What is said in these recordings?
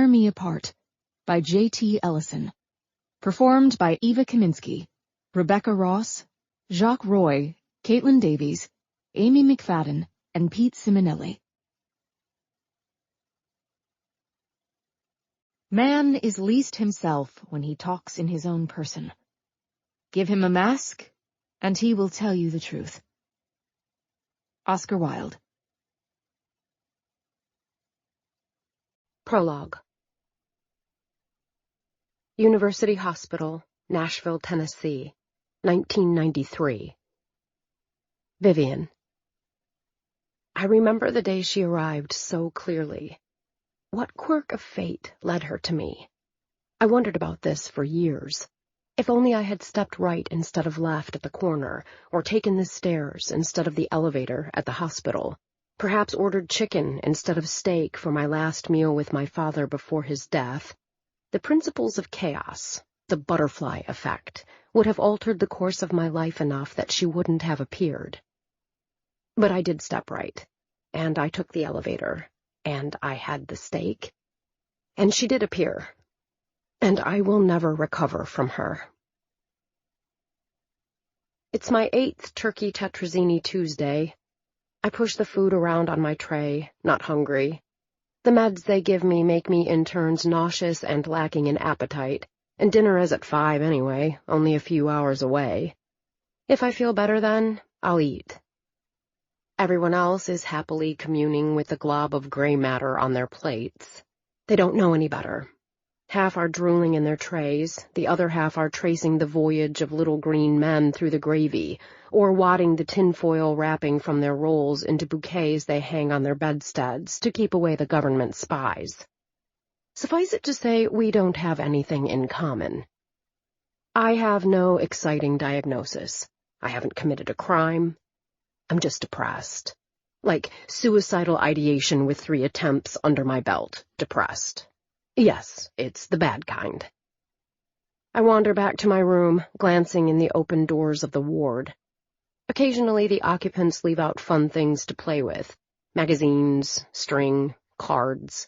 Tear Me Apart by J.T. Ellison. Performed by Eva Kaminsky, Rebecca Ross, Jacques Roy, Caitlin Davies, Amy McFadden, and Pete Simonelli. Man is least himself when he talks in his own person. Give him a mask, and he will tell you the truth. Oscar Wilde. Prologue. University Hospital, Nashville, Tennessee, 1993. Vivian. I remember the day she arrived so clearly. What quirk of fate led her to me? I wondered about this for years. If only I had stepped right instead of left at the corner, or taken the stairs instead of the elevator at the hospital, perhaps ordered chicken instead of steak for my last meal with my father before his death, the principles of chaos, the butterfly effect, would have altered the course of my life enough that she wouldn't have appeared. But I did step right, and I took the elevator, and I had the steak, and she did appear, and I will never recover from her. It's my 8th turkey tetrazzini Tuesday. I push the food around on my tray, not hungry. The meds they give me make me in turns nauseous and lacking in appetite, and dinner is at 5 anyway, only a few hours away. If I feel better then, I'll eat. Everyone else is happily communing with the glob of gray matter on their plates. They don't know any better. Half are drooling in their trays, the other half are tracing the voyage of little green men through the gravy, or wadding the tinfoil wrapping from their rolls into bouquets they hang on their bedsteads to keep away the government spies. Suffice it to say, we don't have anything in common. I have no exciting diagnosis. I haven't committed a crime. I'm just depressed. Like suicidal ideation with 3 attempts under my belt. Depressed. Yes, it's the bad kind. I wander back to my room, glancing in the open doors of the ward. Occasionally the occupants leave out fun things to play with. Magazines, string, cards.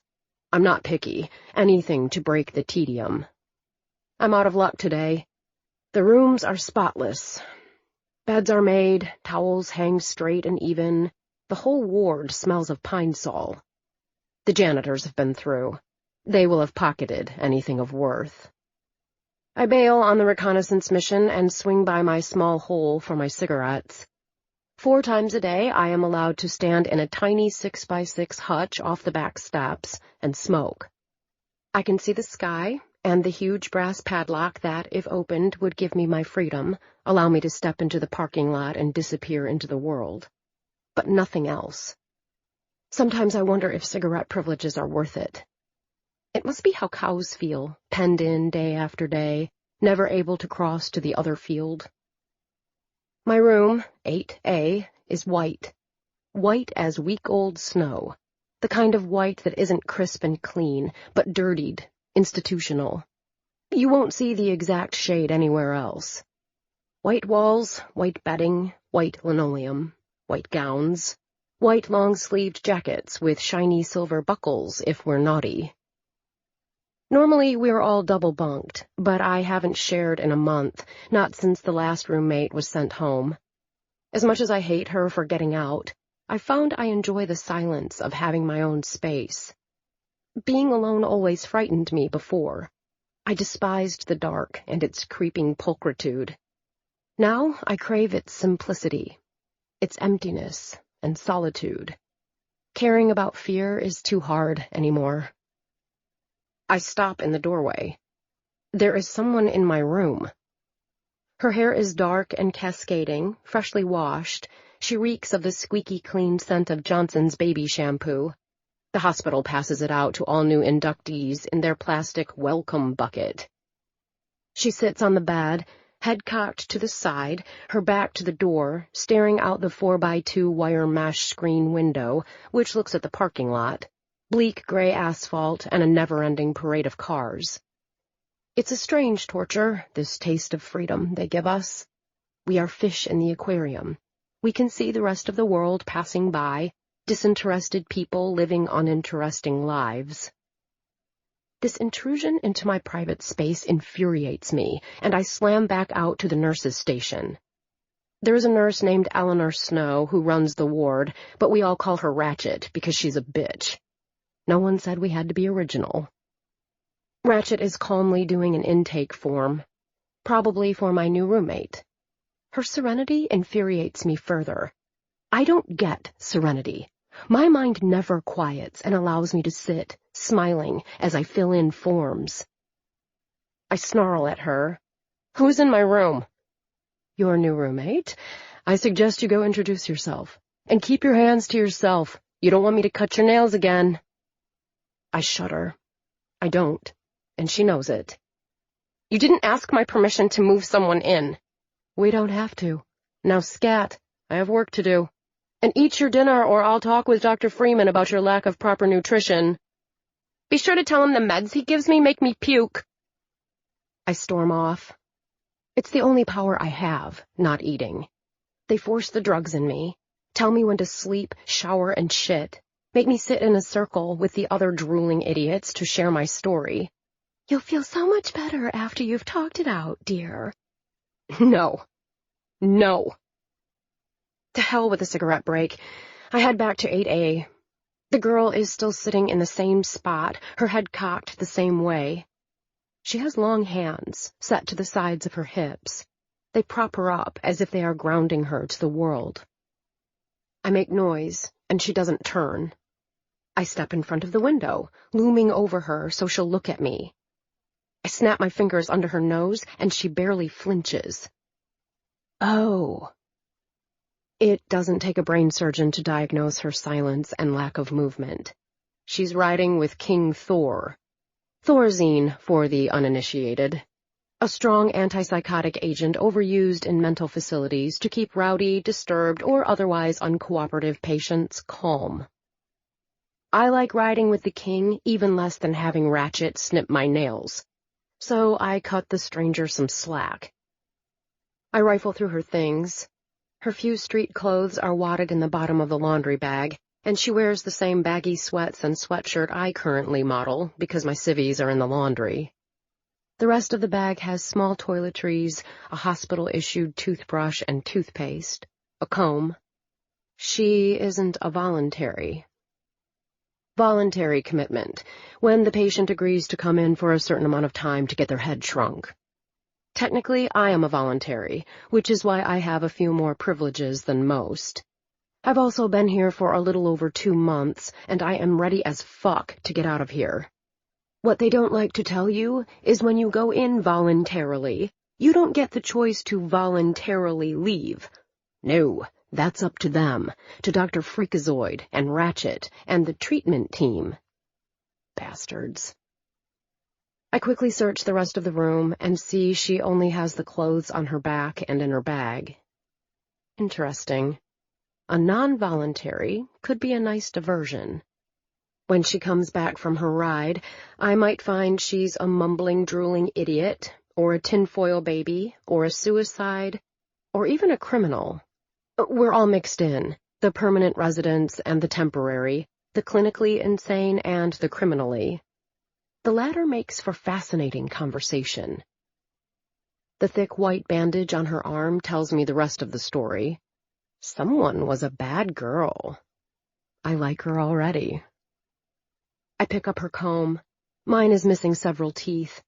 I'm not picky. Anything to break the tedium. I'm out of luck today. The rooms are spotless. Beds are made, towels hang straight and even. The whole ward smells of pine sol. The janitors have been through. They will have pocketed anything of worth. I bail on the reconnaissance mission and swing by my small hole for my cigarettes. 4 times a day I am allowed to stand in a tiny 6x6 hutch off the back steps and smoke. I can see the sky and the huge brass padlock that, if opened, would give me my freedom, allow me to step into the parking lot and disappear into the world. But nothing else. Sometimes I wonder if cigarette privileges are worth it. It must be how cows feel, penned in day after day, never able to cross to the other field. My room, 8A, is white. White as week-old snow. The kind of white that isn't crisp and clean, but dirtied, institutional. You won't see the exact shade anywhere else. White walls, white bedding, white linoleum, white gowns, white long-sleeved jackets with shiny silver buckles if we're naughty. Normally, we're all double-bunked, but I haven't shared in a month, not since the last roommate was sent home. As much as I hate her for getting out, I found I enjoy the silence of having my own space. Being alone always frightened me before. I despised the dark and its creeping pulchritude. Now I crave its simplicity, its emptiness and solitude. Caring about fear is too hard anymore. I stop in the doorway. There is someone in my room. Her hair is dark and cascading, freshly washed. She reeks of the squeaky clean scent of Johnson's baby shampoo. The hospital passes it out to all new inductees in their plastic welcome bucket. She sits on the bed, head cocked to the side, her back to the door, staring out the 4x2 wire mesh screen window, which looks at the parking lot. Bleak gray asphalt and a never-ending parade of cars. It's a strange torture, this taste of freedom they give us. We are fish in the aquarium. We can see the rest of the world passing by, disinterested people living uninteresting lives. This intrusion into my private space infuriates me, and I slam back out to the nurse's station. There is a nurse named Eleanor Snow who runs the ward, but we all call her Ratchet because she's a bitch. No one said we had to be original. Ratchet is calmly doing an intake form, probably for my new roommate. Her serenity infuriates me further. I don't get serenity. My mind never quiets and allows me to sit, smiling, as I fill in forms. I snarl at her. "Who's in my room?" "Your new roommate. I suggest you go introduce yourself. And keep your hands to yourself. You don't want me to cut your nails again." I shudder. I don't, and she knows it. "You didn't ask my permission to move someone in." "We don't have to. Now scat. I have work to do. And eat your dinner or I'll talk with Dr. Freeman about your lack of proper nutrition. Be sure to tell him the meds he gives me make me puke." I storm off. It's the only power I have, not eating. They force the drugs in me, tell me when to sleep, shower, and shit, make me sit in a circle with the other drooling idiots to share my story. "You'll feel so much better after you've talked it out, dear." No. No. To hell with a cigarette break. I head back to 8A. The girl is still sitting in the same spot, her head cocked the same way. She has long hands, set to the sides of her hips. They prop her up as if they are grounding her to the world. I make noise, and she doesn't turn. I step in front of the window, looming over her so she'll look at me. I snap my fingers under her nose, and she barely flinches. Oh. It doesn't take a brain surgeon to diagnose her silence and lack of movement. She's riding with King Thor. Thorazine, for the uninitiated. A strong antipsychotic agent overused in mental facilities to keep rowdy, disturbed, or otherwise uncooperative patients calm. I like riding with the king even less than having Ratchet snip my nails, so I cut the stranger some slack. I rifle through her things. Her few street clothes are wadded in the bottom of the laundry bag, and she wears the same baggy sweats and sweatshirt I currently model because my civvies are in the laundry. The rest of the bag has small toiletries, a hospital-issued toothbrush and toothpaste, a comb. She isn't a voluntary. Voluntary commitment, when the patient agrees to come in for a certain amount of time to get their head shrunk. Technically, I am a voluntary, which is why I have a few more privileges than most. I've also been here for a little over 2 months, and I am ready as fuck to get out of here. What they don't like to tell you is when you go in voluntarily, you don't get the choice to voluntarily leave. No, that's up to them, to Dr. Freakazoid and Ratchet and the treatment team. Bastards. I quickly search the rest of the room and see she only has the clothes on her back and in her bag. Interesting. A non-voluntary could be a nice diversion. When she comes back from her ride, I might find she's a mumbling, drooling idiot, or a tinfoil baby, or a suicide, or even a criminal. We're all mixed in, the permanent residents and the temporary, the clinically insane and the criminally. The latter makes for fascinating conversation. The thick white bandage on her arm tells me the rest of the story. Someone was a bad girl. I like her already. I pick up her comb. Mine is missing several teeth.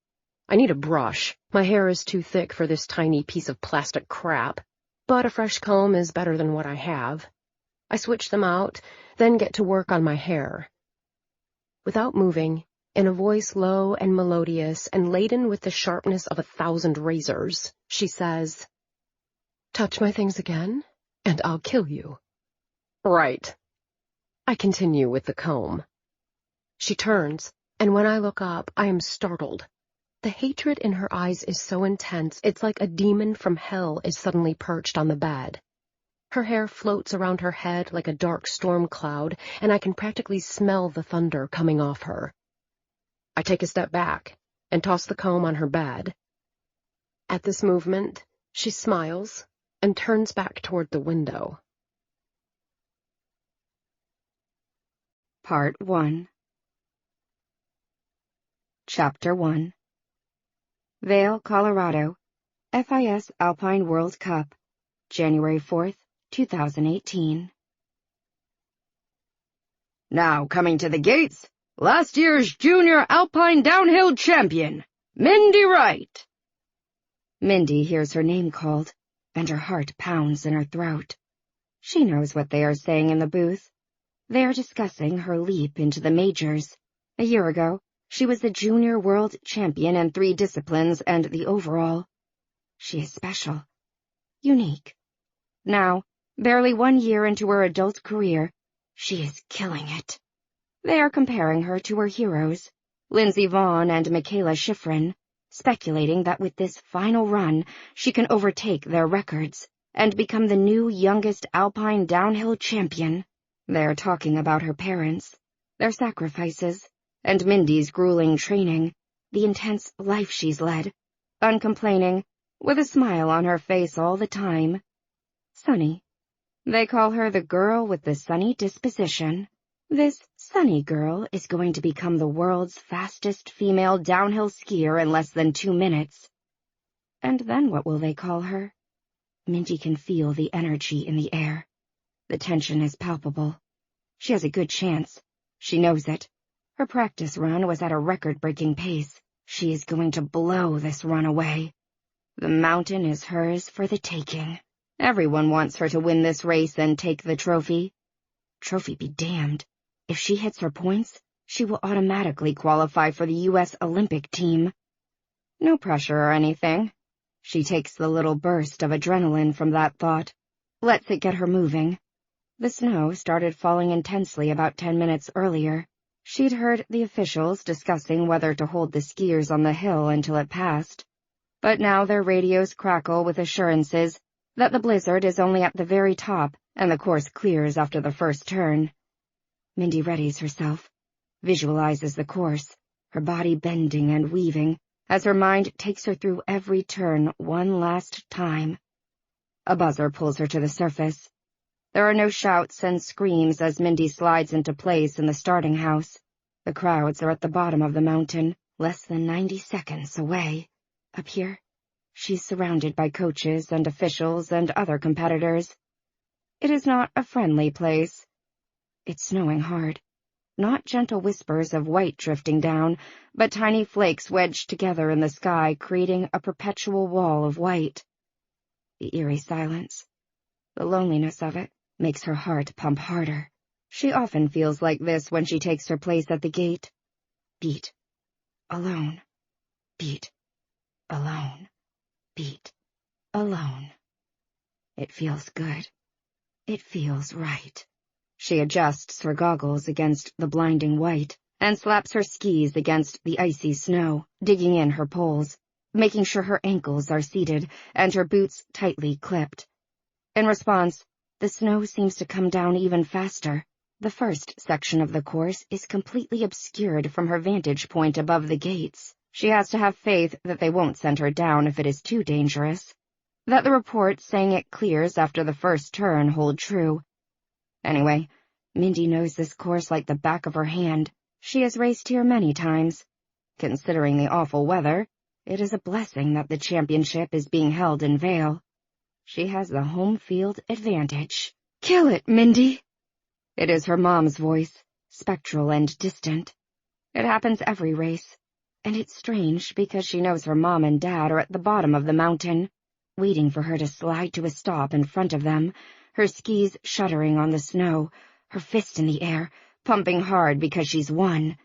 I need a brush. My hair is too thick for this tiny piece of plastic crap, but a fresh comb is better than what I have. I switch them out, then get to work on my hair. Without moving, in a voice low and melodious and laden with the sharpness of 1,000 razors, she says, "Touch my things again, and I'll kill you." Right. I continue with the comb. She turns, and when I look up, I am startled. The hatred in her eyes is so intense, it's like a demon from hell is suddenly perched on the bed. Her hair floats around her head like a dark storm cloud, and I can practically smell the thunder coming off her. I take a step back and toss the comb on her bed. At this movement, she smiles and turns back toward the window. Part 1. Chapter 1. Vail, Colorado, FIS Alpine World Cup, January 4th, 2018. Now coming to the gates, last year's Junior Alpine Downhill Champion, Mindy Wright. Mindy hears her name called, and her heart pounds in her throat. She knows what they are saying in the booth. They are discussing her leap into the majors. A year ago, she was the junior world champion in 3 disciplines and the overall. She is special. Unique. Now, barely 1 year into her adult career, she is killing it. They are comparing her to her heroes, Lindsey Vonn and Michaela Schifrin, speculating that with this final run, she can overtake their records and become the new youngest alpine downhill champion. They are talking about her parents, their sacrifices, and Mindy's grueling training, the intense life she's led, uncomplaining, with a smile on her face all the time. Sunny. They call her the girl with the sunny disposition. This sunny girl is going to become the world's fastest female downhill skier in less than 2 minutes. And then what will they call her? Mindy can feel the energy in the air. The tension is palpable. She has a good chance. She knows it. Her practice run was at a record-breaking pace. She is going to blow this run away. The mountain is hers for the taking. Everyone wants her to win this race and take the trophy. Trophy be damned. If she hits her points, she will automatically qualify for the U.S. Olympic team. No pressure or anything. She takes the little burst of adrenaline from that thought, lets it get her moving. The snow started falling intensely about 10 minutes earlier. She'd heard the officials discussing whether to hold the skiers on the hill until it passed. But now their radios crackle with assurances that the blizzard is only at the very top and the course clears after the first turn. Mindy readies herself, visualizes the course, her body bending and weaving as her mind takes her through every turn one last time. A buzzer pulls her to the surface. There are no shouts and screams as Mindy slides into place in the starting house. The crowds are at the bottom of the mountain, less than 90 seconds away. Up here, she's surrounded by coaches and officials and other competitors. It is not a friendly place. It's snowing hard. Not gentle whispers of white drifting down, but tiny flakes wedged together in the sky, creating a perpetual wall of white. The eerie silence, the loneliness of it, makes her heart pump harder. She often feels like this when she takes her place at the gate. Beat. Alone. Beat. Alone. Beat. Alone. It feels good. It feels right. She adjusts her goggles against the blinding white and slaps her skis against the icy snow, digging in her poles, making sure her ankles are seated and her boots tightly clipped. In response, the snow seems to come down even faster. The first section of the course is completely obscured from her vantage point above the gates. She has to have faith that they won't send her down if it is too dangerous, that the reports saying it clears after the first turn hold true. Anyway, Mindy knows this course like the back of her hand. She has raced here many times. Considering the awful weather, it is a blessing that the championship is being held in Vail. She has the home field advantage. Kill it, Mindy! It is her mom's voice, spectral and distant. It happens every race, and it's strange because she knows her mom and dad are at the bottom of the mountain, waiting for her to slide to a stop in front of them, her skis shuddering on the snow, her fist in the air, pumping hard because she's won.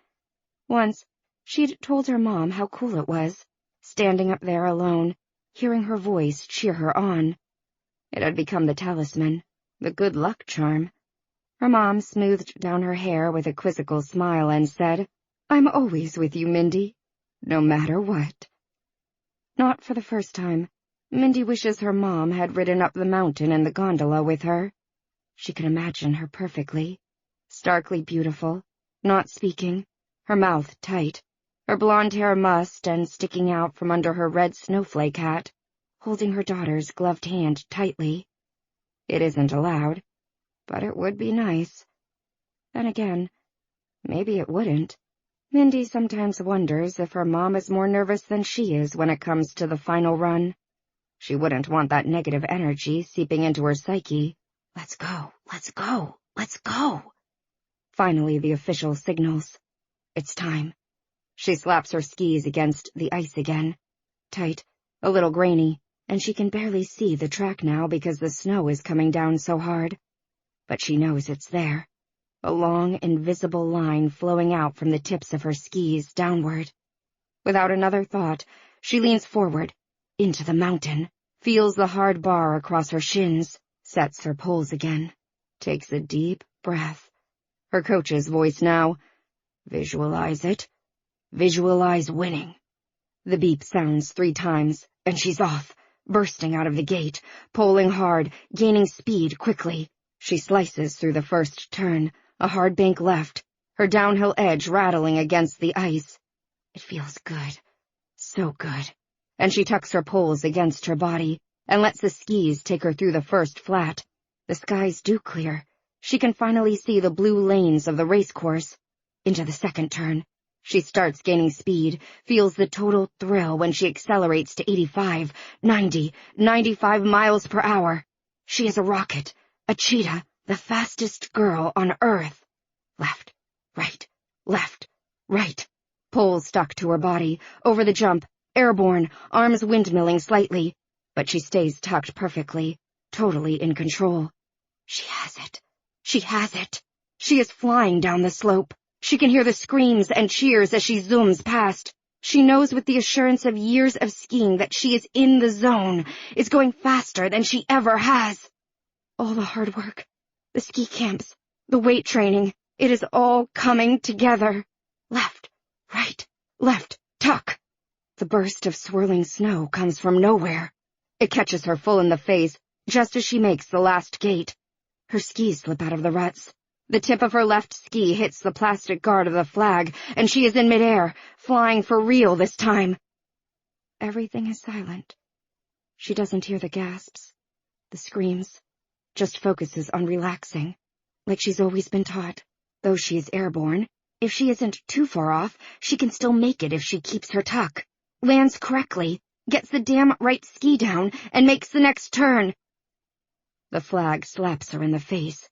Once, she'd told her mom how cool it was, standing up there alone, hearing her voice cheer her on. It had become the talisman, the good luck charm. Her mom smoothed down her hair with a quizzical smile and said, "I'm always with you, Mindy, no matter what." Not for the first time, Mindy wishes her mom had ridden up the mountain in the gondola with her. She could imagine her perfectly, starkly beautiful, not speaking, her mouth tight, her blonde hair mussed and sticking out from under her red snowflake hat, holding her daughter's gloved hand tightly. It isn't allowed, but it would be nice. Then again, maybe it wouldn't. Mindy sometimes wonders if her mom is more nervous than she is when it comes to the final run. She wouldn't want that negative energy seeping into her psyche. Let's go, let's go, let's go. Finally, the official signals. It's time. She slaps her skis against the ice again. Tight, a little grainy, and she can barely see the track now because the snow is coming down so hard. But she knows it's there. A long, invisible line flowing out from the tips of her skis downward. Without another thought, she leans forward, into the mountain, feels the hard bar across her shins, sets her poles again, takes a deep breath. Her coach's voice now. Visualize it. Visualize winning. The beep sounds 3 times, and she's off, bursting out of the gate, poling hard, gaining speed quickly. She slices through the first turn, a hard bank left, her downhill edge rattling against the ice. It feels good. So good. And she tucks her poles against her body and lets the skis take her through the first flat. The skies do clear. She can finally see the blue lanes of the racecourse. Into the second turn. She starts gaining speed, feels the total thrill when she accelerates to 85, 90, 95 miles per hour. She is a rocket, a cheetah, the fastest girl on Earth. Left, right, left, right. Poles stuck to her body, over the jump, airborne, arms windmilling slightly. But she stays tucked perfectly, totally in control. She has it. She has it. She is flying down the slope. She can hear the screams and cheers as she zooms past. She knows with the assurance of years of skiing that she is in the zone, is going faster than she ever has. All the hard work, the ski camps, the weight training, it is all coming together. Left, right, left, tuck. The burst of swirling snow comes from nowhere. It catches her full in the face, just as she makes the last gate. Her skis slip out of the ruts. The tip of her left ski hits the plastic guard of the flag, and she is in midair, flying for real this time. Everything is silent. She doesn't hear the gasps, the screams, just focuses on relaxing, like she's always been taught. Though she is airborne, if she isn't too far off, she can still make it if she keeps her tuck, lands correctly, gets the damn right ski down, and makes the next turn. The flag slaps her in the face.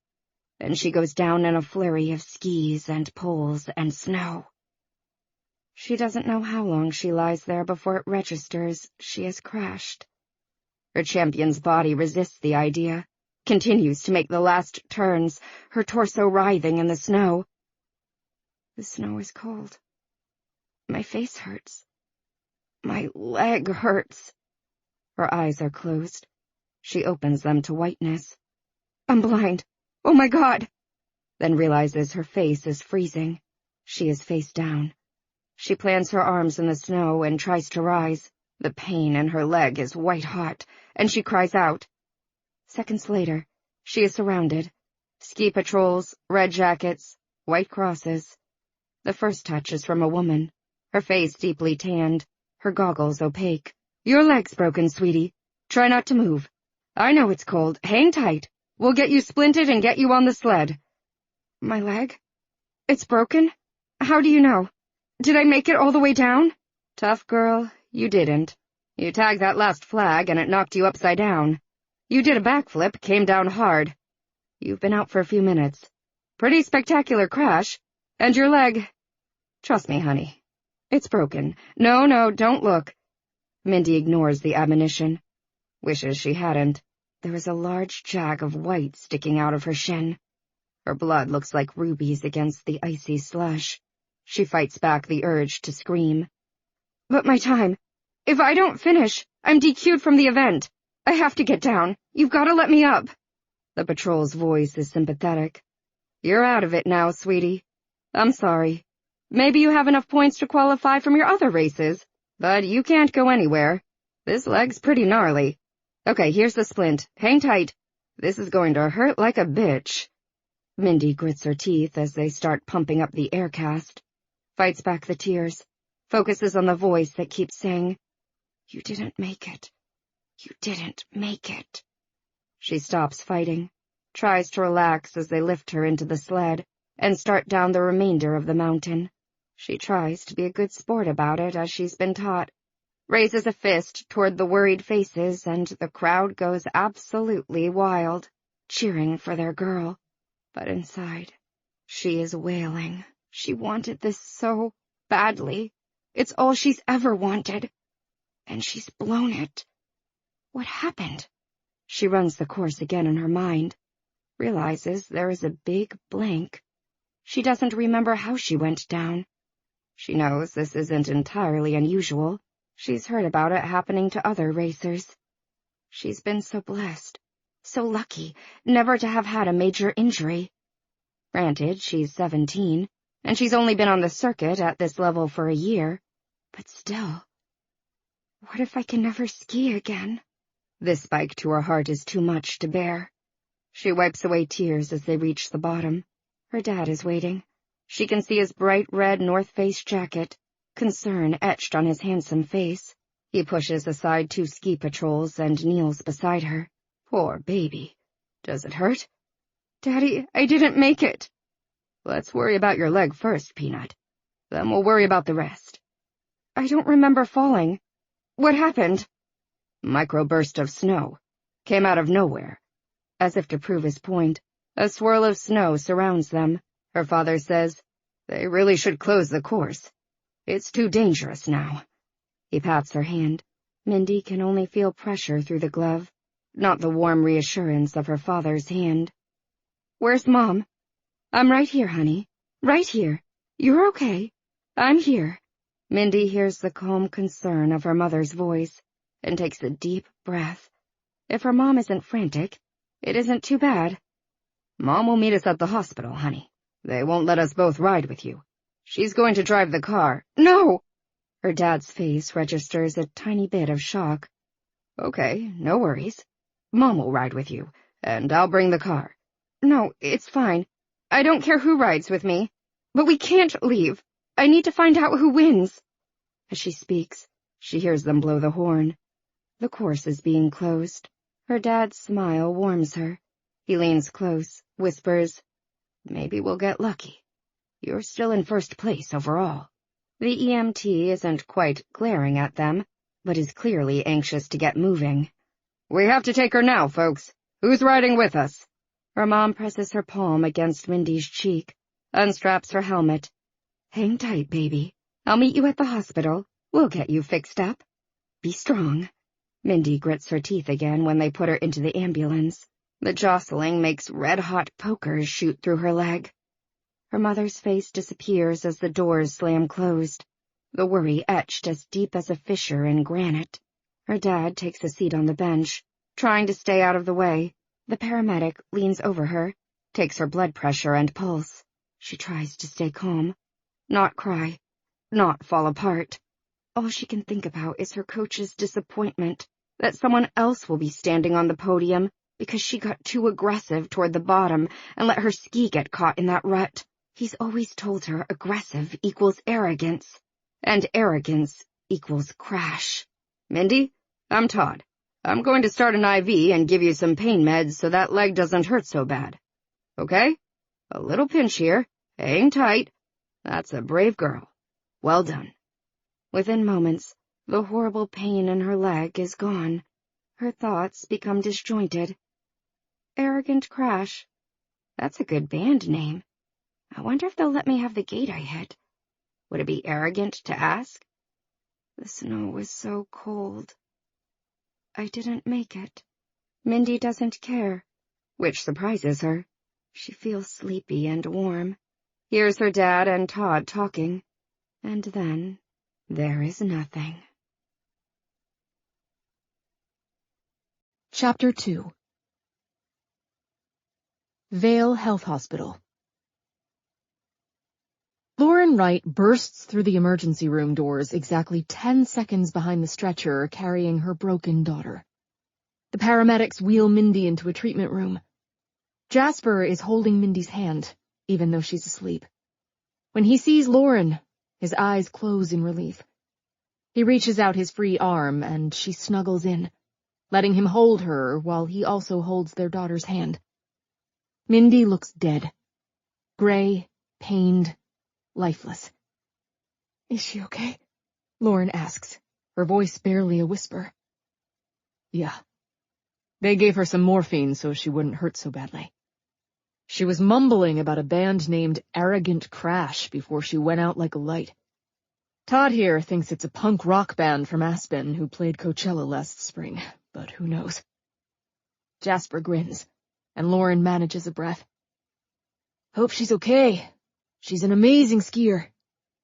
And she goes down in a flurry of skis and poles and snow. She doesn't know how long she lies there before it registers she has crashed. Her champion's body resists the idea, continues to make the last turns, her torso writhing in the snow. The snow is cold. My face hurts. My leg hurts. Her eyes are closed. She opens them to whiteness. I'm blind. Oh my God! Then realizes her face is freezing. She is face down. She plants her arms in the snow and tries to rise. The pain in her leg is white hot, and she cries out. Seconds later, she is surrounded. Ski patrols, red jackets, white crosses. The first touch is from a woman, her face deeply tanned, her goggles opaque. Your leg's broken, sweetie. Try not to move. I know it's cold. Hang tight. We'll get you splinted and get you on the sled. My leg? It's broken? How do you know? Did I make it all the way down? Tough girl, you didn't. You tagged that last flag and it knocked you upside down. You did a backflip, came down hard. You've been out for a few minutes. Pretty spectacular crash. And your leg... Trust me, honey. It's broken. No, don't look. Mindy ignores the admonition. Wishes she hadn't. There is a large jag of white sticking out of her shin. Her blood looks like rubies against the icy slush. She fights back the urge to scream. But my time. If I don't finish, I'm DQ'd from the event. I have to get down. You've got to let me up. The patrol's voice is sympathetic. You're out of it now, sweetie. I'm sorry. Maybe you have enough points to qualify from your other races, but you can't go anywhere. This leg's pretty gnarly. Okay, here's the splint. Hang tight. This is going to hurt like a bitch. Mindy grits her teeth as they start pumping up the air cast. Fights back the tears. Focuses on the voice that keeps saying, You didn't make it. You didn't make it. She stops fighting, tries to relax as they lift her into the sled and start down the remainder of the mountain. She tries to be a good sport about it as she's been taught, raises a fist toward the worried faces, and the crowd goes absolutely wild, cheering for their girl. But inside, she is wailing. She wanted this so badly. It's all she's ever wanted. And she's blown it. What happened? She runs the course again in her mind, realizes there is a big blank. She doesn't remember how she went down. She knows this isn't entirely unusual. She's heard about it happening to other racers. She's been so blessed, so lucky, never to have had a major injury. Granted, she's 17, and she's only been on the circuit at this level for a year, but still. What if I can never ski again? This spike to her heart is too much to bear. She wipes away tears as they reach the bottom. Her dad is waiting. She can see his bright red North Face jacket, concern etched on his handsome face. He pushes aside 2 ski patrols and kneels beside her. Poor baby. Does it hurt? Daddy, I didn't make it. Let's worry about your leg first, Peanut. Then we'll worry about the rest. I don't remember falling. What happened? Microburst of snow. Came out of nowhere. As if to prove his point, a swirl of snow surrounds them. Her father says, they really should close the course. It's too dangerous now. He pats her hand. Mindy can only feel pressure through the glove, not the warm reassurance of her father's hand. Where's Mom? I'm right here, honey. Right here. You're okay. I'm here. Mindy hears the calm concern of her mother's voice and takes a deep breath. If her mom isn't frantic, it isn't too bad. Mom will meet us at the hospital, honey. They won't let us both ride with you. She's going to drive the car. No! Her dad's face registers a tiny bit of shock. Okay, no worries. Mom will ride with you, and I'll bring the car. No, it's fine. I don't care who rides with me. But we can't leave. I need to find out who wins. As she speaks, she hears them blow the horn. The course is being closed. Her dad's smile warms her. He leans close, whispers, maybe we'll get lucky. You're still in first place overall. The EMT isn't quite glaring at them, but is clearly anxious to get moving. We have to take her now, folks. Who's riding with us? Her mom presses her palm against Mindy's cheek, unstraps her helmet. Hang tight, baby. I'll meet you at the hospital. We'll get you fixed up. Be strong. Mindy grits her teeth again when they put her into the ambulance. The jostling makes red-hot pokers shoot through her leg. Her mother's face disappears as the doors slam closed, the worry etched as deep as a fissure in granite. Her dad takes a seat on the bench, trying to stay out of the way. The paramedic leans over her, takes her blood pressure and pulse. She tries to stay calm, not cry, not fall apart. All she can think about is her coach's disappointment that someone else will be standing on the podium because she got too aggressive toward the bottom and let her ski get caught in that rut. He's always told her aggressive equals arrogance, and arrogance equals crash. Mindy, I'm Todd. I'm going to start an IV and give you some pain meds so that leg doesn't hurt so bad. Okay? A little pinch here. Hang tight. That's a brave girl. Well done. Within moments, the horrible pain in her leg is gone. Her thoughts become disjointed. Arrogant Crash. That's a good band name. I wonder if they'll let me have the gate I hit. Would it be arrogant to ask? The snow was so cold. I didn't make it. Mindy doesn't care, which surprises her. She feels sleepy and warm. Hears her dad and Todd talking. And then there is nothing. Chapter 2. Vale Health Hospital. Lauren Wright bursts through the emergency room doors exactly 10 seconds behind the stretcher carrying her broken daughter. The paramedics wheel Mindy into a treatment room. Jasper is holding Mindy's hand, even though she's asleep. When he sees Lauren, his eyes close in relief. He reaches out his free arm and she snuggles in, letting him hold her while he also holds their daughter's hand. Mindy looks dead. Gray, pained, lifeless. Is she okay? Lauren asks, her voice barely a whisper. Yeah. They gave her some morphine so she wouldn't hurt so badly. She was mumbling about a band named Arrogant Crash before she went out like a light. Todd here thinks it's a punk rock band from Aspen who played Coachella last spring, but who knows? Jasper grins, and Lauren manages a breath. Hope she's okay. She's an amazing skier,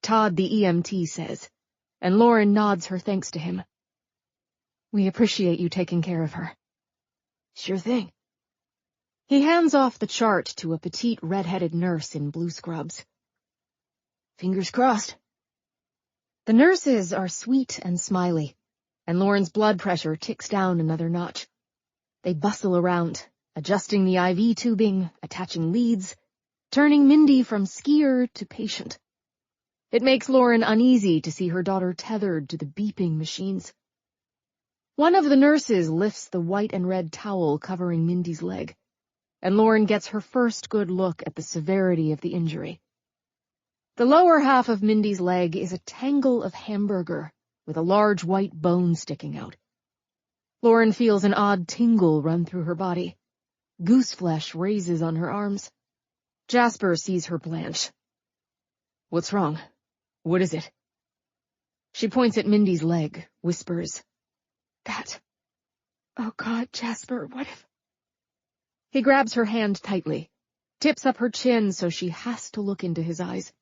Todd the EMT says, and Lauren nods her thanks to him. We appreciate you taking care of her. Sure thing. He hands off the chart to a petite red-headed nurse in blue scrubs. Fingers crossed. The nurses are sweet and smiley, and Lauren's blood pressure ticks down another notch. They bustle around, adjusting the IV tubing, attaching leads, turning Mindy from skier to patient. It makes Lauren uneasy to see her daughter tethered to the beeping machines. One of the nurses lifts the white and red towel covering Mindy's leg, and Lauren gets her first good look at the severity of the injury. The lower half of Mindy's leg is a tangle of hamburger with a large white bone sticking out. Lauren feels an odd tingle run through her body. Goose flesh raises on her arms. Jasper sees her blanch. What's wrong? What is it? She points at Mindy's leg, whispers, That. Oh God, Jasper, what if... He grabs her hand tightly, tips up her chin so she has to look into his eyes.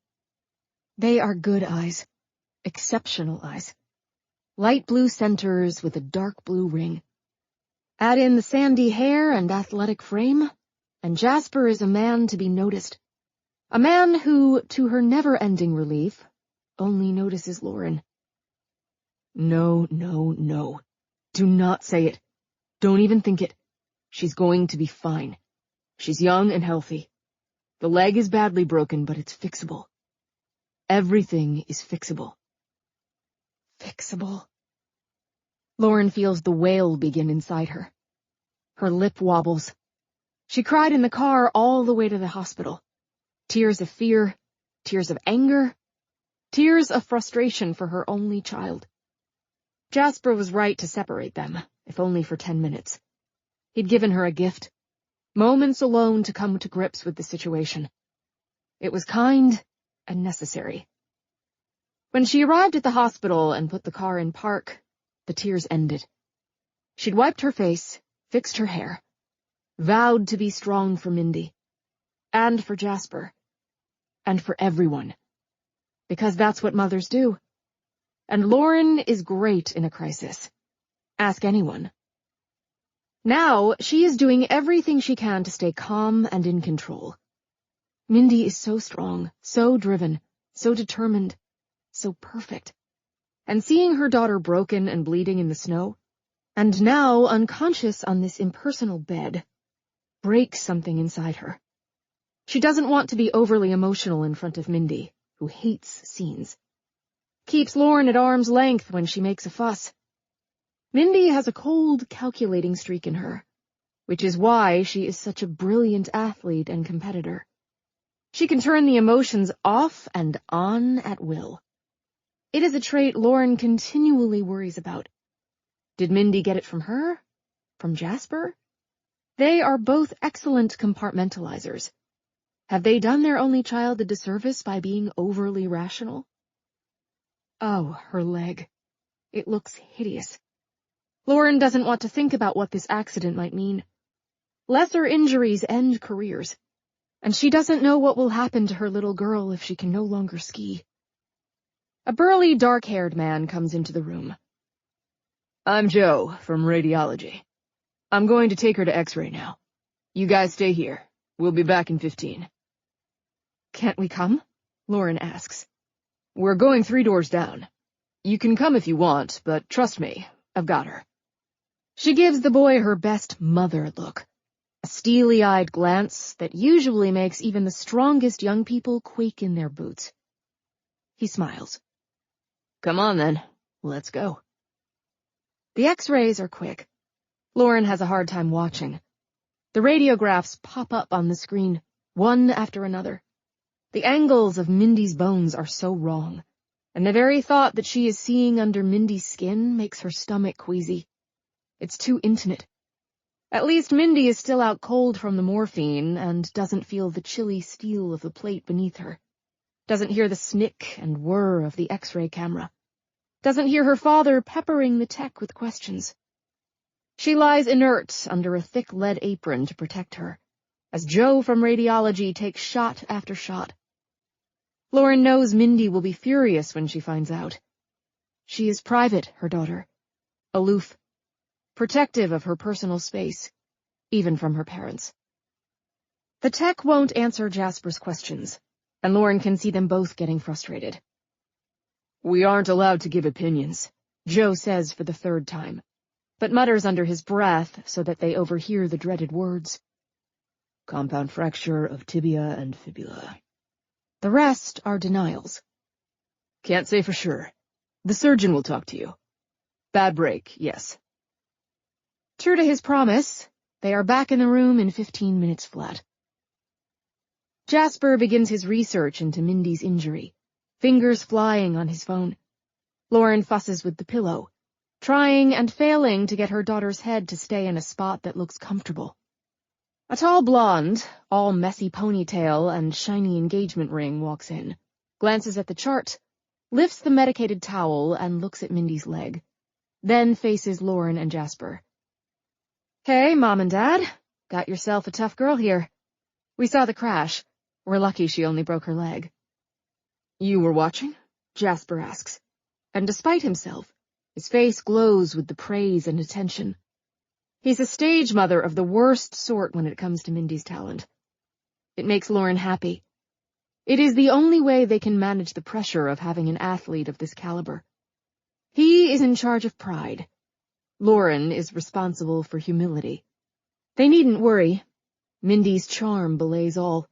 They are good eyes. Exceptional eyes. Light blue centers with a dark blue ring. Add in the sandy hair and athletic frame, and Jasper is a man to be noticed. A man who, to her never-ending relief, only notices Lauren. No, no, no. Do not say it. Don't even think it. She's going to be fine. She's young and healthy. The leg is badly broken, but it's fixable. Everything is fixable. Fixable. Lauren feels the wail begin inside her. Her lip wobbles. She cried in the car all the way to the hospital. Tears of fear, tears of anger, tears of frustration for her only child. Jasper was right to separate them, if only for 10 minutes. He'd given her a gift. Moments alone to come to grips with the situation. It was kind and necessary. When she arrived at the hospital and put the car in park, the tears ended. She'd wiped her face, fixed her hair, vowed to be strong for Mindy, and for Jasper, and for everyone. Because that's what mothers do. And Lauren is great in a crisis. Ask anyone. Now, she is doing everything she can to stay calm and in control. Mindy is so strong, so driven, so determined, so perfect. And seeing her daughter broken and bleeding in the snow, and now unconscious on this impersonal bed, breaks something inside her. She doesn't want to be overly emotional in front of Mindy, who hates scenes. Keeps Lauren at arm's length when she makes a fuss. Mindy has a cold, calculating streak in her, which is why she is such a brilliant athlete and competitor. She can turn the emotions off and on at will. It is a trait Lauren continually worries about. Did Mindy get it from her? From Jasper? They are both excellent compartmentalizers. Have they done their only child a disservice by being overly rational? Oh, her leg. It looks hideous. Lauren doesn't want to think about what this accident might mean. Lesser injuries end careers, and she doesn't know what will happen to her little girl if she can no longer ski. A burly, dark-haired man comes into the room. I'm Joe, from radiology. I'm going to take her to X-ray now. You guys stay here. We'll be back in 15. Can't we come? Lauren asks. We're going 3 doors down. You can come if you want, but trust me, I've got her. She gives the boy her best mother look, a steely-eyed glance that usually makes even the strongest young people quake in their boots. He smiles. Come on then, let's go. The X-rays are quick. Lauren has a hard time watching. The radiographs pop up on the screen, one after another. The angles of Mindy's bones are so wrong. and the very thought that she is seeing under Mindy's skin makes her stomach queasy. It's too intimate. At least Mindy is still out cold from the morphine and doesn't feel the chilly steel of the plate beneath her. Doesn't hear the snick and whir of the X-ray camera. Doesn't hear her father peppering the tech with questions. She lies inert under a thick lead apron to protect her, as Joe from radiology takes shot after shot. Lauren knows Mindy will be furious when she finds out. She is private, her daughter. Aloof. Protective of her personal space, even from her parents. The tech won't answer Jasper's questions, and Lauren can see them both getting frustrated. "We aren't allowed to give opinions," Joe says for the third time, but mutters under his breath so that they overhear the dreaded words. "Compound fracture of tibia and fibula." The rest are denials. "Can't say for sure. The surgeon will talk to you. Bad break, yes." True to his promise, they are back in the room in 15 minutes flat. Jasper begins his research into Mindy's injury, fingers flying on his phone. Lauren fusses with the pillow, trying and failing to get her daughter's head to stay in a spot that looks comfortable. A tall blonde, all messy ponytail and shiny engagement ring, walks in, glances at the chart, lifts the medicated towel and looks at Mindy's leg, then faces Lauren and Jasper. "Hey, Mom and Dad. Got yourself a tough girl here. We saw the crash. We're lucky she only broke her leg." "You were watching?" Jasper asks, and despite himself, his face glows with the praise and attention. He's a stage mother of the worst sort when it comes to Mindy's talent. It makes Lauren happy. It is the only way they can manage the pressure of having an athlete of this caliber. He is in charge of pride. Lauren is responsible for humility. They needn't worry. Mindy's charm belays all.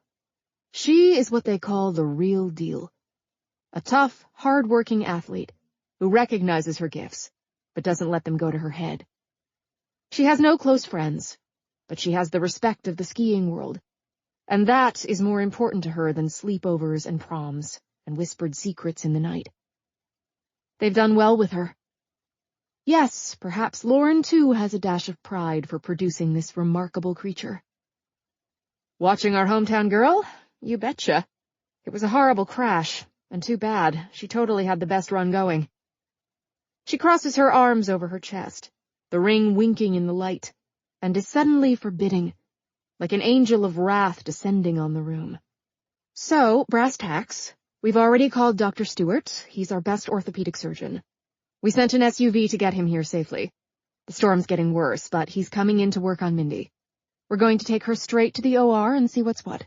She is what they call the real deal. A tough, hard-working athlete who recognizes her gifts, but doesn't let them go to her head. She has no close friends, but she has the respect of the skiing world, and that is more important to her than sleepovers and proms and whispered secrets in the night. They've done well with her. Yes, perhaps Lauren too has a dash of pride for producing this remarkable creature. "Watching our hometown girl? You betcha. It was a horrible crash, and too bad. She totally had the best run going." She crosses her arms over her chest, the ring winking in the light, and is suddenly forbidding, like an angel of wrath descending on the room. "So, brass tacks, we've already called Dr. Stewart. He's our best orthopedic surgeon. We sent an SUV to get him here safely. The storm's getting worse, but he's coming in to work on Mindy. We're going to take her straight to the OR and see what's what."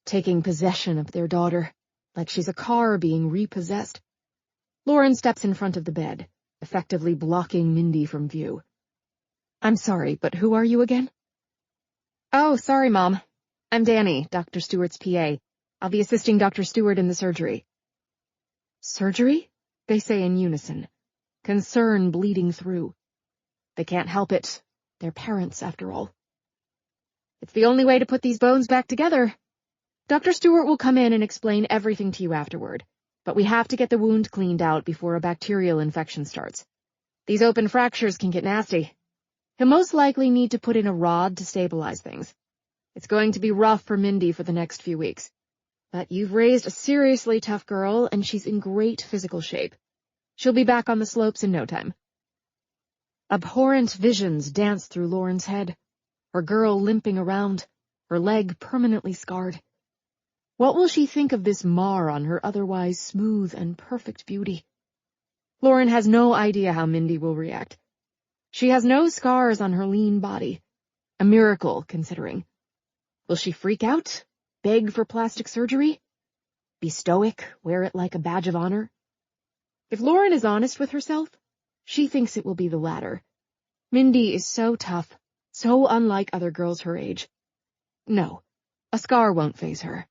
Taking possession of their daughter, like she's a car being repossessed. Lauren steps in front of the bed, effectively blocking Mindy from view. "I'm sorry, but who are you again?" "Oh, sorry, Mom. I'm Danny, Dr. Stewart's PA. I'll be assisting Dr. Stewart in the surgery." "Surgery?" they say in unison, concern bleeding through. They can't help it. They're parents, after all. "It's the only way to put these bones back together. Dr. Stewart will come in and explain everything to you afterward, but we have to get the wound cleaned out before a bacterial infection starts. These open fractures can get nasty. He'll most likely need to put in a rod to stabilize things. It's going to be rough for Mindy for the next few weeks. But you've raised a seriously tough girl, and she's in great physical shape. She'll be back on the slopes in no time." Abhorrent visions dance through Lauren's head, her girl limping around, her leg permanently scarred. What will she think of this mar on her otherwise smooth and perfect beauty? Lauren has no idea how Mindy will react. She has no scars on her lean body. A miracle, considering. Will she freak out? Beg for plastic surgery? Be stoic, wear it like a badge of honor? If Lauren is honest with herself, she thinks it will be the latter. Mindy is so tough, so unlike other girls her age. No, a scar won't faze her.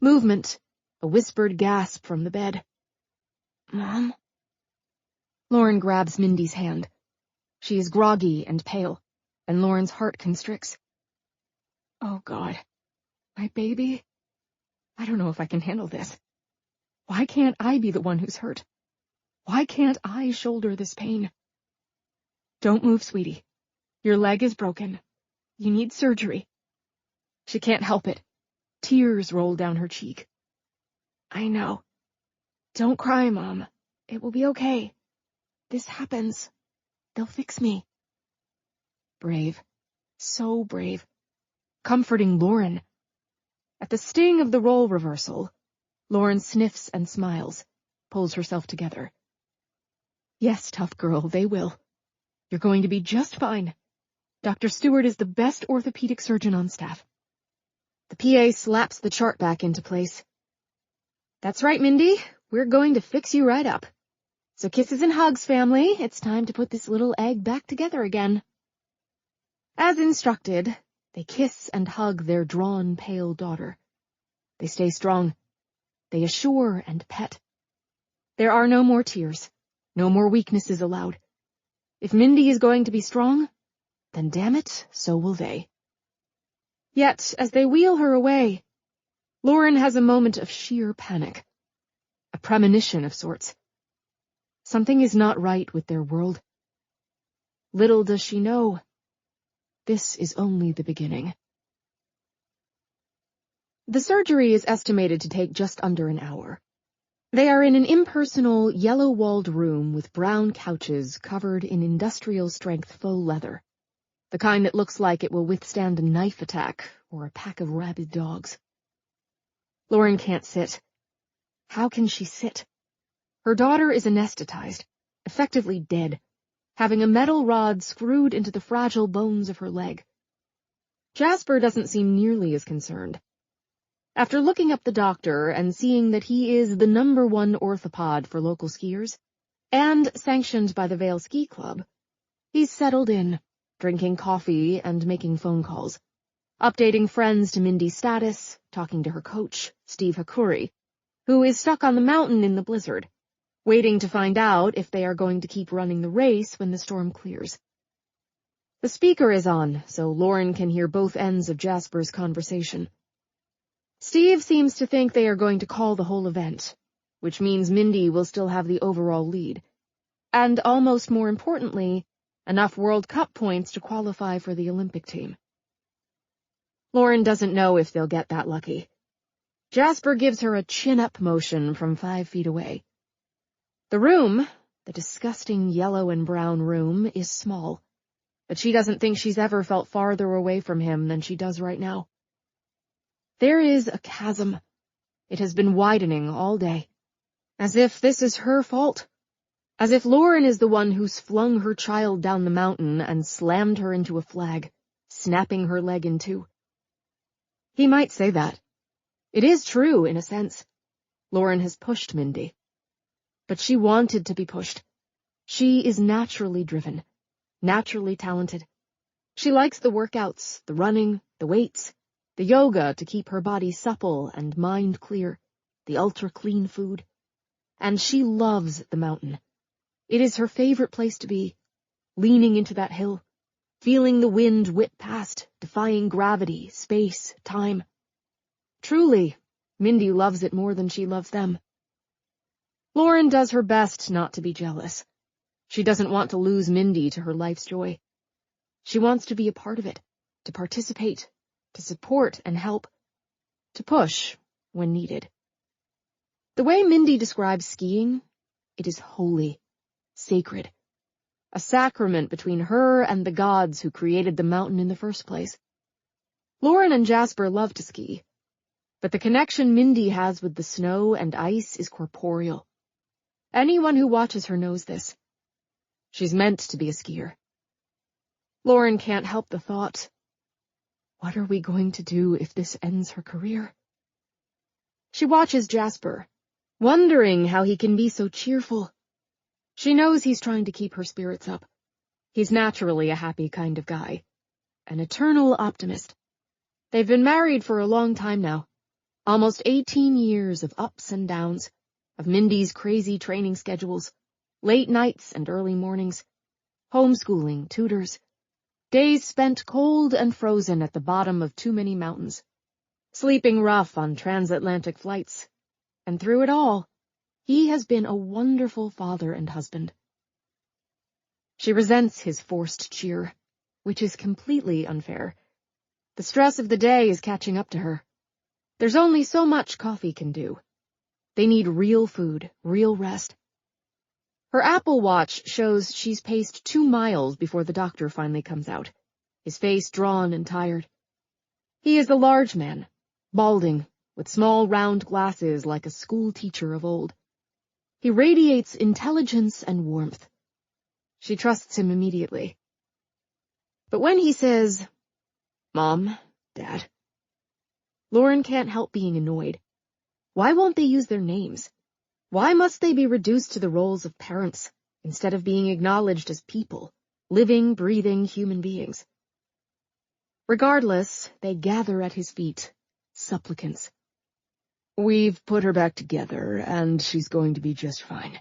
Movement, a whispered gasp from the bed. "Mom?" Lauren grabs Mindy's hand. She is groggy and pale, and Lauren's heart constricts. "Oh, God. My baby? I don't know if I can handle this." Why can't I be the one who's hurt? Why can't I shoulder this pain? Don't move, sweetie. Your leg is broken. You need surgery. She can't help it. Tears roll down her cheek. I know. Don't cry, Mom. It will be okay. This happens. They'll fix me. Brave. So brave. Comforting Lauren. At the sting of the role reversal, Lauren sniffs and smiles, pulls herself together. Yes, tough girl, they will. You're going to be just fine. Dr. Stewart is the best orthopedic surgeon on staff. The PA slaps the chart back into place. That's right, Mindy. We're going to fix you right up. So kisses and hugs, family. It's time to put this little egg back together again. As instructed, they kiss and hug their drawn, pale daughter. They stay strong. They assure and pet. There are no more tears. No more weaknesses allowed. If Mindy is going to be strong, then damn it, so will they. Yet, as they wheel her away, Lauren has a moment of sheer panic. A premonition of sorts. Something is not right with their world. Little does she know, this is only the beginning. The surgery is estimated to take just under an hour. They are in an impersonal, yellow-walled room with brown couches covered in industrial-strength faux leather, the kind that looks like it will withstand a knife attack or a pack of rabid dogs. Lauren can't sit. How can she sit? Her daughter is anesthetized, effectively dead, having a metal rod screwed into the fragile bones of her leg. Jasper doesn't seem nearly as concerned. After looking up the doctor and seeing that he is the #1 orthopod for local skiers, and sanctioned by the Vale Ski Club, he's settled in, drinking coffee and making phone calls, updating friends to Mindy's status, talking to her coach, Steve Hakuri, who is stuck on the mountain in the blizzard, waiting to find out if they are going to keep running the race when the storm clears. The speaker is on, so Lauren can hear both ends of Jasper's conversation. Steve seems to think they are going to call the whole event, which means Mindy will still have the overall lead, and almost more importantly, enough World Cup points to qualify for the Olympic team. Lauren doesn't know if they'll get that lucky. Jasper gives her a chin-up motion from 5 feet away. The room, the disgusting yellow and brown room, is small, but she doesn't think she's ever felt farther away from him than she does right now. There is a chasm. It has been widening all day, as if this is her fault, as if Lauren is the one who's flung her child down the mountain and slammed her into a flag, snapping her leg in two. He might say that. It is true, in a sense. Lauren has pushed Mindy. But she wanted to be pushed. She is naturally driven, naturally talented. She likes the workouts, the running, the weights, the yoga to keep her body supple and mind clear, the ultra-clean food. And she loves the mountain. It is her favorite place to be, leaning into that hill, feeling the wind whip past, defying gravity, space, time. Truly, Mindy loves it more than she loves them. Lauren does her best not to be jealous. She doesn't want to lose Mindy to her life's joy. She wants to be a part of it, to participate, to support and help, to push when needed. The way Mindy describes skiing, it is holy, sacred, a sacrament between her and the gods who created the mountain in the first place. Lauren and Jasper love to ski, but the connection Mindy has with the snow and ice is corporeal. Anyone who watches her knows this. She's meant to be a skier. Lauren can't help the thought, what are we going to do if this ends her career? She watches Jasper, wondering how he can be so cheerful. She knows he's trying to keep her spirits up. He's naturally a happy kind of guy, an eternal optimist. They've been married for a long time now, almost 18 years of ups and downs, of Mindy's crazy training schedules, late nights and early mornings, homeschooling, tutors, days spent cold and frozen at the bottom of too many mountains, sleeping rough on transatlantic flights, and through it all, He has been a wonderful father and husband. She resents his forced cheer, which is completely unfair. The stress of the day is catching up to her. There's only so much coffee can do. They need real food, real rest. Her Apple Watch shows she's paced 2 miles before the doctor finally comes out, his face drawn and tired. He is a large man, balding, with small round glasses like a school teacher of old. He radiates intelligence and warmth. She trusts him immediately. But when he says, "Mom, Dad," Lauren can't help being annoyed. Why won't they use their names? Why must they be reduced to the roles of parents, instead of being acknowledged as people, living, breathing human beings? Regardless, they gather at his feet, supplicants. "We've put her back together, and she's going to be just fine.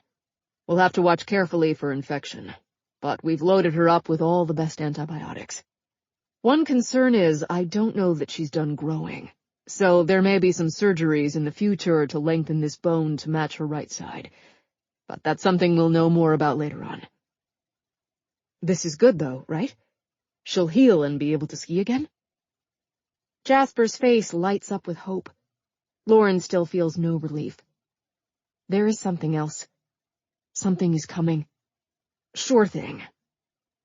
We'll have to watch carefully for infection, but we've loaded her up with all the best antibiotics. One concern is I don't know that she's done growing, so there may be some surgeries in the future to lengthen this bone to match her right side, but that's something we'll know more about later on." This is good, though, right? She'll heal and be able to ski again? Jasper's face lights up with hope. Lauren still feels no relief. There is something else. Something is coming. Sure thing.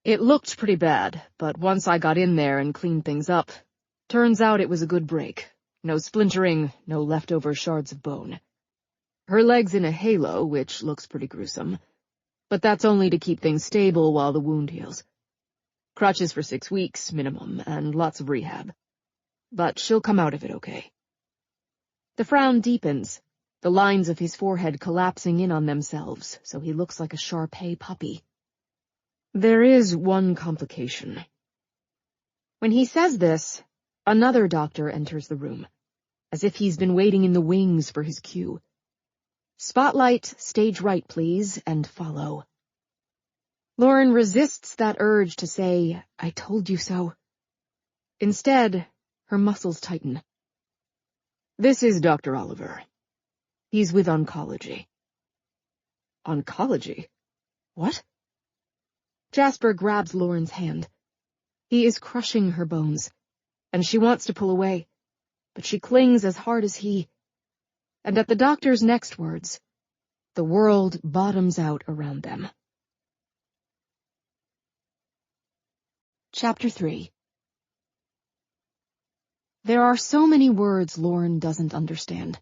It looked pretty bad, but once I got in there and cleaned things up, turns out it was a good break. No splintering, no leftover shards of bone. Her leg's in a halo, which looks pretty gruesome, but that's only to keep things stable while the wound heals. Crutches for 6 weeks, minimum, and lots of rehab. But she'll come out of it okay. The frown deepens, the lines of his forehead collapsing in on themselves, so he looks like a Shar-Pei puppy. There is one complication. When he says this, another doctor enters the room, as if he's been waiting in the wings for his cue. "Spotlight, stage right, please, and follow." Lauren resists that urge to say, "I told you so." Instead, her muscles tighten. "This is Dr. Oliver. He's with oncology." Oncology? What? Jasper grabs Lauren's hand. He is crushing her bones, and she wants to pull away, but she clings as hard as he. And at the doctor's next words, the world bottoms out around them. Chapter 3. There are so many words Lauren doesn't understand,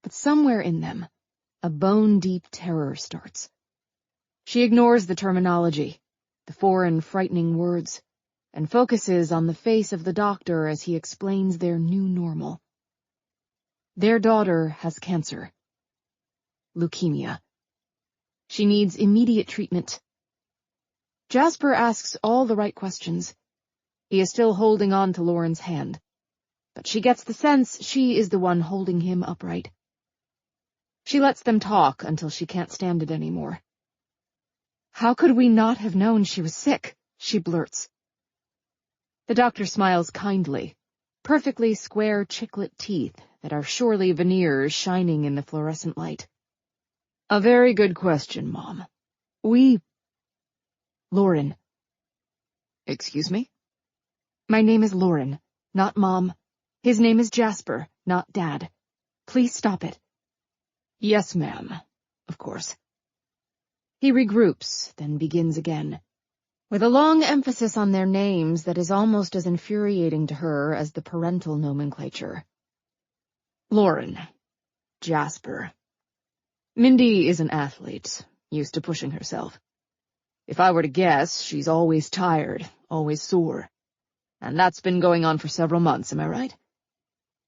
but somewhere in them, a bone-deep terror starts. She ignores the terminology, the foreign, frightening words, and focuses on the face of the doctor as he explains their new normal. Their daughter has cancer. Leukemia. She needs immediate treatment. Jasper asks all the right questions. He is still holding on to Lauren's hand, but she gets the sense she is the one holding him upright. She lets them talk until she can't stand it anymore. "How could we not have known she was sick?" she blurts. The doctor smiles kindly, perfectly square chiclet teeth that are surely veneers shining in the fluorescent light. "A very good question, Mom. Lauren." "Excuse me?" "My name is Lauren, not Mom. His name is Jasper, not Dad. Please stop it." "Yes, ma'am. Of course." He regroups, then begins again, with a long emphasis on their names that is almost as infuriating to her as the parental nomenclature. "Lauren. Jasper. Mindy is an athlete, used to pushing herself. If I were to guess, she's always tired, always sore. And that's been going on for several months, am I right?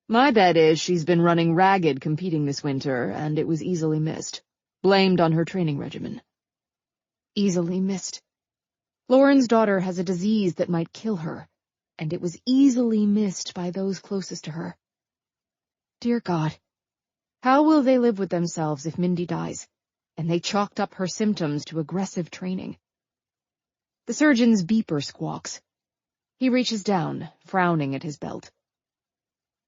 My bet is she's been running ragged competing this winter, and it was easily missed, blamed on her training regimen." Easily missed. Lauren's daughter has a disease that might kill her, and it was easily missed by those closest to her. Dear God, how will they live with themselves if Mindy dies, and they chalked up her symptoms to aggressive training? The surgeon's beeper squawks. He reaches down, frowning at his belt.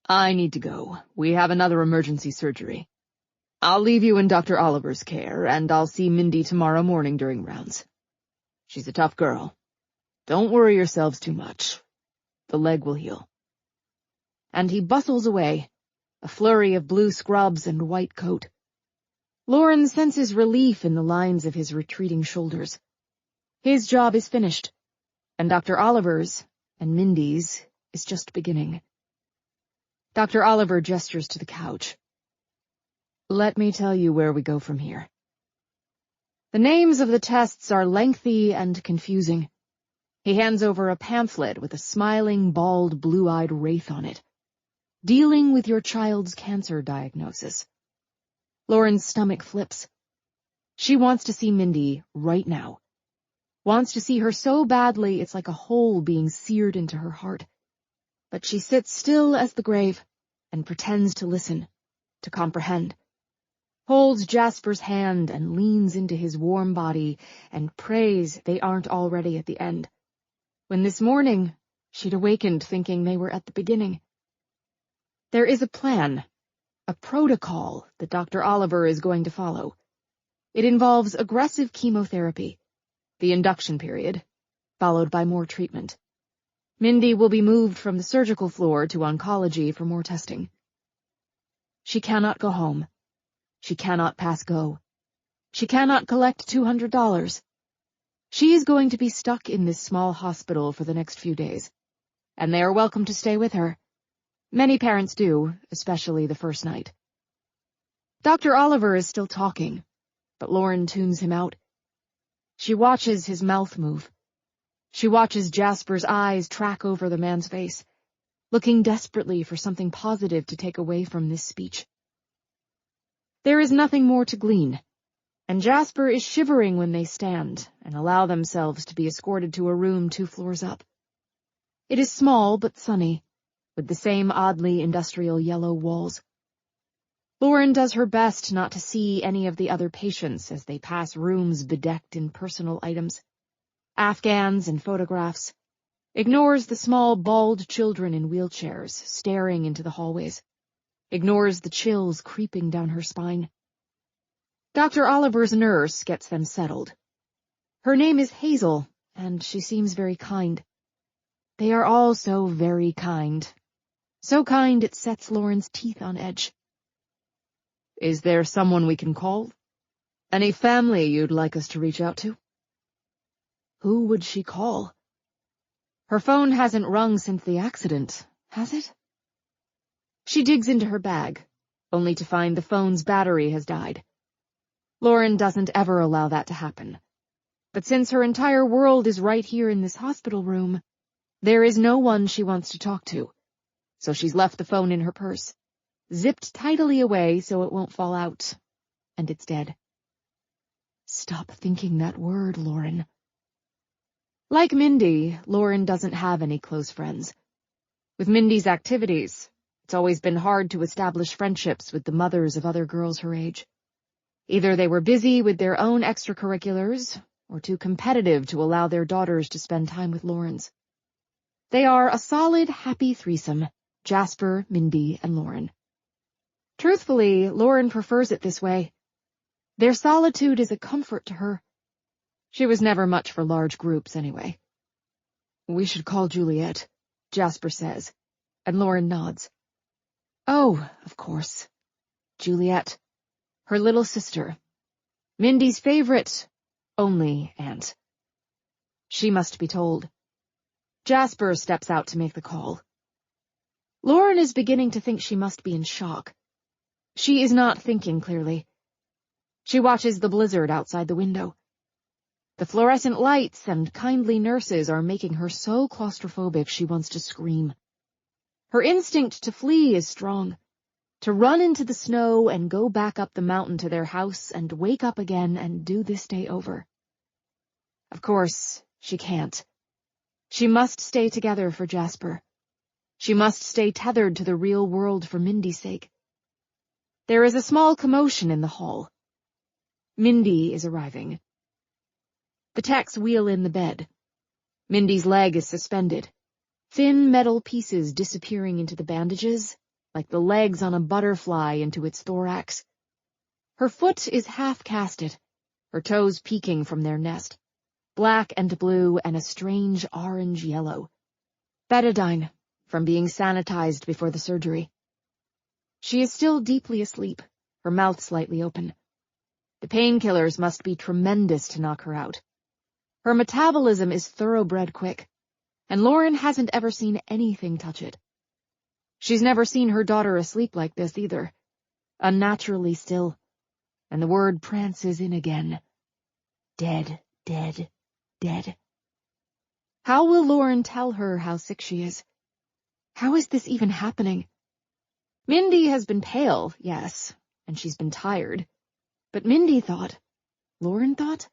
"I need to go. We have another emergency surgery." I'll leave you in Dr. Oliver's care, and I'll see Mindy tomorrow morning during rounds. She's a tough girl. Don't worry yourselves too much. The leg will heal." And he bustles away, a flurry of blue scrubs and white coat. Lauren senses relief in the lines of his retreating shoulders. His job is finished, and Dr. Oliver's and Mindy's is just beginning. Dr. Oliver gestures to the couch. "Let me tell you where we go from here." The names of the tests are lengthy and confusing. He hands over a pamphlet with a smiling, bald, blue-eyed wraith on it. "Dealing with your child's cancer diagnosis." Lauren's stomach flips. She wants to see Mindy right now. Wants to see her so badly it's like a hole being seared into her heart. But she sits still as the grave and pretends to listen, to comprehend. Holds Jasper's hand and leans into his warm body and prays they aren't already at the end. When this morning, she'd awakened thinking they were at the beginning. There is a plan, a protocol that Dr. Oliver is going to follow. It involves aggressive chemotherapy, the induction period, followed by more treatment. Mindy will be moved from the surgical floor to oncology for more testing. She cannot go home. She cannot pass go. She cannot collect $200. She is going to be stuck in this small hospital for the next few days, and they are welcome to stay with her. Many parents do, especially the first night. Dr. Oliver is still talking, but Lauren tunes him out. She watches his mouth move. She watches Jasper's eyes track over the man's face, looking desperately for something positive to take away from this speech. There is nothing more to glean, and Jasper is shivering when they stand and allow themselves to be escorted to a room 2 floors up. It is small but sunny, with the same oddly industrial yellow walls. Lauren does her best not to see any of the other patients as they pass rooms bedecked in personal items, Afghans and photographs, ignores the small bald children in wheelchairs staring into the hallways, ignores the chills creeping down her spine. Dr. Oliver's nurse gets them settled. Her name is Hazel, and she seems very kind. They are all so very kind. So kind it sets Lauren's teeth on edge. "Is there someone we can call? Any family you'd like us to reach out to?" Who would she call? Her phone hasn't rung since the accident, has it? She digs into her bag, only to find the phone's battery has died. Lauren doesn't ever allow that to happen. But since her entire world is right here in this hospital room, there is no one she wants to talk to. So she's left the phone in her purse, zipped tidily away so it won't fall out, and it's dead. Stop thinking that word, Lauren. Like Mindy, Lauren doesn't have any close friends. With Mindy's activities, it's always been hard to establish friendships with the mothers of other girls her age. Either they were busy with their own extracurriculars, or too competitive to allow their daughters to spend time with Lauren's. They are a solid, happy threesome, Jasper, Mindy, and Lauren. Truthfully, Lauren prefers it this way. Their solitude is a comfort to her. She was never much for large groups anyway. "We should call Juliet," Jasper says, and Lauren nods. Oh, of course. Juliet. Her little sister. Mindy's favorite, only aunt. She must be told. Jasper steps out to make the call. Lauren is beginning to think she must be in shock. She is not thinking clearly. She watches the blizzard outside the window. The fluorescent lights and kindly nurses are making her so claustrophobic she wants to scream. Her instinct to flee is strong, to run into the snow and go back up the mountain to their house and wake up again and do this day over. Of course, she can't. She must stay together for Jasper. She must stay tethered to the real world for Mindy's sake. There is a small commotion in the hall. Mindy is arriving. The techs wheel in the bed. Mindy's leg is suspended, thin metal pieces disappearing into the bandages, like the legs on a butterfly into its thorax. Her foot is half-casted, her toes peeking from their nest, black and blue and a strange orange-yellow. Betadine, from being sanitized before the surgery. She is still deeply asleep, her mouth slightly open. The painkillers must be tremendous to knock her out. Her metabolism is thoroughbred quick, and Lauren hasn't ever seen anything touch it. She's never seen her daughter asleep like this either, unnaturally still, and the word prances in again. Dead, dead, dead. How will Lauren tell her how sick she is? How is this even happening? Mindy has been pale, yes, and she's been tired. But Mindy thought, Lauren thought?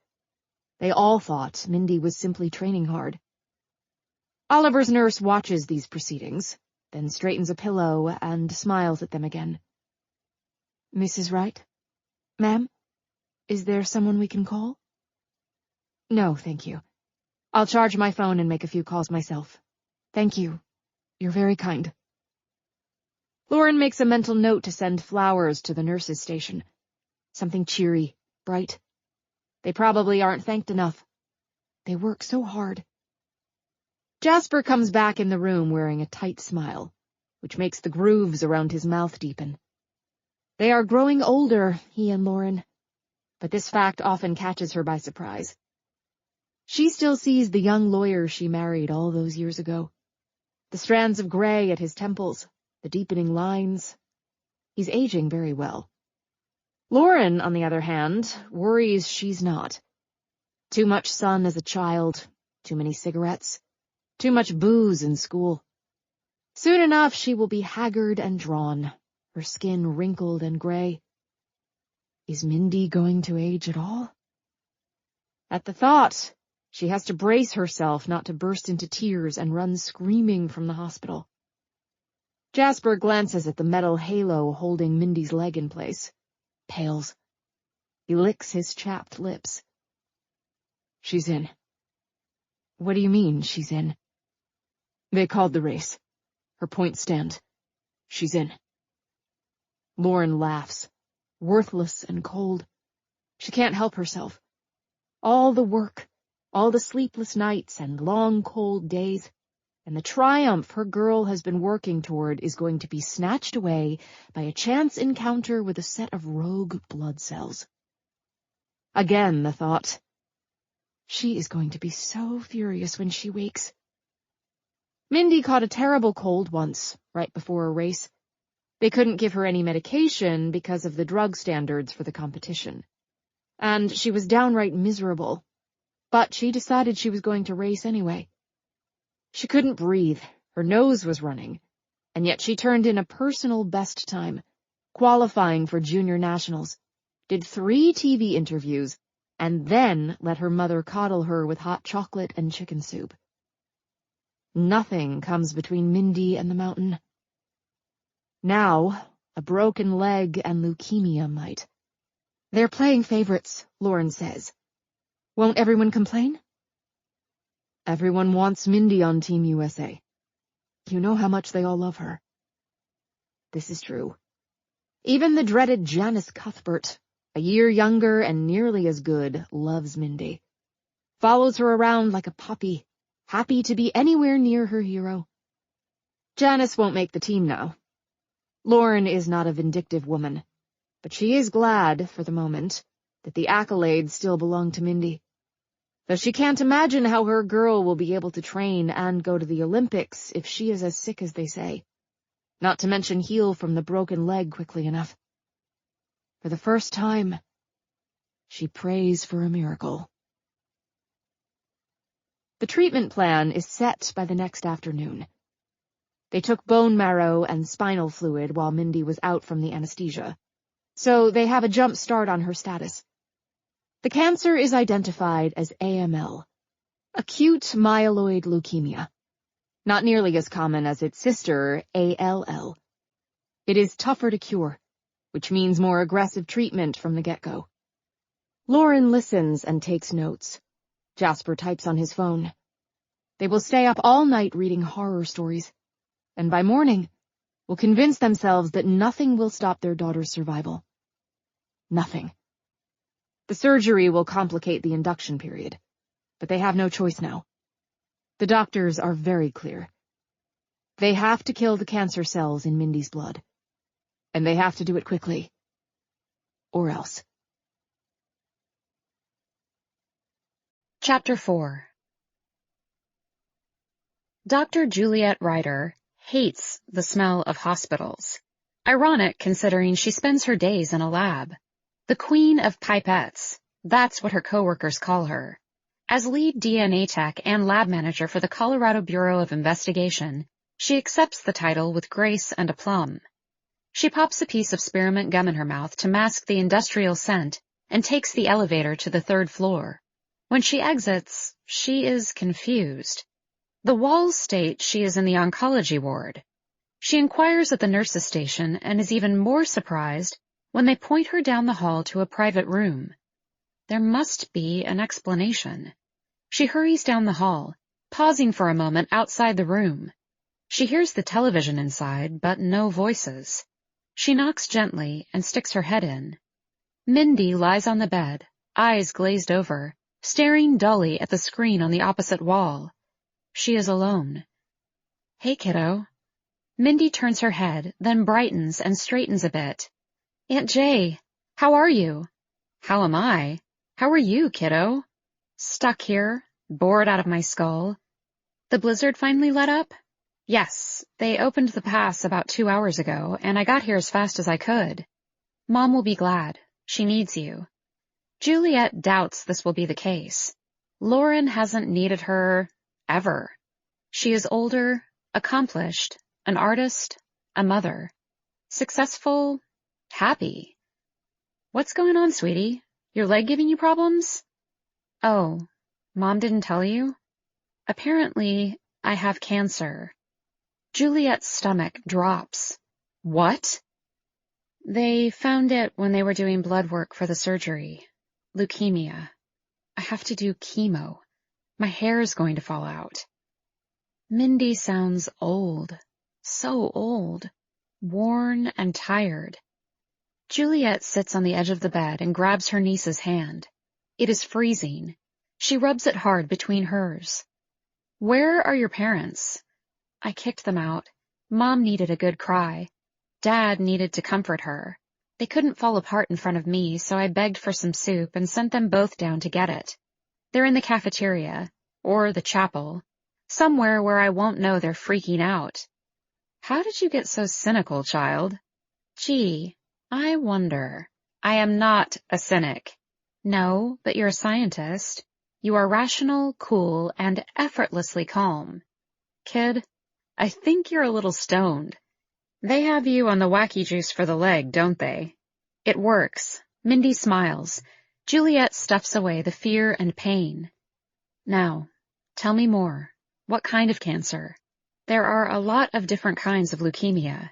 They all thought Mindy was simply training hard. Oliver's nurse watches these proceedings, then straightens a pillow and smiles at them again. Mrs. Wright? Ma'am? Is there someone we can call? No, thank you. I'll charge my phone and make a few calls myself. Thank you. You're very kind. Lauren makes a mental note to send flowers to the nurse's station. Something cheery, bright. They probably aren't thanked enough. They work so hard. Jasper comes back in the room wearing a tight smile, which makes the grooves around his mouth deepen. They are growing older, he and Lauren, but this fact often catches her by surprise. She still sees the young lawyer she married all those years ago. The strands of gray at his temples, the deepening lines. He's aging very well. Lauren, on the other hand, worries she's not. Too much sun as a child, too many cigarettes, too much booze in school. Soon enough she will be haggard and drawn, her skin wrinkled and gray. Is Mindy going to age at all? At the thought, she has to brace herself not to burst into tears and run screaming from the hospital. Jasper glances at the metal halo holding Mindy's leg in place. Pales. He licks his chapped lips. She's in. What do you mean, she's in? They called the race. Her points stand. She's in. Lauren laughs, worthless and cold. She can't help herself. All the work, all the sleepless nights and long cold days, and the triumph her girl has been working toward is going to be snatched away by a chance encounter with a set of rogue blood cells. Again the thought, she is going to be so furious when she wakes. Mindy caught a terrible cold once, right before a race. They couldn't give her any medication because of the drug standards for the competition. And she was downright miserable. But she decided she was going to race anyway. She couldn't breathe, her nose was running, and yet she turned in a personal best time, qualifying for junior nationals, did 3 TV interviews, and then let her mother coddle her with hot chocolate and chicken soup. Nothing comes between Mindy and the mountain. Now, a broken leg and leukemia might. They're playing favorites, Lauren says. Won't everyone complain? Everyone wants Mindy on Team USA. You know how much they all love her. This is true. Even the dreaded Janice Cuthbert, a year younger and nearly as good, loves Mindy. Follows her around like a puppy, happy to be anywhere near her hero. Janice won't make the team now. Lauren is not a vindictive woman, but she is glad, for the moment, that the accolades still belong to Mindy. Though she can't imagine how her girl will be able to train and go to the Olympics if she is as sick as they say, not to mention heal from the broken leg quickly enough. For the first time, she prays for a miracle. The treatment plan is set by the next afternoon. They took bone marrow and spinal fluid while Mindy was out from the anesthesia, so they have a jump start on her status. The cancer is identified as AML, acute myeloid leukemia, not nearly as common as its sister, ALL. It is tougher to cure, which means more aggressive treatment from the get-go. Lauren listens and takes notes. Jasper types on his phone. They will stay up all night reading horror stories, and by morning will convince themselves that nothing will stop their daughter's survival. Nothing. The surgery will complicate the induction period, but they have no choice now. The doctors are very clear. They have to kill the cancer cells in Mindy's blood. And they have to do it quickly. Or else. Chapter 4. Dr. Juliet Ryder hates the smell of hospitals. Ironic considering she spends her days in a lab. The queen of pipettes, that's what her coworkers call her. As lead DNA tech and lab manager for the Colorado Bureau of Investigation, she accepts the title with grace and aplomb. She pops a piece of spearmint gum in her mouth to mask the industrial scent and takes the elevator to the 3rd floor. When she exits, she is confused. The walls state she is in the oncology ward. She inquires at the nurse's station and is even more surprised when they point her down the hall to a private room. There must be an explanation. She hurries down the hall, pausing for a moment outside the room. She hears the television inside, but no voices. She knocks gently and sticks her head in. Mindy lies on the bed, eyes glazed over, staring dully at the screen on the opposite wall. She is alone. "Hey, kiddo." Mindy turns her head, then brightens and straightens a bit. "Aunt Jay, how are you?" "How am I? How are you, kiddo?" "Stuck here, bored out of my skull." "The blizzard finally let up?" "Yes, they opened the pass about 2 hours ago, and I got here as fast as I could." "Mom will be glad. She needs you." Juliet doubts this will be the case. Lauren hasn't needed her ever. She is older, accomplished, an artist, a mother. Successful, happy. "What's going on, sweetie? Your leg giving you problems?" "Oh, Mom didn't tell you?" "Apparently, I have cancer." Juliet's stomach drops. "What?" "They found it when they were doing blood work for the surgery. Leukemia. I have to do chemo. My hair is going to fall out." Mindy sounds old. So old. Worn and tired. Juliet sits on the edge of the bed and grabs her niece's hand. It is freezing. She rubs it hard between hers. "Where are your parents?" "I kicked them out. Mom needed a good cry. Dad needed to comfort her. They couldn't fall apart in front of me, so I begged for some soup and sent them both down to get it. They're in the cafeteria, or the chapel, somewhere where I won't know they're freaking out." "How did you get so cynical, child?" "Gee, I wonder." "I am not a cynic." "No, but you're a scientist. You are rational, cool, and effortlessly calm." "Kid, I think you're a little stoned. They have you on the wacky juice for the leg, don't they?" "It works." Mindy smiles. Juliet stuffs away the fear and pain. "Now, tell me more. What kind of cancer?" "There are a lot of different kinds of leukemia."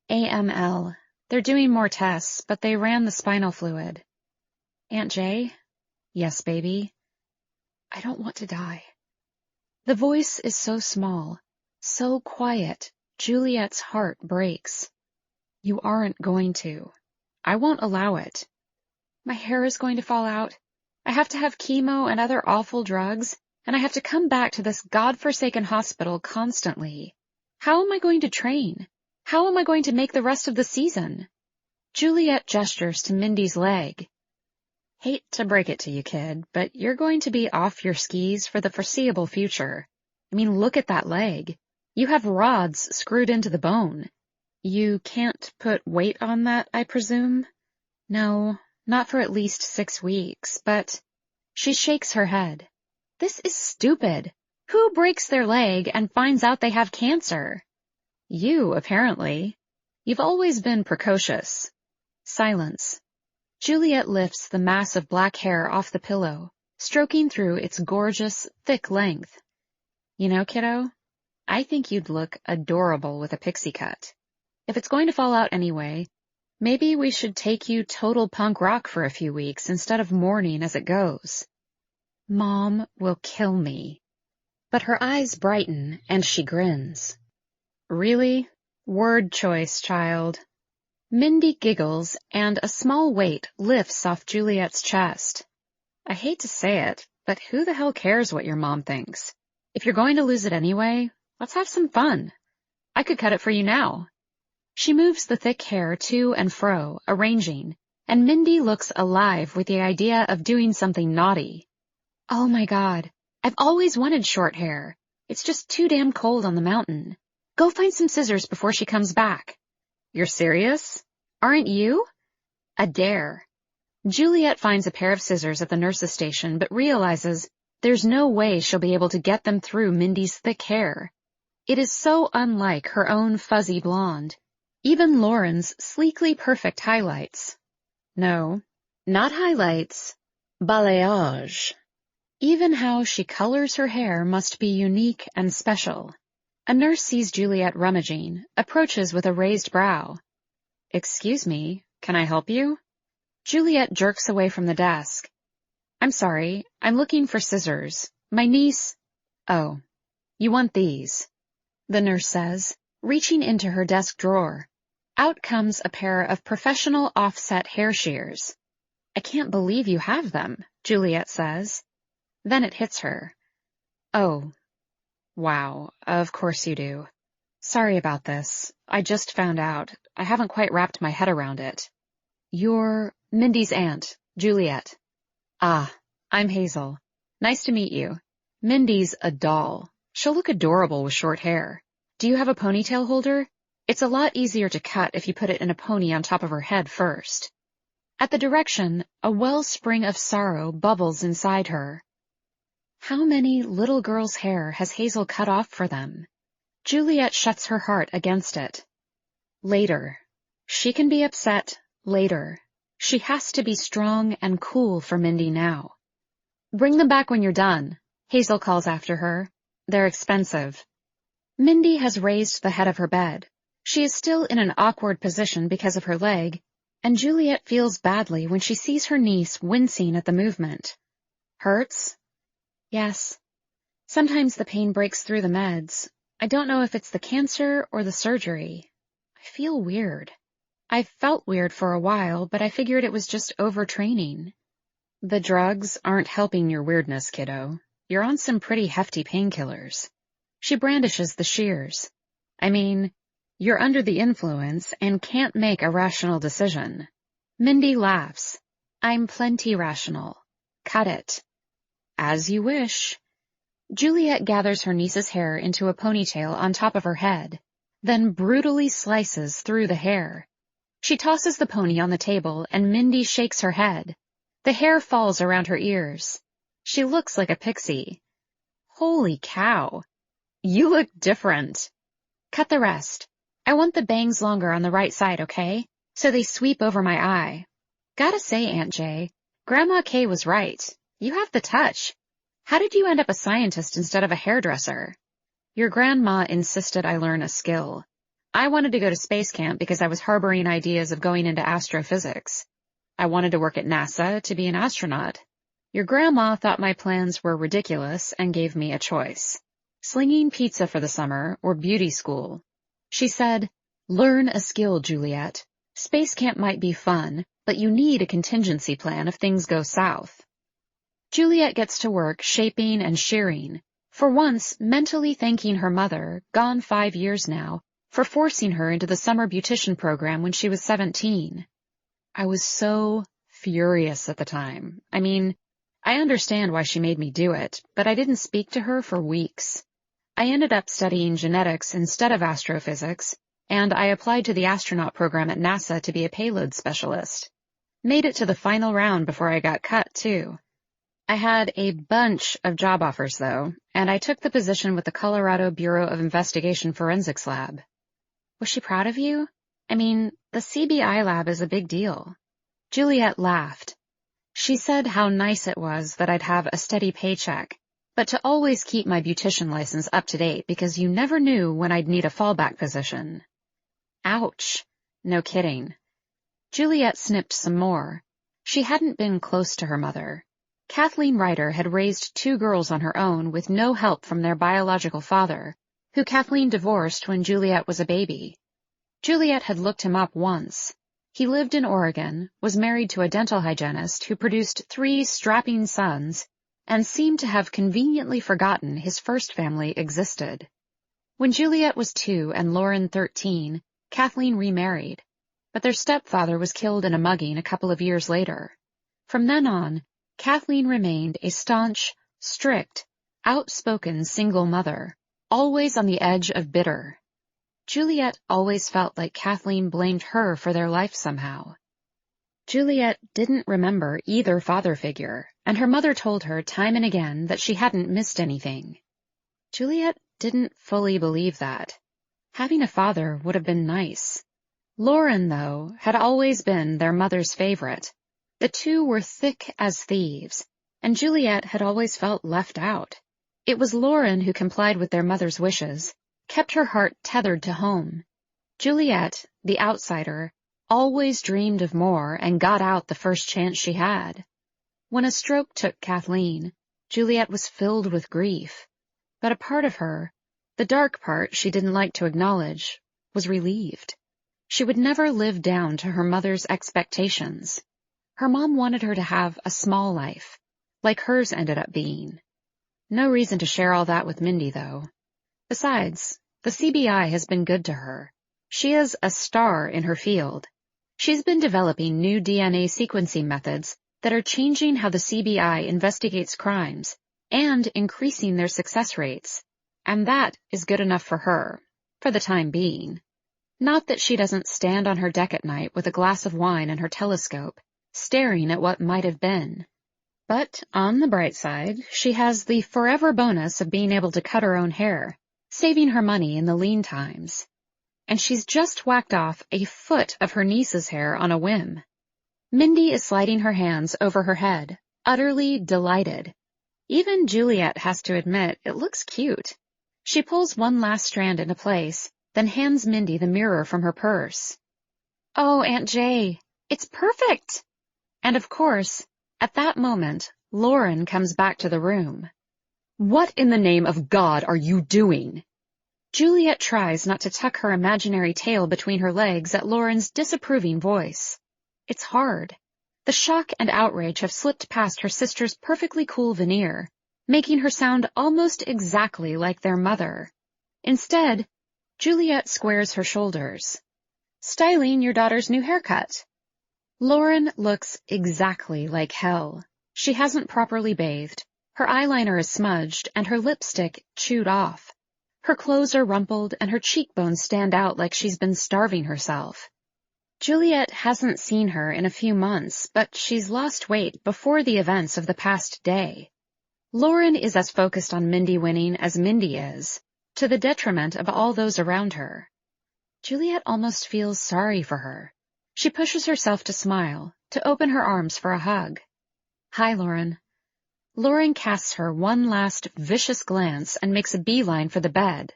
"AML. They're doing more tests, but they ran the spinal fluid." "Aunt Jay?" "Yes, baby." "I don't want to die." The voice is so small, so quiet, Juliet's heart breaks. "You aren't going to. I won't allow it." "My hair is going to fall out. I have to have chemo and other awful drugs, and I have to come back to this godforsaken hospital constantly. How am I going to train? How am I going to make the rest of the season?" Juliet gestures to Mindy's leg. "Hate to break it to you, kid, but you're going to be off your skis for the foreseeable future. I mean, look at that leg. You have rods screwed into the bone. You can't put weight on that, I presume?" "No, not for at least 6 weeks, but..." She shakes her head. "This is stupid. Who breaks their leg and finds out they have cancer?" "You, apparently. You've always been precocious." Silence. Juliet lifts the mass of black hair off the pillow, stroking through its gorgeous, thick length. "You know, kiddo, I think you'd look adorable with a pixie cut. If it's going to fall out anyway, maybe we should take you total punk rock for a few weeks instead of mourning as it goes." "Mom will kill me." But her eyes brighten and she grins. "Really? Word choice, child." Mindy giggles, and a small weight lifts off Juliet's chest. I hate to say it, but who the hell cares what your mom thinks? If you're going to lose it anyway, let's have some fun. I could cut it for you now. She moves the thick hair to and fro, arranging, and Mindy looks alive with the idea of doing something naughty. Oh my God, I've always wanted short hair. It's just too damn cold on the mountain. Go find some scissors before she comes back. You're serious? Aren't you? A dare. Juliet finds a pair of scissors at the nurse's station, but realizes there's no way she'll be able to get them through Mindy's thick hair. It is so unlike her own fuzzy blonde. Even Lauren's sleekly perfect highlights. No, not highlights. Balayage. Even how she colors her hair must be unique and special. A nurse sees Juliet rummaging, approaches with a raised brow. Excuse me, can I help you? Juliet jerks away from the desk. I'm sorry, I'm looking for scissors. My niece... Oh, you want these? The nurse says, reaching into her desk drawer. Out comes a pair of professional offset hair shears. I can't believe you have them, Juliet says. Then it hits her. Oh, wow, of course you do. Sorry about this. I just found out. I haven't quite wrapped my head around it. You're Mindy's aunt, Juliet. Ah, I'm Hazel. Nice to meet you. Mindy's a doll. She'll look adorable with short hair. Do you have a ponytail holder? It's a lot easier to cut if you put it in a pony on top of her head first. At the direction, a wellspring of sorrow bubbles inside her. How many little girls' hair has Hazel cut off for them? Juliet shuts her heart against it. Later. She can be upset later. She has to be strong and cool for Mindy now. Bring them back when you're done, Hazel calls after her. They're expensive. Mindy has raised the head of her bed. She is still in an awkward position because of her leg, and Juliet feels badly when she sees her niece wincing at the movement. Hurts? Yes. Sometimes the pain breaks through the meds. I don't know if it's the cancer or the surgery. I feel weird. I've felt weird for a while, but I figured it was just overtraining. The drugs aren't helping your weirdness, kiddo. You're on some pretty hefty painkillers. She brandishes the shears. I mean, you're under the influence and can't make a rational decision. Mindy laughs. I'm plenty rational. Cut it. As you wish. Juliet gathers her niece's hair into a ponytail on top of her head, then brutally slices through the hair. She tosses the pony on the table and Mindy shakes her head. The hair falls around her ears. She looks like a pixie. Holy cow. You look different. Cut the rest. I want the bangs longer on the right side, okay? So they sweep over my eye. Gotta say, Aunt Jay, Grandma Kay was right. You have the touch. How did you end up a scientist instead of a hairdresser? Your grandma insisted I learn a skill. I wanted to go to space camp because I was harboring ideas of going into astrophysics. I wanted to work at NASA to be an astronaut. Your grandma thought my plans were ridiculous and gave me a choice. Slinging pizza for the summer or beauty school. She said, learn a skill, Juliet. Space camp might be fun, but you need a contingency plan if things go south. Juliet gets to work shaping and shearing, for once mentally thanking her mother, gone 5 years now, for forcing her into the summer beautician program when she was 17. I was so furious at the time. I mean, I understand why she made me do it, but I didn't speak to her for weeks. I ended up studying genetics instead of astrophysics, and I applied to the astronaut program at NASA to be a payload specialist. Made it to the final round before I got cut, too. I had a bunch of job offers, though, and I took the position with the Colorado Bureau of Investigation Forensics Lab. Was she proud of you? I mean, the CBI lab is a big deal. Juliet laughed. She said how nice it was that I'd have a steady paycheck, but to always keep my beautician license up to date because you never knew when I'd need a fallback position. Ouch. No kidding. Juliet snipped some more. She hadn't been close to her mother. Kathleen Ryder had raised 2 girls on her own with no help from their biological father, who Kathleen divorced when Juliet was a baby. Juliet had looked him up once. He lived in Oregon, was married to a dental hygienist who produced 3 strapping sons, and seemed to have conveniently forgotten his first family existed. When Juliet was 2 and Lauren 13, Kathleen remarried, but their stepfather was killed in a mugging a couple of years later. From then on, Kathleen remained a staunch, strict, outspoken single mother, always on the edge of bitter. Juliet always felt like Kathleen blamed her for their life somehow. Juliet didn't remember either father figure, and her mother told her time and again that she hadn't missed anything. Juliet didn't fully believe that. Having a father would have been nice. Lauren, though, had always been their mother's favorite. The two were thick as thieves, and Juliet had always felt left out. It was Lauren who complied with their mother's wishes, kept her heart tethered to home. Juliet, the outsider, always dreamed of more and got out the first chance she had. When a stroke took Kathleen, Juliet was filled with grief. But a part of her, the dark part she didn't like to acknowledge, was relieved. She would never live down to her mother's expectations. Her mom wanted her to have a small life, like hers ended up being. No reason to share all that with Mindy, though. Besides, the CBI has been good to her. She is a star in her field. She's been developing new DNA sequencing methods that are changing how the CBI investigates crimes and increasing their success rates. And that is good enough for her, for the time being. Not that she doesn't stand on her deck at night with a glass of wine and her telescope, staring at what might have been. But on the bright side, she has the forever bonus of being able to cut her own hair, saving her money in the lean times. And she's just whacked off a foot of her niece's hair on a whim. Mindy is sliding her hands over her head, utterly delighted. Even Juliet has to admit it looks cute. She pulls one last strand into place, then hands Mindy the mirror from her purse. "Oh, Aunt Jay, it's perfect!" And of course, at that moment, Lauren comes back to the room. "What in the name of God are you doing?" Juliet tries not to tuck her imaginary tail between her legs at Lauren's disapproving voice. It's hard. The shock and outrage have slipped past her sister's perfectly cool veneer, making her sound almost exactly like their mother. Instead, Juliet squares her shoulders. "Styling your daughter's new haircut." Lauren looks exactly like hell. She hasn't properly bathed, her eyeliner is smudged, and her lipstick chewed off. Her clothes are rumpled, and her cheekbones stand out like she's been starving herself. Juliet hasn't seen her in a few months, but she's lost weight before the events of the past day. Lauren is as focused on Mindy winning as Mindy is, to the detriment of all those around her. Juliet almost feels sorry for her. She pushes herself to smile, to open her arms for a hug. "Hi, Lauren." Lauren casts her one last vicious glance and makes a beeline for the bed.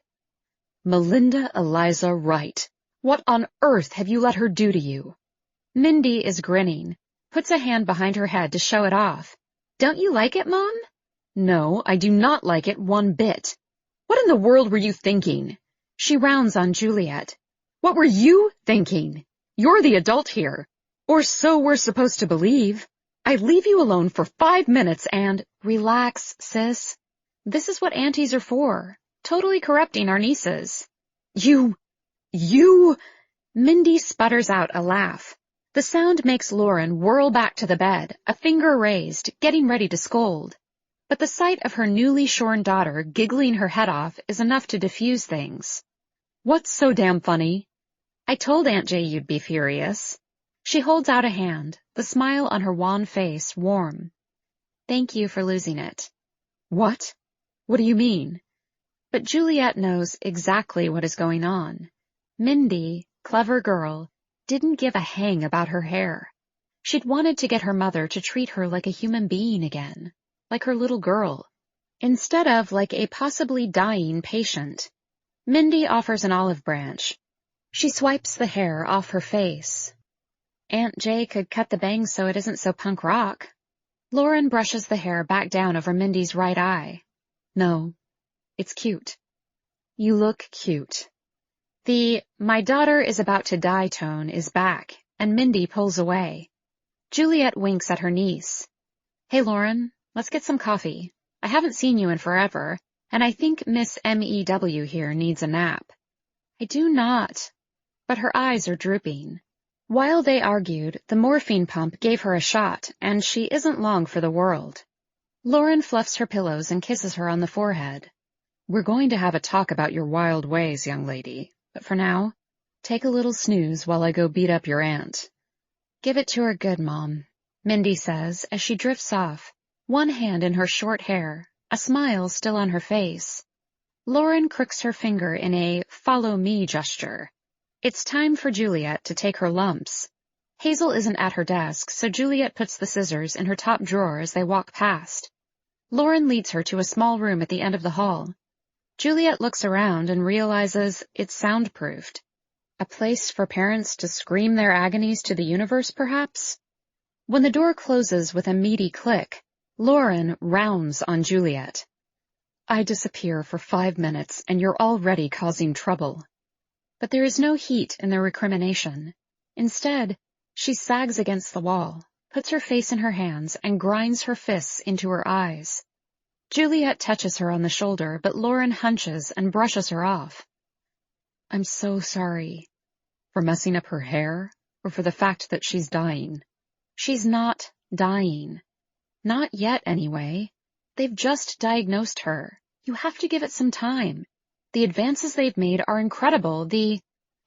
"Melinda Eliza Wright, what on earth have you let her do to you?" Mindy is grinning, puts a hand behind her head to show it off. "Don't you like it, Mom?" "No, I do not like it one bit. What in the world were you thinking?" She rounds on Juliet. "What were you thinking? You're the adult here. Or so we're supposed to believe. I leave you alone for 5 minutes and—" "Relax, sis. This is what aunties are for, totally corrupting our nieces." You... Mindy sputters out a laugh. The sound makes Lauren whirl back to the bed, a finger raised, getting ready to scold. But the sight of her newly shorn daughter giggling her head off is enough to diffuse things. "What's so damn funny?" "I told Aunt Jay you'd be furious." She holds out a hand, the smile on her wan face warm. "Thank you for losing it." "What? What do you mean?" But Juliet knows exactly what is going on. Mindy, clever girl, didn't give a hang about her hair. She'd wanted to get her mother to treat her like a human being again, like her little girl, instead of like a possibly dying patient. Mindy offers an olive branch. She swipes the hair off her face. "Aunt Jay could cut the bangs so it isn't so punk rock." Lauren brushes the hair back down over Mindy's right eye. "No, it's cute. You look cute." The "my daughter is about to die" tone is back, and Mindy pulls away. Juliet winks at her niece. Hey, Lauren, let's get some coffee. I haven't seen you in forever, and I think Miss MEW here needs a nap. I do not, but her eyes are drooping. While they argued, the morphine pump gave her a shot, and she isn't long for the world. Lauren fluffs her pillows and kisses her on the forehead. We're going to have a talk about your wild ways, young lady, but for now, take a little snooze while I go beat up your aunt. Give it to her good, Mom, Mindy says as she drifts off, one hand in her short hair, a smile still on her face. Lauren crooks her finger in a follow-me gesture. It's time for Juliet to take her lumps. Hazel isn't at her desk, so Juliet puts the scissors in her top drawer as they walk past. Lauren leads her to a small room at the end of the hall. Juliet looks around and realizes it's soundproofed. A place for parents to scream their agonies to the universe, perhaps? When the door closes with a meaty click, Lauren rounds on Juliet. I disappear for 5 minutes and you're already causing trouble. But there is no heat in their recrimination. Instead, she sags against the wall, puts her face in her hands, and grinds her fists into her eyes. Juliet touches her on the shoulder, but Lauren hunches and brushes her off. I'm so sorry. For messing up her hair, or for the fact that she's dying? She's not dying. Not yet, anyway. They've just diagnosed her. You have to give it some time. The advances they've made are incredible.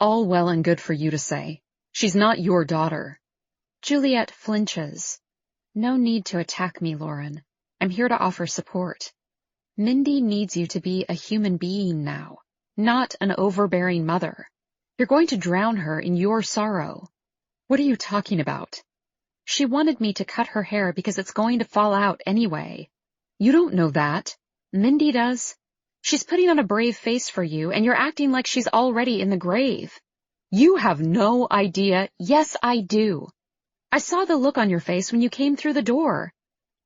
All well and good for you to say. She's not your daughter. Juliet flinches. No need to attack me, Lauren. I'm here to offer support. Mindy needs you to be a human being now, not an overbearing mother. You're going to drown her in your sorrow. What are you talking about? She wanted me to cut her hair because it's going to fall out anyway. You don't know that. Mindy does. She's putting on a brave face for you, and you're acting like she's already in the grave. You have no idea. Yes, I do. I saw the look on your face when you came through the door.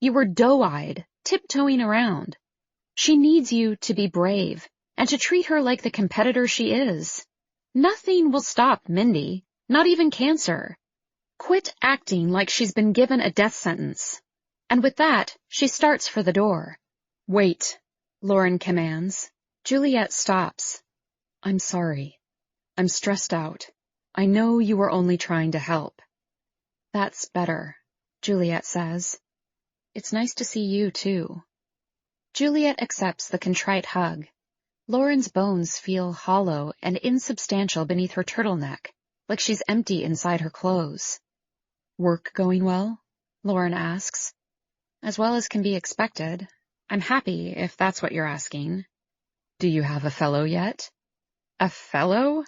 You were doe-eyed, tiptoeing around. She needs you to be brave, and to treat her like the competitor she is. Nothing will stop Mindy, not even cancer. Quit acting like she's been given a death sentence. And with that, she starts for the door. Wait, Lauren commands. Juliet stops. I'm sorry. I'm stressed out. I know you were only trying to help. That's better, Juliet says. It's nice to see you, too. Juliet accepts the contrite hug. Lauren's bones feel hollow and insubstantial beneath her turtleneck, like she's empty inside her clothes. Work going well? Lauren asks. As well as can be expected. I'm happy, if that's what you're asking. Do you have a fellow yet? A fellow?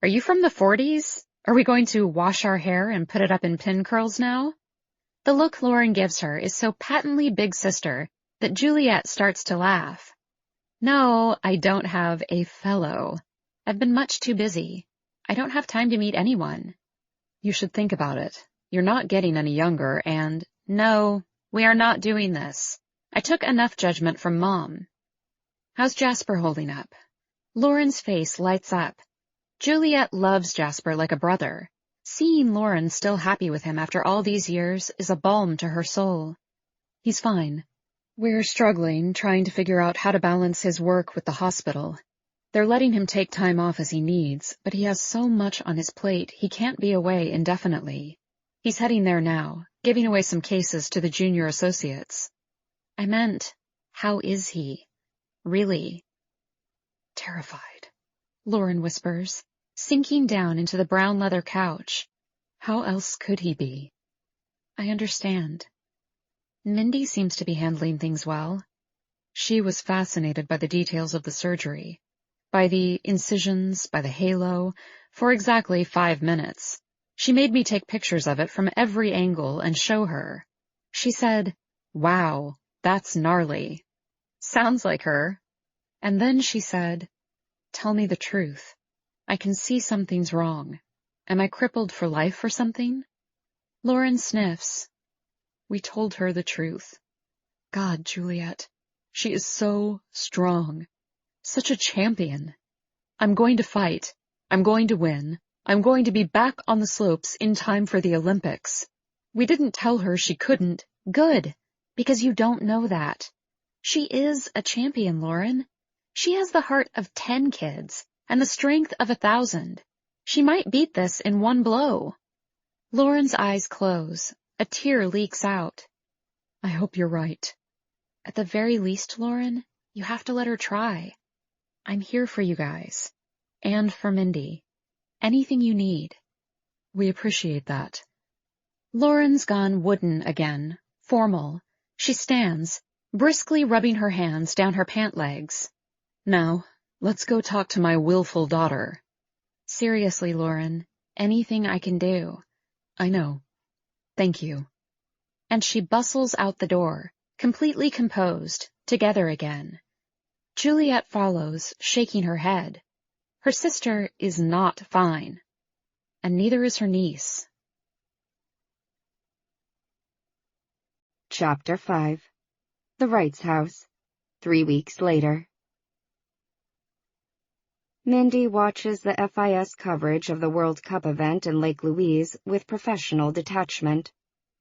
Are you from the 40s? Are we going to wash our hair and put it up in pin curls now? The look Lauren gives her is so patently big sister that Juliet starts to laugh. No, I don't have a fellow. I've been much too busy. I don't have time to meet anyone. You should think about it. You're not getting any younger, and no, we are not doing this. I took enough judgment from Mom. How's Jasper holding up? Lauren's face lights up. Juliet loves Jasper like a brother. Seeing Lauren still happy with him after all these years is a balm to her soul. He's fine. We're struggling, trying to figure out how to balance his work with the hospital. They're letting him take time off as he needs, but he has so much on his plate he can't be away indefinitely. He's heading there now, giving away some cases to the junior associates. I meant, how is he? Really? Terrified, Lauren whispers, sinking down into the brown leather couch. How else could he be? I understand. Mindy seems to be handling things well. She was fascinated by the details of the surgery, by the incisions, by the halo, for exactly 5 minutes. She made me take pictures of it from every angle and show her. She said, "Wow, that's gnarly." Sounds like her. And then she said, "Tell me the truth. I can see something's wrong. Am I crippled for life or something?" Lauren sniffs. We told her the truth. God, Juliet, she is so strong. Such a champion. I'm going to fight. I'm going to win. I'm going to be back on the slopes in time for the Olympics. We didn't tell her she couldn't. Good, because you don't know that. She is a champion, Lauren. She has the heart of 10 kids and the strength of 1,000. She might beat this in one blow. Lauren's eyes close. A tear leaks out. I hope you're right. At the very least, Lauren, you have to let her try. I'm here for you guys. And for Mindy. Anything you need. We appreciate that. Lauren's gone wooden again, formal. She stands, briskly rubbing her hands down her pant legs. Now, let's go talk to my willful daughter. Seriously, Lauren, anything I can do. I know. Thank you. And she bustles out the door, completely composed, together again. Juliet follows, shaking her head. Her sister is not fine. And neither is her niece. Chapter 5. The Wrights' House. 3 weeks later. Mindy watches the FIS coverage of the World Cup event in Lake Louise with professional detachment.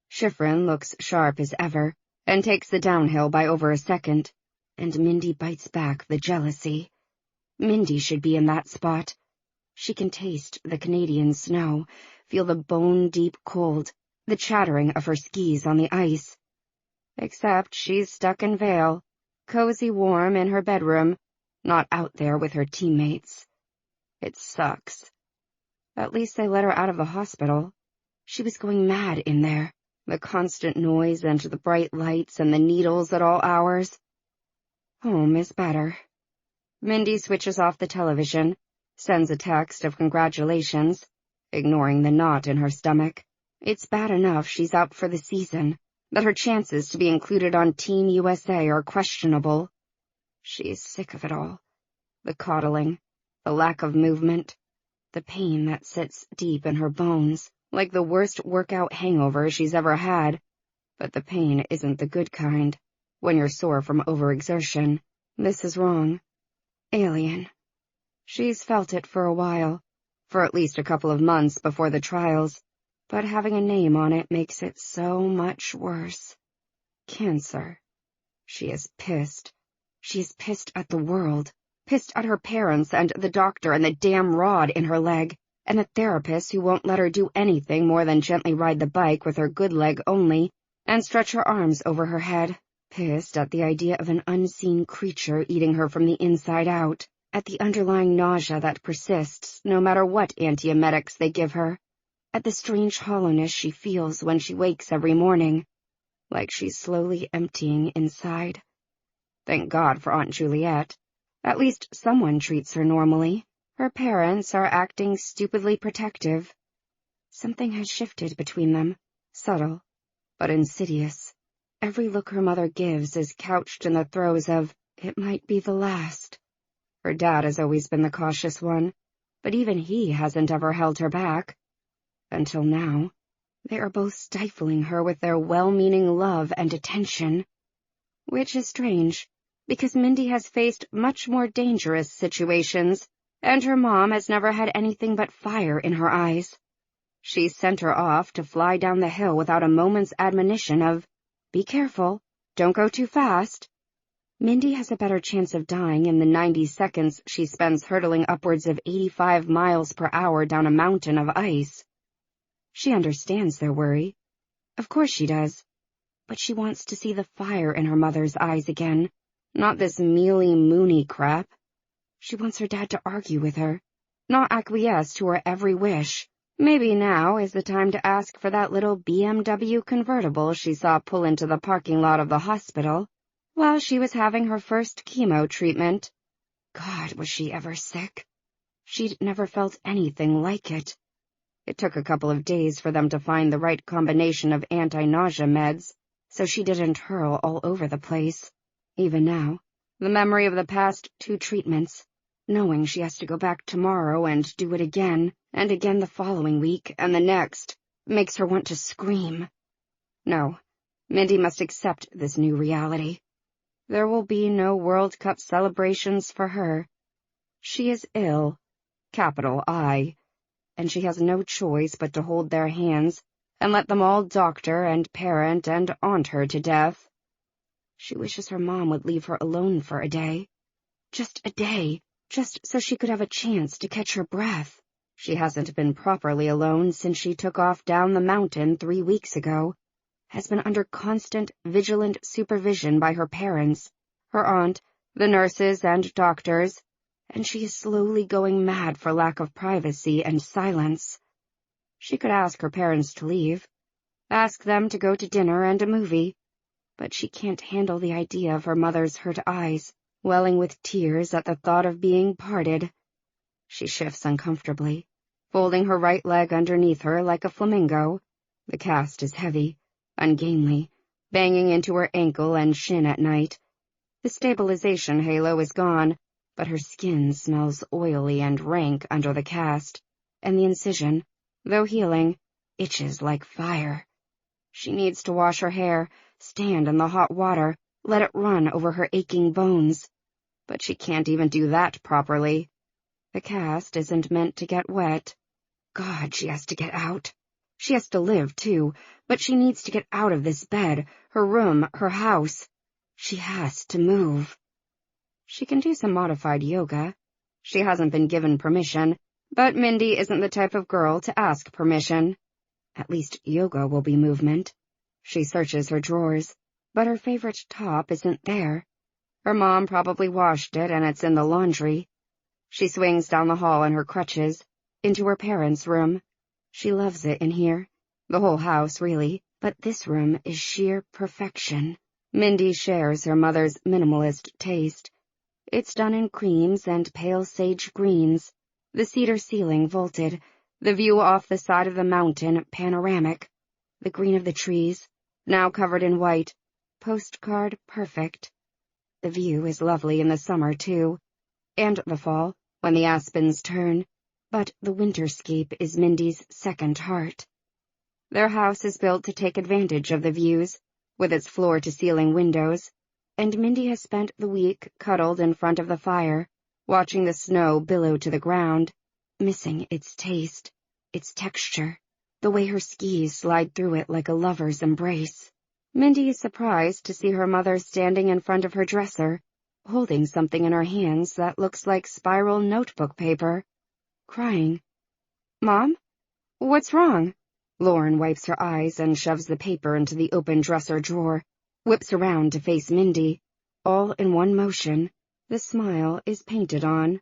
Schifrin looks sharp as ever and takes the downhill by over a second, and Mindy bites back the jealousy. Mindy should be in that spot. She can taste the Canadian snow, feel the bone-deep cold, the chattering of her skis on the ice. Except she's stuck in Vail, cozy warm in her bedroom, not out there with her teammates. It sucks. At least they let her out of the hospital. She was going mad in there, the constant noise and the bright lights and the needles at all hours. Home is better. Mindy switches off the television, sends a text of congratulations, ignoring the knot in her stomach. It's bad enough she's out for the season, that her chances to be included on Team USA are questionable. She's sick of it all. The coddling, the lack of movement, the pain that sits deep in her bones, like the worst workout hangover she's ever had. But the pain isn't the good kind. When you're sore from overexertion, this is wrong. Alien. She's felt it for a while, for at least a couple of months before the trials, but having a name on it makes it so much worse. Cancer. She is pissed. She is pissed at the world, pissed at her parents and the doctor and the damn rod in her leg, and the therapist who won't let her do anything more than gently ride the bike with her good leg only and stretch her arms over her head. Pissed at the idea of an unseen creature eating her from the inside out, at the underlying nausea that persists no matter what antiemetics they give her, at the strange hollowness she feels when she wakes every morning, like she's slowly emptying inside. Thank God for Aunt Juliet. At least someone treats her normally. Her parents are acting stupidly protective. Something has shifted between them, subtle, but insidious. Every look her mother gives is couched in the throes of, it might be the last. Her dad has always been the cautious one, but even he hasn't ever held her back. Until now, they are both stifling her with their well-meaning love and attention. Which is strange, because Mindy has faced much more dangerous situations, and her mom has never had anything but fire in her eyes. She sent her off to fly down the hill without a moment's admonition of, be careful, don't go too fast. Mindy has a better chance of dying in the 90 seconds she spends hurtling upwards of 85 miles per hour down a mountain of ice. She understands their worry. Of course she does. But she wants to see the fire in her mother's eyes again, not this mealy-moony crap. She wants her dad to argue with her, not acquiesce to her every wish. Maybe now is the time to ask for that little BMW convertible she saw pull into the parking lot of the hospital while she was having her first chemo treatment. God, was she ever sick? She'd never felt anything like it. It took a couple of days for them to find the right combination of anti-nausea meds, so she didn't hurl all over the place. Even now, the memory of the past 2 treatments, knowing she has to go back tomorrow and do it again, and again the following week, and the next, makes her want to scream. No, Mindy must accept this new reality. There will be no World Cup celebrations for her. She is ill, capital I, and she has no choice but to hold their hands and let them all doctor and parent and aunt her to death. She wishes her mom would leave her alone for a day. Just a day, just so she could have a chance to catch her breath. She hasn't been properly alone since she took off down the mountain 3 weeks ago, has been under constant, vigilant supervision by her parents, her aunt, the nurses and doctors, and she is slowly going mad for lack of privacy and silence. She could ask her parents to leave, ask them to go to dinner and a movie, but she can't handle the idea of her mother's hurt eyes, welling with tears at the thought of being parted. She shifts uncomfortably, folding her right leg underneath her like a flamingo. The cast is heavy, ungainly, banging into her ankle and shin at night. The stabilization halo is gone, but her skin smells oily and rank under the cast, and the incision, though healing, itches like fire. She needs to wash her hair, stand in the hot water, let it run over her aching bones. But she can't even do that properly. The cast isn't meant to get wet. God, she has to get out. She has to live, too, but she needs to get out of this bed, her room, her house. She has to move. She can do some modified yoga. She hasn't been given permission, but Mindy isn't the type of girl to ask permission. At least yoga will be movement. She searches her drawers, but her favorite top isn't there. Her mom probably washed it and it's in the laundry. She swings down the hall in her crutches, into her parents' room. She loves it in here. The whole house, really, but this room is sheer perfection. Mindy shares her mother's minimalist taste. It's done in creams and pale sage greens, the cedar ceiling vaulted, the view off the side of the mountain panoramic, the green of the trees, now covered in white, postcard perfect. The view is lovely in the summer, too, and the fall, when the aspens turn, but the winterscape is Mindy's second heart. Their house is built to take advantage of the views, with its floor-to-ceiling windows, and Mindy has spent the week cuddled in front of the fire, watching the snow billow to the ground, missing its taste, its texture, the way her skis slide through it like a lover's embrace. Mindy is surprised to see her mother standing in front of her dresser, holding something in her hands that looks like spiral notebook paper, crying. "Mom? What's wrong?" Lauren wipes her eyes and shoves the paper into the open dresser drawer, whips around to face Mindy, all in one motion. The smile is painted on.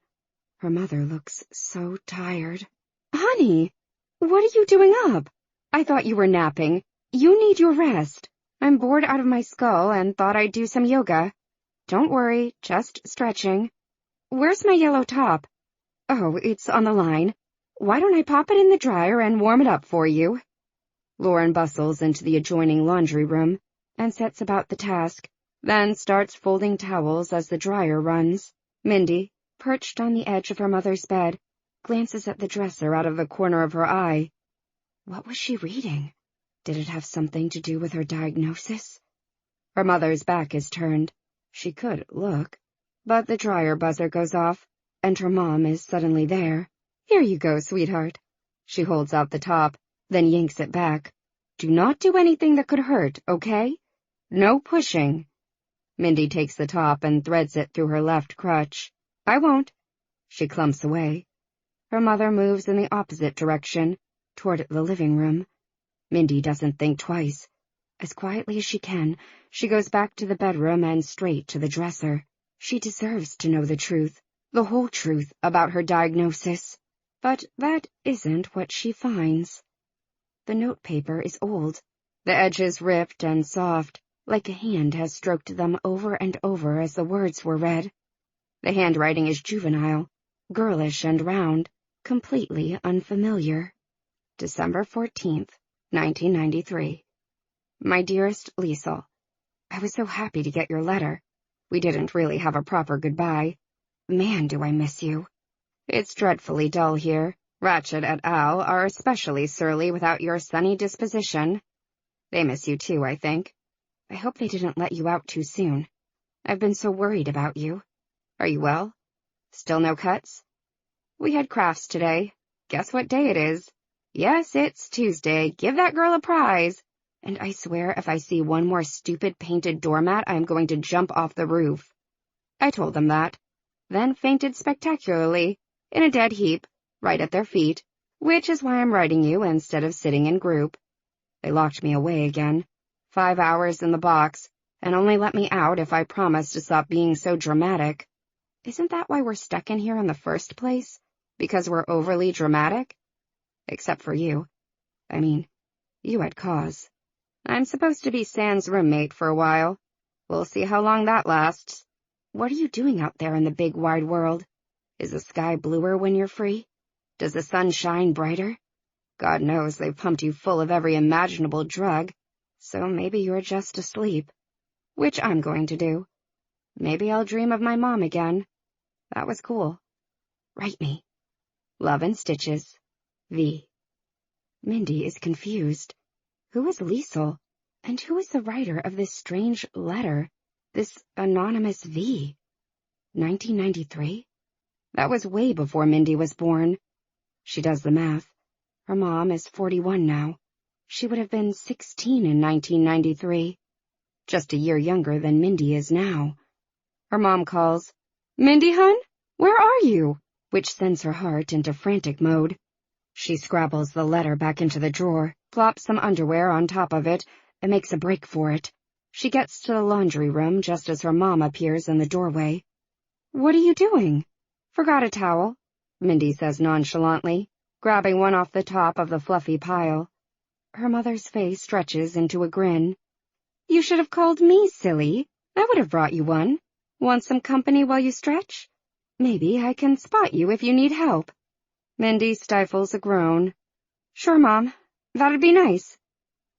Her mother looks so tired. "Honey, what are you doing up? I thought you were napping. You need your rest. I'm bored out of my skull and thought I'd do some yoga. Don't worry, just stretching. Where's my yellow top? Oh, it's on the line. Why don't I pop it in the dryer and warm it up for you?" Lauren bustles into the adjoining laundry room and sets about the task, then starts folding towels as the dryer runs. Mindy, perched on the edge of her mother's bed, glances at the dresser out of the corner of her eye. What was she reading? Did it have something to do with her diagnosis? Her mother's back is turned. She could look, but the dryer buzzer goes off, and her mom is suddenly there. "Here you go, sweetheart." She holds out the top, then yanks it back. "Do not do anything that could hurt, okay? No pushing." Mindy takes the top and threads it through her left crutch. "I won't." She clumps away. Her mother moves in the opposite direction, toward the living room. Mindy doesn't think twice. As quietly as she can, she goes back to the bedroom and straight to the dresser. She deserves to know the truth, the whole truth about her diagnosis. But that isn't what she finds. The notepaper is old, the edges ripped and soft, like a hand has stroked them over and over as the words were read. The handwriting is juvenile, girlish and round, completely unfamiliar. December 14th, 1993. My dearest Liesel, I was so happy to get your letter. We didn't really have a proper goodbye. Man, do I miss you. It's dreadfully dull here. Ratchet et al. Are especially surly without your sunny disposition. They miss you too, I think. I hope they didn't let you out too soon. I've been so worried about you. Are you well? Still no cuts? We had crafts today. Guess what day it is? Yes, it's Tuesday. Give that girl a prize. And I swear if I see one more stupid painted doormat, I'm going to jump off the roof. I told them that, then fainted spectacularly, in a dead heap, right at their feet, which is why I'm writing you instead of sitting in group. They locked me away again. 5 hours in the box, and only let me out if I promise to stop being so dramatic. Isn't that why we're stuck in here in the first place? Because we're overly dramatic? Except for you. I mean, you had cause. I'm supposed to be Sans' roommate for a while. We'll see how long that lasts. What are you doing out there in the big wide world? Is the sky bluer when you're free? Does the sun shine brighter? God knows they've pumped you full of every imaginable drug, so maybe you're just asleep. Which I'm going to do. Maybe I'll dream of my mom again. That was cool. Write me. Love and Stitches. V. Mindy is confused. Who is Liesel? And who is the writer of this strange letter? This anonymous V? 1993? That was way before Mindy was born. She does the math. Her mom is 41 now. She would have been 16 in 1993. Just a year younger than Mindy is now. Her mom calls, "Mindy, hun? Where are you?" Which sends her heart into frantic mode. She scrabbles the letter back into the drawer, plops some underwear on top of it, and makes a break for it. She gets to the laundry room just as her mom appears in the doorway. "What are you doing?" "Forgot a towel," Mindy says nonchalantly, grabbing one off the top of the fluffy pile. Her mother's face stretches into a grin. "You should have called me, silly. I would have brought you one. Want some company while you stretch? Maybe I can spot you if you need help." Mindy stifles a groan. "Sure, Mom. That'd be nice."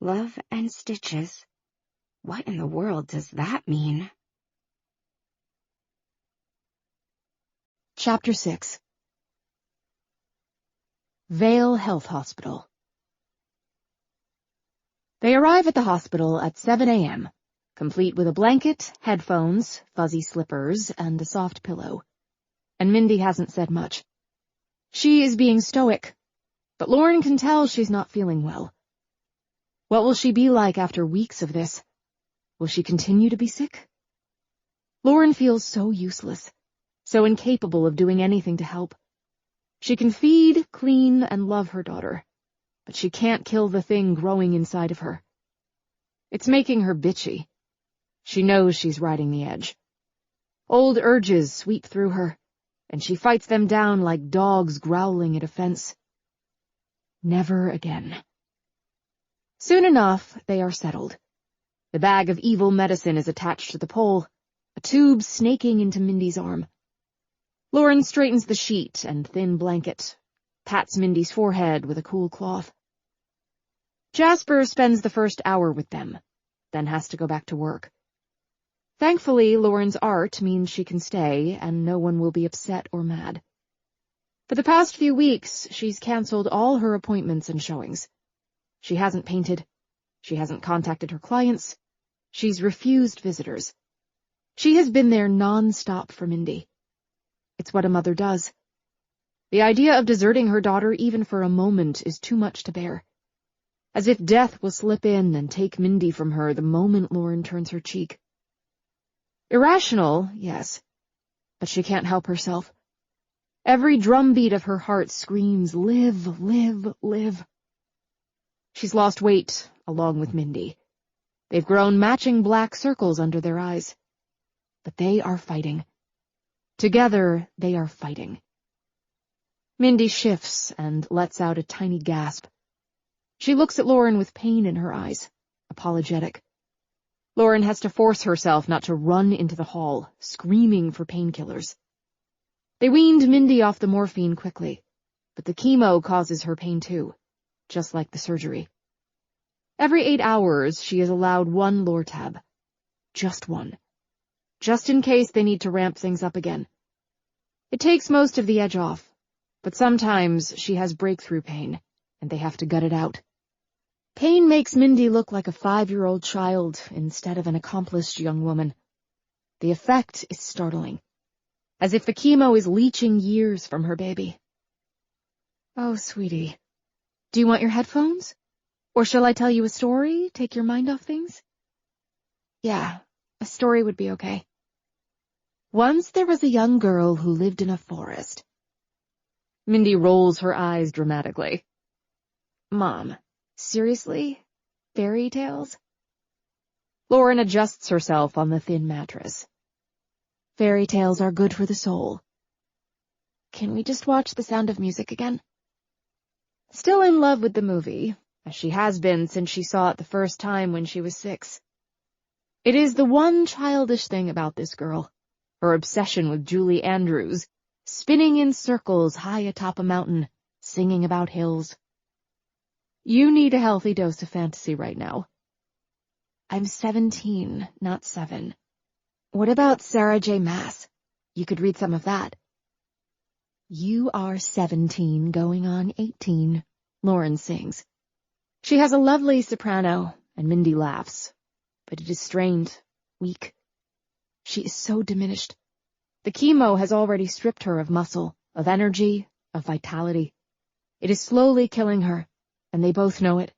Love and Stitches. What in the world does that mean? Chapter 6. Vale Health Hospital. They arrive at the hospital at 7 a.m., complete with a blanket, headphones, fuzzy slippers, and a soft pillow. And Mindy hasn't said much. She is being stoic, but Lauren can tell she's not feeling well. What will she be like after weeks of this? Will she continue to be sick? Lauren feels so useless, so incapable of doing anything to help. She can feed, clean, and love her daughter, but she can't kill the thing growing inside of her. It's making her bitchy. She knows she's riding the edge. Old urges sweep through her, and she fights them down like dogs growling at a fence. Never again. Soon enough, they are settled. The bag of evil medicine is attached to the pole, a tube snaking into Mindy's arm. Lauren straightens the sheet and thin blanket, pats Mindy's forehead with a cool cloth. Jasper spends the first hour with them, then has to go back to work. Thankfully, Lauren's art means she can stay, and no one will be upset or mad. For the past few weeks, she's canceled all her appointments and showings. She hasn't painted. She hasn't contacted her clients. She's refused visitors. She has been there non-stop for Mindy. It's what a mother does. The idea of deserting her daughter even for a moment is too much to bear. As if death will slip in and take Mindy from her the moment Lauren turns her cheek. Irrational, yes, but she can't help herself. Every drumbeat of her heart screams, live, live, live. She's lost weight, along with Mindy. They've grown matching black circles under their eyes. But they are fighting. Together, they are fighting. Mindy shifts and lets out a tiny gasp. She looks at Lauren with pain in her eyes, apologetic. Lauren has to force herself not to run into the hall, screaming for painkillers. They weaned Mindy off the morphine quickly, but the chemo causes her pain too, just like the surgery. Every 8 hours, she is allowed one Lortab. Just one. Just in case they need to ramp things up again. It takes most of the edge off, but sometimes she has breakthrough pain, and they have to gut it out. Pain makes Mindy look like a 5-year-old child instead of an accomplished young woman. The effect is startling, as if the chemo is leaching years from her baby. Oh, sweetie. Do you want your headphones? Or shall I tell you a story, take your mind off things? Yeah, a story would be okay. Once there was a young girl who lived in a forest. Mindy rolls her eyes dramatically. Mom, seriously? Fairy tales? Lauren adjusts herself on the thin mattress. Fairy tales are good for the soul. Can we just watch The Sound of Music again? Still in love with the movie, as she has been since she saw it the first time when she was 6. It is the one childish thing about this girl, her obsession with Julie Andrews, spinning in circles high atop a mountain, singing about hills. You need a healthy dose of fantasy right now. I'm 17, not 7. What about Sarah J. Maas? You could read some of that. You are 17 going on 18, Lauren sings. She has a lovely soprano, and Mindy laughs, but it is strained, weak. She is so diminished. The chemo has already stripped her of muscle, of energy, of vitality. It is slowly killing her, and they both know it.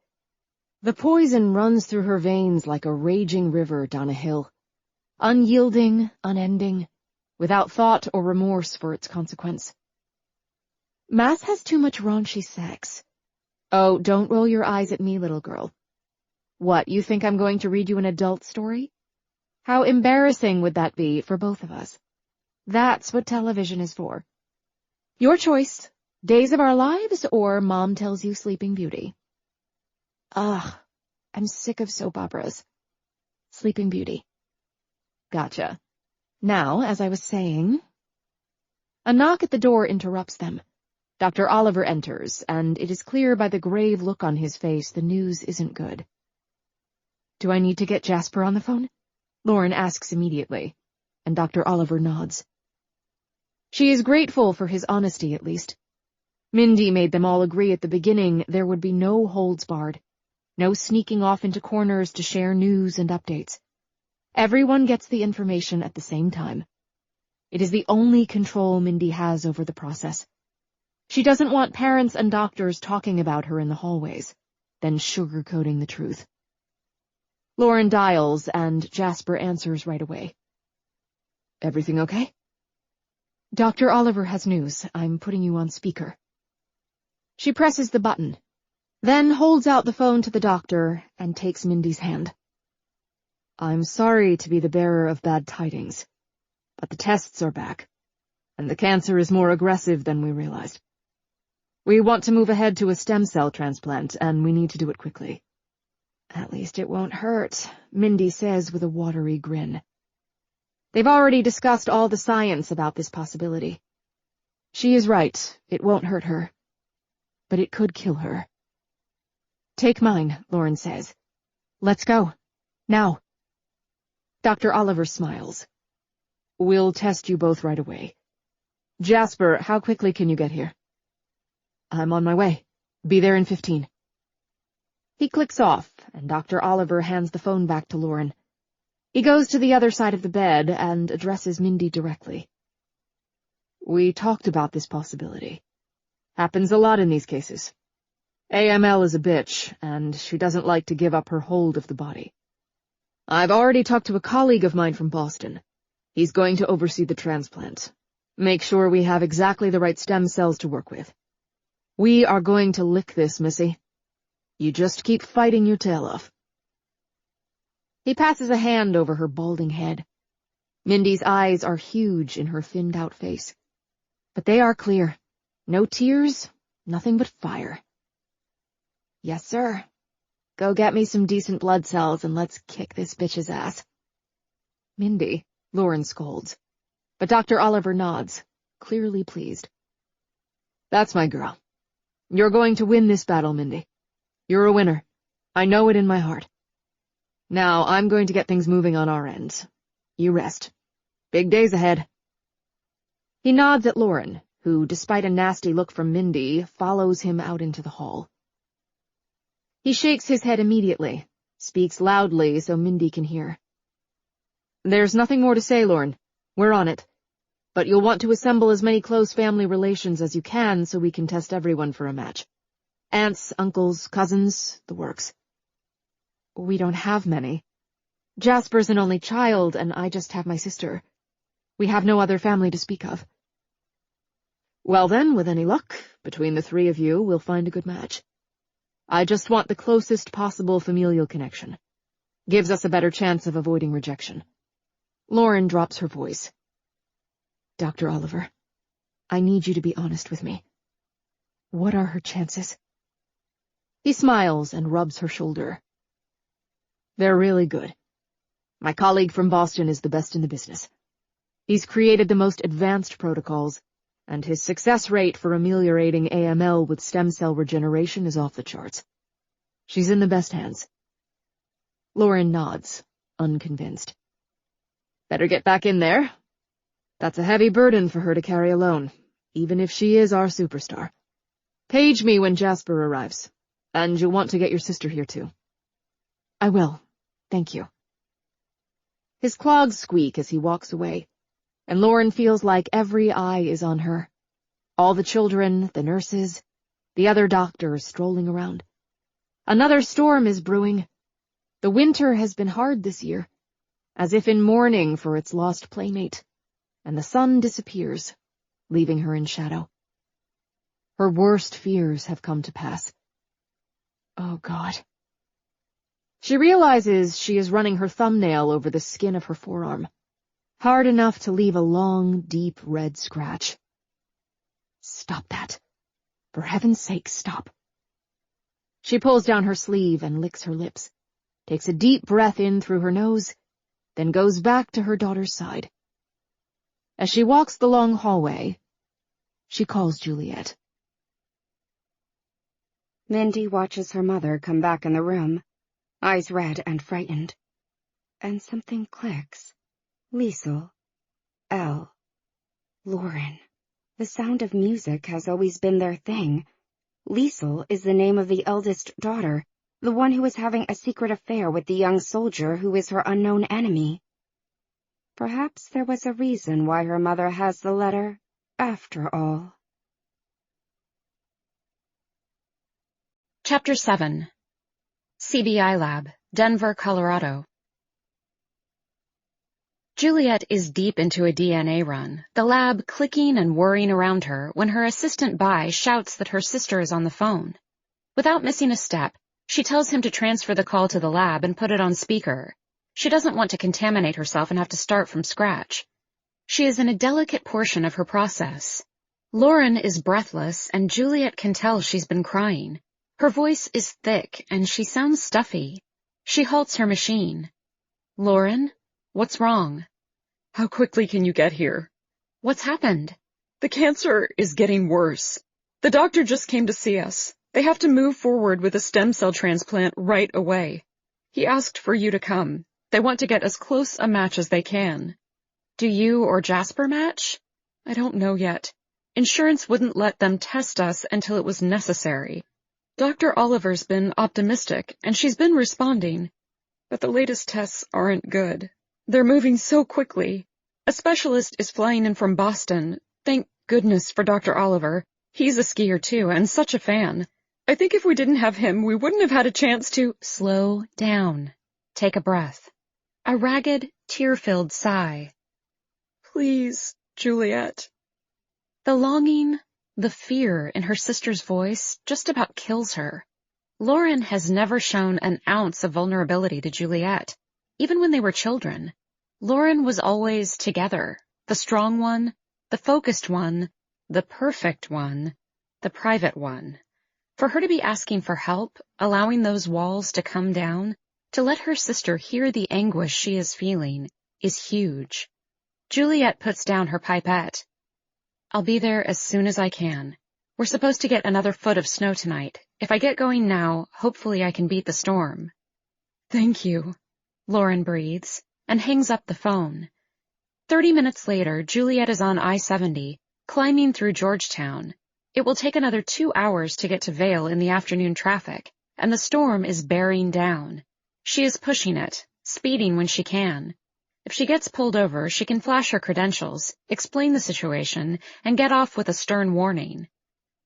The poison runs through her veins like a raging river down a hill, unyielding, unending, without thought or remorse for its consequence. Maas has too much raunchy sex. Oh, don't roll your eyes at me, little girl. What, you think I'm going to read you an adult story? How embarrassing would that be for both of us? That's what television is for. Your choice, Days of Our Lives or Mom Tells You Sleeping Beauty. Ugh, I'm sick of soap operas. Sleeping Beauty. Gotcha. Now, as I was saying... A knock at the door interrupts them. Dr. Oliver enters, and it is clear by the grave look on his face the news isn't good. Do I need to get Jasper on the phone? Lauren asks immediately, and Dr. Oliver nods. She is grateful for his honesty, at least. Mindy made them all agree at the beginning there would be no holds barred, no sneaking off into corners to share news and updates. Everyone gets the information at the same time. It is the only control Mindy has over the process. She doesn't want parents and doctors talking about her in the hallways, then sugarcoating the truth. Lauren dials, and Jasper answers right away. Everything okay? Dr. Oliver has news. I'm putting you on speaker. She presses the button, then holds out the phone to the doctor and takes Mindy's hand. I'm sorry to be the bearer of bad tidings, but the tests are back, and the cancer is more aggressive than we realized. We want to move ahead to a stem cell transplant, and we need to do it quickly. At least it won't hurt, Mindy says with a watery grin. They've already discussed all the science about this possibility. She is right, it won't hurt her. But it could kill her. Take mine, Lauren says. Let's go. Now. Dr. Oliver smiles. We'll test you both right away. Jasper, how quickly can you get here? I'm on my way. Be there in 15. He clicks off, and Dr. Oliver hands the phone back to Lauren. He goes to the other side of the bed and addresses Mindy directly. We talked about this possibility. Happens a lot in these cases. AML is a bitch, and she doesn't like to give up her hold of the body. I've already talked to a colleague of mine from Boston. He's going to oversee the transplant. Make sure we have exactly the right stem cells to work with. We are going to lick this, Missy. You just keep fighting your tail off. He passes a hand over her balding head. Mindy's eyes are huge in her thinned-out face. But they are clear. No tears, nothing but fire. Yes, sir. Go get me some decent blood cells and let's kick this bitch's ass. Mindy, Lauren scolds. But Dr. Oliver nods, clearly pleased. That's my girl. You're going to win this battle, Mindy. You're a winner. I know it in my heart. Now, I'm going to get things moving on our end. You rest. Big days ahead. He nods at Lauren, who, despite a nasty look from Mindy, follows him out into the hall. He shakes his head immediately, speaks loudly so Mindy can hear. There's nothing more to say, Lauren. We're on it. But you'll want to assemble as many close family relations as you can so we can test everyone for a match. Aunts, uncles, cousins, the works. We don't have many. Jasper's an only child, and I just have my sister. We have no other family to speak of. Well then, with any luck, between the three of you, we'll find a good match. I just want the closest possible familial connection. Gives us a better chance of avoiding rejection. Lauren drops her voice. Dr. Oliver, I need you to be honest with me. What are her chances? He smiles and rubs her shoulder. They're really good. My colleague from Boston is the best in the business. He's created the most advanced protocols, and his success rate for ameliorating AML with stem cell regeneration is off the charts. She's in the best hands. Lauren nods, unconvinced. Better get back in there. That's a heavy burden for her to carry alone, even if she is our superstar. Page me when Jasper arrives, and you'll want to get your sister here too. I will. Thank you. His clogs squeak as he walks away, and Lauren feels like every eye is on her. All the children, the nurses, the other doctors strolling around. Another storm is brewing. The winter has been hard this year, as if in mourning for its lost playmate, and the sun disappears, leaving her in shadow. Her worst fears have come to pass. Oh, God. She realizes she is running her thumbnail over the skin of her forearm, hard enough to leave a long, deep red scratch. Stop that. For heaven's sake, stop. She pulls down her sleeve and licks her lips, takes a deep breath in through her nose, then goes back to her daughter's side. As she walks the long hallway, she calls Juliet. Mindy watches her mother come back in the room, eyes red and frightened. And something clicks. Liesel. Elle. Lauren. The sound of music has always been their thing. Liesel is the name of the eldest daughter, the one who is having a secret affair with the young soldier who is her unknown enemy. Perhaps there was a reason why her mother has the letter, after all. Chapter 7. CBI Lab, Denver, Colorado. Juliet is deep into a DNA run, the lab clicking and whirring around her when her assistant Bai shouts that her sister is on the phone. Without missing a step, she tells him to transfer the call to the lab and put it on speaker. She doesn't want to contaminate herself and have to start from scratch. She is in a delicate portion of her process. Lauren is breathless, and Juliet can tell she's been crying. Her voice is thick, and she sounds stuffy. She halts her machine. Lauren? What's wrong? How quickly can you get here? What's happened? The cancer is getting worse. The doctor just came to see us. They have to move forward with a stem cell transplant right away. He asked for you to come. They want to get as close a match as they can. Do you or Jasper match? I don't know yet. Insurance wouldn't let them test us until it was necessary. Dr. Oliver's been optimistic, and she's been responding. But the latest tests aren't good. They're moving so quickly. A specialist is flying in from Boston. Thank goodness for Dr. Oliver. He's a skier too, and such a fan. I think if we didn't have him, we wouldn't have had a chance to— Slow down. Take a breath. A ragged, tear-filled sigh. Please, Juliet. The longing, the fear in her sister's voice just about kills her. Lauren has never shown an ounce of vulnerability to Juliet, even when they were children. Lauren was always together, the strong one, the focused one, the perfect one, the private one. For her to be asking for help, allowing those walls to come down, to let her sister hear the anguish she is feeling, is huge. Juliet puts down her pipette. I'll be there as soon as I can. We're supposed to get another foot of snow tonight. If I get going now, hopefully I can beat the storm. Thank you, Lauren breathes, and hangs up the phone. 30 minutes later, Juliet is on I-70, climbing through Georgetown. It will take another 2 hours to get to Vail in the afternoon traffic, and the storm is bearing down. She is pushing it, speeding when she can. If she gets pulled over, she can flash her credentials, explain the situation, and get off with a stern warning.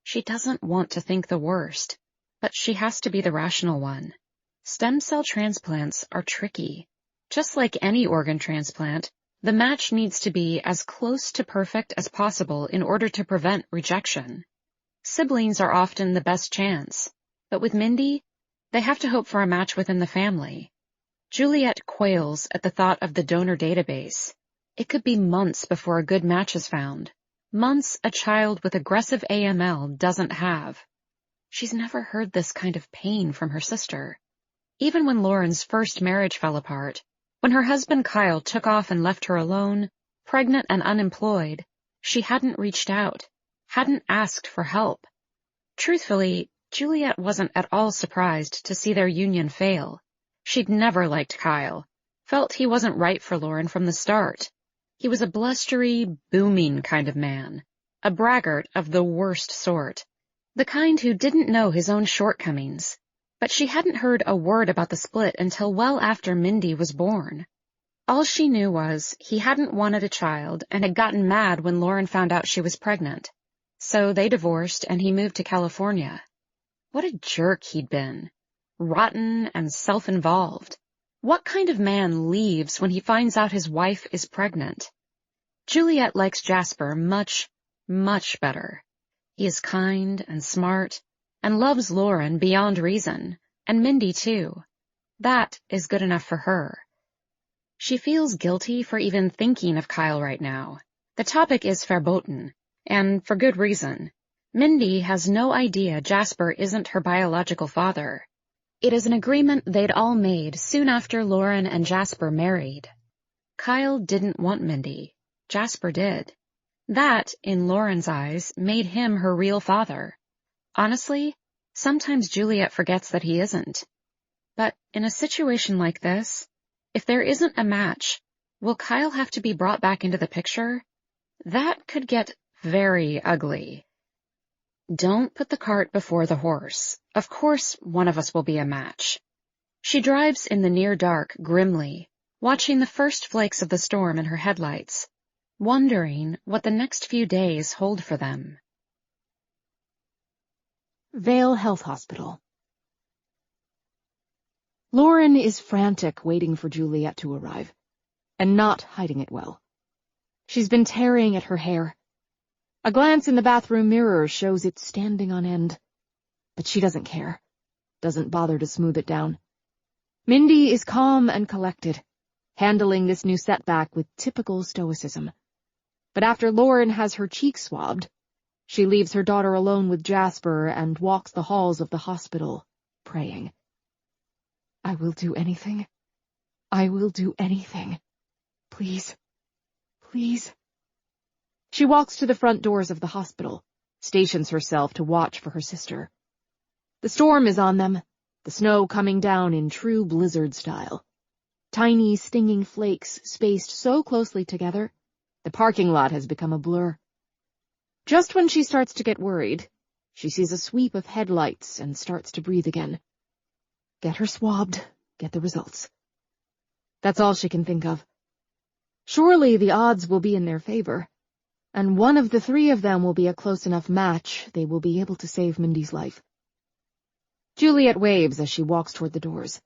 She doesn't want to think the worst, but she has to be the rational one. Stem cell transplants are tricky. Just like any organ transplant, the match needs to be as close to perfect as possible in order to prevent rejection. Siblings are often the best chance, but with Mindy, they have to hope for a match within the family. Juliet quails at the thought of the donor database. It could be months before a good match is found. Months a child with aggressive AML doesn't have. She's never heard this kind of pain from her sister. Even when Lauren's first marriage fell apart, when her husband Kyle took off and left her alone, pregnant and unemployed, she hadn't reached out, hadn't asked for help. Truthfully, Juliet wasn't at all surprised to see their union fail. She'd never liked Kyle, felt he wasn't right for Lauren from the start. He was a blustery, booming kind of man, a braggart of the worst sort, the kind who didn't know his own shortcomings. But she hadn't heard a word about the split until well after Mindy was born. All she knew was he hadn't wanted a child and had gotten mad when Lauren found out she was pregnant. So they divorced and he moved to California. What a jerk he'd been. Rotten and self-involved. What kind of man leaves when he finds out his wife is pregnant? Juliet likes Jasper much, much better. He is kind and smart, and loves Lauren beyond reason, and Mindy too. That is good enough for her. She feels guilty for even thinking of Kyle right now. The topic is verboten, and for good reason. Mindy has no idea Jasper isn't her biological father. It is an agreement they'd all made soon after Lauren and Jasper married. Kyle didn't want Mindy. Jasper did. That, in Lauren's eyes, made him her real father. Honestly, sometimes Juliet forgets that he isn't. But in a situation like this, if there isn't a match, will Kyle have to be brought back into the picture? That could get very ugly. Don't put the cart before the horse. Of course, one of us will be a match. She drives in the near dark grimly, watching the first flakes of the storm in her headlights, wondering what the next few days hold for them. Vale Health Hospital. Lauren is frantic waiting for Juliet to arrive, and not hiding it well. She's been tearing at her hair. A glance in the bathroom mirror shows it standing on end. But she doesn't care, doesn't bother to smooth it down. Mindy is calm and collected, handling this new setback with typical stoicism. But after Lauren has her cheeks swabbed, she leaves her daughter alone with Jasper and walks the halls of the hospital, praying. I will do anything. I will do anything. Please. Please. She walks to the front doors of the hospital, stations herself to watch for her sister. The storm is on them, the snow coming down in true blizzard style. Tiny, stinging flakes spaced so closely together, the parking lot has become a blur. Just when she starts to get worried, she sees a sweep of headlights and starts to breathe again. Get her swabbed, get the results. That's all she can think of. Surely the odds will be in their favor, and one of the three of them will be a close enough match they will be able to save Mindy's life. Juliet waves as she walks toward the doors.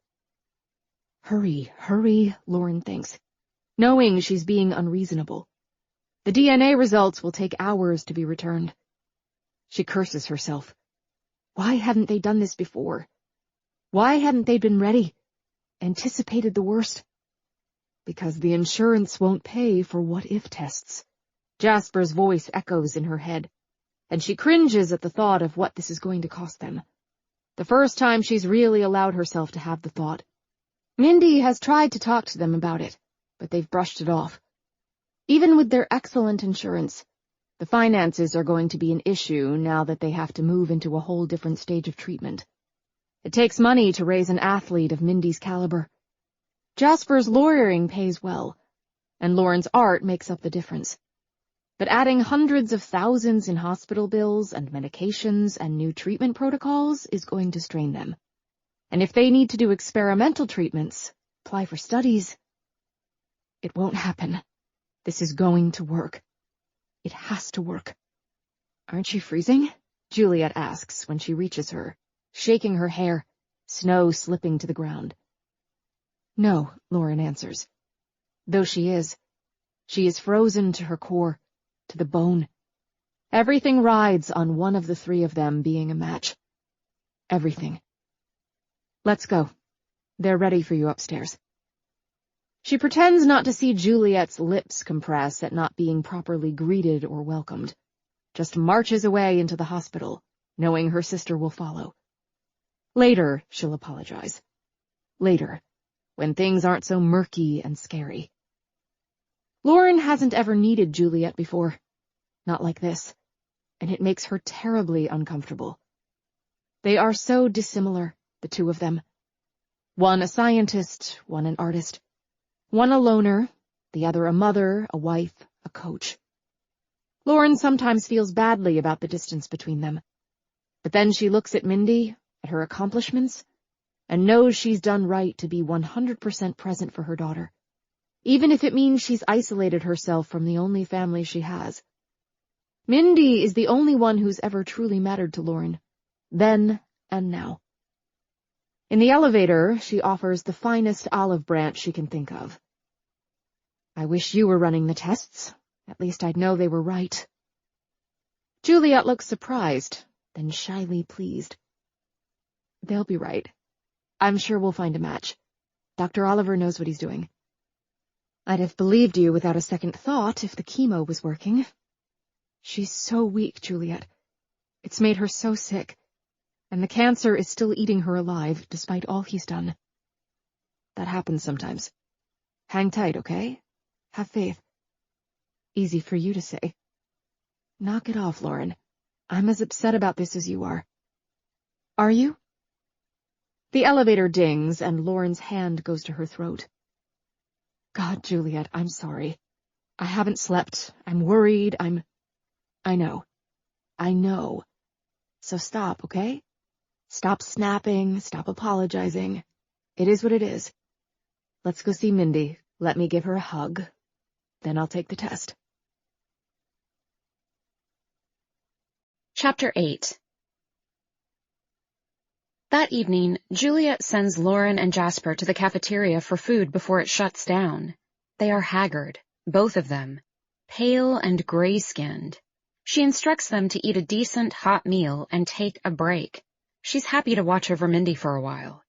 Hurry, hurry, Lauren thinks, knowing she's being unreasonable. The DNA results will take hours to be returned. She curses herself. Why hadn't they done this before? Why hadn't they been ready? Anticipated the worst? Because the insurance won't pay for what-if tests. Jasper's voice echoes in her head, and she cringes at the thought of what this is going to cost them. The first time she's really allowed herself to have the thought. Mindy has tried to talk to them about it, but they've brushed it off. Even with their excellent insurance, the finances are going to be an issue now that they have to move into a whole different stage of treatment. It takes money to raise an athlete of Mindy's caliber. Jasper's lawyering pays well, and Lauren's art makes up the difference. But adding hundreds of thousands in hospital bills and medications and new treatment protocols is going to strain them. And if they need to do experimental treatments, apply for studies. It won't happen. This is going to work. It has to work. Aren't you freezing? Juliet asks when she reaches her, shaking her hair, snow slipping to the ground. No, Lauren answers. Though she is frozen to her core, to the bone. Everything rides on one of the three of them being a match. Everything. Let's go. They're ready for you upstairs. She pretends not to see Juliet's lips compress at not being properly greeted or welcomed. Just marches away into the hospital, knowing her sister will follow. Later, she'll apologize. Later, when things aren't so murky and scary. Lauren hasn't ever needed Juliet before. Not like this. And it makes her terribly uncomfortable. They are so dissimilar, the two of them. One a scientist, one an artist. One a loner, the other a mother, a wife, a coach. Lauren sometimes feels badly about the distance between them. But then she looks at Mindy, at her accomplishments, and knows she's done right to be 100% present for her daughter, even if it means she's isolated herself from the only family she has. Mindy is the only one who's ever truly mattered to Lauren, then and now. In the elevator, she offers the finest olive branch she can think of. I wish you were running the tests. At least I'd know they were right. Juliet looks surprised, then shyly pleased. They'll be right. I'm sure we'll find a match. Dr. Oliver knows what he's doing. I'd have believed you without a second thought if the chemo was working. She's so weak, Juliet. It's made her so sick. And the cancer is still eating her alive, despite all he's done. That happens sometimes. Hang tight, okay? Have faith. Easy for you to say. Knock it off, Lauren. I'm as upset about this as you are. Are you? The elevator dings, and Lauren's hand goes to her throat. God, Juliet, I'm sorry. I haven't slept. I'm worried. I know. So stop, okay? Stop snapping, stop apologizing. It is what it is. Let's go see Mindy. Let me give her a hug. Then I'll take the test. Chapter 8. That evening, Juliet sends Lauren and Jasper to the cafeteria for food before it shuts down. They are haggard, both of them, pale and gray-skinned. She instructs them to eat a decent, hot meal and take a break. She's happy to watch over Mindy for a while.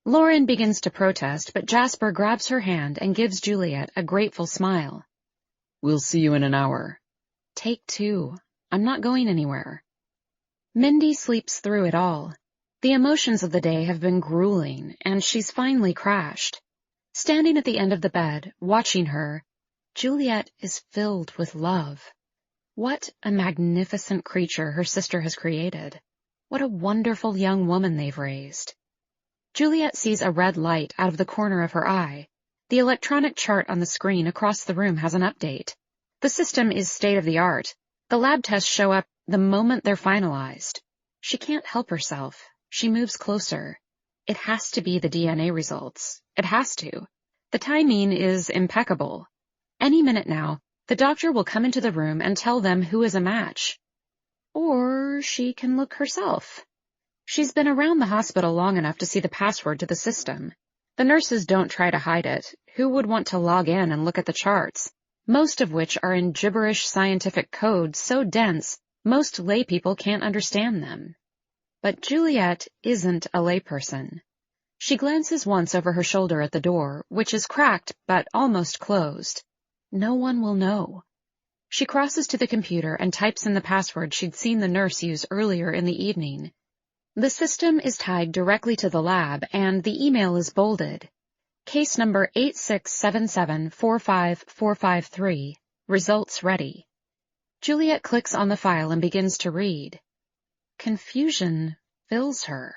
Lauren begins to protest, but Jasper grabs her hand and gives Juliet a grateful smile. We'll see you in an hour. Take 2. I'm not going anywhere. Mindy sleeps through it all. The emotions of the day have been grueling, and she's finally crashed. Standing at the end of the bed, watching her, Juliet is filled with love. What a magnificent creature her sister has created. What a wonderful young woman they've raised. Juliet sees a red light out of the corner of her eye. The electronic chart on the screen across the room has an update. The system is state-of-the-art. The lab tests show up the moment they're finalized. She can't help herself. She moves closer. It has to be the DNA results. It has to. The timing is impeccable. Any minute now, the doctor will come into the room and tell them who is a match. Or she can look herself. She's been around the hospital long enough to see the password to the system. The nurses don't try to hide it. Who would want to log in and look at the charts, most of which are in gibberish scientific code so dense most lay people can't understand them? But Juliet isn't a layperson. She glances once over her shoulder at the door, which is cracked but almost closed. No one will know. She crosses to the computer and types in the password she'd seen the nurse use earlier in the evening. The system is tied directly to the lab, and the email is bolded. Case number 867745453. Results ready. Juliet clicks on the file and begins to read. Confusion fills her.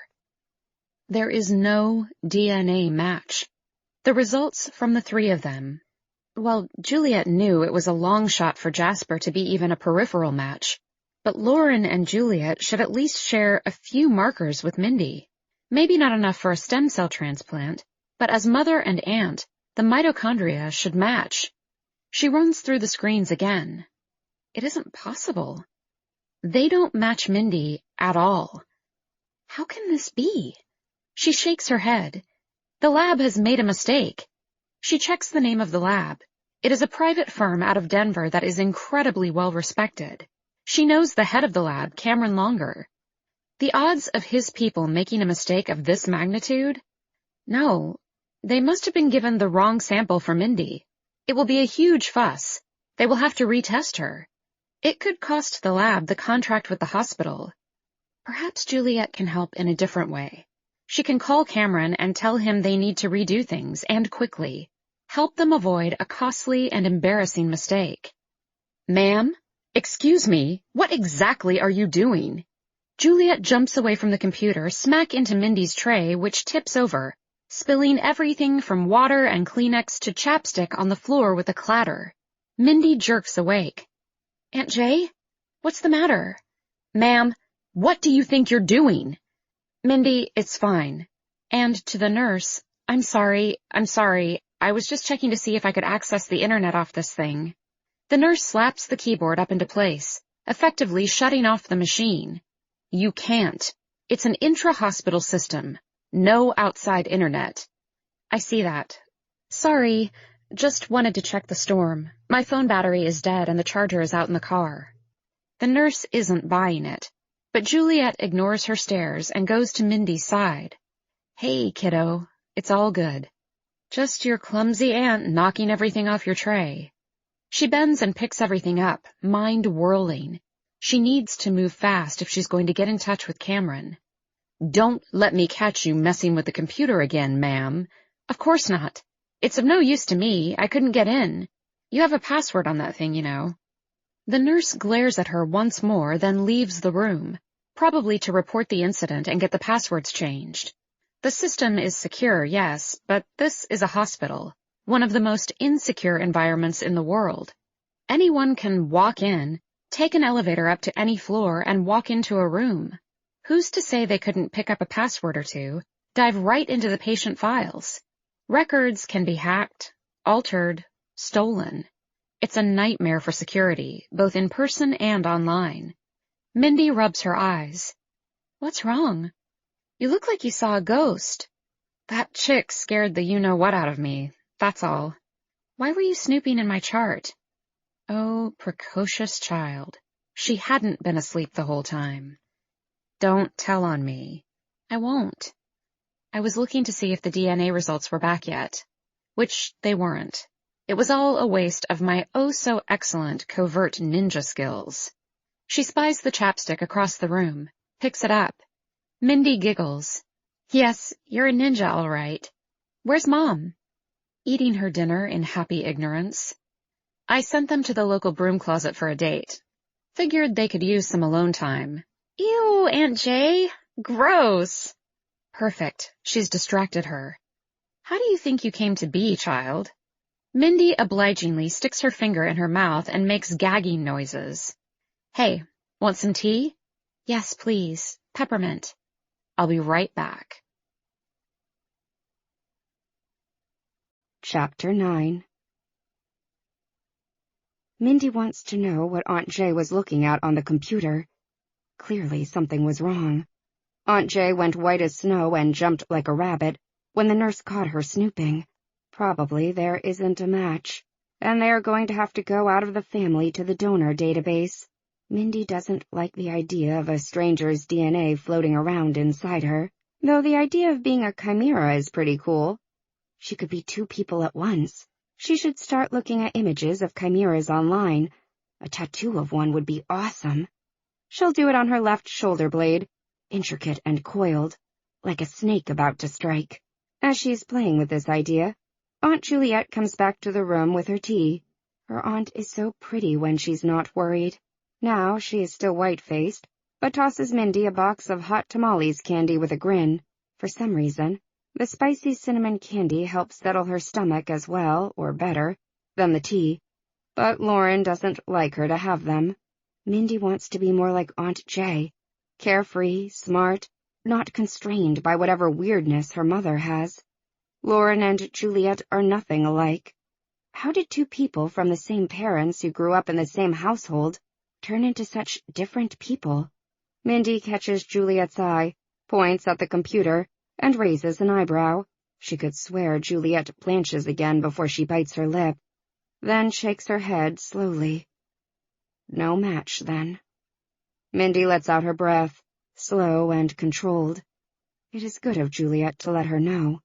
There is no DNA match. The results from the 3 of them. Well, Juliet knew it was a long shot for Jasper to be even a peripheral match, but Lauren and Juliet should at least share a few markers with Mindy. Maybe not enough for a stem cell transplant, but as mother and aunt, The mitochondria should match. She runs through the screens again. It isn't possible. They don't match Mindy at all. How can this be? She shakes her head. The lab has made a mistake. She checks the name of the lab. It is a private firm out of Denver that is incredibly well respected. She knows the head of the lab, Cameron Longer. The odds of his people making a mistake of this magnitude? No, they must have been given the wrong sample for Mindy. It will be a huge fuss. They will have to retest her. It could cost the lab the contract with the hospital. Perhaps Juliet can help in a different way. She can call Cameron and tell him they need to redo things, and quickly. Help them avoid a costly and embarrassing mistake. Ma'am? Excuse me, what exactly are you doing? Juliet jumps away from the computer, smack into Mindy's tray, which tips over, spilling everything from water and Kleenex to chapstick on the floor with a clatter. Mindy jerks awake. Aunt Jay? What's the matter? Ma'am, what do you think you're doing? Mindy, it's fine. And to the nurse, I'm sorry. I was just checking to see if I could access the internet off this thing. The nurse slaps the keyboard up into place, effectively shutting off the machine. You can't. It's an intra-hospital system. No outside internet. I see that. Sorry, just wanted to check the storm. My phone battery is dead and the charger is out in the car. The nurse isn't buying it, but Juliet ignores her stares and goes to Mindy's side. Hey, kiddo, it's all good. Just your clumsy aunt knocking everything off your tray. She bends and picks everything up, mind whirling. She needs to move fast if she's going to get in touch with Cameron. Don't let me catch you messing with the computer again, ma'am. Of course not. It's of no use to me. I couldn't get in. You have a password on that thing, you know. The nurse glares at her once more, then leaves the room, probably to report the incident and get the passwords changed. The system is secure, yes, but this is a hospital, one of the most insecure environments in the world. Anyone can walk in, take an elevator up to any floor, and walk into a room. Who's to say they couldn't pick up a password or two, dive right into the patient files? Records can be hacked, altered, stolen. It's a nightmare for security, both in person and online. Mindy rubs her eyes. What's wrong? You look like you saw a ghost. That chick scared the you-know-what out of me, that's all. Why were you snooping in my chart? Oh, precocious child. She hadn't been asleep the whole time. Don't tell on me. I won't. I was looking to see if the DNA results were back yet, which they weren't. It was all a waste of my oh-so-excellent covert ninja skills. She spies the chapstick across the room, picks it up. Mindy giggles. Yes, you're a ninja, all right. Where's Mom? Eating her dinner in happy ignorance. I sent them to the local broom closet for a date. Figured they could use some alone time. Ew, Aunt Jay. Gross. Perfect. She's distracted her. How do you think you came to be, child? Mindy obligingly sticks her finger in her mouth and makes gagging noises. Hey, want some tea? Yes, please. Peppermint. I'll be right back. Chapter 9. Mindy wants to know what Aunt Jay was looking at on the computer. Clearly something was wrong. Aunt Jay went white as snow and jumped like a rabbit when the nurse caught her snooping. Probably there isn't a match, and they are going to have to go out of the family to the donor database. Mindy doesn't like the idea of a stranger's DNA floating around inside her, though the idea of being a chimera is pretty cool. She could be two people at once. She should start looking at images of chimeras online. A tattoo of one would be awesome. She'll do it on her left shoulder blade, intricate and coiled, like a snake about to strike. As she's playing with this idea, Aunt Juliet comes back to the room with her tea. Her aunt is so pretty when she's not worried. Now she is still white-faced, but tosses Mindy a box of hot tamales candy with a grin. For some reason, the spicy cinnamon candy helps settle her stomach as well, or better, than the tea. But Lauren doesn't like her to have them. Mindy wants to be more like Aunt Jay, carefree, smart, not constrained by whatever weirdness her mother has. Lauren and Juliet are nothing alike. How did two people from the same parents who grew up in the same household turn into such different people? Mindy catches Juliet's eye, points at the computer, and raises an eyebrow. She could swear Juliet blanches again before she bites her lip, then shakes her head slowly. No match, then. Mindy lets out her breath, slow and controlled. It is good of Juliet to let her know.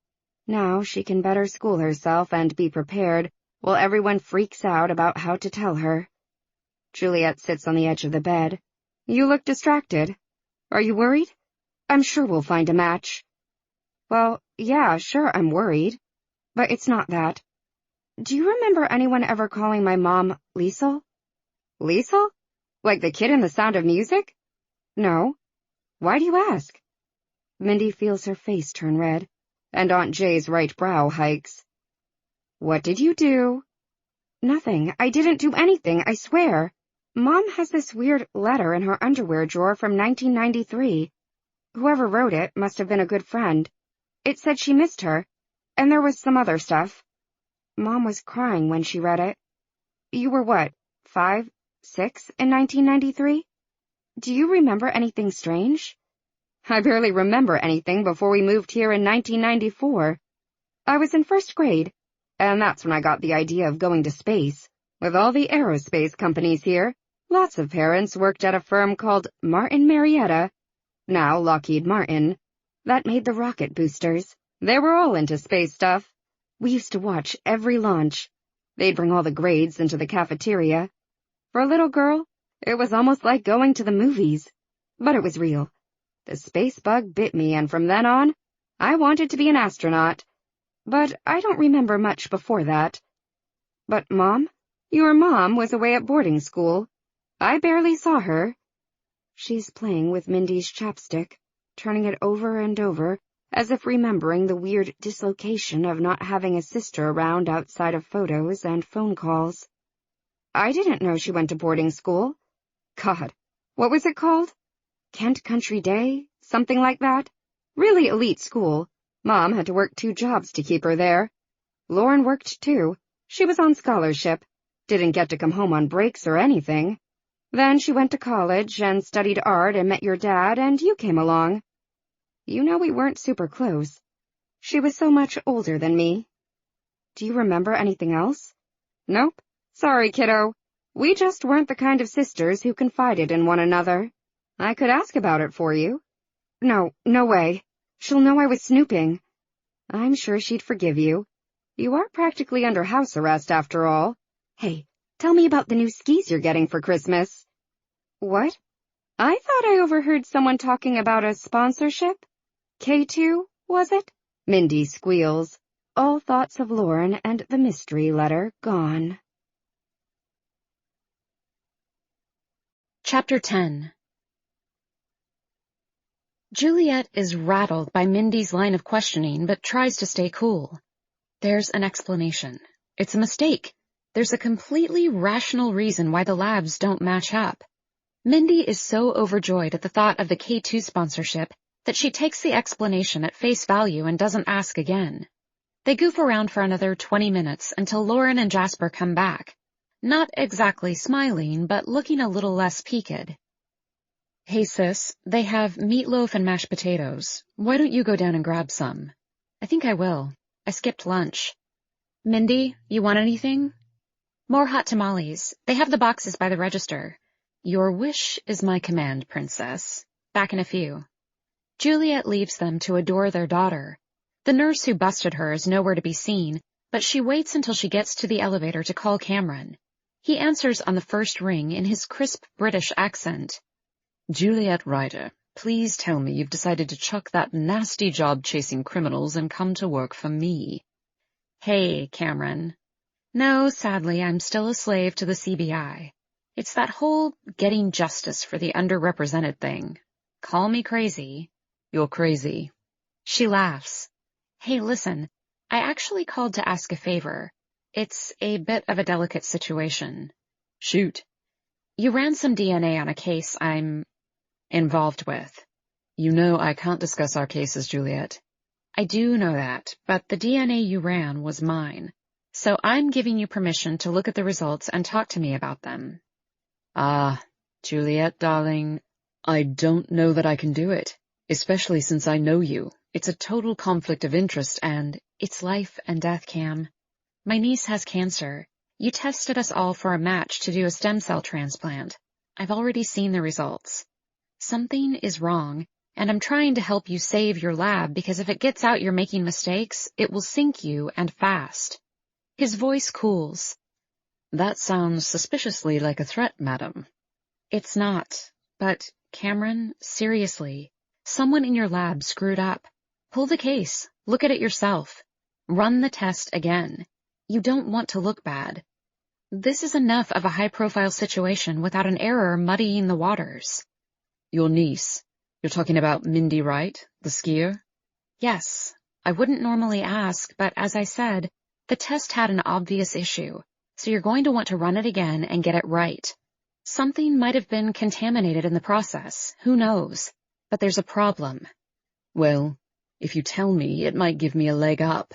Now she can better school herself and be prepared while everyone freaks out about how to tell her. Juliet sits on the edge of the bed. You look distracted. Are you worried? I'm sure we'll find a match. Well, yeah, sure, I'm worried. But it's not that. Do you remember anyone ever calling my mom Liesel? Liesel? Like the kid in The Sound of Music? No. Why do you ask? Mindy feels her face turn red, and Aunt Jay's right brow hikes. What did you do? Nothing. I didn't do anything, I swear. Mom has this weird letter in her underwear drawer from 1993. Whoever wrote it must have been a good friend. It said she missed her, and there was some other stuff. Mom was crying when she read it. You were what, 5, 6 in 1993? Do you remember anything strange? I barely remember anything before we moved here in 1994. I was in first grade, and that's when I got the idea of going to space. With all the aerospace companies here, lots of parents worked at a firm called Martin Marietta, now Lockheed Martin, that made the rocket boosters. They were all into space stuff. We used to watch every launch. They'd bring all the grades into the cafeteria. For a little girl, it was almost like going to the movies. But it was real. The space bug bit me, and from then on, I wanted to be an astronaut. But I don't remember much before that. But Mom? Your mom was away at boarding school. I barely saw her. She's playing with Mindy's chapstick, turning it over and over, as if remembering the weird dislocation of not having a sister around outside of photos and phone calls. I didn't know she went to boarding school. God, what was it called? Kent Country Day? Something like that? Really elite school. Mom had to work 2 jobs to keep her there. Lauren worked too. She was on scholarship. Didn't get to come home on breaks or anything. Then she went to college and studied art and met your dad, and you came along. You know we weren't super close. She was so much older than me. Do you remember anything else? Nope. Sorry, kiddo. We just weren't the kind of sisters who confided in one another. I could ask about it for you. No, no way. She'll know I was snooping. I'm sure she'd forgive you. You are practically under house arrest after all. Hey, tell me about the new skis you're getting for Christmas. What? I thought I overheard someone talking about a sponsorship. K2, was it? Mindy squeals. All thoughts of Lauren and the mystery letter gone. Chapter 10. Juliet is rattled by Mindy's line of questioning, but tries to stay cool. There's an explanation. It's a mistake. There's a completely rational reason why the labs don't match up. Mindy is so overjoyed at the thought of the K2 sponsorship that she takes the explanation at face value and doesn't ask again. They goof around for another 20 minutes until Lauren and Jasper come back. Not exactly smiling, but looking a little less peaked. Hey sis, they have meatloaf and mashed potatoes. Why don't you go down and grab some? I think I will. I skipped lunch. Mindy, you want anything? More hot tamales. They have the boxes by the register. Your wish is my command, princess. Back in a few. Juliet leaves them to adore their daughter. The nurse who busted her is nowhere to be seen, but she waits until she gets to the elevator to call Cameron. He answers on the first ring in his crisp British accent. Juliet Ryder, please tell me you've decided to chuck that nasty job chasing criminals and come to work for me. Hey, Cameron. No, sadly, I'm still a slave to the CBI. It's that whole getting justice for the underrepresented thing. Call me crazy. You're crazy. She laughs. Hey, listen, I actually called to ask a favor. It's a bit of a delicate situation. Shoot. You ran some DNA on a case I'm involved with. You know I can't discuss our cases, Juliet. I do know that, but the DNA you ran was mine, so I'm giving you permission to look at the results and talk to me about them. Ah, Juliet, darling, I don't know that I can do it, especially since I know you. It's a total conflict of interest and— It's life and death, Cam. My niece has cancer. You tested us all for a match to do a stem cell transplant. I've already seen the results. Something is wrong, and I'm trying to help you save your lab because if it gets out you're making mistakes, it will sink you, and fast. His voice cools. That sounds suspiciously like a threat, madam. It's not. But, Cameron, seriously, someone in your lab screwed up. Pull the case. Look at it yourself. Run the test again. You don't want to look bad. This is enough of a high-profile situation without an error muddying the waters. Your niece. You're talking about Mindy Wright, the skier? Yes. I wouldn't normally ask, but as I said, the test had an obvious issue, so you're going to want to run it again and get it right. Something might have been contaminated in the process, who knows, but there's a problem. Well, if you tell me, it might give me a leg up.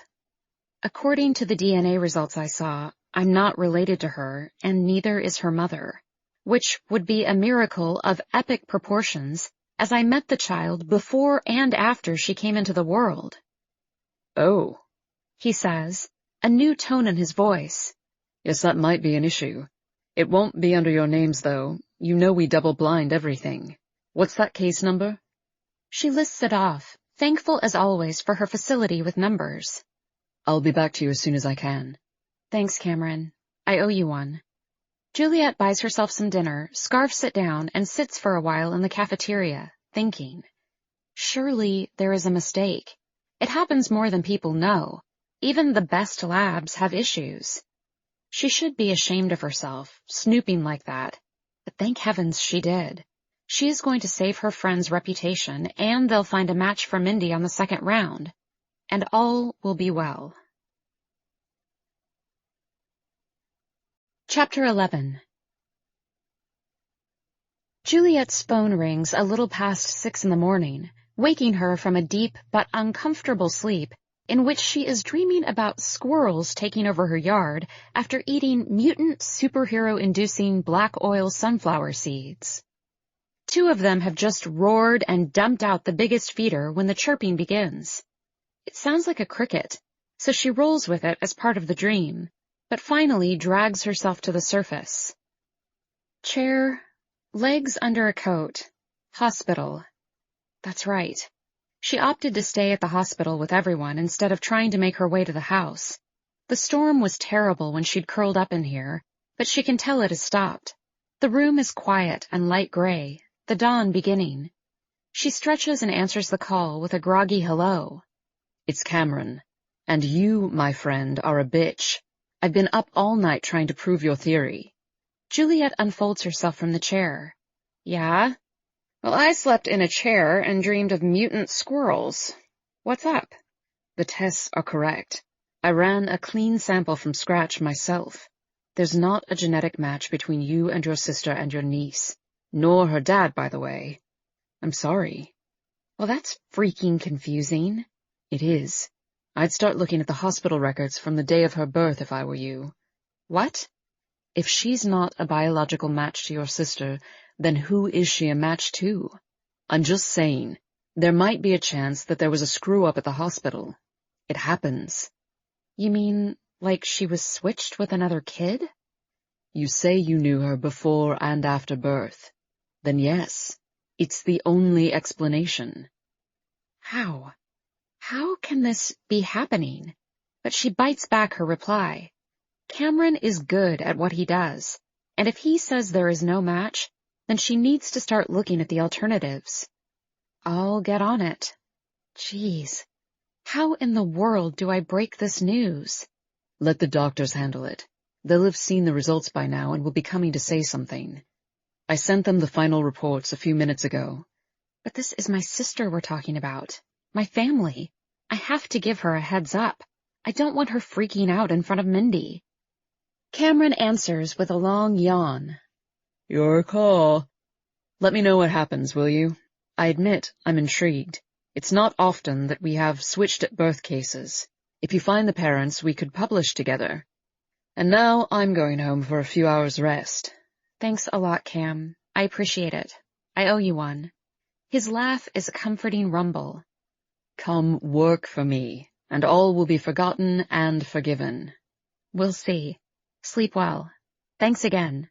According to the DNA results I saw, I'm not related to her, and neither is her mother, which would be a miracle of epic proportions, as I met the child before and after she came into the world. Oh, He says, a new tone in his voice. Yes, that might be an issue. It won't be under your names, though. You know we double-blind everything. What's that case number? She lists it off, thankful as always for her facility with numbers. I'll be back to you as soon as I can. Thanks, Cameron. I owe you one. Juliet buys herself some dinner, scarfs it down, and sits for a while in the cafeteria, thinking. Surely there is a mistake. It happens more than people know. Even the best labs have issues. She should be ashamed of herself, snooping like that. But thank heavens she did. She is going to save her friend's reputation, and they'll find a match for Mindy on the second round. And all will be well. Chapter 11. Juliet's phone rings a little past 6 in the morning, waking her from a deep but uncomfortable sleep in which she is dreaming about squirrels taking over her yard after eating mutant superhero-inducing black oil sunflower seeds. 2 of them have just roared and dumped out the biggest feeder when the chirping begins. It sounds like a cricket, so she rolls with it as part of the dream, but finally drags herself to the surface. Chair, legs under a coat, hospital. That's right. She opted to stay at the hospital with everyone instead of trying to make her way to the house. The storm was terrible when she'd curled up in here, but she can tell it has stopped. The room is quiet and light gray, the dawn beginning. She stretches and answers the call with a groggy hello. It's Cameron. And you, my friend, are a bitch. I've been up all night trying to prove your theory. Juliet unfolds herself from the chair. Yeah? Well, I slept in a chair and dreamed of mutant squirrels. What's up? The tests are correct. I ran a clean sample from scratch myself. There's not a genetic match between you and your sister and your niece. Nor her dad, by the way. I'm sorry. Well, that's freaking confusing. It is. I'd start looking at the hospital records from the day of her birth if I were you. What? If she's not a biological match to your sister, then who is she a match to? I'm just saying, there might be a chance that there was a screw-up at the hospital. It happens. You mean, like she was switched with another kid? You say you knew her before and after birth. Then yes, it's the only explanation. How? How can this be happening? But she bites back her reply. Cameron is good at what he does, and if he says there is no match, then she needs to start looking at the alternatives. I'll get on it. Jeez, how in the world do I break this news? Let the doctors handle it. They'll have seen the results by now and will be coming to say something. I sent them the final reports a few minutes ago. But this is my sister we're talking about. My family. I have to give her a heads up. I don't want her freaking out in front of Mindy. Cameron answers with a long yawn. Your call. Let me know what happens, will you? I admit I'm intrigued. It's not often that we have switched at birth cases. If you find the parents, we could publish together. And now I'm going home for a few hours' rest. Thanks a lot, Cam. I appreciate it. I owe you one. His laugh is a comforting rumble. Come work for me, and all will be forgotten and forgiven. We'll see. Sleep well. Thanks again.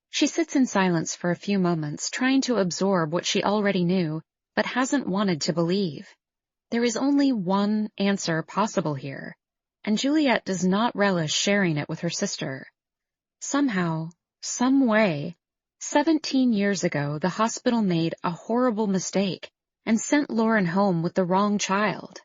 She sits in silence for a few moments, trying to absorb what she already knew, but hasn't wanted to believe. There is only one answer possible here, and Juliet does not relish sharing it with her sister. Somehow, some way, 17 years ago, the hospital made a horrible mistake and sent Lauren home with the wrong child.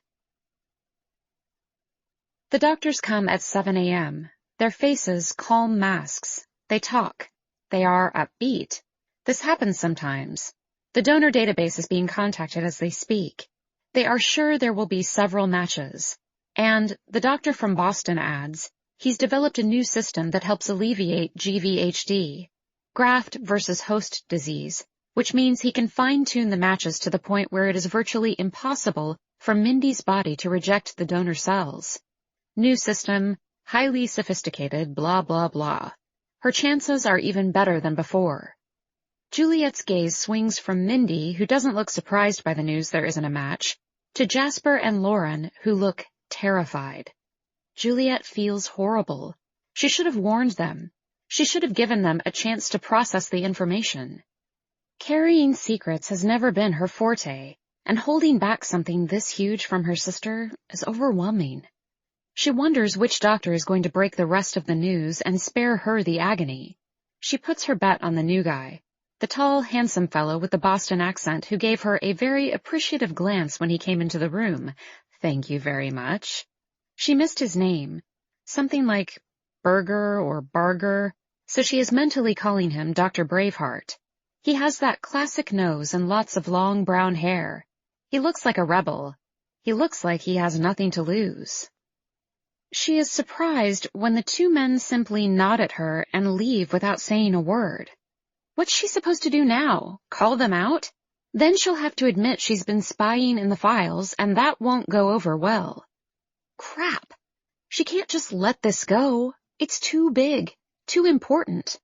The doctors come at 7 a.m., their faces calm masks. They talk. They are upbeat. This happens sometimes. The donor database is being contacted as they speak. They are sure there will be several matches. And the doctor from Boston adds, he's developed a new system that helps alleviate GVHD, graft versus host disease, which means he can fine-tune the matches to the point where it is virtually impossible for Mindy's body to reject the donor cells. New system, highly sophisticated, blah, blah, blah. Her chances are even better than before. Juliet's gaze swings from Mindy, who doesn't look surprised by the news there isn't a match, to Jasper and Lauren, who look terrified. Juliet feels horrible. She should have warned them. She should have given them a chance to process the information. Carrying secrets has never been her forte, and holding back something this huge from her sister is overwhelming. She wonders which doctor is going to break the rest of the news and spare her the agony. She puts her bet on the new guy, the tall, handsome fellow with the Boston accent who gave her a very appreciative glance when he came into the room. Thank you very much. She missed his name, something like Berger or Barger, so she is mentally calling him Dr. Braveheart. He has that classic nose and lots of long brown hair. He looks like a rebel. He looks like he has nothing to lose. She is surprised when the two men simply nod at her and leave without saying a word. What's she supposed to do now? Call them out? Then she'll have to admit she's been spying in the files, and that won't go over well. Crap! She can't just let this go. It's too big, too important.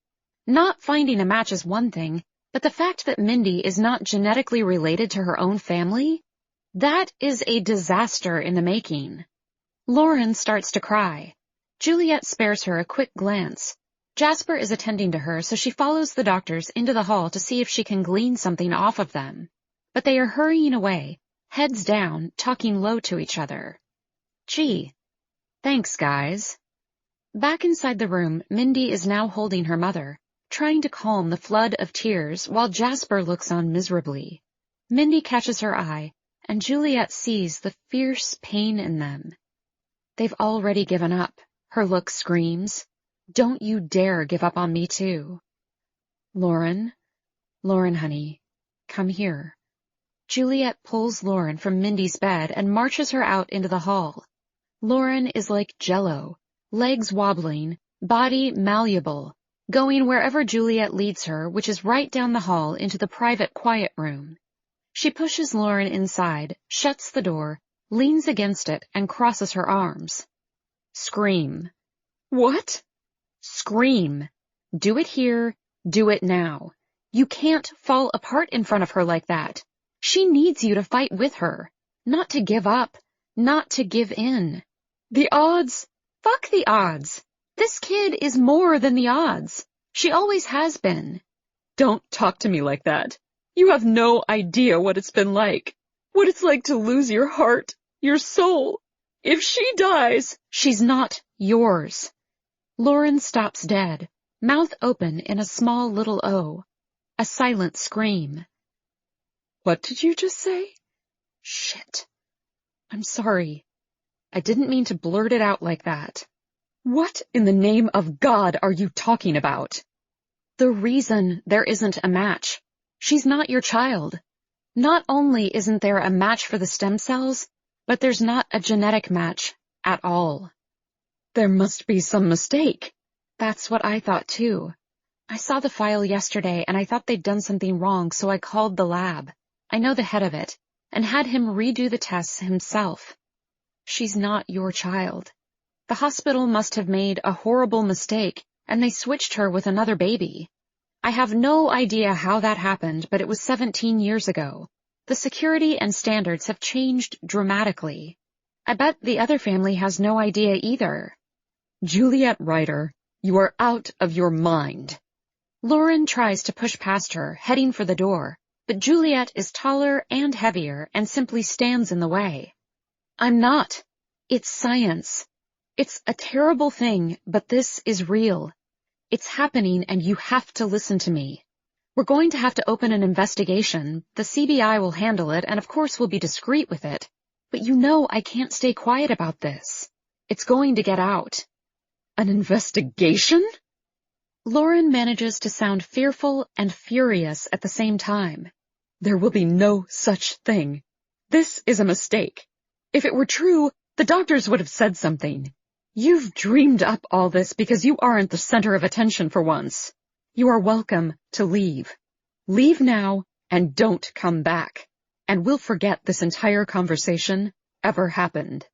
Not finding a match is one thing, but the fact that Mindy is not genetically related to her own family? That is a disaster in the making. Lauren starts to cry. Juliet spares her a quick glance. Jasper is attending to her, so she follows the doctors into the hall to see if she can glean something off of them. But they are hurrying away, heads down, talking low to each other. Gee. Thanks, guys. Back inside the room, Mindy is now holding her mother, trying to calm the flood of tears while Jasper looks on miserably. Mindy catches her eye, and Juliet sees the fierce pain in them. They've already given up, her look screams. Don't you dare give up on me too. Lauren, honey, come here. Juliet pulls Lauren from Mindy's bed and marches her out into the hall. Lauren is like Jell-O, legs wobbling, body malleable, going wherever Juliet leads her, which is right down the hall into the private quiet room. She pushes Lauren inside, shuts the door, leans against it, and crosses her arms. Scream. What? Scream. Do it here, do it now. You can't fall apart in front of her like that. She needs you to fight with her, not to give up, not to give in. The odds? Fuck the odds. This kid is more than the odds. She always has been. Don't talk to me like that. You have no idea what it's been like. What it's like to lose your heart, your soul. If she dies, she's not yours. Lauren stops dead, mouth open in a small little O. A silent scream. What did you just say? Shit. I'm sorry. I didn't mean to blurt it out like that. What in the name of God are you talking about? The reason there isn't a match. She's not your child. Not only isn't there a match for the stem cells, but there's not a genetic match at all. There must be some mistake. That's what I thought too. I saw the file yesterday and I thought they'd done something wrong, so I called the lab. I know the head of it. and had him redo the tests himself. She's not your child. The hospital must have made a horrible mistake, and they switched her with another baby. I have no idea how that happened, but it was 17 years ago. The security and standards have changed dramatically. I bet the other family has no idea either. Juliet Ryder, you are out of your mind. Lauren tries to push past her, heading for the door, but Juliet is taller and heavier and simply stands in the way. I'm not. It's science. It's a terrible thing, but this is real. It's happening and you have to listen to me. We're going to have to open an investigation. The CBI will handle it and of course we'll be discreet with it. But you know I can't stay quiet about this. It's going to get out. An investigation? Lauren manages to sound fearful and furious at the same time. There will be no such thing. This is a mistake. If it were true, the doctors would have said something. You've dreamed up all this because you aren't the center of attention for once. You are welcome to leave. Leave now and don't come back. And we'll forget this entire conversation ever happened.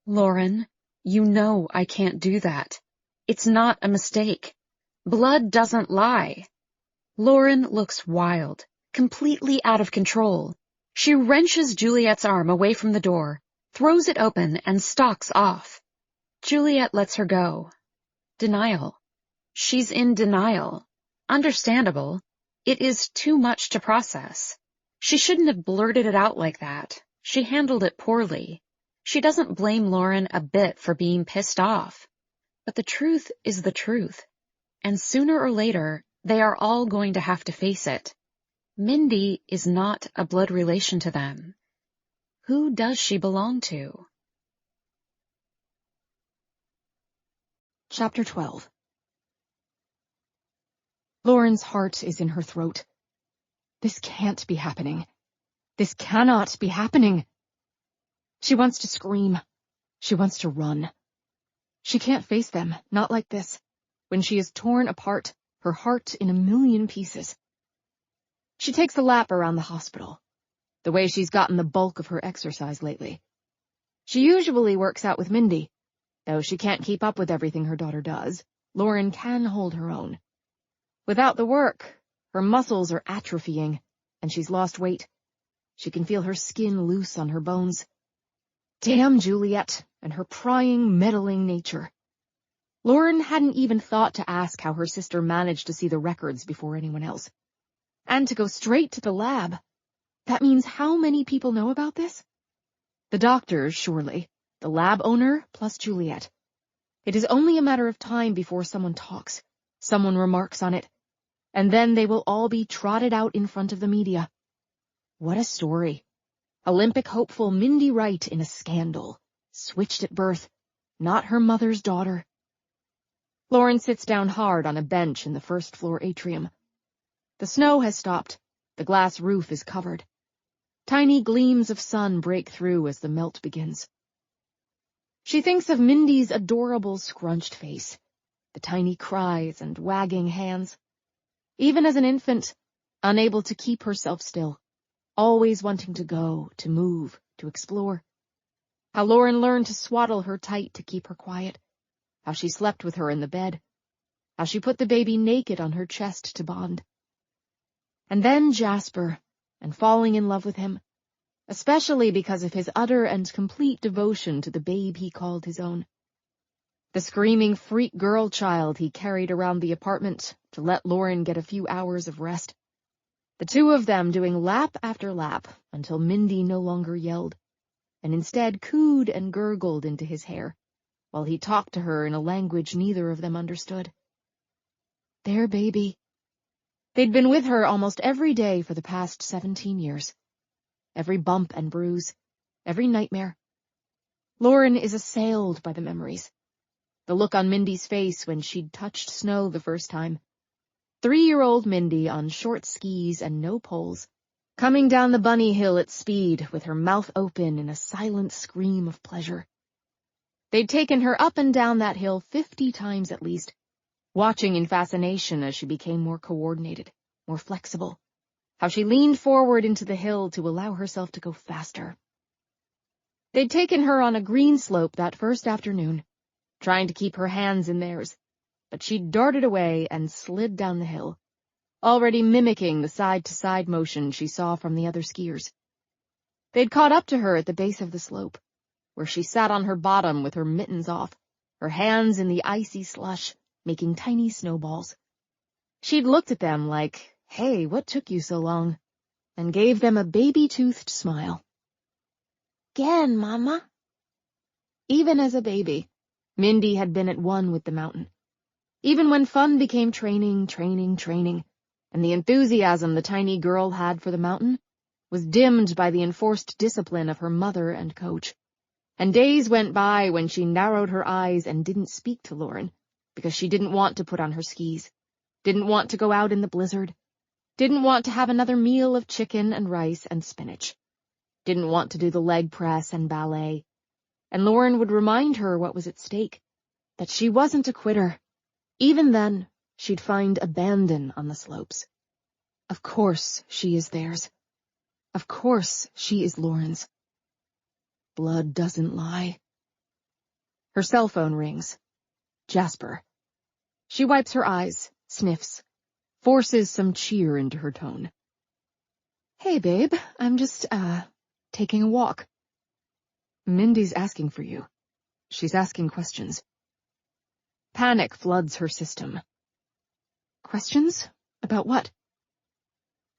Lauren, you know I can't do that. It's not a mistake. Blood doesn't lie. Lauren looks wild, completely out of control. She wrenches Juliet's arm away from the door, throws it open, and stalks off. Juliet lets her go. Denial. She's in denial. Understandable. It is too much to process. She shouldn't have blurted it out like that. She handled it poorly. She doesn't blame Lauren a bit for being pissed off. But the truth is the truth. And sooner or later, they are all going to have to face it. Mindy is not a blood relation to them. Who does she belong to? Chapter 12. Lauren's heart is in her throat. This can't be happening. This cannot be happening. She wants to scream. She wants to run. She can't face them, not like this, when she is torn apart, her heart in a million pieces. She takes a lap around the hospital, the way she's gotten the bulk of her exercise lately. She usually works out with Mindy. Though she can't keep up with everything her daughter does, Lauren can hold her own. Without the work, her muscles are atrophying, and she's lost weight. She can feel her skin loose on her bones. Damn Juliet and her prying, meddling nature. Lauren hadn't even thought to ask how her sister managed to see the records before anyone else. And to go straight to the lab. That means how many people know about this? The doctors, surely. The lab owner plus Juliet. It is only a matter of time before someone talks, someone remarks on it, and then they will all be trotted out in front of the media. What a story. Olympic hopeful Mindy Wright in a scandal. Switched at birth. Not her mother's daughter. Lauren sits down hard on a bench in the first-floor atrium. The snow has stopped. The glass roof is covered. Tiny gleams of sun break through as the melt begins. She thinks of Mindy's adorable scrunched face, the tiny cries and wagging hands. Even as an infant, unable to keep herself still, always wanting to go, to move, to explore. How Lauren learned to swaddle her tight to keep her quiet. How she slept with her in the bed. How she put the baby naked on her chest to bond. And then Jasper, and falling in love with him, especially because of his utter and complete devotion to the babe he called his own. The screaming freak girl child he carried around the apartment to let Lauren get a few hours of rest. The two of them doing lap after lap until Mindy no longer yelled, and instead cooed and gurgled into his hair, while he talked to her in a language neither of them understood. Their baby. They'd been with her almost every day for the past 17 years. Every bump and bruise, every nightmare. Lauren is assailed by the memories. The look on Mindy's face when she'd touched snow the first time. 3-year-old Mindy on short skis and no poles, coming down the bunny hill at speed with her mouth open in a silent scream of pleasure. They'd taken her up and down that hill 50 times at least, watching in fascination as she became more coordinated, more flexible, how she leaned forward into the hill to allow herself to go faster. They'd taken her on a green slope that first afternoon, trying to keep her hands in theirs, but she darted away and slid down the hill, already mimicking the side-to-side motion she saw from the other skiers. They'd caught up to her at the base of the slope, where she sat on her bottom with her mittens off, her hands in the icy slush, making tiny snowballs. She'd looked at them like, "Hey, what took you so long?" and gave them a baby-toothed smile. "Again, Mama." Even as a baby, Mindy had been at one with the mountain. Even when fun became training, and the enthusiasm the tiny girl had for the mountain was dimmed by the enforced discipline of her mother and coach, and days went by when she narrowed her eyes and didn't speak to Lauren because she didn't want to put on her skis, didn't want to go out in the blizzard, didn't want to have another meal of chicken and rice and spinach, didn't want to do the leg press and ballet, and Lauren would remind her what was at stake, that she wasn't a quitter. Even then, she'd find abandon on the slopes. Of course she is theirs. Of course she is Lauren's. Blood doesn't lie. Her cell phone rings. Jasper. She wipes her eyes, sniffs, forces some cheer into her tone. "Hey, babe, I'm just, taking a walk." "Mindy's asking for you. She's asking questions." Panic floods her system. Questions? About what?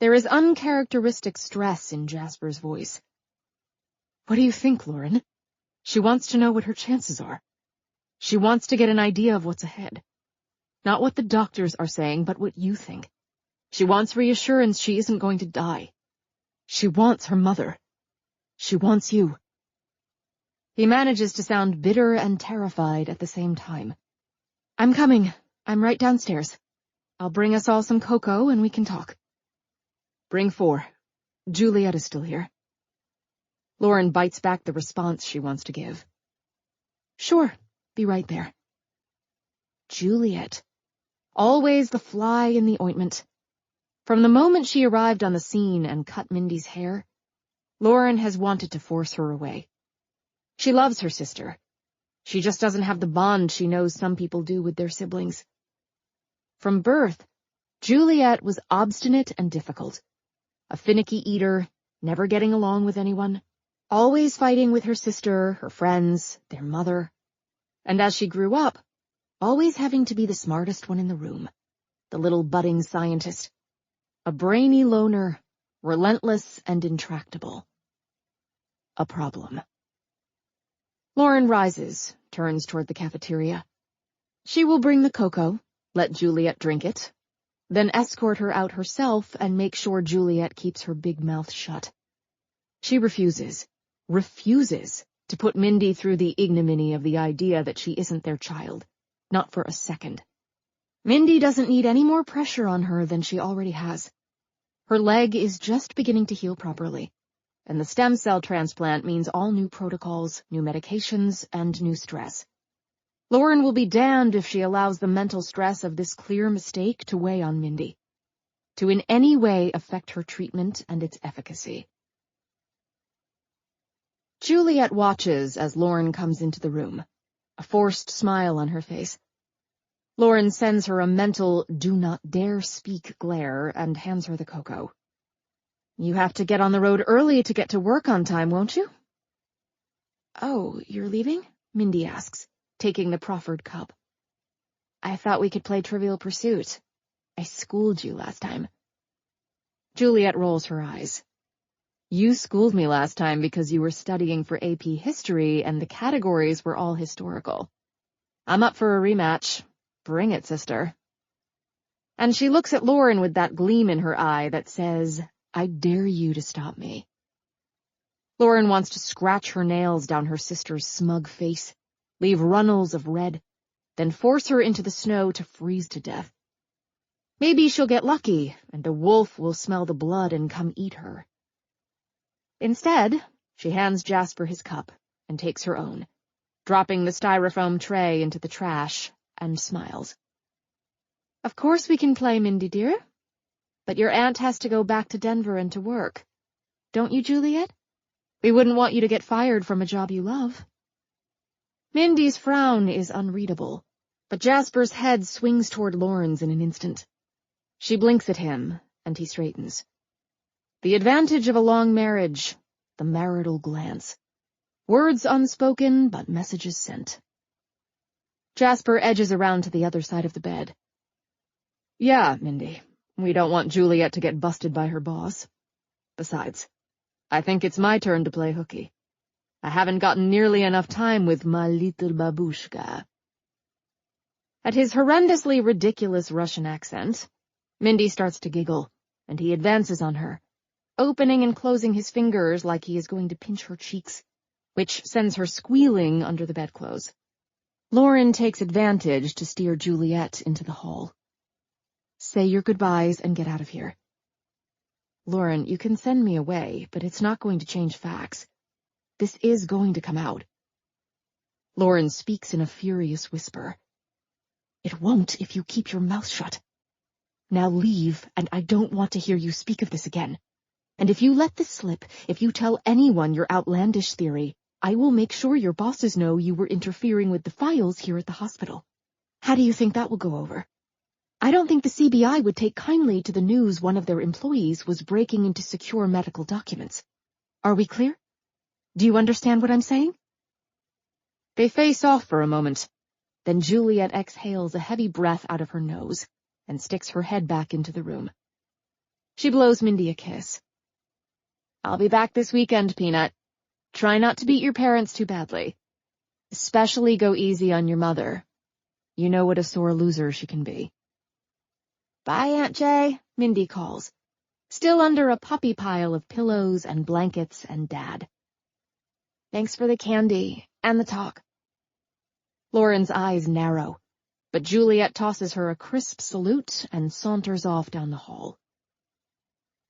There is uncharacteristic stress in Jasper's voice. "What do you think, Lauren?" She wants to know what her chances are. She wants to get an idea of what's ahead. Not what the doctors are saying, but what you think. She wants reassurance she isn't going to die. She wants her mother. She wants you. He manages to sound bitter and terrified at the same time. "I'm coming. I'm right downstairs. I'll bring us all some cocoa and we can talk." "Bring 4. Juliet is still here." Lauren bites back the response she wants to give. "Sure, be right there." Juliet. Always the fly in the ointment. From the moment she arrived on the scene and cut Mindy's hair, Lauren has wanted to force her away. She loves her sister. She just doesn't have the bond she knows some people do with their siblings. From birth, Juliet was obstinate and difficult. A finicky eater, never getting along with anyone, always fighting with her sister, her friends, their mother. And as she grew up, always having to be the smartest one in the room, the little budding scientist. A brainy loner, relentless and intractable. A problem. Lauren rises, turns toward the cafeteria. She will bring the cocoa, let Juliet drink it, then escort her out herself and make sure Juliet keeps her big mouth shut. She refuses to put Mindy through the ignominy of the idea that she isn't their child, not for a second. Mindy doesn't need any more pressure on her than she already has. Her leg is just beginning to heal properly, and the stem cell transplant means all new protocols, new medications, and new stress. Lauren will be damned if she allows the mental stress of this clear mistake to weigh on Mindy, to in any way affect her treatment and its efficacy. Juliet watches as Lauren comes into the room, a forced smile on her face. Lauren sends her a mental "do not dare speak" glare and hands her the cocoa. "You have to get on the road early to get to work on time, won't you?" "Oh, you're leaving?" Mindy asks, taking the proffered cup. "I thought we could play Trivial Pursuit. I schooled you last time." Juliet rolls her eyes. "You schooled me last time because you were studying for AP History and the categories were all historical. I'm up for a rematch. Bring it, sister." And she looks at Lauren with that gleam in her eye that says, "I dare you to stop me." Lauren wants to scratch her nails down her sister's smug face, leave runnels of red, then force her into the snow to freeze to death. Maybe she'll get lucky, and a wolf will smell the blood and come eat her. Instead, she hands Jasper his cup and takes her own, dropping the styrofoam tray into the trash, and smiles. "Of course we can play, Mindy dear. But your aunt has to go back to Denver and to work. Don't you, Juliet? We wouldn't want you to get fired from a job you love. Mindy's frown is unreadable, but Jasper's head swings toward Lauren's in an instant. She blinks at him, and he straightens. The advantage of a long marriage, the marital glance. Words unspoken, but messages sent. Jasper edges around to the other side of the bed. Yeah, Mindy, we don't want Juliet to get busted by her boss. Besides, I think it's my turn to play hooky. I haven't gotten nearly enough time with my little babushka. At his horrendously ridiculous Russian accent, Mindy starts to giggle, and he advances on her, opening and closing his fingers like he is going to pinch her cheeks, which sends her squealing under the bedclothes. Lauren takes advantage to steer Juliet into the hall. Say your goodbyes and get out of here. Lauren, you can send me away, but it's not going to change facts. This is going to come out. Lauren speaks in a furious whisper. It won't if you keep your mouth shut. Now leave, and I don't want to hear you speak of this again. And if you let this slip, if you tell anyone your outlandish theory, I will make sure your bosses know you were interfering with the files here at the hospital. How do you think that will go over? I don't think the CBI would take kindly to the news one of their employees was breaking into secure medical documents. Are we clear? Do you understand what I'm saying? They face off for a moment. Then Juliet exhales a heavy breath out of her nose and sticks her head back into the room. She blows Mindy a kiss. I'll be back this weekend, Peanut. Try not to beat your parents too badly. Especially go easy on your mother. You know what a sore loser she can be. Bye, Aunt Jay, Mindy calls, still under a puppy pile of pillows and blankets and Dad. Thanks for the candy and the talk. Lauren's eyes narrow, but Juliet tosses her a crisp salute and saunters off down the hall.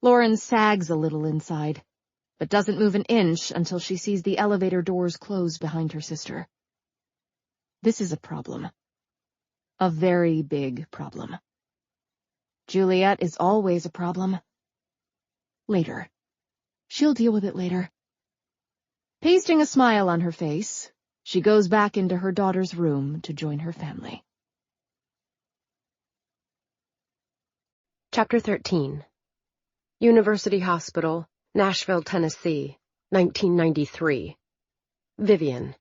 Lauren sags a little inside, but doesn't move an inch until she sees the elevator doors close behind her sister. This is a problem. A very big problem. Juliet is always a problem. Later. She'll deal with it later. Pasting a smile on her face, she goes back into her daughter's room to join her family. Chapter 13. University Hospital, Nashville, Tennessee, 1993. Vivian.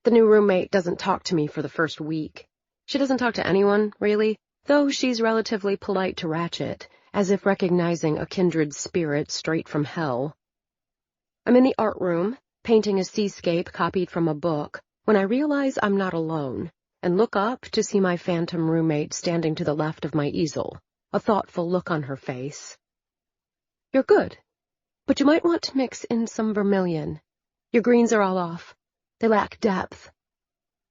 The new roommate doesn't talk to me for the first week. She doesn't talk to anyone, really, though she's relatively polite to Ratchet, as if recognizing a kindred spirit straight from hell. I'm in the art room, painting a seascape copied from a book, when I realize I'm not alone, and look up to see my phantom roommate standing to the left of my easel, a thoughtful look on her face. You're good, but you might want to mix in some vermilion. Your greens are all off. They lack depth.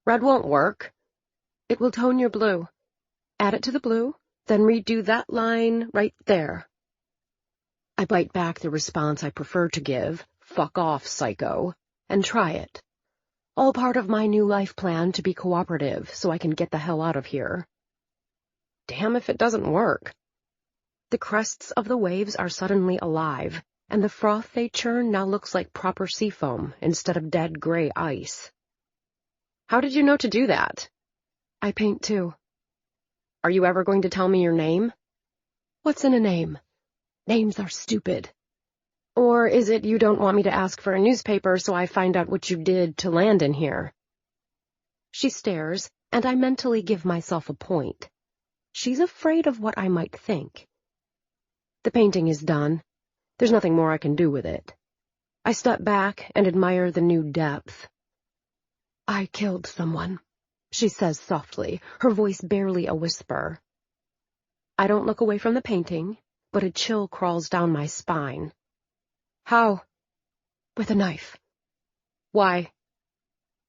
Red won't work. It will tone your blue. Add it to the blue, then redo that line right there. I bite back the response I prefer to give, fuck off, psycho, and try it. All part of my new life plan to be cooperative so I can get the hell out of here. Damn if it doesn't work. The crests of the waves are suddenly alive, and the froth they churn now looks like proper seafoam instead of dead gray ice. How did you know to do that? I paint too. Are you ever going to tell me your name? What's in a name? Names are stupid. Or is it you don't want me to ask for a newspaper so I find out what you did to land in here? She stares, and I mentally give myself a point. She's afraid of what I might think. The painting is done. There's nothing more I can do with it. I step back and admire the new depth. I killed someone, she says softly, her voice barely a whisper. I don't look away from the painting, but a chill crawls down my spine. How? With a knife. Why?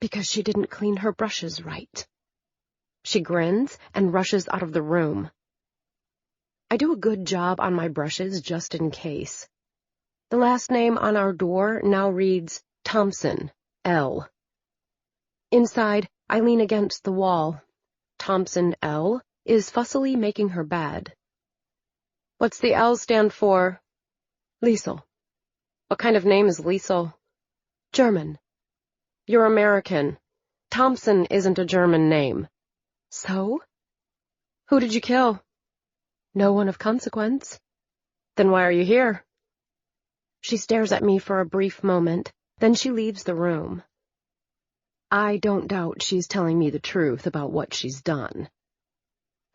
Because she didn't clean her brushes right. She grins and rushes out of the room. I do a good job on my brushes just in case. The last name on our door now reads Thompson, L. Inside, I lean against the wall. Thompson, L. is fussily making her bed. What's the L stand for? Liesel. What kind of name is Liesel? German. You're American. Thompson isn't a German name. So? Who did you kill? No one of consequence. Then why are you here? She stares at me for a brief moment, then she leaves the room. I don't doubt she's telling me the truth about what she's done.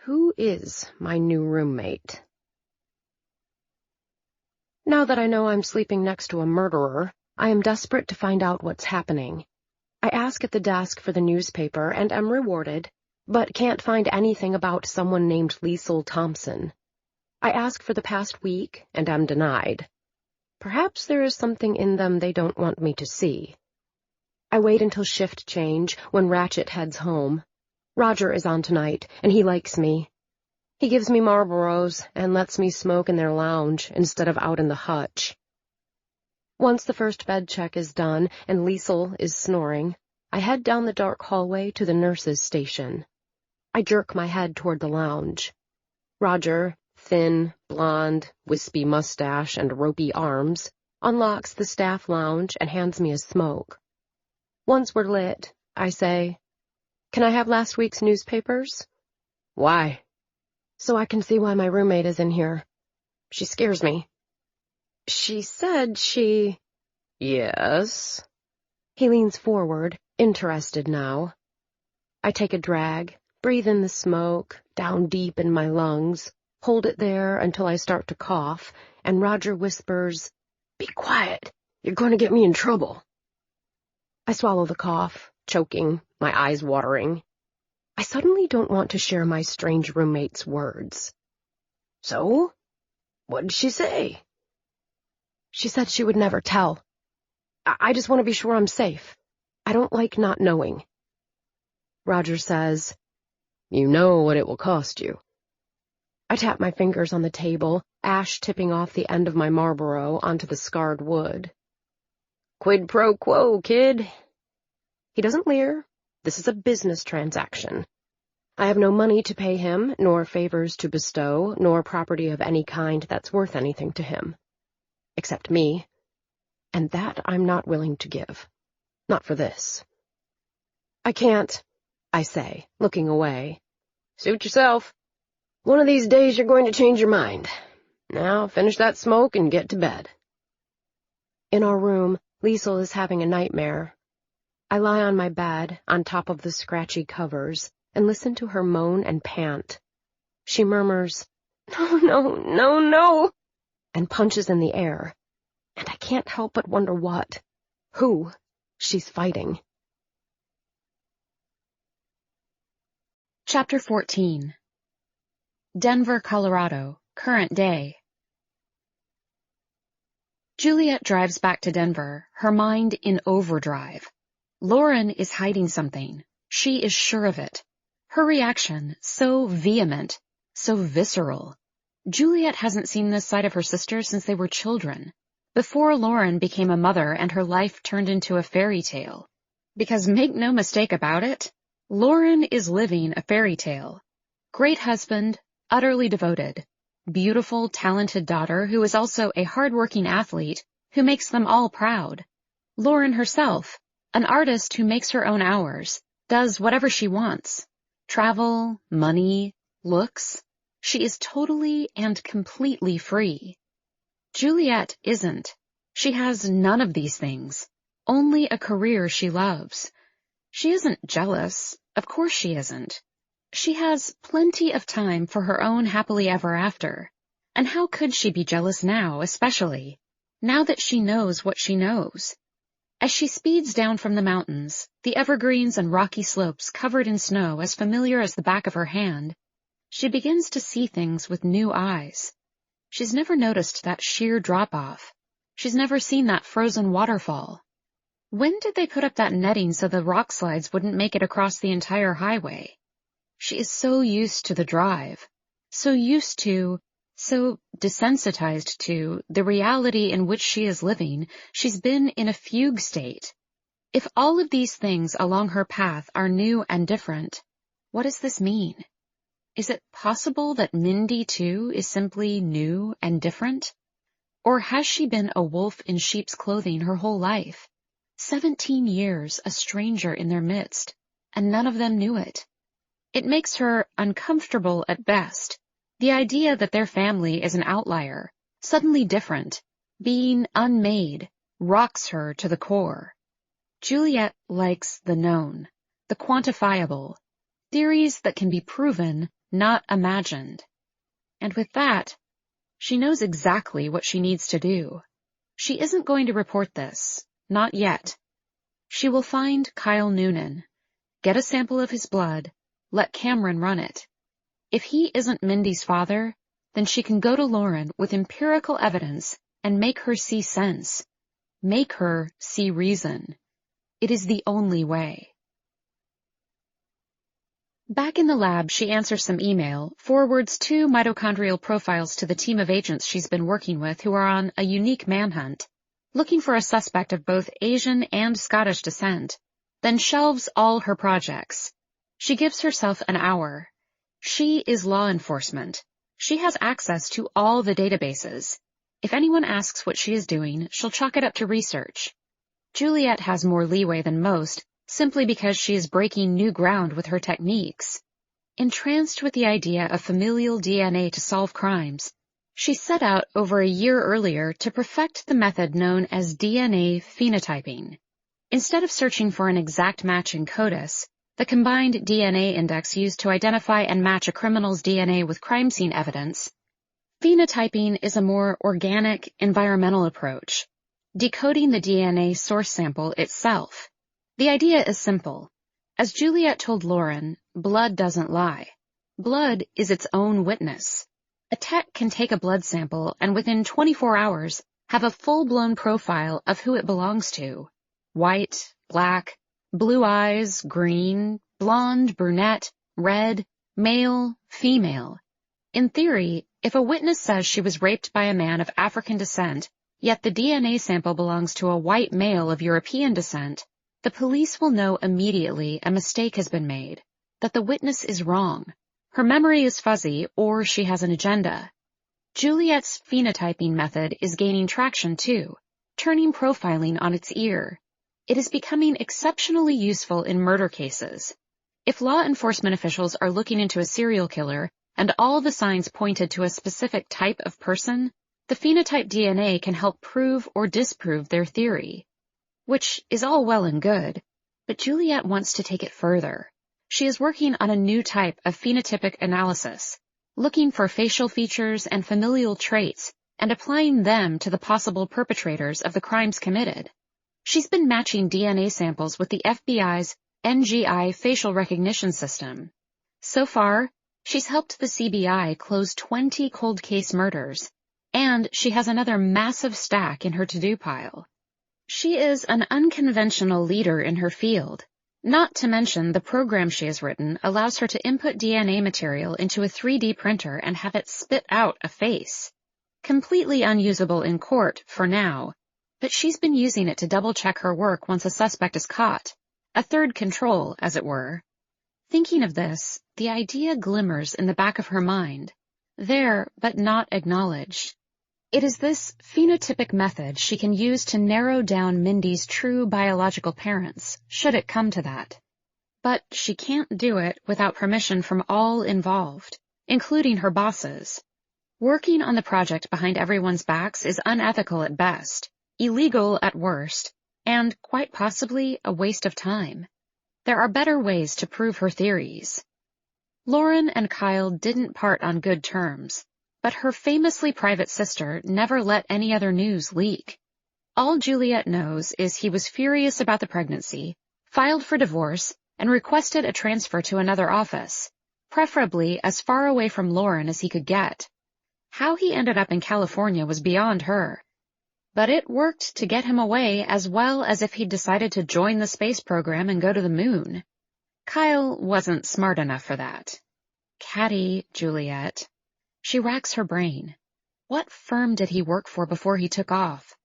Who is my new roommate? Now that I know I'm sleeping next to a murderer, I am desperate to find out what's happening. I ask at the desk for the newspaper and am rewarded, but can't find anything about someone named Liesel Thompson. I ask for the past week and am denied. Perhaps there is something in them they don't want me to see. I wait until shift change, when Ratchet heads home. Roger is on tonight, and he likes me. He gives me Marlboros and lets me smoke in their lounge instead of out in the hutch. Once the first bed check is done and Liesel is snoring, I head down the dark hallway to the nurse's station. I jerk my head toward the lounge. Roger, thin, blonde, wispy mustache and ropey arms, unlocks the staff lounge and hands me a smoke. Once we're lit, I say, "Can I have last week's newspapers?" "Why?" "So I can see why my roommate is in here. She scares me." "She said she—" "Yes?" He leans forward, interested now. I take a drag, breathe in the smoke, down deep in my lungs, hold it there until I start to cough, and Roger whispers, "Be quiet. You're going to get me in trouble." I swallow the cough, choking, my eyes watering. I suddenly don't want to share my strange roommate's words. "So? What did she say?" "She said she would never tell. I just want to be sure I'm safe. I don't like not knowing." Roger says, "You know what it will cost you." I tap my fingers on the table, ash tipping off the end of my Marlboro onto the scarred wood. "Quid pro quo, kid." He doesn't leer. This is a business transaction. I have no money to pay him, nor favors to bestow, nor property of any kind that's worth anything to him. Except me. And that I'm not willing to give. Not for this. "I can't," I say, looking away. "Suit yourself. One of these days you're going to change your mind. Now finish that smoke and get to bed." In our room, Liesel is having a nightmare. I lie on my bed, on top of the scratchy covers, and listen to her moan and pant. She murmurs, "No, no, no, no," and punches in the air. And I can't help but wonder who she's fighting. Chapter 14. Denver, Colorado, current day. Juliet drives back to Denver, her mind in overdrive. Lauren is hiding something. She is sure of it. Her reaction, so vehement, so visceral. Juliet hasn't seen this side of her sister since they were children, before Lauren became a mother and her life turned into a fairy tale. Because make no mistake about it, Lauren is living a fairy tale. Great husband, utterly devoted. Beautiful, talented daughter who is also a hard-working athlete who makes them all proud. Lauren herself, an artist who makes her own hours, does whatever she wants. Travel, money, looks. She is totally and completely free. Juliet isn't. She has none of these things. Only a career she loves. She isn't jealous. Of course she isn't. She has plenty of time for her own happily ever after. And how could she be jealous now, especially, now that she knows what she knows? As she speeds down from the mountains, the evergreens and rocky slopes covered in snow as familiar as the back of her hand, she begins to see things with new eyes. She's never noticed that sheer drop-off. She's never seen that frozen waterfall. When did they put up that netting so the rock slides wouldn't make it across the entire highway? She is so used to the drive, so used to, so desensitized to the reality in which she is living, she's been in a fugue state. If all of these things along her path are new and different, what does this mean? Is it possible that Mindy, too, is simply new and different? Or has she been a wolf in sheep's clothing her whole life? 17 years a stranger in their midst, and none of them knew it. It makes her uncomfortable at best. The idea that their family is an outlier, suddenly different, being unmade, rocks her to the core. Juliet likes the known, the quantifiable, theories that can be proven, not imagined. And with that, she knows exactly what she needs to do. She isn't going to report this, not yet. She will find Kyle Noonan, get a sample of his blood, let Cameron run it. If he isn't Mindy's father, then she can go to Lauren with empirical evidence and make her see sense, make her see reason. It is the only way. Back in the lab, she answers some email, forwards 2 mitochondrial profiles to the team of agents she's been working with who are on a unique manhunt, looking for a suspect of both Asian and Scottish descent, then shelves all her projects. She gives herself an hour. She is law enforcement. She has access to all the databases. If anyone asks what she is doing, she'll chalk it up to research. Juliet has more leeway than most, simply because she is breaking new ground with her techniques. Entranced with the idea of familial DNA to solve crimes, she set out over a year earlier to perfect the method known as DNA phenotyping. Instead of searching for an exact match in CODIS, the combined DNA index used to identify and match a criminal's DNA with crime scene evidence, phenotyping is a more organic, environmental approach, decoding the DNA source sample itself. The idea is simple. As Juliet told Lauren, blood doesn't lie. Blood is its own witness. A tech can take a blood sample and within 24 hours have a full-blown profile of who it belongs to. White, black, blue eyes, green, blonde, brunette, red, male, female. In theory, if a witness says she was raped by a man of African descent, yet the DNA sample belongs to a white male of European descent, the police will know immediately a mistake has been made, that the witness is wrong. Her memory is fuzzy, or she has an agenda. Juliet's phenotyping method is gaining traction too, turning profiling on its ear. It is becoming exceptionally useful in murder cases. If law enforcement officials are looking into a serial killer and all the signs pointed to a specific type of person, the phenotype DNA can help prove or disprove their theory. Which is all well and good, but Juliet wants to take it further. She is working on a new type of phenotypic analysis, looking for facial features and familial traits and applying them to the possible perpetrators of the crimes committed. She's been matching DNA samples with the FBI's NGI facial recognition system. So far, she's helped the CBI close 20 cold case murders, and she has another massive stack in her to-do pile. She is an unconventional leader in her field. Not to mention the program she has written allows her to input DNA material into a 3D printer and have it spit out a face. Completely unusable in court for now, but she's been using it to double-check her work once a suspect is caught. A third control, as it were. Thinking of this, the idea glimmers in the back of her mind, there but not acknowledged. It is this phenotypic method she can use to narrow down Mindy's true biological parents, should it come to that. But she can't do it without permission from all involved, including her bosses. Working on the project behind everyone's backs is unethical at best, illegal at worst, and quite possibly a waste of time. There are better ways to prove her theories. Lauren and Kyle didn't part on good terms, but her famously private sister never let any other news leak. All Juliet knows is he was furious about the pregnancy, filed for divorce, and requested a transfer to another office, preferably as far away from Lauren as he could get. How he ended up in California was beyond her. But it worked to get him away as well as if he'd decided to join the space program and go to the moon. Kyle wasn't smart enough for that. Catty Juliet. She racks her brain. What firm did he work for before he took off?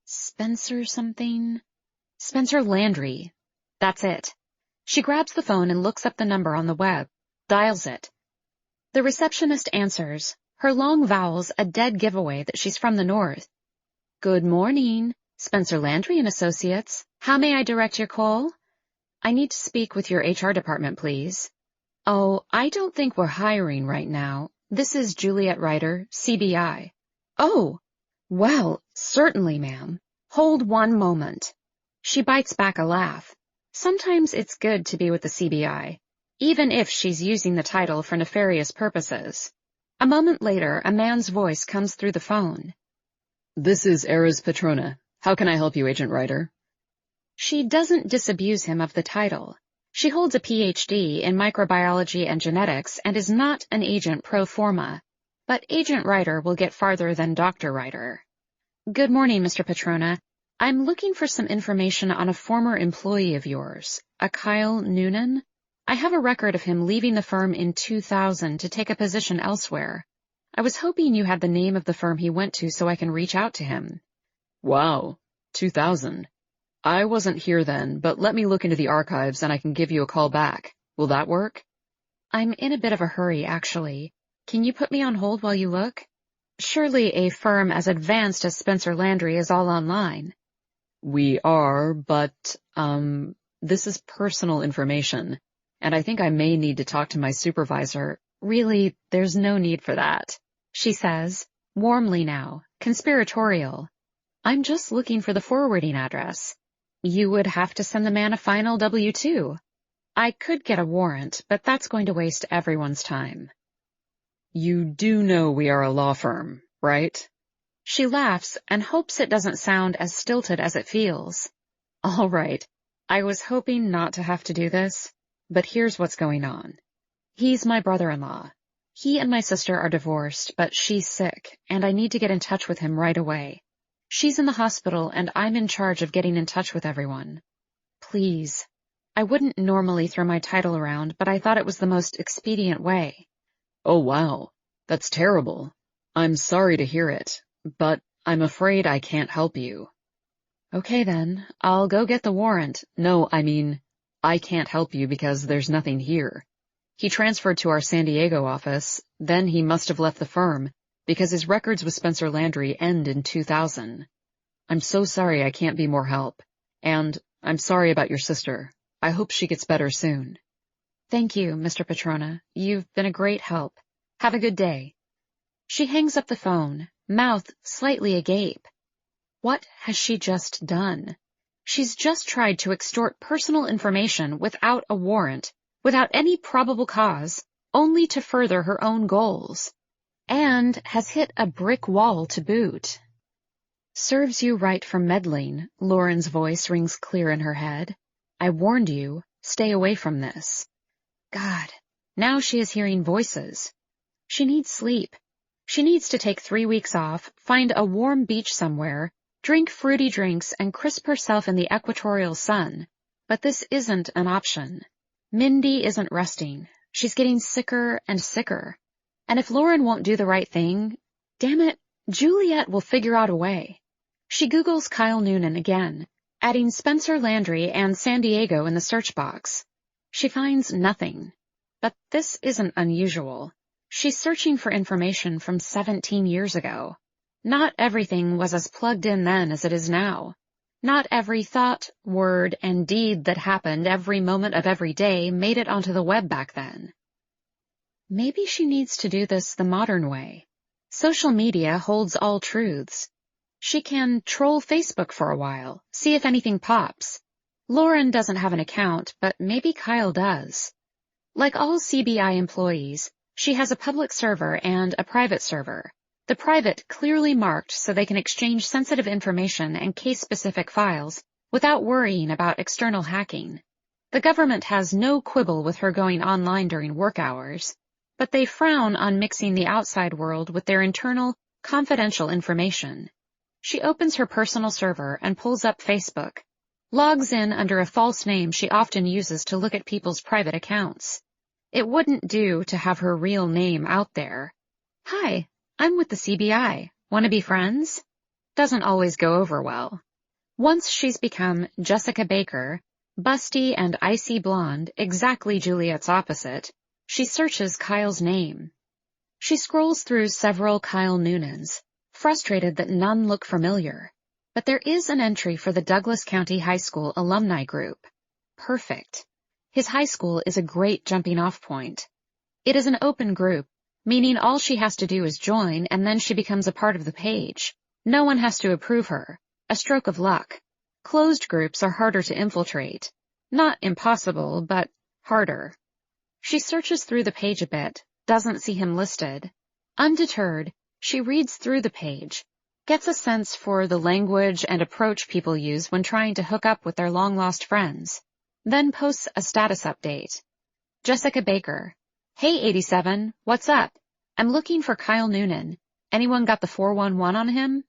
Spencer something? Spencer Landry. That's it. She grabs the phone and looks up the number on the web, dials it. The receptionist answers, her long vowels a dead giveaway that she's from the north. Good morning, Spencer Landry and Associates. How may I direct your call? I need to speak with your HR department, please. Oh, I don't think we're hiring right now. This is Juliet Ryder, CBI. Oh, well, certainly, ma'am. Hold one moment. She bites back a laugh. Sometimes it's good to be with the CBI, even if she's using the title for nefarious purposes. A moment later, a man's voice comes through the phone. This is Ares Petrona. How can I help you, Agent Ryder? She doesn't disabuse him of the title. She holds a Ph.D. in microbiology and genetics and is not an agent pro forma, but Agent Ryder will get farther than Dr. Ryder. Good morning, Mr. Petrona. I'm looking for some information on a former employee of yours, a Kyle Noonan. I have a record of him leaving the firm in 2000 to take a position elsewhere. I was hoping you had the name of the firm he went to so I can reach out to him. Wow, 2000. I wasn't here then, but let me look into the archives and I can give you a call back. Will that work? I'm in a bit of a hurry, actually. Can you put me on hold while you look? Surely a firm as advanced as Spencer Landry is all online. We are, but, this is personal information, and I think I may need to talk to my supervisor. Really, there's no need for that, she says, warmly now, conspiratorial. I'm just looking for the forwarding address. You would have to send the man a final W-2. I could get a warrant, but that's going to waste everyone's time. You do know we are a law firm, right? She laughs and hopes it doesn't sound as stilted as it feels. All right, I was hoping not to have to do this, but here's what's going on. He's my brother-in-law. He and my sister are divorced, but she's sick, and I need to get in touch with him right away. She's in the hospital, and I'm in charge of getting in touch with everyone. Please. I wouldn't normally throw my title around, but I thought it was the most expedient way. Oh, wow. That's terrible. I'm sorry to hear it, but I'm afraid I can't help you. Okay then, I'll go get the warrant. No, I mean, I can't help you because there's nothing here. He transferred to our San Diego office, then he must have left the firm, because his records with Spencer Landry end in 2000. I'm so sorry I can't be more help, and I'm sorry about your sister. I hope she gets better soon. Thank you, Mr. Petrona. You've been a great help. Have a good day. She hangs up the phone, mouth slightly agape. What has she just done? She's just tried to extort personal information without a warrant, without any probable cause, only to further her own goals. And has hit a brick wall to boot. Serves you right for meddling, Lauren's voice rings clear in her head. I warned you, stay away from this. God, now she is hearing voices. She needs sleep. She needs to take 3 weeks off, find a warm beach somewhere, drink fruity drinks, and crisp herself in the equatorial sun. But this isn't an option. Mindy isn't resting. She's getting sicker and sicker. And if Lauren won't do the right thing, damn it, Juliet will figure out a way. She Googles Kyle Noonan again, adding Spencer Landry and San Diego in the search box. She finds nothing. But this isn't unusual. She's searching for information from 17 years ago. Not everything was as plugged in then as it is now. Not every thought, word, and deed that happened every moment of every day made it onto the web back then. Maybe she needs to do this the modern way. Social media holds all truths. She can troll Facebook for a while, see if anything pops. Lauren doesn't have an account, but maybe Kyle does. Like all CBI employees, she has a public server and a private server. The private clearly marked so they can exchange sensitive information and case-specific files without worrying about external hacking. The government has no quibble with her going online during work hours, but they frown on mixing the outside world with their internal, confidential information. She opens her personal server and pulls up Facebook, logs in under a false name she often uses to look at people's private accounts. It wouldn't do to have her real name out there. Hi, I'm with the CBI. Want to be friends? Doesn't always go over well. Once she's become Jessica Baker, busty and icy blonde, exactly Juliet's opposite, she searches Kyle's name, She scrolls through several Kyle Noonans, frustrated that none look familiar. But there is an entry for the Douglas County High School alumni group. Perfect. His high school is a great jumping-off point. It is an open group, meaning all she has to do is join and then she becomes a part of the page. No one has to approve her. A stroke of luck. Closed groups are harder to infiltrate. Not impossible, but harder. She searches through the page a bit, doesn't see him listed. Undeterred, she reads through the page, gets a sense for the language and approach people use when trying to hook up with their long-lost friends, then posts a status update. Jessica Baker. Hey 87, what's up? I'm looking for Kyle Noonan. Anyone got the 411 on him?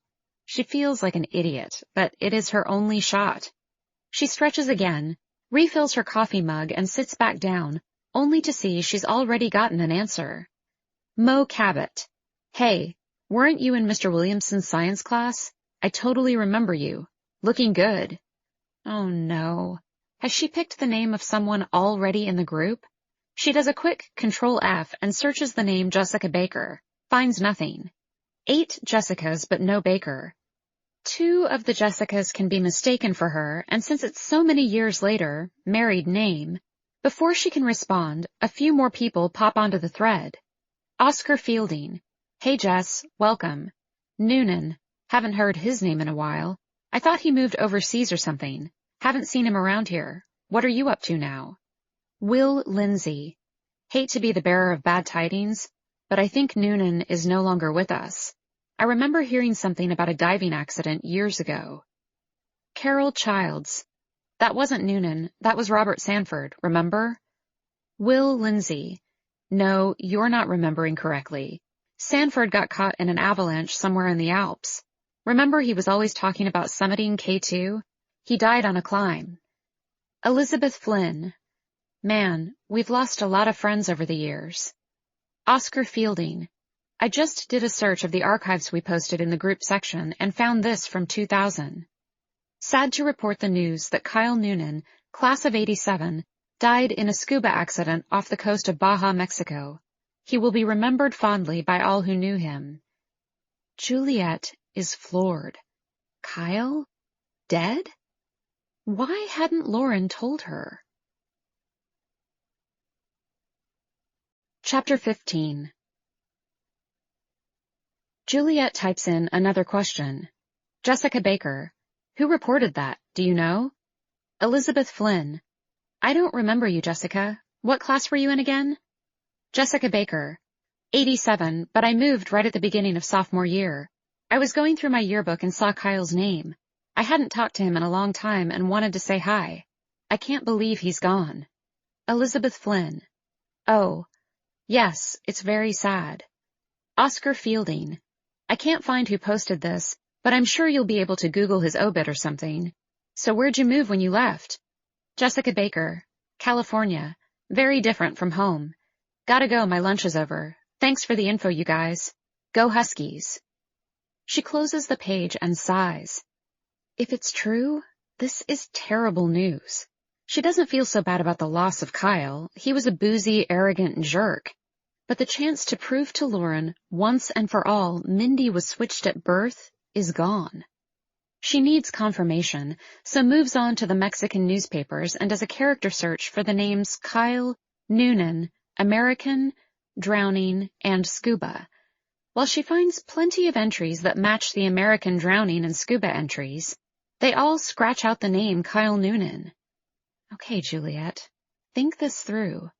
She feels like an idiot, but it is her only shot. She stretches again, refills her coffee mug and sits back down, only to see she's already gotten an answer. Mo Cabot. Hey, weren't you in Mr. Williamson's science class? I totally remember you. Looking good. Oh no. Has she picked the name of someone already in the group? She does a quick Control F and searches the name Jessica Baker. Finds nothing. 8 Jessicas but no Baker. 2 of the Jessicas can be mistaken for her, and since it's so many years later, married name, before she can respond, a few more people pop onto the thread. Oscar Fielding. Hey Jess, welcome. Noonan. Haven't heard his name in a while. I thought he moved overseas or something. Haven't seen him around here. What are you up to now? Will Lindsay. Hate to be the bearer of bad tidings, but I think Noonan is no longer with us. I remember hearing something about a diving accident years ago. Carol Childs. That wasn't Noonan, that was Robert Sanford, remember? Will Lindsay. No, you're not remembering correctly. Sanford got caught in an avalanche somewhere in the Alps. Remember he was always talking about summiting K2? He died on a climb. Elizabeth Flynn. Man, we've lost a lot of friends over the years. Oscar Fielding. I just did a search of the archives we posted in the group section and found this from 2000. Sad to report the news that Kyle Noonan, class of 87, died in a scuba accident off the coast of Baja, Mexico. He will be remembered fondly by all who knew him. Juliet is floored. Kyle? Dead? Why hadn't Lauren told her? Chapter 15. Juliet types in another question. Jessica Baker. Who reported that? Do you know? Elizabeth Flynn. I don't remember you, Jessica. What class were you in again? Jessica Baker. 87, but I moved right at the beginning of sophomore year. I was going through my yearbook and saw Kyle's name. I hadn't talked to him in a long time and wanted to say hi. I can't believe he's gone. Elizabeth Flynn. Oh. Yes, it's very sad. Oscar Fielding. I can't find who posted this, but I'm sure you'll be able to Google his obit or something. So where'd you move when you left? Jessica Baker. California. Very different from home. Gotta go, my lunch is over. Thanks for the info, you guys. Go Huskies. She closes the page and sighs. If it's true, this is terrible news. She doesn't feel so bad about the loss of Kyle. He was a boozy, arrogant jerk. But the chance to prove to Lauren, once and for all, Mindy was switched at birth, is gone. She needs confirmation, so moves on to the Mexican newspapers and does a character search for the names Kyle, Noonan, American, drowning, and scuba. While she finds plenty of entries that match the American drowning and scuba entries, they all scratch out the name Kyle Noonan. Okay, Juliet, think this through.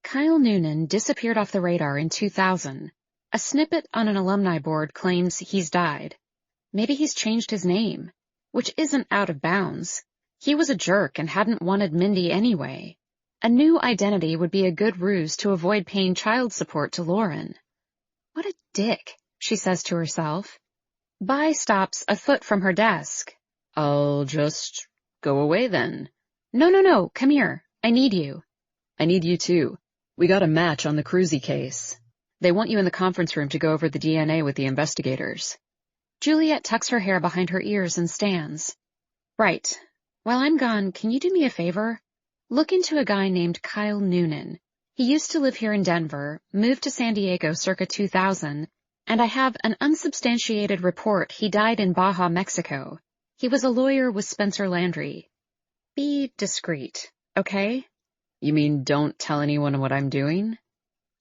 Kyle Noonan disappeared off the radar in 2000. A snippet on an alumni board claims he's died. Maybe he's changed his name, which isn't out of bounds. He was a jerk and hadn't wanted Mindy anyway. A new identity would be a good ruse to avoid paying child support to Lauren. What a dick, she says to herself. Bai stops a foot from her desk. I'll just go away then. No, come here. I need you. I need you too. We got a match on the Cruzy case. They want you in the conference room to go over the DNA with the investigators. Juliet tucks her hair behind her ears and stands. Right. While I'm gone, can you do me a favor? Look into a guy named Kyle Noonan. He used to live here in Denver, moved to San Diego circa 2000, and I have an unsubstantiated report he died in Baja, Mexico. He was a lawyer with Spencer Landry. Be discreet, okay? You mean don't tell anyone what I'm doing?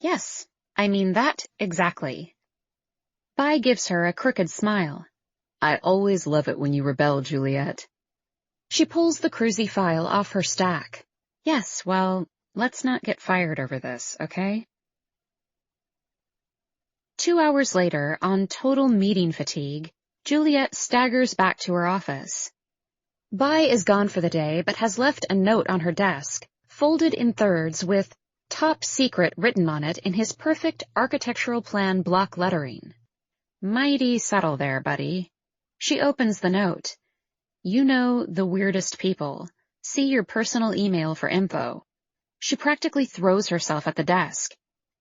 Yes, I mean that exactly. Vi gives her a crooked smile. I always love it when you rebel, Juliet. She pulls the cruisy file off her stack. Yes, well, let's not get fired over this, okay? 2 hours later, on total meeting fatigue, Juliet staggers back to her office. Vi is gone for the day, but has left a note on her desk, folded in thirds with "Top Secret" written on it in his perfect architectural plan block lettering. Mighty subtle there, buddy. She opens the note. You know the weirdest people. See your personal email for info. She practically throws herself at the desk.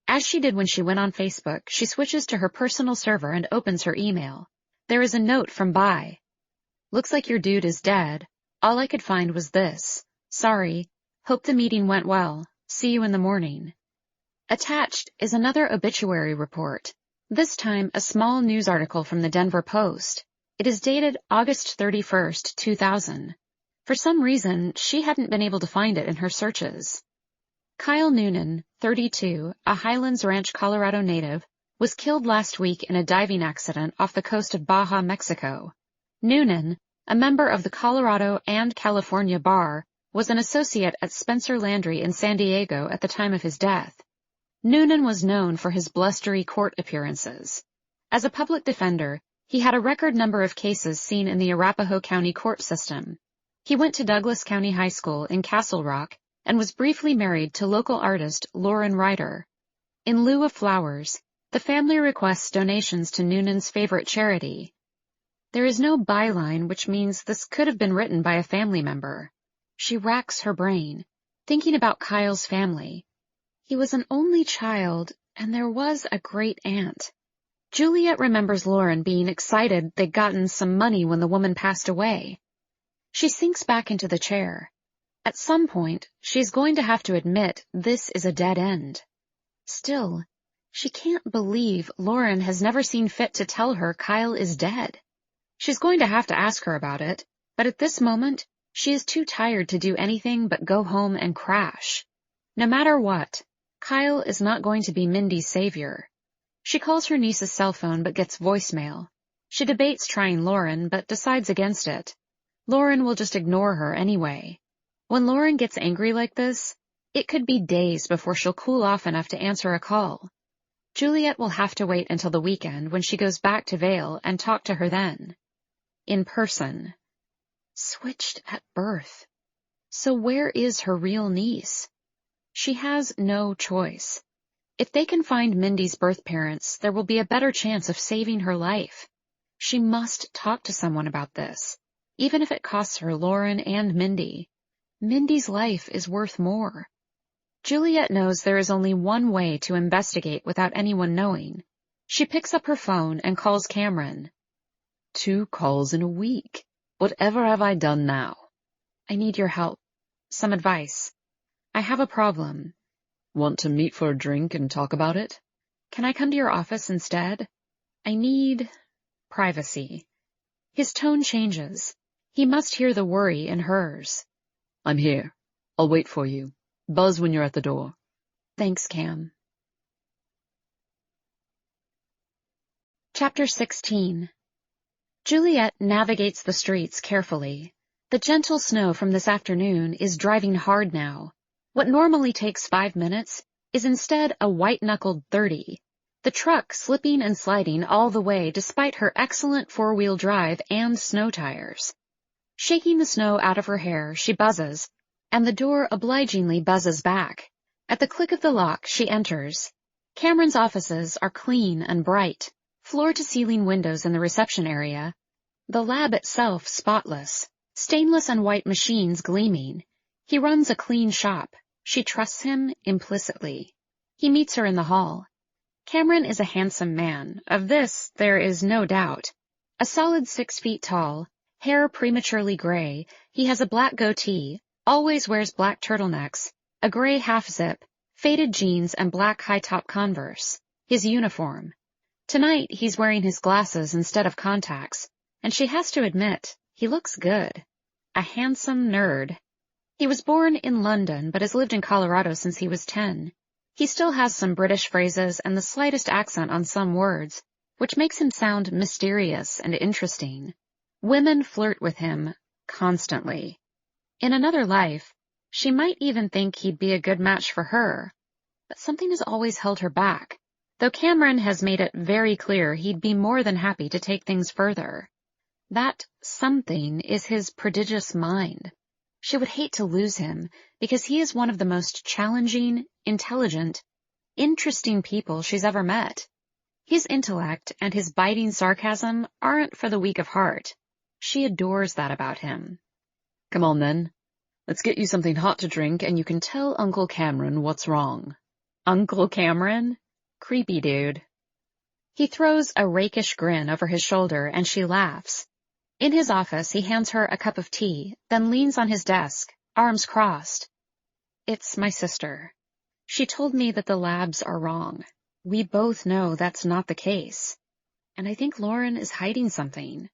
As she did when she went on Facebook, she switches to her personal server and opens her email. There is a note from Vi. Looks like your dude is dead. All I could find was this. Sorry. Hope the meeting went well. See you in the morning. Attached is another obituary report, this time a small news article from the Denver Post. It is dated August 31st, 2000. For some reason, she hadn't been able to find it in her searches. Kyle Noonan, 32, a Highlands Ranch, Colorado native, was killed last week in a diving accident off the coast of Baja, Mexico. Noonan, a member of the Colorado and California Bar, was an associate at Spencer Landry in San Diego at the time of his death. Noonan was known for his blustery court appearances. As a public defender, he had a record number of cases seen in the Arapahoe County court system. He went to Douglas County High School in Castle Rock and was briefly married to local artist Lauren Ryder. In lieu of flowers, the family requests donations to Noonan's favorite charity. There is no byline, which means this could have been written by a family member. She racks her brain, thinking about Kyle's family. He was an only child, and there was a great aunt. Juliet remembers Lauren being excited they'd gotten some money when the woman passed away. She sinks back into the chair. At some point, she's going to have to admit this is a dead end. Still, she can't believe Lauren has never seen fit to tell her Kyle is dead. She's going to have to ask her about it, but at this moment, she is too tired to do anything but go home and crash. No matter what, Kyle is not going to be Mindy's savior. She calls her niece's cell phone but gets voicemail. She debates trying Lauren but decides against it. Lauren will just ignore her anyway. When Lauren gets angry like this, it could be days before she'll cool off enough to answer a call. Juliet will have to wait until the weekend when she goes back to Vail and talk to her then. In person. Switched at birth. So where is her real niece? She has no choice. If they can find Mindy's birth parents, there will be a better chance of saving her life. She must talk to someone about this, even if it costs her Lauren and Mindy. Mindy's life is worth more. Juliet knows there is only one way to investigate without anyone knowing. She picks up her phone and calls Cameron. 2 calls in a week. Whatever have I done now? I need your help. Some advice. I have a problem. Want to meet for a drink and talk about it? Can I come to your office instead? I need privacy. His tone changes. He must hear the worry in hers. I'm here. I'll wait for you. Buzz when you're at the door. Thanks, Cam. Chapter 16. Juliet navigates the streets carefully. The gentle snow from this afternoon is driving hard now. What normally takes 5 minutes is instead a white-knuckled 30. The truck slipping and sliding all the way despite her excellent 4-wheel drive and snow tires. Shaking the snow out of her hair, she buzzes, and the door obligingly buzzes back. At the click of the lock, she enters. Cameron's offices are clean and bright, floor-to-ceiling windows in the reception area. The lab itself spotless, stainless and white machines gleaming. He runs a clean shop. She trusts him implicitly. He meets her in the hall. Cameron is a handsome man. Of this, there is no doubt. A solid 6 feet tall, hair prematurely gray, he has a black goatee, always wears black turtlenecks, a gray half-zip, Faded jeans and black high-top Converse, his uniform. Tonight he's wearing his glasses instead of contacts, and she has to admit, he looks good. A handsome nerd. He was born in London but has lived in Colorado since he was 10. He still has some British phrases and the slightest accent on some words, which makes him sound mysterious and interesting. Women flirt with him constantly. In another life, she might even think he'd be a good match for her, but something has always held her back, though Cameron has made it very clear he'd be more than happy to take things further. That something is his prodigious mind. She would hate to lose him because he is one of the most challenging, intelligent, interesting people she's ever met. His intellect and his biting sarcasm aren't for the weak of heart. She adores that about him. Come on then. Let's get you something hot to drink and you can tell Uncle Cameron what's wrong. Uncle Cameron? Creepy dude. He throws a rakish grin over his shoulder and she laughs. In his office, he hands her a cup of tea, then leans on his desk, arms crossed. It's my sister. She told me that the labs are wrong. We both know that's not the case. And I think Lauren is hiding something.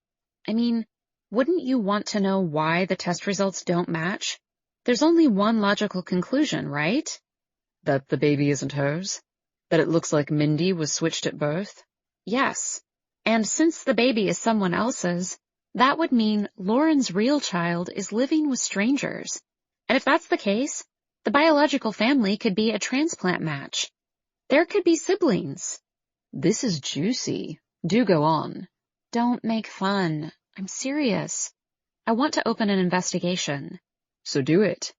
I mean, wouldn't you want to know why the test results don't match? There's only one logical conclusion, right? That the baby isn't hers? That it looks like Mindy was switched at birth? Yes. And since the baby is someone else's, that would mean Lauren's real child is living with strangers. And if that's the case, the biological family could be a transplant match. There could be siblings. This is juicy. Do go on. Don't make fun. I'm serious. I want to open an investigation. So do it.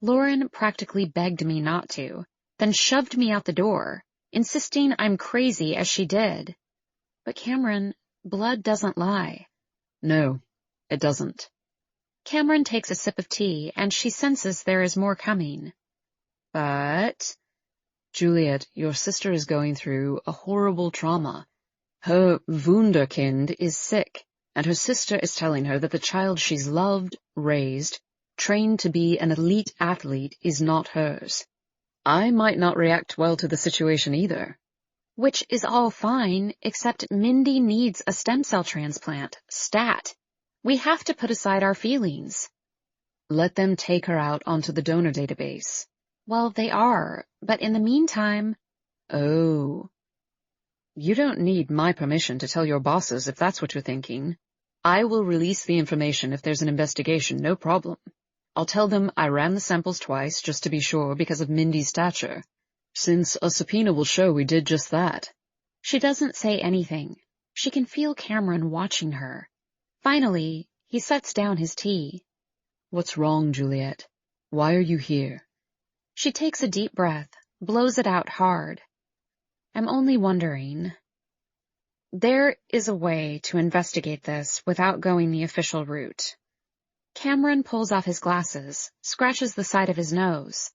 Lauren practically begged me not to, then shoved me out the door, insisting I'm crazy as she did. But Cameron, blood doesn't lie. No, it doesn't. Cameron takes a sip of tea, and she senses there is more coming. But... Juliet, your sister is going through a horrible trauma. Her Wunderkind is sick, and her sister is telling her that the child she's loved, raised, trained to be an elite athlete is not hers. I might not react well to the situation either. Which is all fine, except Mindy needs a stem cell transplant, stat. We have to put aside our feelings. Let them take her out onto the donor database. Well, they are, but in the meantime... Oh. You don't need my permission to tell your bosses if that's what you're thinking. I will release the information if there's an investigation, no problem. I'll tell them I ran the samples twice just to be sure because of Mindy's stature. Since a subpoena will show we did just that. She doesn't say anything. She can feel Cameron watching her. Finally, he sets down his tea. What's wrong, Juliet? Why are you here? She takes a deep breath, blows it out hard. I'm only wondering. There is a way to investigate this without going the official route. Cameron pulls off his glasses, scratches the side of his nose.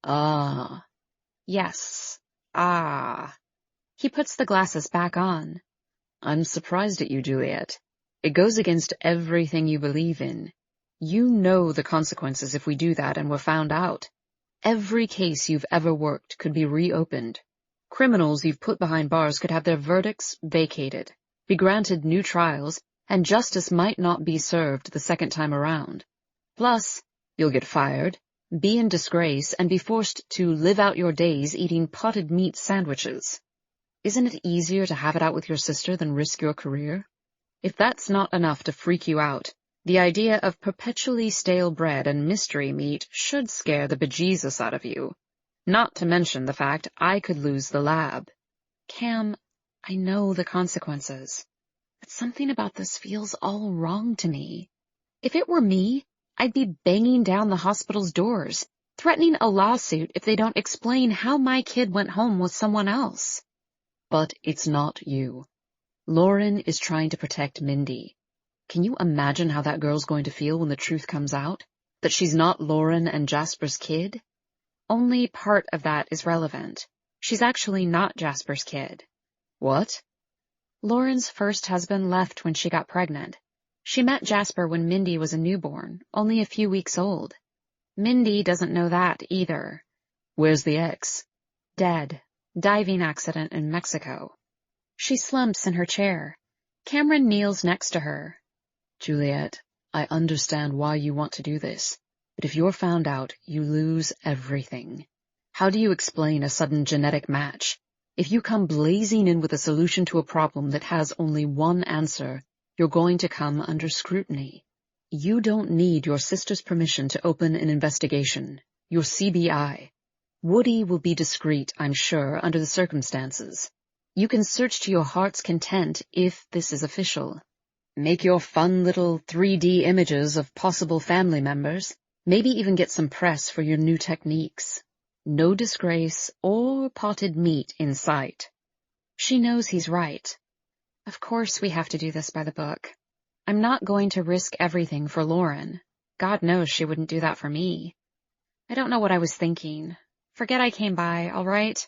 Ah. Yes. Ah. He puts the glasses back on. I'm surprised at you, Juliet. It goes against everything you believe in. You know the consequences if we do that and we're found out. Every case you've ever worked could be reopened. Criminals you've put behind bars could have their verdicts vacated, be granted new trials, and justice might not be served the second time around. Plus, you'll get fired, be in disgrace, and be forced to live out your days eating potted meat sandwiches. Isn't it easier to have it out with your sister than risk your career? If that's not enough to freak you out, the idea of perpetually stale bread and mystery meat should scare the bejesus out of you. Not to mention the fact I could lose the lab. Cam, I know the consequences, but something about this feels all wrong to me. If it were me, I'd be banging down the hospital's doors, threatening a lawsuit if they don't explain how my kid went home with someone else. But it's not you. Lauren is trying to protect Mindy. Can you imagine how that girl's going to feel when the truth comes out? That she's not Lauren and Jasper's kid? Only part of that is relevant. She's actually not Jasper's kid. What? Lauren's first husband left when she got pregnant. She met Jasper when Mindy was a newborn, only a few weeks old. Mindy doesn't know that either. Where's the ex? Dead. Diving accident in Mexico. She slumps in her chair. Cameron kneels next to her. Juliet, I understand why you want to do this, but if you're found out, you lose everything. How do you explain a sudden genetic match? If you come blazing in with a solution to a problem that has only one answer, you're going to come under scrutiny. You don't need your sister's permission to open an investigation. You're CBI. Woody will be discreet, I'm sure, under the circumstances. You can search to your heart's content if this is official. Make your fun little 3D images of possible family members, maybe even get some press for your new techniques. No disgrace or potted meat in sight. She knows he's right. Of course we have to do this by the book. I'm not going to risk everything for Lauren. God knows she wouldn't do that for me. I don't know what I was thinking. Forget I came by, all right?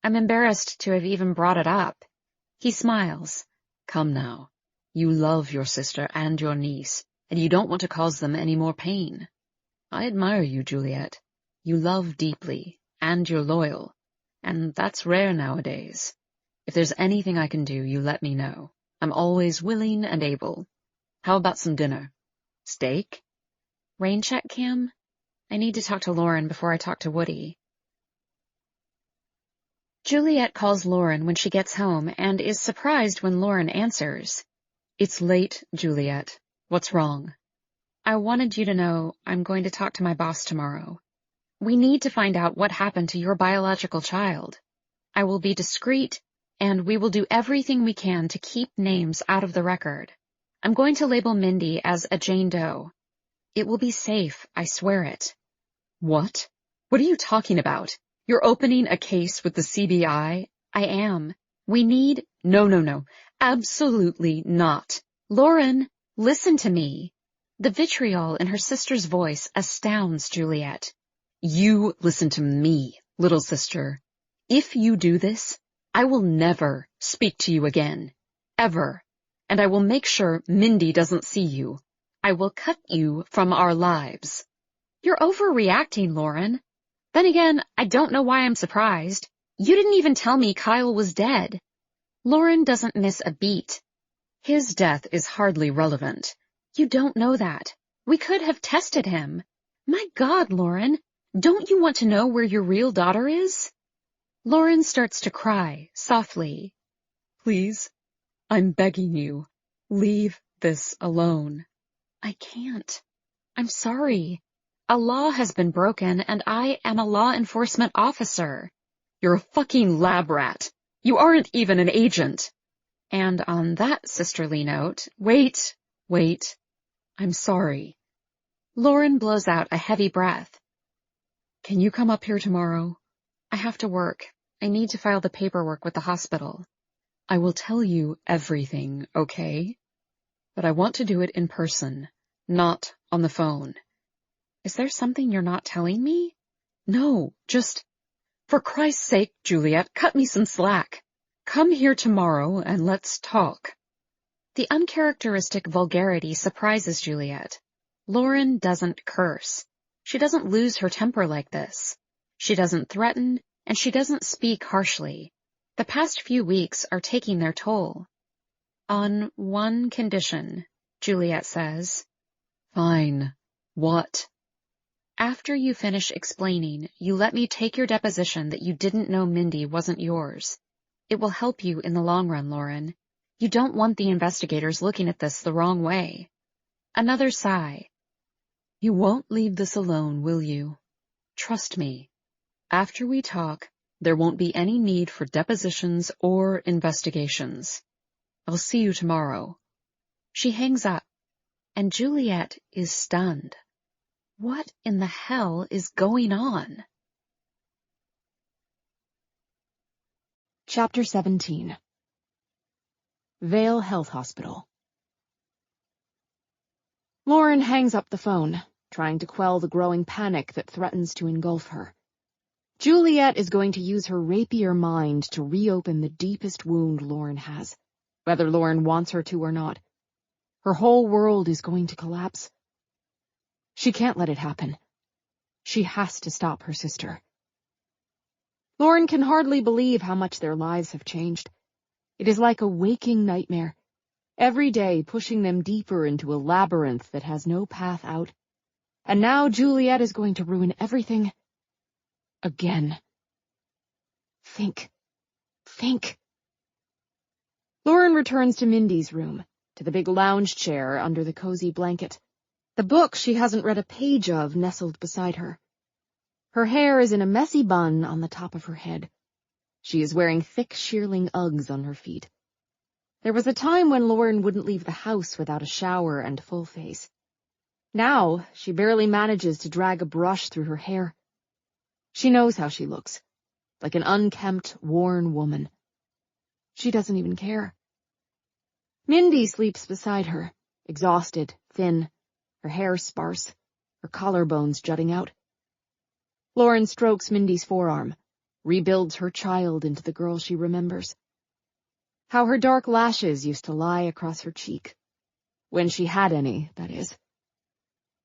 I'm embarrassed to have even brought it up. He smiles. Come now. You love your sister and your niece, and you don't want to cause them any more pain. I admire you, Juliet. You love deeply, and you're loyal, and that's rare nowadays. If there's anything I can do, you let me know. I'm always willing and able. How about some dinner? Steak? Rain check, Cam? I need to talk to Lauren before I talk to Woody. Juliet calls Lauren when she gets home and is surprised when Lauren answers. It's late, Juliet. What's wrong? I wanted you to know I'm going to talk to my boss tomorrow. We need to find out what happened to your biological child. I will be discreet, and we will do everything we can to keep names out of the record. I'm going to label Mindy as a Jane Doe. It will be safe, I swear it. What? What are you talking about? You're opening a case with the CBI? I am. We need— No. Absolutely not. Lauren, listen to me. The vitriol in her sister's voice astounds Juliet. You listen to me, little sister. If you do this, I will never speak to you again. Ever. And I will make sure Mindy doesn't see you. I will cut you from our lives. You're overreacting, Lauren. Then again, I don't know why I'm surprised. You didn't even tell me Kyle was dead. Lauren doesn't miss a beat. His death is hardly relevant. You don't know that. We could have tested him. My God, Lauren, don't you want to know where your real daughter is? Lauren starts to cry, softly. Please, I'm begging you, leave this alone. I can't. I'm sorry. A law has been broken, and I am a law enforcement officer. You're a fucking lab rat. You aren't even an agent. And on that sisterly note— Wait. I'm sorry. Lauren blows out a heavy breath. Can you come up here tomorrow? I have to work. I need to file the paperwork with the hospital. I will tell you everything, okay? But I want to do it in person, not on the phone. Is there something you're not telling me? No, just— For Christ's sake, Juliet, cut me some slack. Come here tomorrow and let's talk. The uncharacteristic vulgarity surprises Juliet. Lauren doesn't curse. She doesn't lose her temper like this. She doesn't threaten, and she doesn't speak harshly. The past few weeks are taking their toll. On one condition, Juliet says. Fine. What? After you finish explaining, you let me take your deposition that you didn't know Mindy wasn't yours. It will help you in the long run, Lauren. You don't want the investigators looking at this the wrong way. Another sigh. You won't leave this alone, will you? Trust me. After we talk, there won't be any need for depositions or investigations. I'll see you tomorrow. She hangs up, and Juliet is stunned. What in the hell is going on? Chapter 17. Vale Health Hospital. Lauren hangs up the phone, trying to quell the growing panic that threatens to engulf her. Juliet is going to use her rapier mind to reopen the deepest wound Lauren has, whether Lauren wants her to or not. Her whole world is going to collapse. She can't let it happen. She has to stop her sister. Lauren can hardly believe how much their lives have changed. It is like a waking nightmare, every day pushing them deeper into a labyrinth that has no path out. And now Juliet is going to ruin everything again. Think. Lauren returns to Mindy's room, to the big lounge chair under the cozy blanket. The book she hasn't read a page of nestled beside her. Her hair is in a messy bun on the top of her head. She is wearing thick shearling Uggs on her feet. There was a time when Lauren wouldn't leave the house without a shower and full face. Now, she barely manages to drag a brush through her hair. She knows how she looks, like an unkempt, worn woman. She doesn't even care. Mindy sleeps beside her, exhausted, thin, her hair sparse, her collarbones jutting out. Lauren strokes Mindy's forearm, rebuilds her child into the girl she remembers. How her dark lashes used to lie across her cheek. When she had any, that is.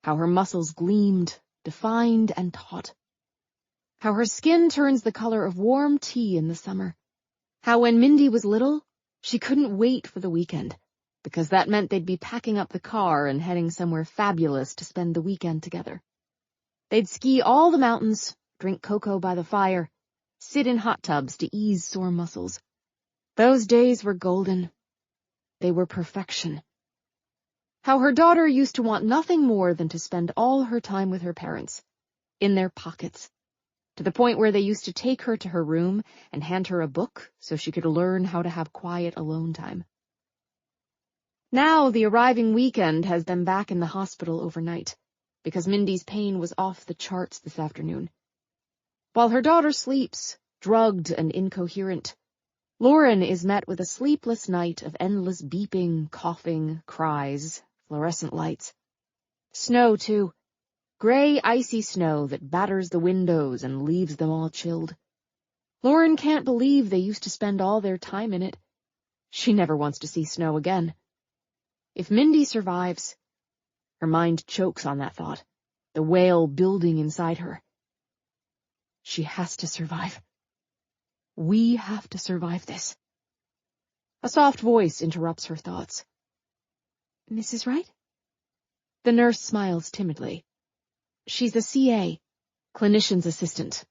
How her muscles gleamed, defined and taut. How her skin turns the color of warm tea in the summer. How when Mindy was little, she couldn't wait for the weekend, because that meant they'd be packing up the car and heading somewhere fabulous to spend the weekend together. They'd ski all the mountains, drink cocoa by the fire, sit in hot tubs to ease sore muscles. Those days were golden. They were perfection. How her daughter used to want nothing more than to spend all her time with her parents, in their pockets, to the point where they used to take her to her room and hand her a book so she could learn how to have quiet alone time. Now the arriving weekend has them back in the hospital overnight, because Mindy's pain was off the charts this afternoon. While her daughter sleeps, drugged and incoherent, Lauren is met with a sleepless night of endless beeping, coughing, cries, fluorescent lights. Snow, too. Gray, icy snow that batters the windows and leaves them all chilled. Lauren can't believe they used to spend all their time in it. She never wants to see snow again. If Mindy survives, her mind chokes on that thought, the wail building inside her. She has to survive. We have to survive this. A soft voice interrupts her thoughts. Mrs. Wright? The nurse smiles timidly. She's a CA, clinician's assistant,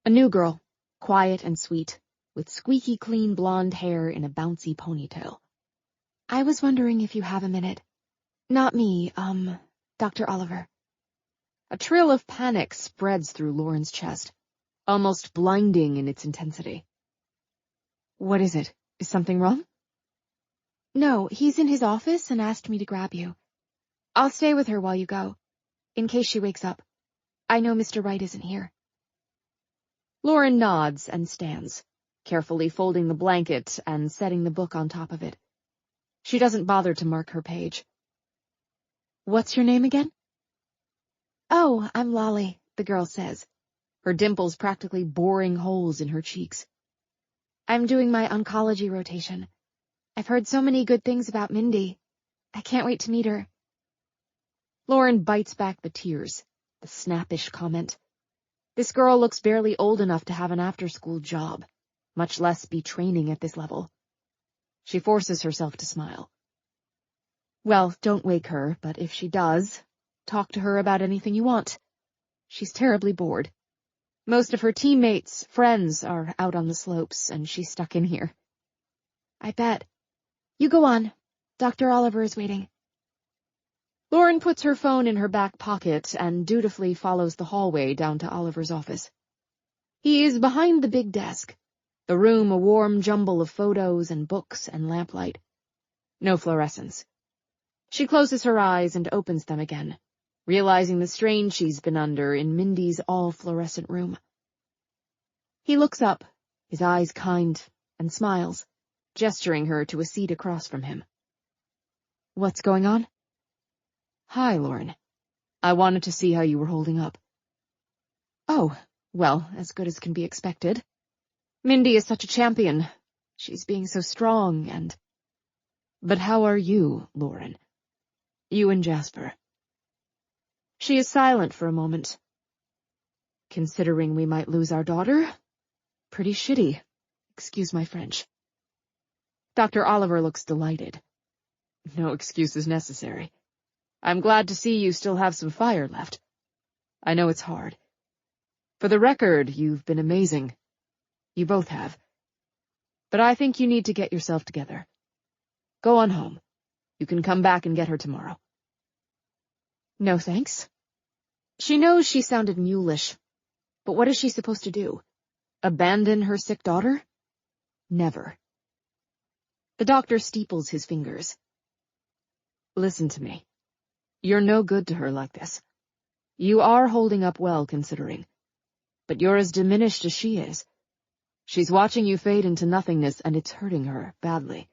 a new girl, quiet and sweet, with squeaky clean blonde hair in a bouncy ponytail. I was wondering if you have a minute. Not me, Dr. Oliver. A trill of panic spreads through Lauren's chest, almost blinding in its intensity. What is it? Is something wrong? No, he's in his office and asked me to grab you. I'll stay with her while you go, in case she wakes up. I know Mr. Wright isn't here. Lauren nods and stands, carefully folding the blanket and setting the book on top of it. She doesn't bother to mark her page. What's your name again? Oh, I'm Lolly, the girl says, her dimples practically boring holes in her cheeks. I'm doing my oncology rotation. I've heard so many good things about Mindy. I can't wait to meet her. Lauren bites back the tears, the snappish comment. This girl looks barely old enough to have an after-school job, much less be training at this level. She forces herself to smile. Well, don't wake her, but if she does, talk to her about anything you want. She's terribly bored. Most of her teammates, friends, are out on the slopes, and she's stuck in here. I bet. You go on. Dr. Oliver is waiting. Lauren puts her phone in her back pocket and dutifully follows the hallway down to Oliver's office. He is behind the big desk, the room a warm jumble of photos and books and lamplight. No fluorescence. She closes her eyes and opens them again, realizing the strain she's been under in Mindy's all-fluorescent room. He looks up, his eyes kind, and smiles, gesturing her to a seat across from him. What's going on? Hi, Lauren. I wanted to see how you were holding up. Oh, well, as good as can be expected. Mindy is such a champion. She's being so strong and... But how are you, Lauren? You and Jasper. She is silent for a moment. Considering we might lose our daughter? pretty shitty. Excuse my French. Dr. Oliver looks delighted. No excuses necessary. I'm glad to see you still have some fire left. I know it's hard. For the record, you've been amazing. You both have. But I think you need to get yourself together. Go on home. You can come back and get her tomorrow. No thanks. She knows she sounded mulish, but what is she supposed to do? Abandon her sick daughter? Never. The doctor steeples his fingers. Listen to me. You're no good to her like this. You are holding up well, considering. But you're as diminished as she is. She's watching you fade into nothingness, and it's hurting her badly.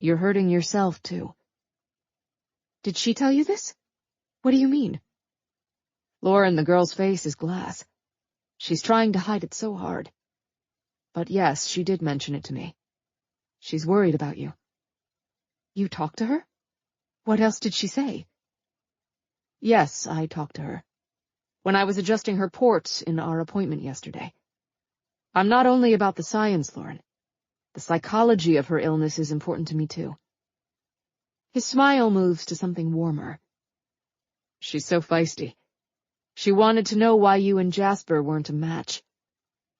You're hurting yourself, too. Did she tell you this? What do you mean? Lauren, the girl's face is glass. She's trying to hide it so hard. But yes, she did mention it to me. She's worried about you. You talked to her? What else did she say? Yes, I talked to her. When I was adjusting her port in our appointment yesterday. I'm not only about the science, Lauren. The psychology of her illness is important to me, too. His smile moves to something warmer. She's so feisty. She wanted to know why you and Jasper weren't a match.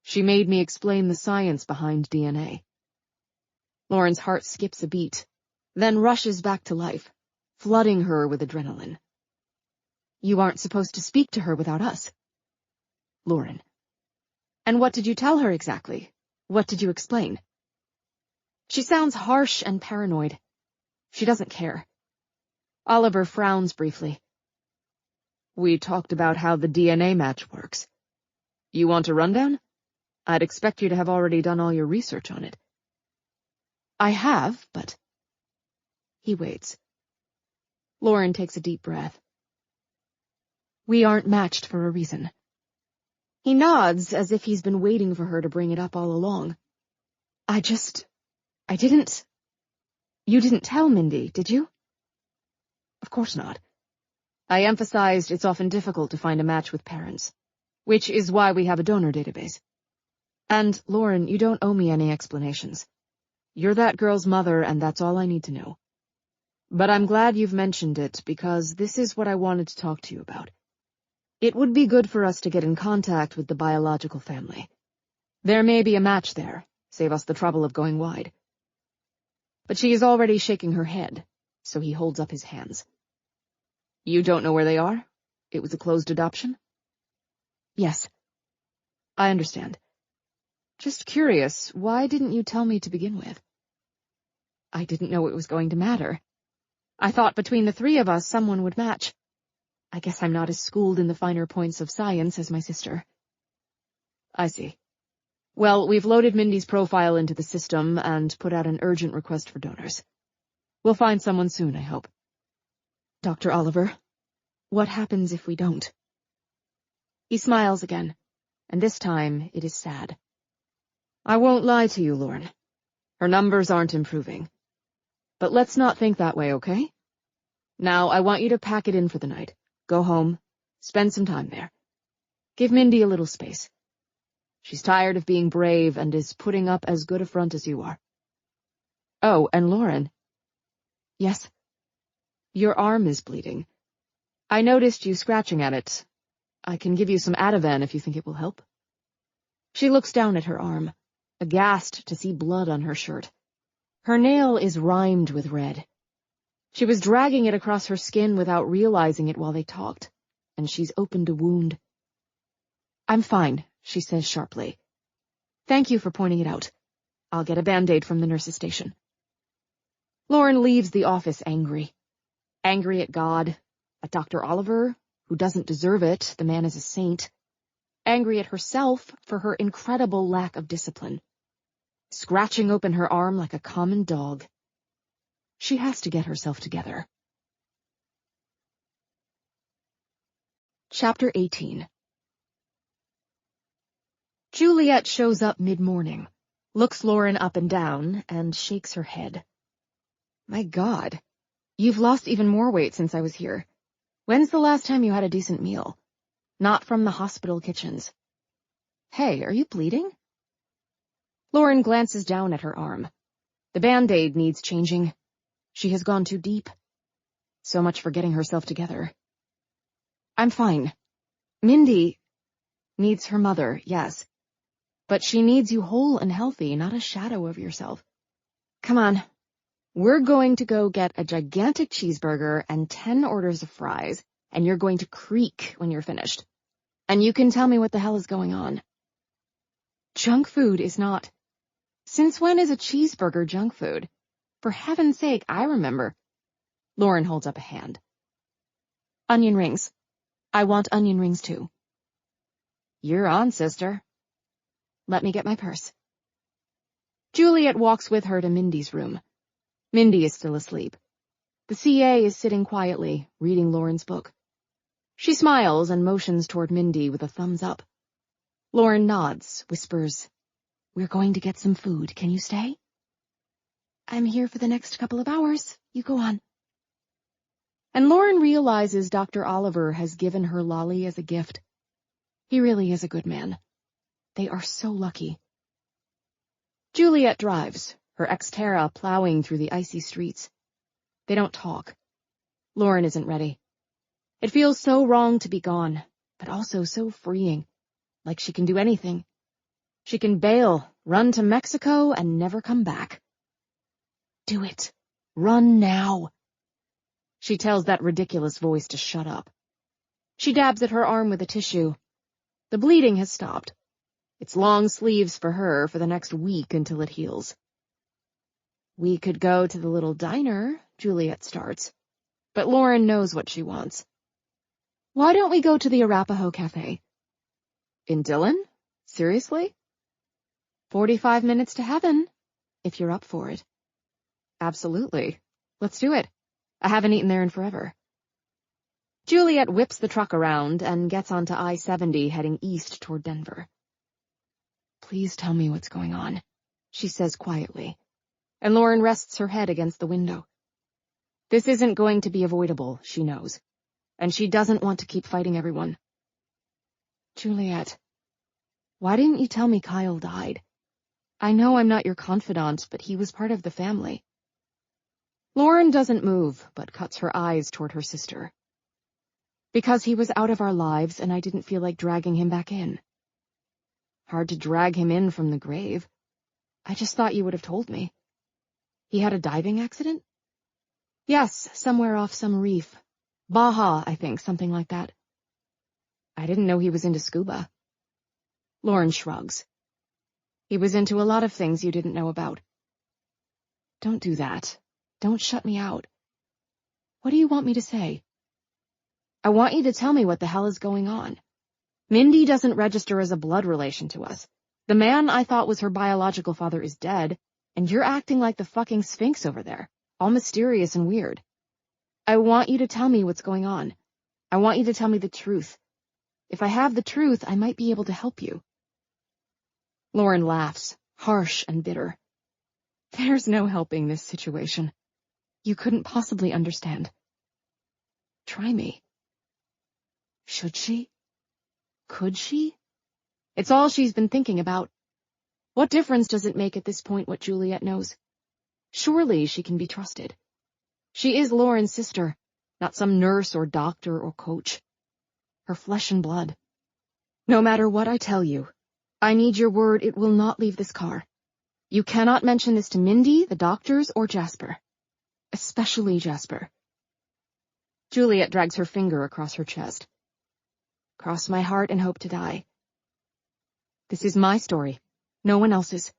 She made me explain the science behind DNA. Lauren's heart skips a beat, then rushes back to life, flooding her with adrenaline. You aren't supposed to speak to her without us. Lauren. And what did you tell her exactly? What did you explain? She sounds harsh and paranoid. She doesn't care. Oliver frowns briefly. We talked about how the DNA match works. You want a rundown? I'd expect you to have already done all your research on it. I have, but... He waits. Lauren takes a deep breath. We aren't matched for a reason. He nods as if he's been waiting for her to bring it up all along. I didn't... You didn't tell Mindy, did you? Of course not. I emphasized it's often difficult to find a match with parents, which is why we have a donor database. And, Lauren, you don't owe me any explanations. You're that girl's mother, and that's all I need to know. But I'm glad you've mentioned it, because this is what I wanted to talk to you about. It would be good for us to get in contact with the biological family. There may be a match there, save us the trouble of going wide. But she is already shaking her head, so he holds up his hands. You don't know where they are? It was a closed adoption? Yes. I understand. Just curious, why didn't you tell me to begin with? I didn't know it was going to matter. I thought between the three of us someone would match. I guess I'm not as schooled in the finer points of science as my sister. I see. Well, we've loaded Mindy's profile into the system and put out an urgent request for donors. We'll find someone soon, I hope. Dr. Oliver, what happens if we don't? He smiles again, and this time it is sad. I won't lie to you, Lauren. Her numbers aren't improving. But let's not think that way, okay? Now, I want you to pack it in for the night. Go home. Spend some time there. Give Mindy a little space. She's tired of being brave and is putting up as good a front as you are. Oh, and Lauren. Yes? Your arm is bleeding. I noticed you scratching at it. I can give you some Ativan if you think it will help. She looks down at her arm, aghast to see blood on her shirt. Her nail is rimed with red. She was dragging it across her skin without realizing it while they talked, and she's opened a wound. I'm fine, she says sharply. Thank you for pointing it out. I'll get a Band-Aid from the nurse's station. Lauren leaves the office angry. Angry at God, at Dr. Oliver, who doesn't deserve it, the man is a saint. Angry at herself for her incredible lack of discipline. Scratching open her arm like a common dog. She has to get herself together. Chapter 18. Juliet shows up mid-morning, looks Lauren up and down, and shakes her head. My God, you've lost even more weight since I was here. When's the last time you had a decent meal? Not from the hospital kitchens. Hey, are you bleeding? Lauren glances down at her arm. The Band-Aid needs changing. She has gone too deep. So much for getting herself together. I'm fine. Mindy needs her mother, yes. But she needs you whole and healthy, not a shadow of yourself. Come on. We're going to go get a gigantic cheeseburger and 10 orders of fries, and you're going to creak when you're finished. And you can tell me what the hell is going on. Junk food is not. Since when is a cheeseburger junk food? For heaven's sake, I remember. Lauren holds up a hand. Onion rings. I want onion rings too. You're on, sister. Let me get my purse. Juliet walks with her to Mindy's room. Mindy is still asleep. The CA is sitting quietly, reading Lauren's book. She smiles and motions toward Mindy with a thumbs up. Lauren nods, whispers, "We're going to get some food. Can you stay?" "I'm here for the next couple of hours. You go on." And Lauren realizes Dr. Oliver has given her Lolly as a gift. He really is a good man. They are so lucky. Juliet drives, her Xterra plowing through the icy streets. They don't talk. Lauren isn't ready. It feels so wrong to be gone, but also so freeing, like she can do anything. She can bail, run to Mexico, and never come back. Do it. Run now. She tells that ridiculous voice to shut up. She dabs at her arm with a tissue. The bleeding has stopped. It's long sleeves for her for the next week until it heals. We could go to the little diner, Juliet starts, but Lauren knows what she wants. Why don't we go to the Arapaho Cafe? In Dillon? Seriously? 45 minutes to heaven, if you're up for it. Absolutely. Let's do it. I haven't eaten there in forever. Juliet whips the truck around and gets onto I-70 heading east toward Denver. Please tell me what's going on, she says quietly, and Lauren rests her head against the window. This isn't going to be avoidable, she knows, and she doesn't want to keep fighting everyone. Juliet, why didn't you tell me Kyle died? I know I'm not your confidant, but he was part of the family. Lauren doesn't move, but cuts her eyes toward her sister. Because he was out of our lives, and I didn't feel like dragging him back in. Hard to drag him in from the grave. I just thought you would have told me. He had a diving accident? Yes, somewhere off some reef. Baja, I think, something like that. I didn't know he was into scuba. Lauren shrugs. He was into a lot of things you didn't know about. Don't do that. Don't shut me out. What do you want me to say? I want you to tell me what the hell is going on. Mindy doesn't register as a blood relation to us. The man I thought was her biological father is dead, and you're acting like the fucking Sphinx over there, all mysterious and weird. I want you to tell me what's going on. I want you to tell me the truth. If I have the truth, I might be able to help you. Lauren laughs, harsh and bitter. There's no helping this situation. You couldn't possibly understand. Try me. Should she? Could she? It's all she's been thinking about. What difference does it make at this point what Juliet knows? Surely she can be trusted. She is Lauren's sister, not some nurse or doctor or coach. Her flesh and blood. No matter what I tell you, I need your word it will not leave this car. You cannot mention this to Mindy, the doctors, or Jasper. Especially Jasper. Juliet drags her finger across her chest. Cross my heart and hope to die. This is my story, no one else's.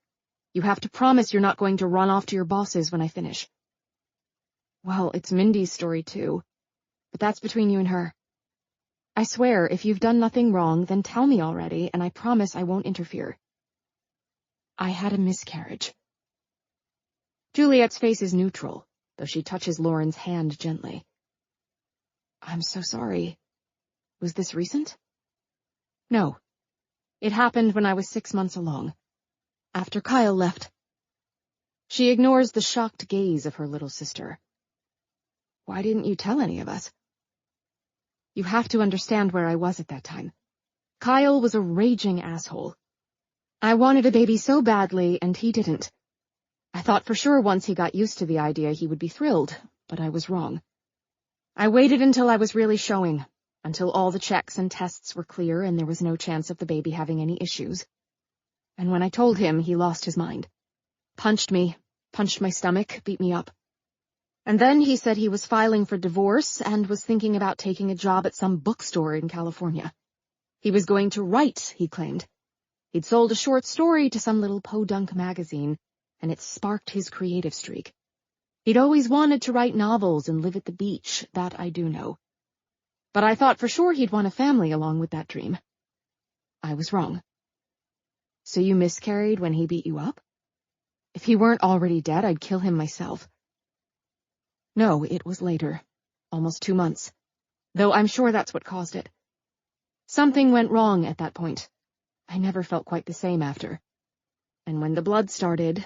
You have to promise you're not going to run off to your bosses when I finish. Well, it's Mindy's story too, but that's between you and her. I swear, if you've done nothing wrong, then tell me already, and I promise I won't interfere. I had a miscarriage. Juliet's face is neutral, though she touches Lauren's hand gently. I'm so sorry. Was this recent? No. It happened when I was 6 months along, after Kyle left. She ignores the shocked gaze of her little sister. Why didn't you tell any of us? You have to understand where I was at that time. Kyle was a raging asshole. I wanted a baby so badly, and he didn't. I thought for sure once he got used to the idea he would be thrilled, but I was wrong. I waited until I was really showing, until all the checks and tests were clear and there was no chance of the baby having any issues. And when I told him, he lost his mind. Punched me, punched my stomach, beat me up. And then he said he was filing for divorce and was thinking about taking a job at some bookstore in California. He was going to write, he claimed. He'd sold a short story to some little podunk magazine, and it sparked his creative streak. He'd always wanted to write novels and live at the beach, that I do know. But I thought for sure he'd want a family along with that dream. I was wrong. So you miscarried when he beat you up? If he weren't already dead, I'd kill him myself. No, it was later. Almost 2 months. Though I'm sure that's what caused it. Something went wrong at that point. I never felt quite the same after. And when the blood started,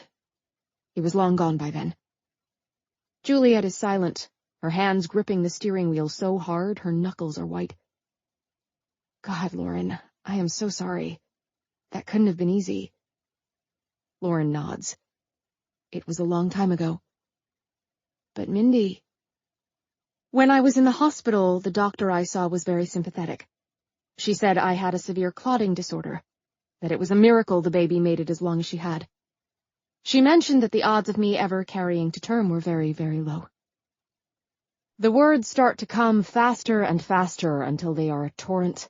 he was long gone by then. Juliet is silent, her hands gripping the steering wheel so hard her knuckles are white. God, Lauren, I am so sorry. That couldn't have been easy. Lauren nods. It was a long time ago. But Mindy... When I was in the hospital, the doctor I saw was very sympathetic. She said I had a severe clotting disorder, that it was a miracle the baby made it as long as she had. She mentioned that the odds of me ever carrying to term were very, very low. The words start to come faster and faster until they are a torrent.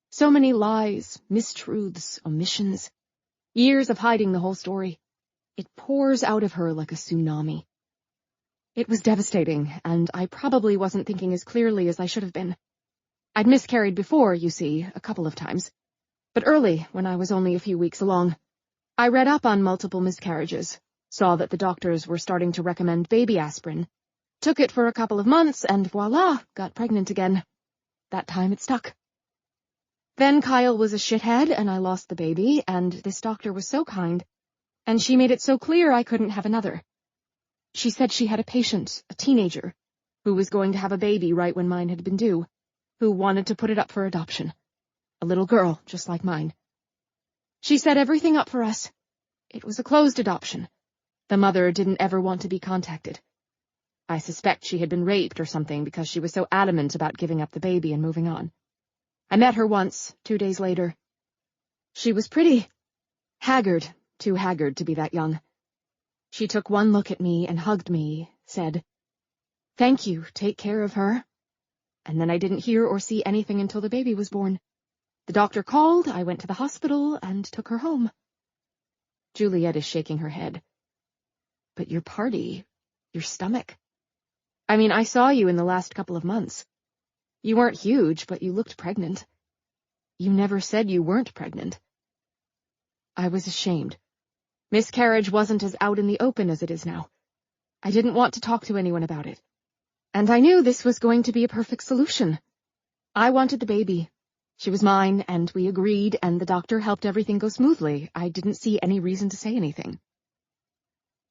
So many lies, mistruths, omissions. Years of hiding the whole story. It pours out of her like a tsunami. It was devastating, and I probably wasn't thinking as clearly as I should have been. I'd miscarried before, you see, a couple of times. But early, when I was only a few weeks along. I read up on multiple miscarriages, saw that the doctors were starting to recommend baby aspirin, took it for a couple of months, and voila, got pregnant again. That time it stuck. Then Kyle was a shithead, and I lost the baby, and this doctor was so kind, and she made it so clear I couldn't have another. She said she had a patient, a teenager, who was going to have a baby right when mine had been due, who wanted to put it up for adoption. A little girl, just like mine. She set everything up for us. It was a closed adoption. The mother didn't ever want to be contacted. I suspect she had been raped or something because she was so adamant about giving up the baby and moving on. I met her once, 2 days later. She was pretty. Haggard, too haggard to be that young. She took one look at me and hugged me, said, "Thank you, take care of her." And then I didn't hear or see anything until the baby was born. The doctor called, I went to the hospital, and took her home. Juliet is shaking her head. But your party, your stomach. I mean, I saw you in the last couple of months. You weren't huge, but you looked pregnant. You never said you weren't pregnant. I was ashamed. Miscarriage wasn't as out in the open as it is now. I didn't want to talk to anyone about it. And I knew this was going to be a perfect solution. I wanted the baby. She was mine, and we agreed, and the doctor helped everything go smoothly. I didn't see any reason to say anything.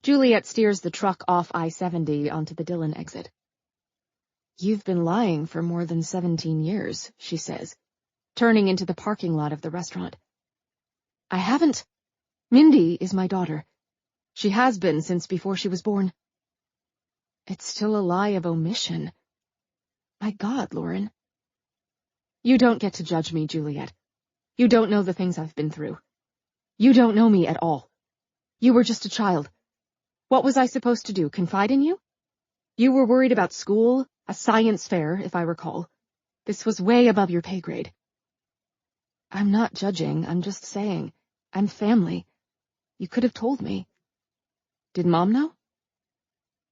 Juliet steers the truck off I-70 onto the Dillon exit. You've been lying for more than 17 years, she says, turning into the parking lot of the restaurant. I haven't. Mindy is my daughter. She has been since before she was born. It's still a lie of omission. My God, Lauren. You don't get to judge me, Juliet. You don't know the things I've been through. You don't know me at all. You were just a child. What was I supposed to do, confide in you? You were worried about school, a science fair, if I recall. This was way above your pay grade. I'm not judging, I'm just saying. I'm family. You could have told me. Did Mom know?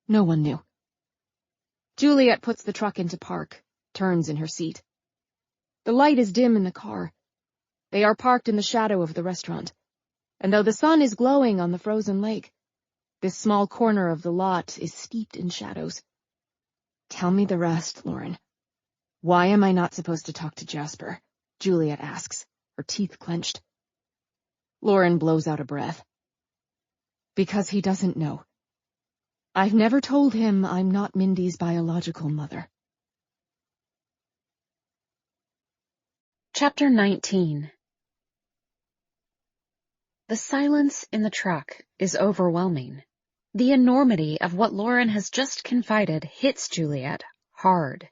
No one knew. Juliet puts the truck into park, turns in her seat. The light is dim in the car. They are parked in the shadow of the restaurant. And though the sun is glowing on the frozen lake, this small corner of the lot is steeped in shadows. Tell me the rest, Lauren. Why am I not supposed to talk to Jasper? Juliet asks, her teeth clenched. Lauren blows out a breath. Because he doesn't know. I've never told him I'm not Mindy's biological mother. Chapter 19. The silence in the truck is overwhelming. The enormity of what Lauren has just confided hits Juliet hard.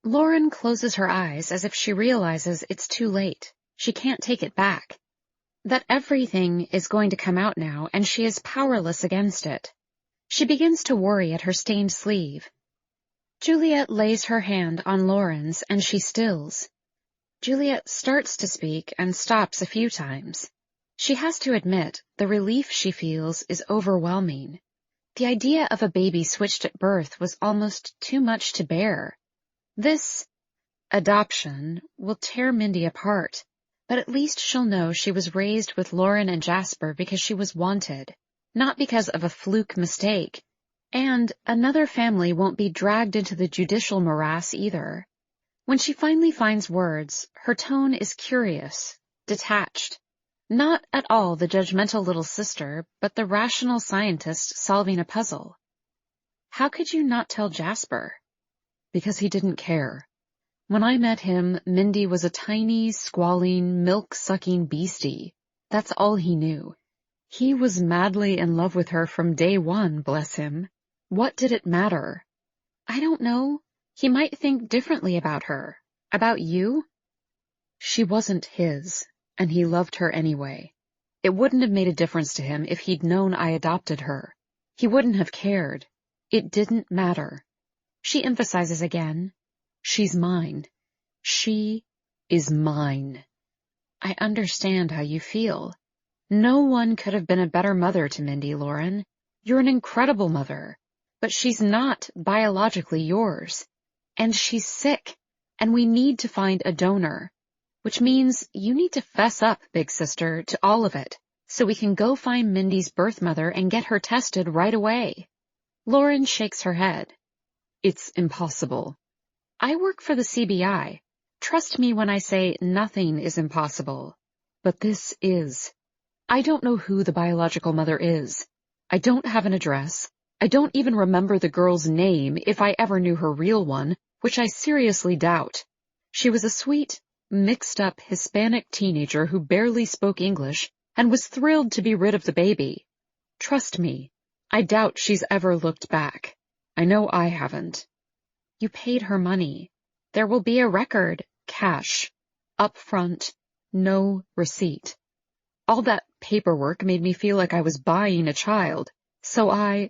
Lauren closes her eyes as if she realizes it's too late. She can't take it back. That everything is going to come out now, and she is powerless against it. She begins to worry at her stained sleeve. Juliet lays her hand on Lauren's, and she stills. Juliet starts to speak and stops a few times. She has to admit the relief she feels is overwhelming. The idea of a baby switched at birth was almost too much to bear. This adoption will tear Mindy apart, but at least she'll know she was raised with Lauren and Jasper because she was wanted, not because of a fluke mistake. And another family won't be dragged into the judicial morass either. When she finally finds words, her tone is curious, detached. Not at all the judgmental little sister, but the rational scientist solving a puzzle. How could you not tell Jasper? Because he didn't care. When I met him, Mindy was a tiny, squalling, milk-sucking beastie. That's all he knew. He was madly in love with her from day one, bless him. What did it matter? I don't know. He might think differently about her. About you? She wasn't his, and he loved her anyway. It wouldn't have made a difference to him if he'd known I adopted her. He wouldn't have cared. It didn't matter. She emphasizes again. She's mine. She is mine. I understand how you feel. No one could have been a better mother to Mindy, Lauren. You're an incredible mother, but she's not biologically yours. And she's sick, and we need to find a donor, which means you need to fess up, big sister, to all of it, so we can go find Mindy's birth mother and get her tested right away. Lauren shakes her head. It's impossible. I work for the CBI. Trust me when I say nothing is impossible. But this is. I don't know who the biological mother is. I don't have an address. I don't even remember the girl's name, if I ever knew her real one, which I seriously doubt. She was a sweet, mixed-up Hispanic teenager who barely spoke English and was thrilled to be rid of the baby. Trust me, I doubt she's ever looked back. I know I haven't. You paid her money. There will be a record. Cash. Up front. No receipt. All that paperwork made me feel like I was buying a child, so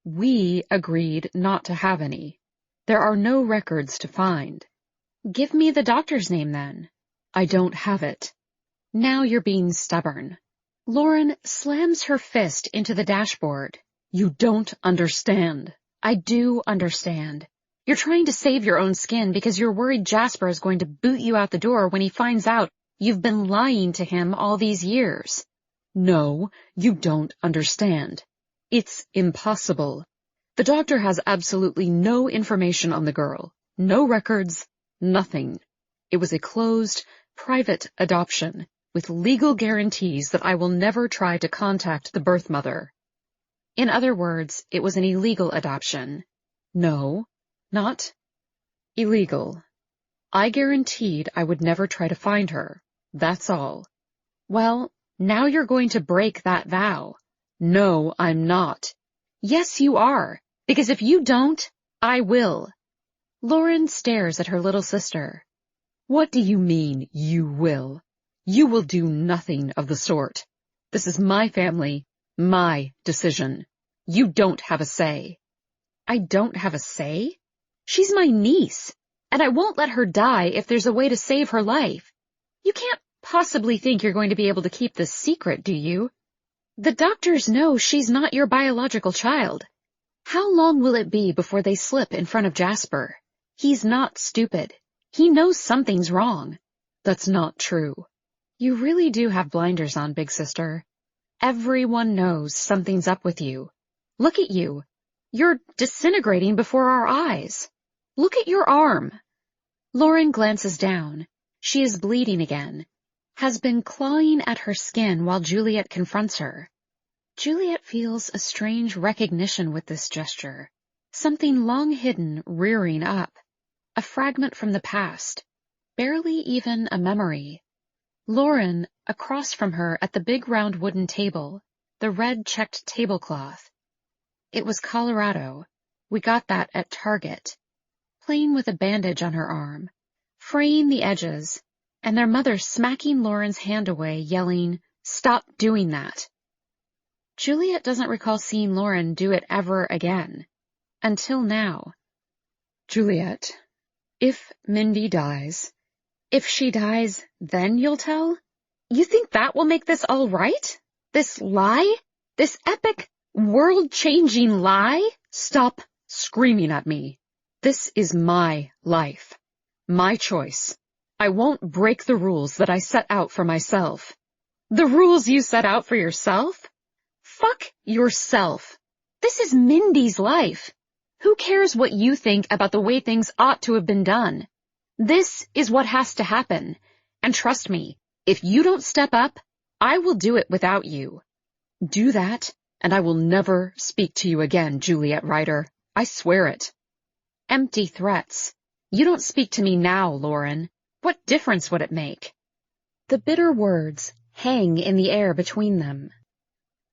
we agreed not to have any. There are no records to find. Give me the doctor's name then. I don't have it. Now you're being stubborn. Lauren slams her fist into the dashboard. You don't understand. I do understand. You're trying to save your own skin because you're worried Jasper is going to boot you out the door when he finds out you've been lying to him all these years. No, you don't understand. It's impossible. The doctor has absolutely no information on the girl. No records, nothing. It was a closed, private adoption, with legal guarantees that I will never try to contact the birth mother. In other words, it was an illegal adoption. No, not illegal. I guaranteed I would never try to find her. That's all. Well, now you're going to break that vow. No, I'm not. Yes, you are, because if you don't, I will. Lauren stares at her little sister. What do you mean, you will? You will do nothing of the sort. This is my family, my decision. You don't have a say. I don't have a say? She's my niece, and I won't let her die if there's a way to save her life. You can't possibly think you're going to be able to keep this secret, do you? The doctors know she's not your biological child. How long will it be before they slip in front of Jasper? He's not stupid. He knows something's wrong. That's not true. You really do have blinders on, big sister. Everyone knows something's up with you. Look at you. You're disintegrating before our eyes. Look at your arm. Lauren glances down. She is bleeding again. Has been clawing at her skin while Juliet confronts her. Juliet feels a strange recognition with this gesture. Something long hidden rearing up. A fragment from the past. Barely even a memory. Lauren, across from her at the big round wooden table, the red checked tablecloth. It was Colorado. We got that at Target. Plain with a bandage on her arm, fraying the edges, and their mother smacking Lauren's hand away, yelling, "Stop doing that." Juliet doesn't recall seeing Lauren do it ever again. Until now. "Juliet, if Mindy dies..." "If she dies, then you'll tell? You think that will make this all right? This lie? This epic, world-changing lie?" "Stop screaming at me. This is my life. My choice. I won't break the rules that I set out for myself." "The rules you set out for yourself? Fuck yourself. This is Mindy's life. Who cares what you think about the way things ought to have been done? This is what has to happen. And trust me, if you don't step up, I will do it without you. Do that, and I will never speak to you again, Juliet Ryder. I swear it." Empty threats. "You don't speak to me now, Lauren. What difference would it make?" The bitter words hang in the air between them.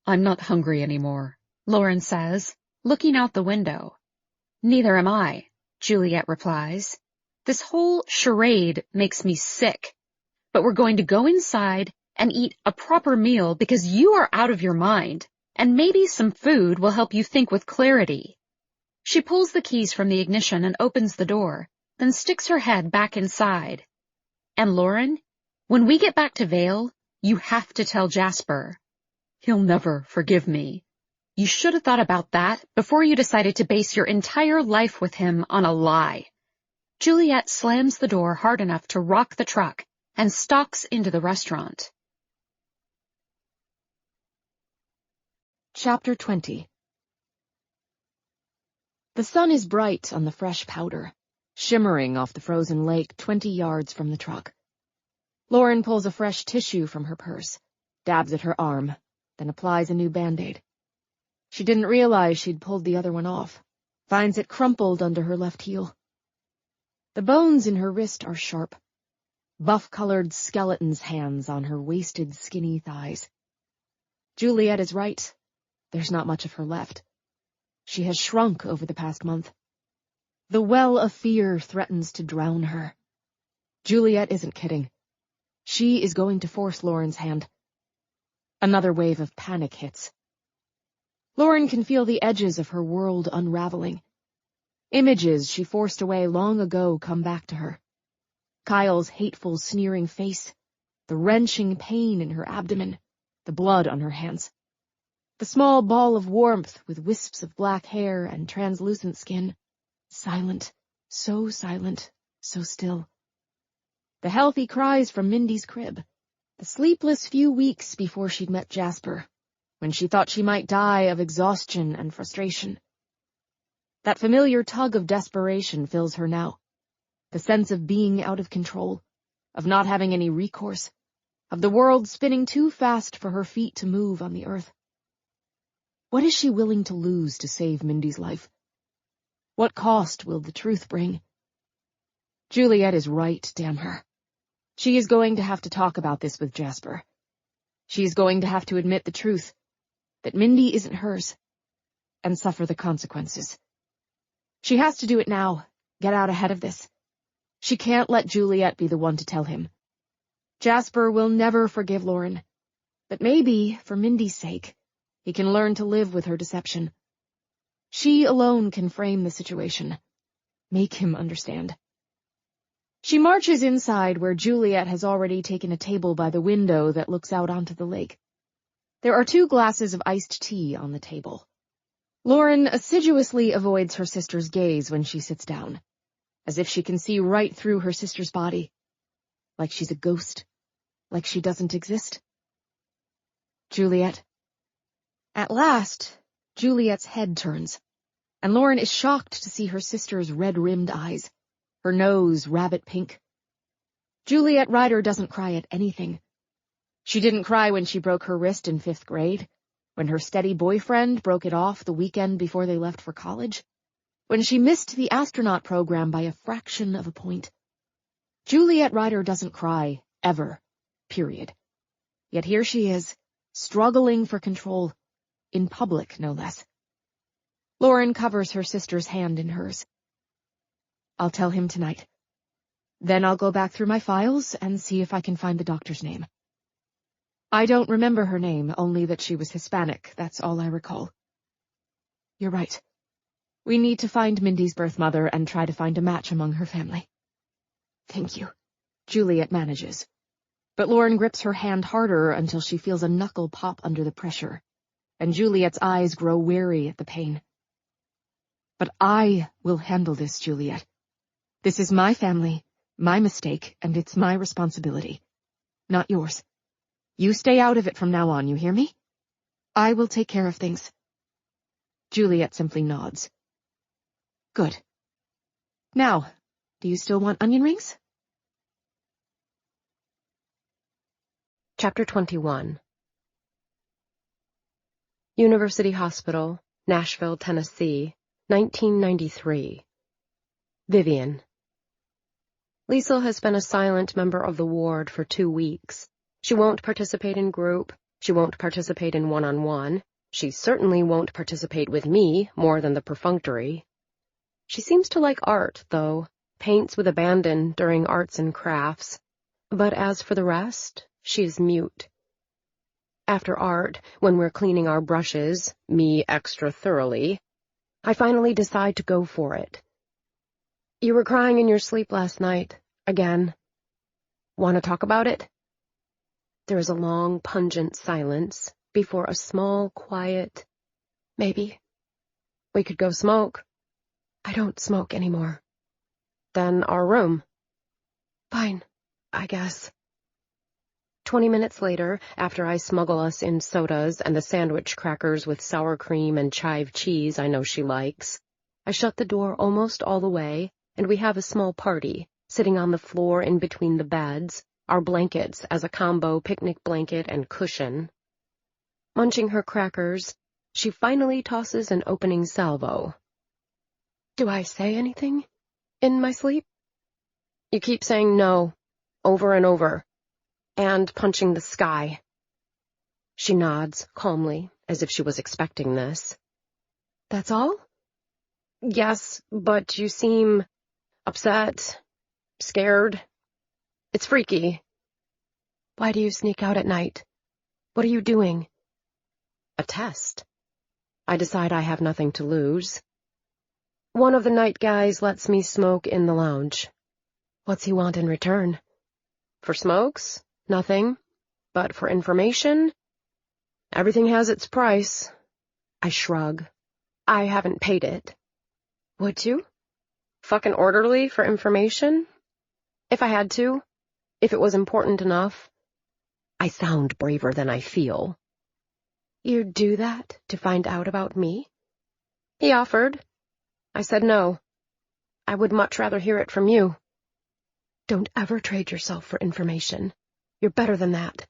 "I'm not hungry anymore," Lauren says, looking out the window. "Neither am I," Juliet replies. "This whole charade makes me sick. But we're going to go inside and eat a proper meal because you are out of your mind, and maybe some food will help you think with clarity." She pulls the keys from the ignition and opens the door, then sticks her head back inside. "And Lauren, when we get back to Vale, you have to tell Jasper. He'll never forgive me. You should have thought about that before you decided to base your entire life with him on a lie." Juliet slams the door hard enough to rock the truck and stalks into the restaurant. Chapter 20. The sun is bright on the fresh powder, shimmering off the frozen lake 20 yards from the truck. Lauren pulls a fresh tissue from her purse, dabs at her arm, then applies a new Band-Aid. She didn't realize she'd pulled the other one off, finds it crumpled under her left heel. The bones in her wrist are sharp, buff-colored skeleton's hands on her wasted, skinny thighs. Juliet is right. There's not much of her left. She has shrunk over the past month. The well of fear threatens to drown her. Juliet isn't kidding. She is going to force Lauren's hand. Another wave of panic hits. Lauren can feel the edges of her world unraveling. Images she forced away long ago come back to her. Kyle's hateful, sneering face, the wrenching pain in her abdomen, the blood on her hands. The small ball of warmth with wisps of black hair and translucent skin. Silent, so still. The healthy cries from Mindy's crib. The sleepless few weeks before she'd met Jasper, when she thought she might die of exhaustion and frustration. That familiar tug of desperation fills her now. The sense of being out of control, of not having any recourse, of the world spinning too fast for her feet to move on the earth. What is she willing to lose to save Mindy's life? What cost will the truth bring? Juliet is right, damn her. She is going to have to talk about this with Jasper. She is going to have to admit the truth, that Mindy isn't hers, and suffer the consequences. She has to do it now, get out ahead of this. She can't let Juliet be the one to tell him. Jasper will never forgive Lauren, but maybe, for Mindy's sake, he can learn to live with her deception. She alone can frame the situation, make him understand. She marches inside where Juliet has already taken a table by the window that looks out onto the lake. There are 2 glasses of iced tea on the table. Lauren assiduously avoids her sister's gaze when she sits down, as if she can see right through her sister's body, like she's a ghost, like she doesn't exist. Juliet. At last, Juliet's head turns, and Lauren is shocked to see her sister's red-rimmed eyes, her nose rabbit pink. Juliet Ryder doesn't cry at anything. She didn't cry when she broke her wrist in 5th grade, when her steady boyfriend broke it off the weekend before they left for college, when she missed the astronaut program by a fraction of a point. Juliet Ryder doesn't cry, ever, period. Yet here she is, struggling for control, in public no less. Lauren covers her sister's hand in hers. I'll tell him tonight. Then I'll go back through my files and see if I can find the doctor's name. I don't remember her name, only that she was Hispanic, that's all I recall. You're right. We need to find Mindy's birth mother and try to find a match among her family. Thank you. Juliet manages. But Lauren grips her hand harder until she feels a knuckle pop under the pressure, and Juliet's eyes grow weary at the pain. But I will handle this, Juliet. This is my family, my mistake, and it's my responsibility. Not yours. You stay out of it from now on, you hear me? I will take care of things. Juliet simply nods. Good. Now, do you still want onion rings? Chapter 21. University Hospital, Nashville, Tennessee, 1993. Vivian. Liesl has been a silent member of the ward for 2 weeks. She won't participate in group. She won't participate in one-on-one. She certainly won't participate with me more than the perfunctory. She seems to like art, though, paints with abandon during arts and crafts. But as for the rest, she is mute. After art, when we're cleaning our brushes, me extra thoroughly, I finally decide to go for it. You were crying in your sleep last night, again. Want to talk about it? There is a long, pungent silence before a small, quiet, maybe. We could go smoke. I don't smoke anymore. Then our room. Fine, I guess. 20 minutes later, after I smuggle us in sodas and the sandwich crackers with sour cream and chive cheese I know she likes, I shut the door almost all the way, and we have a small party, sitting on the floor in between the beds, our blankets as a combo picnic blanket and cushion. Munching her crackers, she finally tosses an opening salvo. Do I say anything? In my sleep? You keep saying no, over and over. And punching the sky. She nods, calmly, as if she was expecting this. That's all? Yes, but you seem upset, scared. It's freaky. Why do you sneak out at night? What are you doing? A test. I decide I have nothing to lose. One of the night guys lets me smoke in the lounge. What's he want in return? For smokes? Nothing. But for information? Everything has its price. I shrug. I haven't paid it. Would you? Fucking orderly for information? If I had to. If it was important enough. I sound braver than I feel. You'd do that to find out about me? He offered. I said no. I would much rather hear it from you. Don't ever trade yourself for information. You're better than that.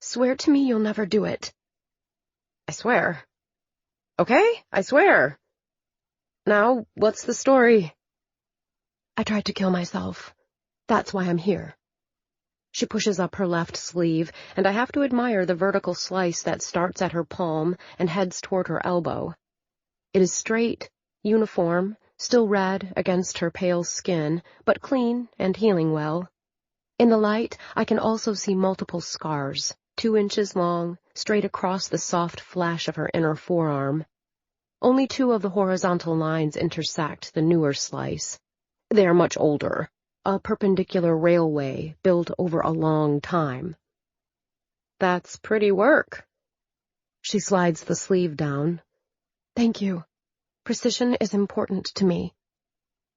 Swear to me you'll never do it. I swear. Okay, I swear. Now, what's the story? I tried to kill myself. That's why I'm here. She pushes up her left sleeve, and I have to admire the vertical slice that starts at her palm and heads toward her elbow. It is straight, uniform, still red against her pale skin, but clean and healing well. In the light, I can also see multiple scars, 2 inches long, straight across the soft flash of her inner forearm. Only 2 of the horizontal lines intersect the newer slice. They are much older, a perpendicular railway built over a long time. That's pretty work. She slides the sleeve down. Thank you. Precision is important to me.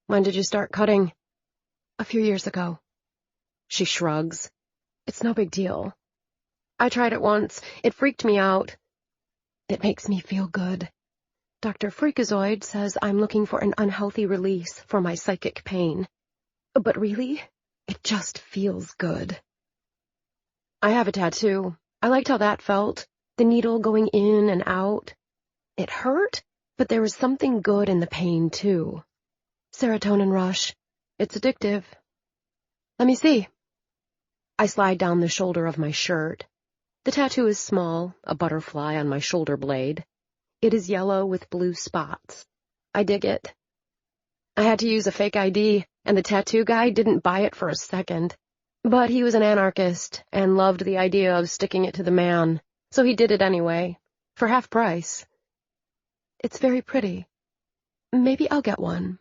When did you start cutting? A few years ago. She shrugs. It's no big deal. I tried it once. It freaked me out. It makes me feel good. Dr. Freakazoid says I'm looking for an unhealthy release for my psychic pain. But really, it just feels good. I have a tattoo. I liked how that felt. The needle going in and out. It hurt, but there was something good in the pain, too. Serotonin rush. It's addictive. Let me see. I slide down the shoulder of my shirt. The tattoo is small, a butterfly on my shoulder blade. It is yellow with blue spots. I dig it. I had to use a fake ID, and the tattoo guy didn't buy it for a second. But he was an anarchist and loved the idea of sticking it to the man, so he did it anyway, for half price. It's very pretty. Maybe I'll get one.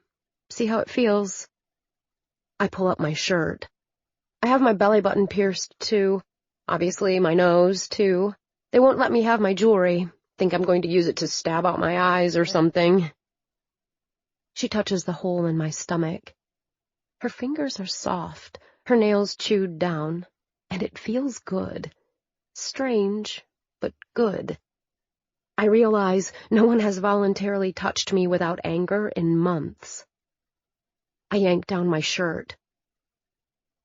See how it feels. I pull up my shirt. I have my belly button pierced, too. Obviously, my nose, too. They won't let me have my jewelry. Think I'm going to use it to stab out my eyes or something. She touches the hole in my stomach. Her fingers are soft, her nails chewed down, and it feels good. Strange, but good. I realize no one has voluntarily touched me without anger in months. I yank down my shirt.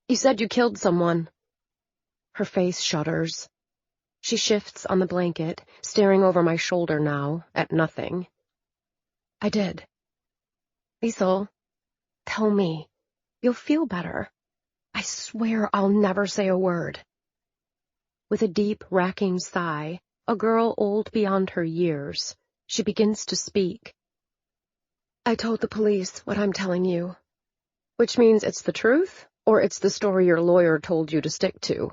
You said you killed someone. Her face shudders. She shifts on the blanket, staring over my shoulder now, at nothing. I did. Liesl, tell me. You'll feel better. I swear I'll never say a word. With a deep, racking sigh, a girl old beyond her years, she begins to speak. I told the police what I'm telling you. Which means it's the truth, or it's the story your lawyer told you to stick to.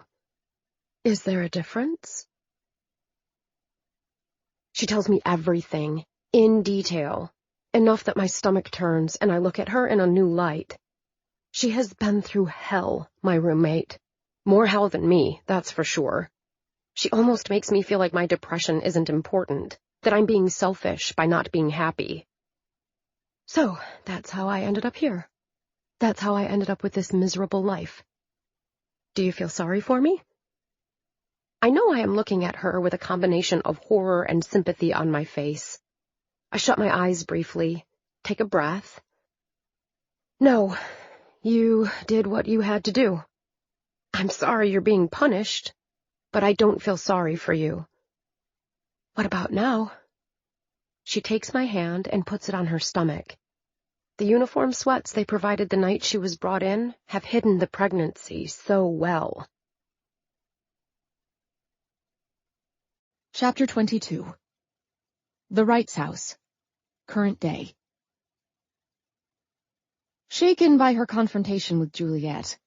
Is there a difference? She tells me everything, in detail, enough that my stomach turns and I look at her in a new light. She has been through hell, my roommate. More hell than me, that's for sure. She almost makes me feel like my depression isn't important, that I'm being selfish by not being happy. So, that's how I ended up here. That's how I ended up with this miserable life. Do you feel sorry for me? I know I am looking at her with a combination of horror and sympathy on my face. I shut my eyes briefly, take a breath. No, you did what you had to do. I'm sorry you're being punished, but I don't feel sorry for you. What about now? She takes my hand and puts it on her stomach. The uniform sweats they provided the night she was brought in have hidden the pregnancy so well. Chapter 22. The Wrights' House. Current day. Shaken by her confrontation with Juliet,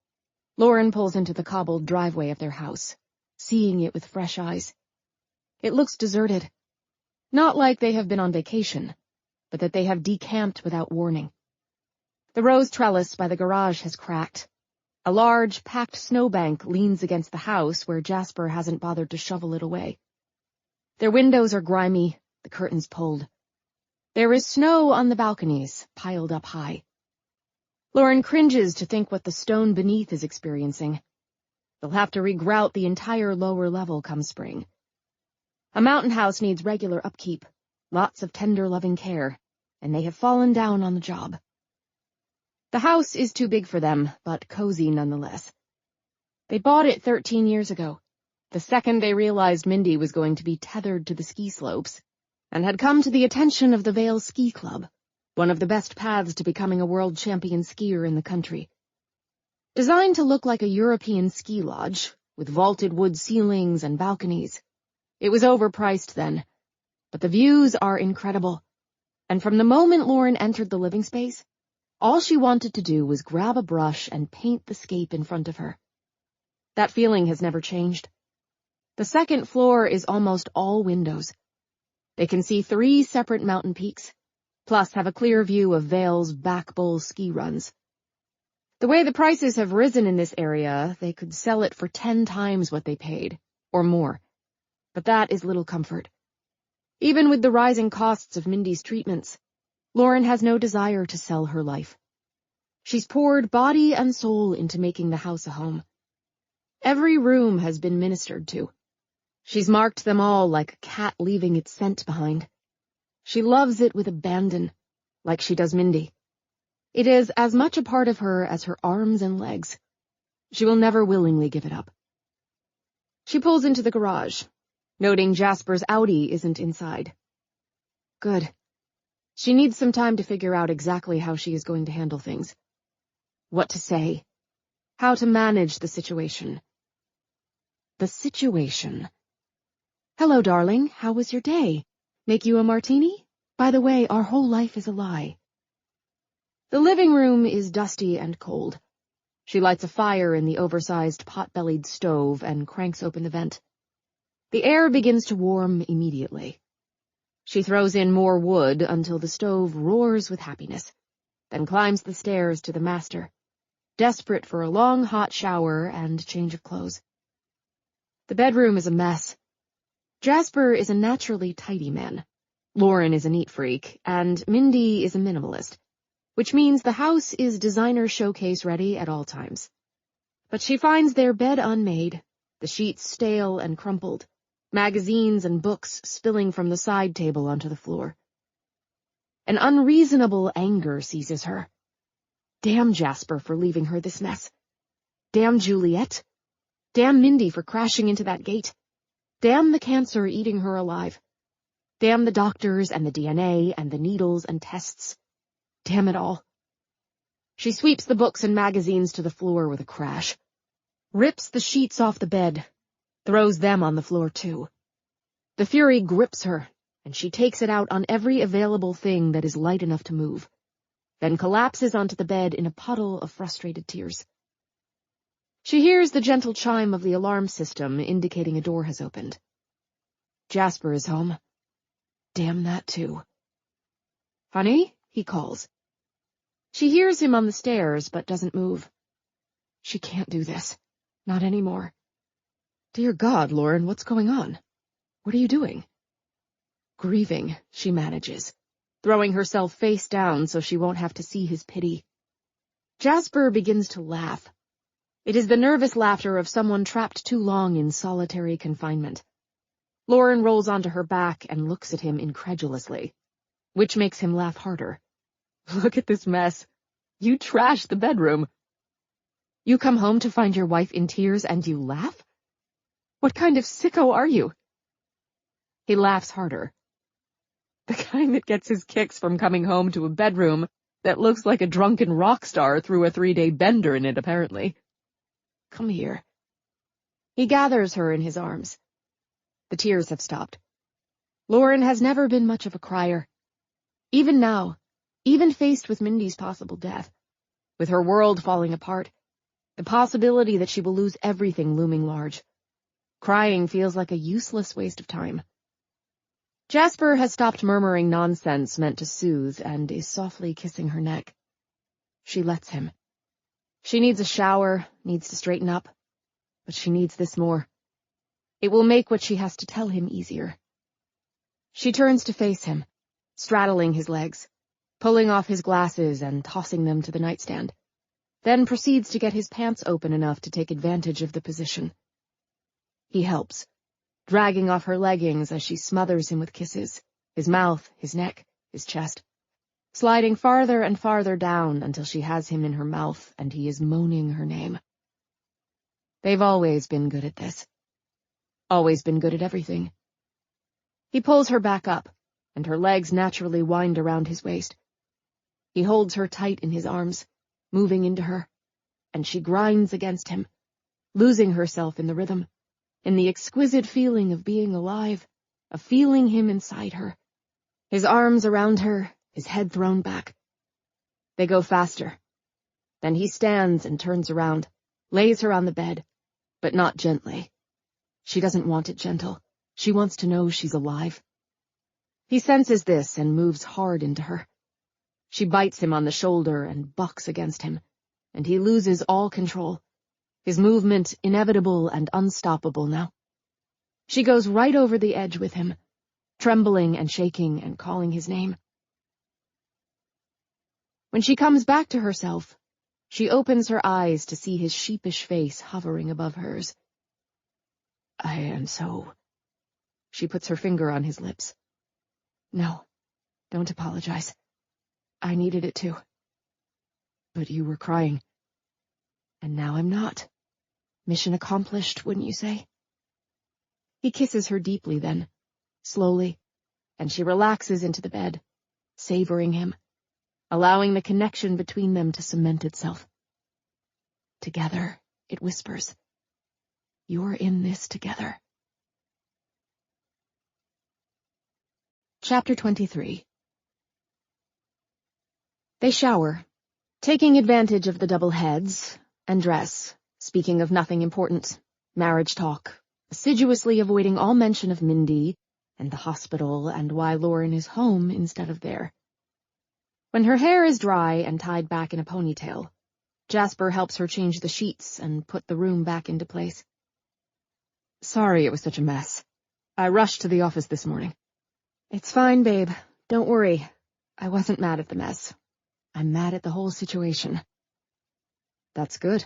Lauren pulls into the cobbled driveway of their house, seeing it with fresh eyes. It looks deserted. Not like they have been on vacation, but that they have decamped without warning. The rose trellis by the garage has cracked. A large, packed snowbank leans against the house where Jasper hasn't bothered to shovel it away. Their windows are grimy, the curtains pulled. There is snow on the balconies, piled up high. Lauren cringes to think what the stone beneath is experiencing. They'll have to regrout the entire lower level come spring. A mountain house needs regular upkeep, lots of tender, loving care, and they have fallen down on the job. The house is too big for them, but cozy nonetheless. They bought it 13 years ago, the second they realized Mindy was going to be tethered to the ski slopes, and had come to the attention of the Vale Ski Club, one of the best paths to becoming a world champion skier in the country. Designed to look like a European ski lodge, with vaulted wood ceilings and balconies, it was overpriced then, but the views are incredible, and from the moment Lauren entered the living space, all she wanted to do was grab a brush and paint the scape in front of her. That feeling has never changed. The second floor is almost all windows. They can see 3 separate mountain peaks, plus have a clear view of Vale's back bowl ski runs. The way the prices have risen in this area, they could sell it for 10 times what they paid, or more. But that is little comfort. Even with the rising costs of Mindy's treatments, Lauren has no desire to sell her life. She's poured body and soul into making the house a home. Every room has been ministered to. She's marked them all like a cat leaving its scent behind. She loves it with abandon, like she does Mindy. It is as much a part of her as her arms and legs. She will never willingly give it up. She pulls into the garage, noting Jasper's Audi isn't inside. Good. She needs some time to figure out exactly how she is going to handle things. What to say. How to manage the situation. The situation Hello, darling. How was your day? Make you a martini? By the way, our whole life is a lie. The living room is dusty and cold. She lights a fire in the oversized pot-bellied stove and cranks open the vent. The air begins to warm immediately. She throws in more wood until the stove roars with happiness, then climbs the stairs to the master, desperate for a long hot shower and change of clothes. The bedroom is a mess. Jasper is a naturally tidy man. Lauren is a neat freak, and Mindy is a minimalist, which means the house is designer showcase ready at all times. But she finds their bed unmade, the sheets stale and crumpled, magazines and books spilling from the side table onto the floor. An unreasonable anger seizes her. Damn Jasper for leaving her this mess. Damn Juliet. Damn Mindy for crashing into that gate. Damn the cancer eating her alive. Damn the doctors and the DNA and the needles and tests. Damn it all. She sweeps the books and magazines to the floor with a crash, rips the sheets off the bed, throws them on the floor too. The fury grips her, and she takes it out on every available thing that is light enough to move, then collapses onto the bed in a puddle of frustrated tears. She hears the gentle chime of the alarm system indicating a door has opened. Jasper is home. Damn that too. Honey? He calls. She hears him on the stairs, but doesn't move. She can't do this. Not anymore. Dear God, Lauren, what's going on? What are you doing? Grieving, she manages, throwing herself face down so she won't have to see his pity. Jasper begins to laugh. It is the nervous laughter of someone trapped too long in solitary confinement. Lauren rolls onto her back and looks at him incredulously, which makes him laugh harder. Look at this mess. You trashed the bedroom. You come home to find your wife in tears and you laugh? What kind of sicko are you? He laughs harder. The kind that gets his kicks from coming home to a bedroom that looks like a drunken rock star threw a 3-day bender in it, apparently. Come here. He gathers her in his arms. The tears have stopped. Lauren has never been much of a crier. Even now, even faced with Mindy's possible death, with her world falling apart, the possibility that she will lose everything looming large, crying feels like a useless waste of time. Jasper has stopped murmuring nonsense meant to soothe and is softly kissing her neck. She lets him. She needs a shower, needs to straighten up, but she needs this more. It will make what she has to tell him easier. She turns to face him, straddling his legs, pulling off his glasses and tossing them to the nightstand, then proceeds to get his pants open enough to take advantage of the position. He helps, dragging off her leggings as she smothers him with kisses, his mouth, his neck, his chest, sliding farther and farther down until she has him in her mouth and he is moaning her name. They've always been good at this. Always been good at everything. He pulls her back up, and her legs naturally wind around his waist. He holds her tight in his arms, moving into her, and she grinds against him, losing herself in the rhythm, in the exquisite feeling of being alive, of feeling him inside her, his arms around her, his head thrown back. They go faster. Then he stands and turns around, lays her on the bed, but not gently. She doesn't want it gentle. She wants to know she's alive. He senses this and moves hard into her. She bites him on the shoulder and bucks against him, and he loses all control, his movement inevitable and unstoppable now. She goes right over the edge with him, trembling and shaking and calling his name. When she comes back to herself, she opens her eyes to see his sheepish face hovering above hers. I am so... She puts her finger on his lips. No, don't apologize. I needed it too. But you were crying. And now I'm not. Mission accomplished, wouldn't you say? He kisses her deeply then, slowly, and she relaxes into the bed, savoring him, allowing the connection between them to cement itself. Together, it whispers. You're in this together. Chapter 23. They shower, taking advantage of the double heads, and dress, speaking of nothing important, marriage talk, assiduously avoiding all mention of Mindy and the hospital and why Lauren is home instead of there. When her hair is dry and tied back in a ponytail, Jasper helps her change the sheets and put the room back into place. Sorry it was such a mess. I rushed to the office this morning. It's fine, babe. Don't worry. I wasn't mad at the mess. I'm mad at the whole situation. That's good.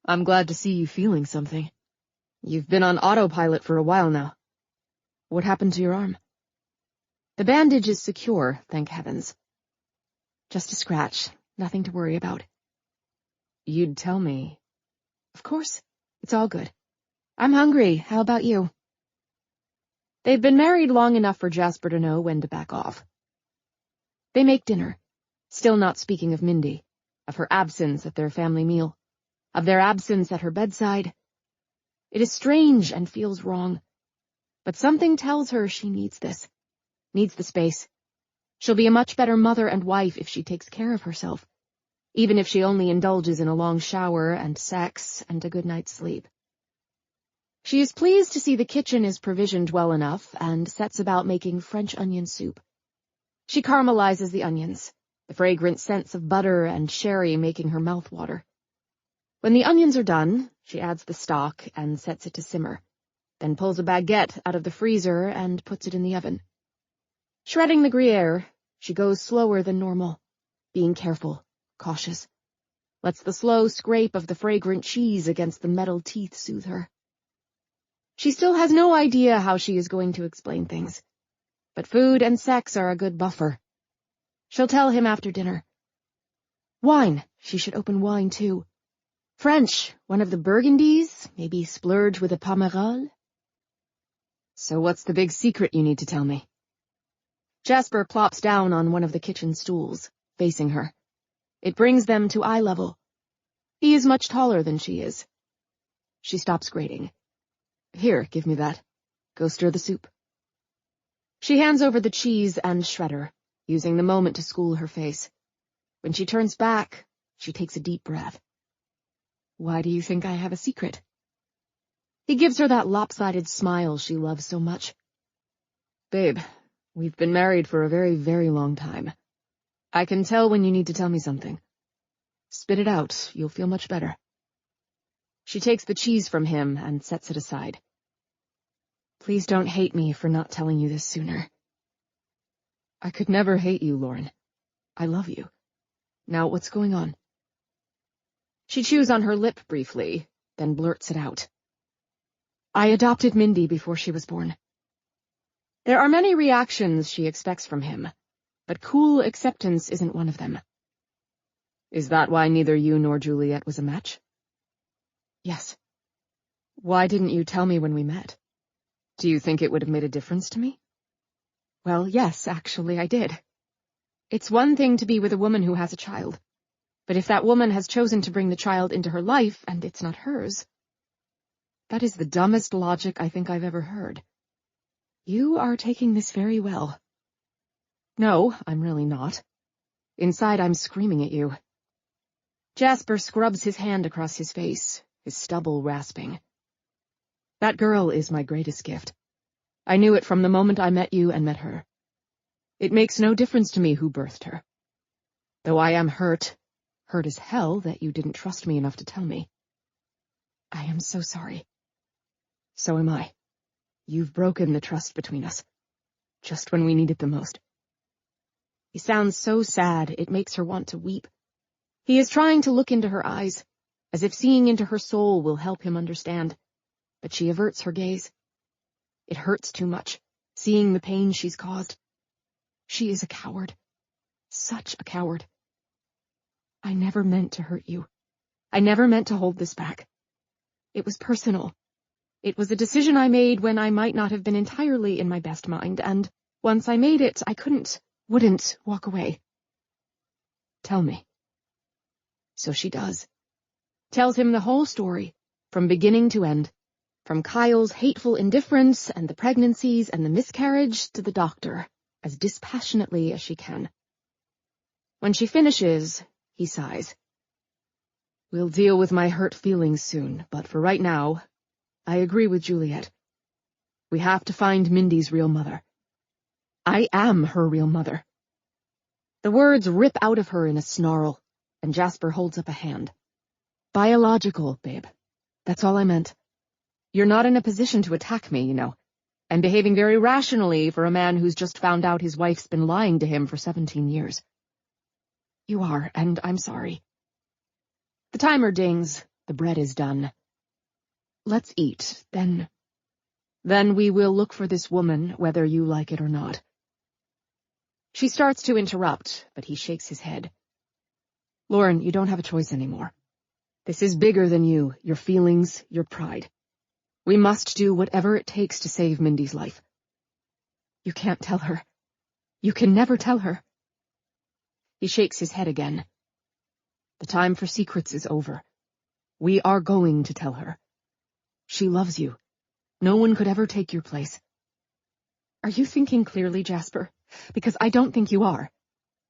I'm glad to see you feeling something. You've been on autopilot for a while now. What happened to your arm? The bandage is secure, thank heavens. Just a scratch, nothing to worry about. You'd tell me. Of course, it's all good. I'm hungry, how about you? They've been married long enough for Jasper to know when to back off. They make dinner, still not speaking of Mindy, of her absence at their family meal, of their absence at her bedside. It is strange and feels wrong, but something tells her she needs this, needs the space. She'll be a much better mother and wife if she takes care of herself, even if she only indulges in a long shower and sex and a good night's sleep. She is pleased to see the kitchen is provisioned well enough and sets about making French onion soup. She caramelizes the onions, the fragrant scents of butter and sherry making her mouth water. When the onions are done, she adds the stock and sets it to simmer, then pulls a baguette out of the freezer and puts it in the oven. Shredding the Gruyere, she goes slower than normal, being careful, cautious. Lets the slow scrape of the fragrant cheese against the metal teeth soothe her. She still has no idea how she is going to explain things, but food and sex are a good buffer. She'll tell him after dinner. Wine, she should open wine too. French, one of the Burgundies, maybe splurge with a Pomerol. So what's the big secret you need to tell me? Jasper plops down on one of the kitchen stools, facing her. It brings them to eye level. He is much taller than she is. She stops grating. Here, give me that. Go stir the soup. She hands over the cheese and shredder, using the moment to school her face. When she turns back, she takes a deep breath. Why do you think I have a secret? He gives her that lopsided smile she loves so much. Babe, we've been married for a very, very long time. I can tell when you need to tell me something. Spit it out, you'll feel much better. She takes the cheese from him and sets it aside. Please don't hate me for not telling you this sooner. I could never hate you, Lauren. I love you. Now, what's going on? She chews on her lip briefly, then blurts it out. I adopted Mindy before she was born. There are many reactions she expects from him, but cool acceptance isn't one of them. Is that why neither you nor Juliet was a match? Yes. Why didn't you tell me when we met? Do you think it would have made a difference to me? Well, yes, actually, I did. It's one thing to be with a woman who has a child, but if that woman has chosen to bring the child into her life and it's not hers, that is the dumbest logic I think I've ever heard. You are taking this very well. No, I'm really not. Inside, I'm screaming at you. Jasper scrubs his hand across his face, his stubble rasping. That girl is my greatest gift. I knew it from the moment I met you and met her. It makes no difference to me who birthed her. Though I am hurt as hell that you didn't trust me enough to tell me. I am so sorry. So am I. You've broken the trust between us, just when we need it the most. He sounds so sad it makes her want to weep. He is trying to look into her eyes, as if seeing into her soul will help him understand, but she averts her gaze. It hurts too much, seeing the pain she's caused. She is a coward. Such a coward. I never meant to hurt you. I never meant to hold this back. It was personal. It was a decision I made when I might not have been entirely in my best mind, and once I made it, I wouldn't walk away. Tell me. So she does. Tells him the whole story, from beginning to end, from Kyle's hateful indifference and the pregnancies and the miscarriage to the doctor, as dispassionately as she can. When she finishes, he sighs. We'll deal with my hurt feelings soon, but for right now, I agree with Juliet. We have to find Mindy's real mother. I am her real mother. The words rip out of her in a snarl, and Jasper holds up a hand. Biological, babe. That's all I meant. You're not in a position to attack me, you know. I'm behaving very rationally for a man who's just found out his wife's been lying to him for 17 years. You are, and I'm sorry. The timer dings. The bread is done. Let's eat, then we will look for this woman, whether you like it or not. She starts to interrupt, but he shakes his head. Lauren, you don't have a choice anymore. This is bigger than you, your feelings, your pride. We must do whatever it takes to save Mindy's life. You can't tell her. You can never tell her. He shakes his head again. The time for secrets is over. We are going to tell her. She loves you. No one could ever take your place. Are you thinking clearly, Jasper? Because I don't think you are.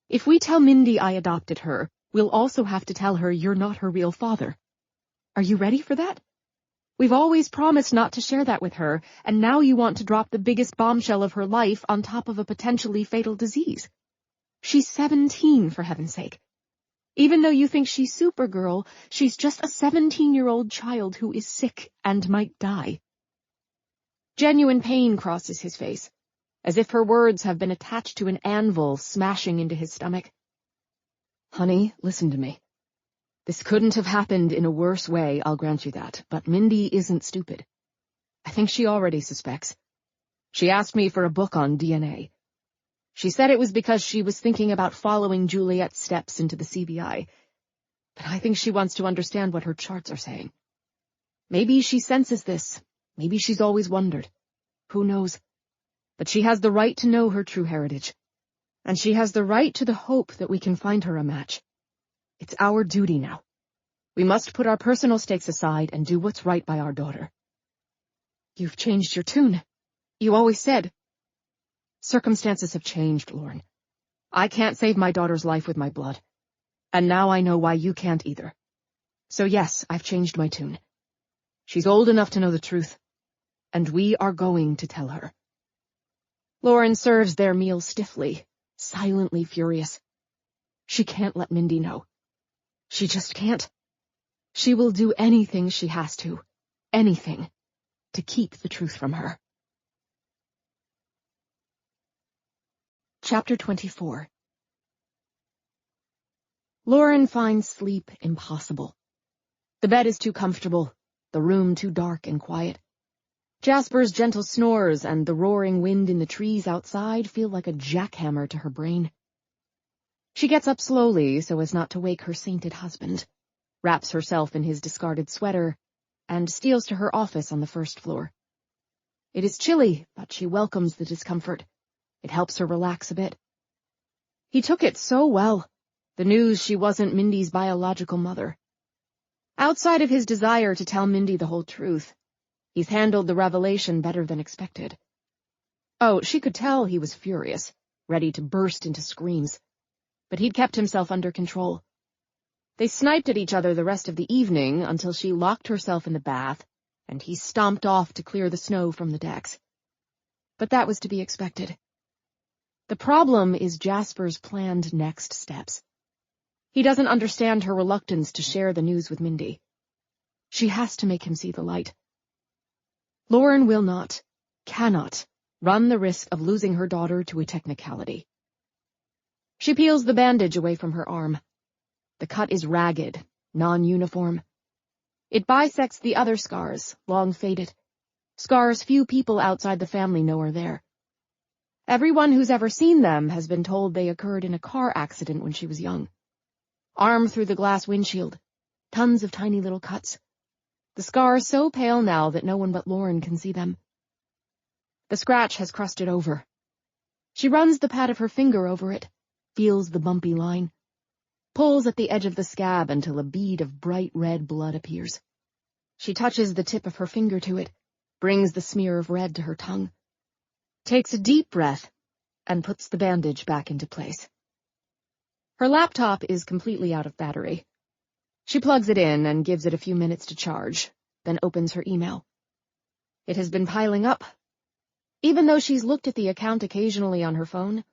If we tell Mindy I adopted her, we'll also have to tell her you're not her real father. Are you ready for that? We've always promised not to share that with her, and now you want to drop the biggest bombshell of her life on top of a potentially fatal disease. She's 17, for heaven's sake. Even though you think she's Supergirl, she's just a 17-year-old child who is sick and might die. Genuine pain crosses his face, as if her words have been attached to an anvil smashing into his stomach. Honey, listen to me. This couldn't have happened in a worse way, I'll grant you that, but Mindy isn't stupid. I think she already suspects. She asked me for a book on DNA. She said it was because she was thinking about following Juliet's steps into the CBI, but I think she wants to understand what her charts are saying. Maybe she senses this. Maybe she's always wondered. Who knows? But she has the right to know her true heritage. And she has the right to the hope that we can find her a match. It's our duty now. We must put our personal stakes aside and do what's right by our daughter. You've changed your tune. You always said. Circumstances have changed, Lauren. I can't save my daughter's life with my blood. And now I know why you can't either. So yes, I've changed my tune. She's old enough to know the truth. And we are going to tell her. Lauren serves their meal stiffly, silently furious. She can't let Mindy know. She just can't. She will do anything she has to, anything, to keep the truth from her. Chapter 24. Lauren finds sleep impossible. The bed is too comfortable, the room too dark and quiet. Jasper's gentle snores and the roaring wind in the trees outside feel like a jackhammer to her brain. She gets up slowly so as not to wake her sainted husband, wraps herself in his discarded sweater, and steals to her office on the first floor. It is chilly, but she welcomes the discomfort. It helps her relax a bit. He took it so well, the news she wasn't Mindy's biological mother. Outside of his desire to tell Mindy the whole truth, he's handled the revelation better than expected. Oh, she could tell he was furious, ready to burst into screams. But he'd kept himself under control. They sniped at each other the rest of the evening until she locked herself in the bath, and he stomped off to clear the snow from the decks. But that was to be expected. The problem is Jasper's planned next steps. He doesn't understand her reluctance to share the news with Mindy. She has to make him see the light. Lauren will not, cannot, run the risk of losing her daughter to a technicality. She peels the bandage away from her arm. The cut is ragged, non-uniform. It bisects the other scars, long faded. Scars few people outside the family know are there. Everyone who's ever seen them has been told they occurred in a car accident when she was young. Arm through the glass windshield. Tons of tiny little cuts. The scars so pale now that no one but Lauren can see them. The scratch has crusted over. She runs the pad of her finger over it, feels the bumpy line, pulls at the edge of the scab until a bead of bright red blood appears. She touches the tip of her finger to it, brings the smear of red to her tongue, takes a deep breath, and puts the bandage back into place. Her laptop is completely out of battery. She plugs it in and gives it a few minutes to charge, then opens her email. It has been piling up. Even though she's looked at the account occasionally on her phone,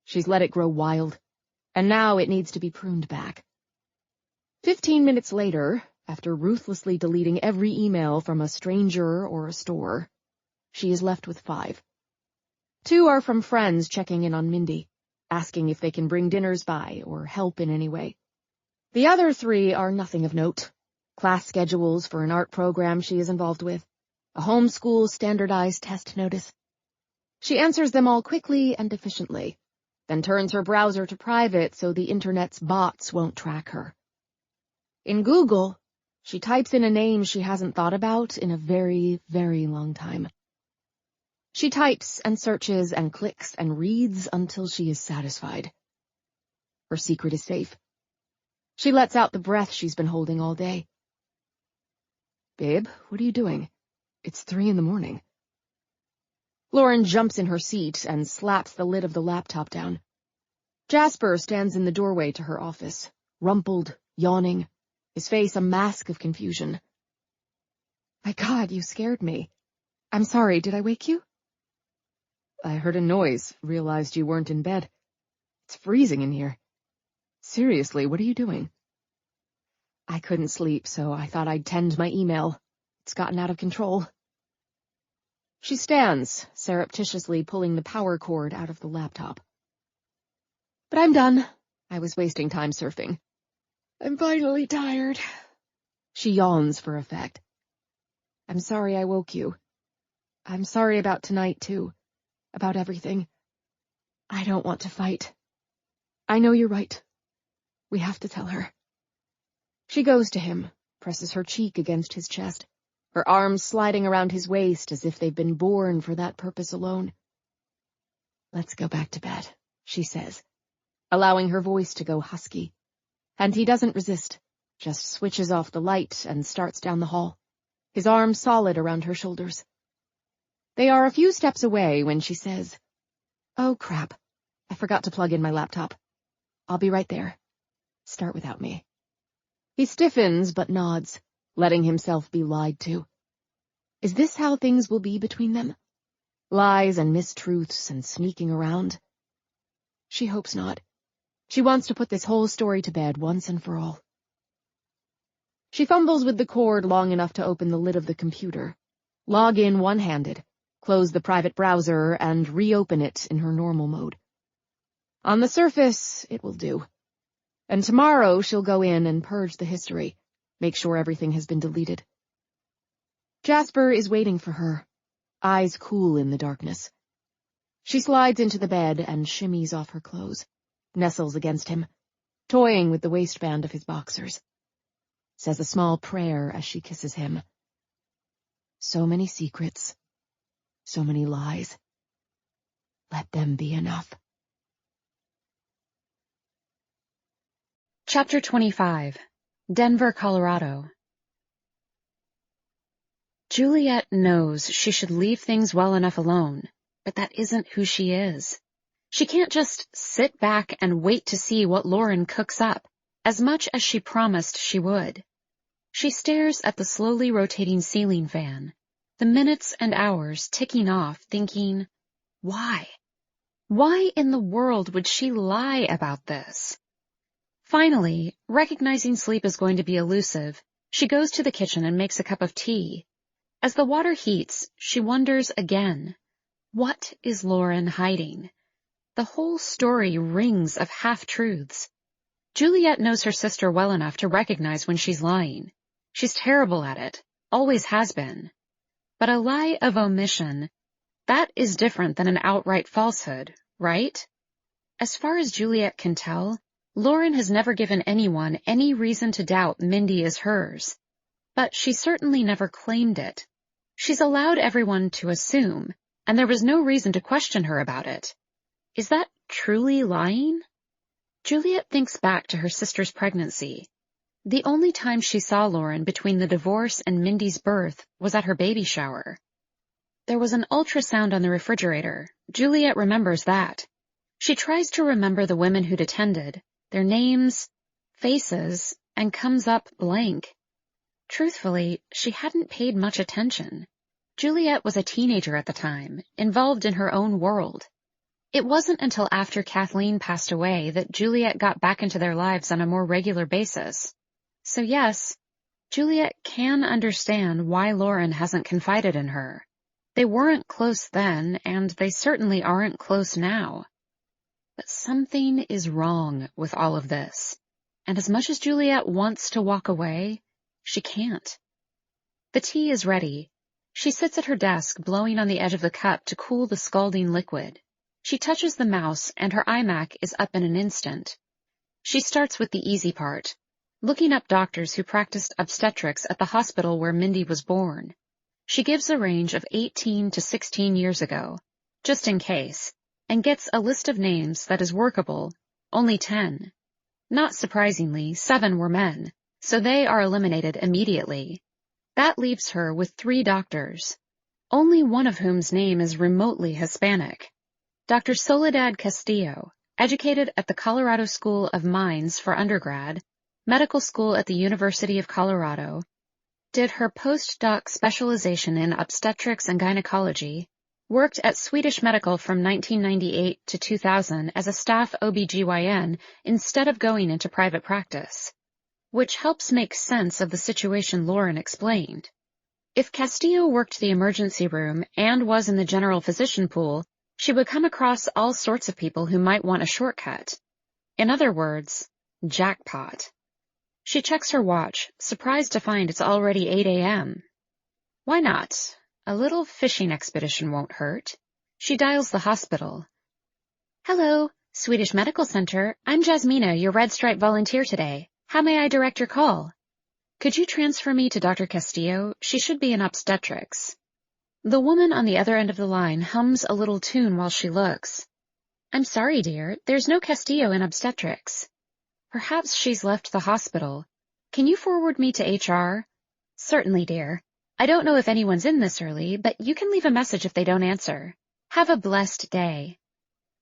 she's let it grow wild, and now it needs to be pruned back. 15 minutes later, after ruthlessly deleting every email from a stranger or a store, she is left with 5. 2 are from friends checking in on Mindy, asking if they can bring dinners by or help in any way. The other 3 are nothing of note. Class schedules for an art program she is involved with, a homeschool standardized test notice. She answers them all quickly and efficiently, then turns her browser to private so the internet's bots won't track her. In Google, she types in a name she hasn't thought about in a very, very long time. She types and searches and clicks and reads until she is satisfied. Her secret is safe. She lets out the breath she's been holding all day. "Babe, what are you doing? It's 3 a.m. Lauren jumps in her seat and slaps the lid of the laptop down. Jasper stands in the doorway to her office, rumpled, yawning, his face a mask of confusion. "My God, you scared me. I'm sorry, did I wake you?" "I heard a noise, realized you weren't in bed. It's freezing in here. Seriously, what are you doing?" "I couldn't sleep, so I thought I'd tend my email. It's gotten out of control." She stands, surreptitiously pulling the power cord out of the laptop. "But I'm done. I was wasting time surfing. I'm finally tired." She yawns for effect. "I'm sorry I woke you. I'm sorry about tonight, too. About everything. I don't want to fight. I know you're right. We have to tell her." She goes to him, presses her cheek against his chest, her arms sliding around his waist as if they've been born for that purpose alone. "Let's go back to bed," she says, allowing her voice to go husky. And he doesn't resist, just switches off the light and starts down the hall, his arms solid around her shoulders. They are a few steps away when she says, "Oh, crap. I forgot to plug in my laptop. I'll be right there. Start without me." He stiffens but nods, letting himself be lied to. Is this how things will be between them? Lies and mistruths and sneaking around? She hopes not. She wants to put this whole story to bed once and for all. She fumbles with the cord long enough to open the lid of the computer, log in one-handed, close the private browser, and reopen it in her normal mode. On the surface, it will do. And tomorrow she'll go in and purge the history, make sure everything has been deleted. Jasper is waiting for her, eyes cool in the darkness. She slides into the bed and shimmies off her clothes, nestles against him, toying with the waistband of his boxers. Says a small prayer as she kisses him. So many secrets, so many lies. Let them be enough. Chapter 25. Denver, Colorado. Juliet knows she should leave things well enough alone, but that isn't who she is. She can't just sit back and wait to see what Lauren cooks up, as much as she promised she would. She stares at the slowly rotating ceiling fan, the minutes and hours ticking off, thinking, why? Why in the world would she lie about this? Finally, recognizing sleep is going to be elusive, she goes to the kitchen and makes a cup of tea. As the water heats, she wonders again, what is Lauren hiding? The whole story rings of half-truths. Juliet knows her sister well enough to recognize when she's lying. She's terrible at it, always has been. But a lie of omission, that is different than an outright falsehood, right? As far as Juliet can tell, Lauren has never given anyone any reason to doubt Mindy is hers, but she certainly never claimed it. She's allowed everyone to assume, and there was no reason to question her about it. Is that truly lying? Juliet thinks back to her sister's pregnancy. The only time she saw Lauren between the divorce and Mindy's birth was at her baby shower. There was an ultrasound on the refrigerator. Juliet remembers that. She tries to remember the women who'd attended, their names, faces, and comes up blank. Truthfully, she hadn't paid much attention. Juliet was a teenager at the time, involved in her own world. It wasn't until after Kathleen passed away that Juliet got back into their lives on a more regular basis. So yes, Juliet can understand why Lauren hasn't confided in her. They weren't close then, and they certainly aren't close now. But something is wrong with all of this, and as much as Juliet wants to walk away, she can't. The tea is ready. She sits at her desk, blowing on the edge of the cup to cool the scalding liquid. She touches the mouse, and her iMac is up in an instant. She starts with the easy part, looking up doctors who practiced obstetrics at the hospital where Mindy was born. She gives a range of 18 to 16 years ago, just in case, and gets a list of names that is workable, only 10. Not surprisingly, 7 were men, so they are eliminated immediately. That leaves her with 3 doctors, only one of whom's name is remotely Hispanic. Dr. Soledad Castillo, educated at the Colorado School of Mines for undergrad, medical school at the University of Colorado, did her postdoc specialization in obstetrics and gynecology, worked at Swedish Medical from 1998 to 2000 as a staff OB/GYN instead of going into private practice, which helps make sense of the situation Lauren explained. If Castillo worked the emergency room and was in the general physician pool, she would come across all sorts of people who might want a shortcut. In other words, jackpot. She checks her watch, surprised to find it's already 8 a.m. Why not? A little fishing expedition won't hurt. She dials the hospital. Hello, Swedish Medical Center. I'm Jasmina, your Red Stripe volunteer today. How may I direct your call? Could you transfer me to Dr. Castillo? She should be in obstetrics. The woman on the other end of the line hums a little tune while she looks. I'm sorry, dear. There's no Castillo in obstetrics. Perhaps she's left the hospital. Can you forward me to HR? Certainly, dear. I don't know if anyone's in this early, but you can leave a message if they don't answer. Have a blessed day.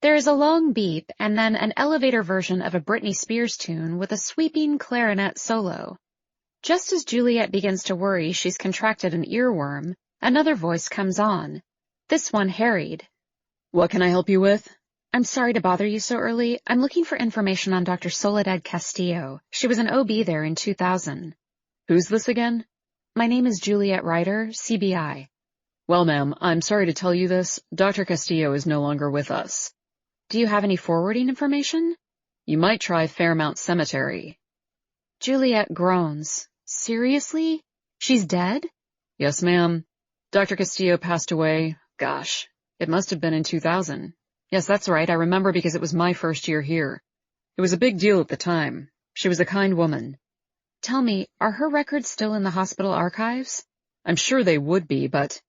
There is a long beep and then an elevator version of a Britney Spears tune with a sweeping clarinet solo. Just as Juliet begins to worry she's contracted an earworm, another voice comes on. This one harried. What can I help you with? I'm sorry to bother you so early. I'm looking for information on Dr. Soledad Castillo. She was an OB there in 2000. Who's this again? My name is Juliet Ryder, CBI. Well, ma'am, I'm sorry to tell you this. Dr. Castillo is no longer with us. Do you have any forwarding information? You might try Fairmount Cemetery. Juliet groans. Seriously? She's dead? Yes, ma'am. Dr. Castillo passed away. Gosh, it must have been in 2000. Yes, that's right. I remember because it was my first year here. It was a big deal at the time. She was a kind woman. Tell me, are her records still in the hospital archives? I'm sure they would be, but...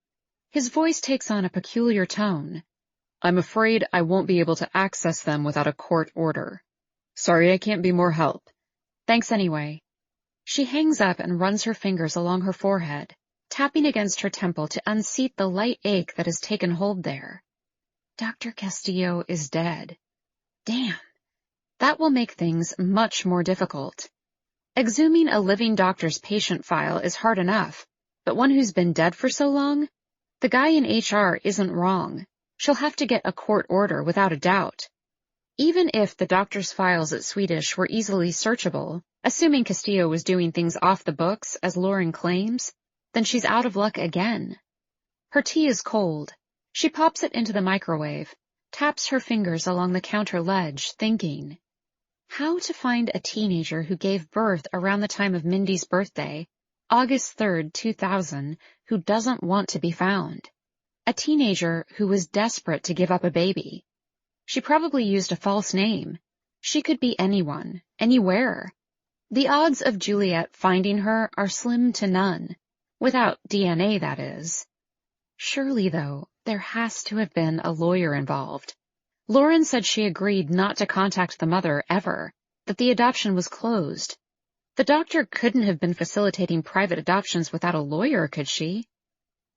His voice takes on a peculiar tone. I'm afraid I won't be able to access them without a court order. Sorry I can't be more help. Thanks anyway. She hangs up and runs her fingers along her forehead, tapping against her temple to unseat the light ache that has taken hold there. Dr. Castillo is dead. Damn. That will make things much more difficult. Exhuming a living doctor's patient file is hard enough, but one who's been dead for so long? The guy in HR isn't wrong. She'll have to get a court order without a doubt. Even if the doctor's files at Swedish were easily searchable, assuming Castillo was doing things off the books, as Lauren claims, then she's out of luck again. Her tea is cold. She pops it into the microwave, taps her fingers along the counter ledge, thinking. How to find a teenager who gave birth around the time of Mindy's birthday, August 3rd, 2000, who doesn't want to be found. A teenager who was desperate to give up a baby. She probably used a false name. She could be anyone, anywhere. The odds of Juliet finding her are slim to none. Without DNA, that is. Surely, though, there has to have been a lawyer involved. Lauren said she agreed not to contact the mother ever, that the adoption was closed. The doctor couldn't have been facilitating private adoptions without a lawyer, could she?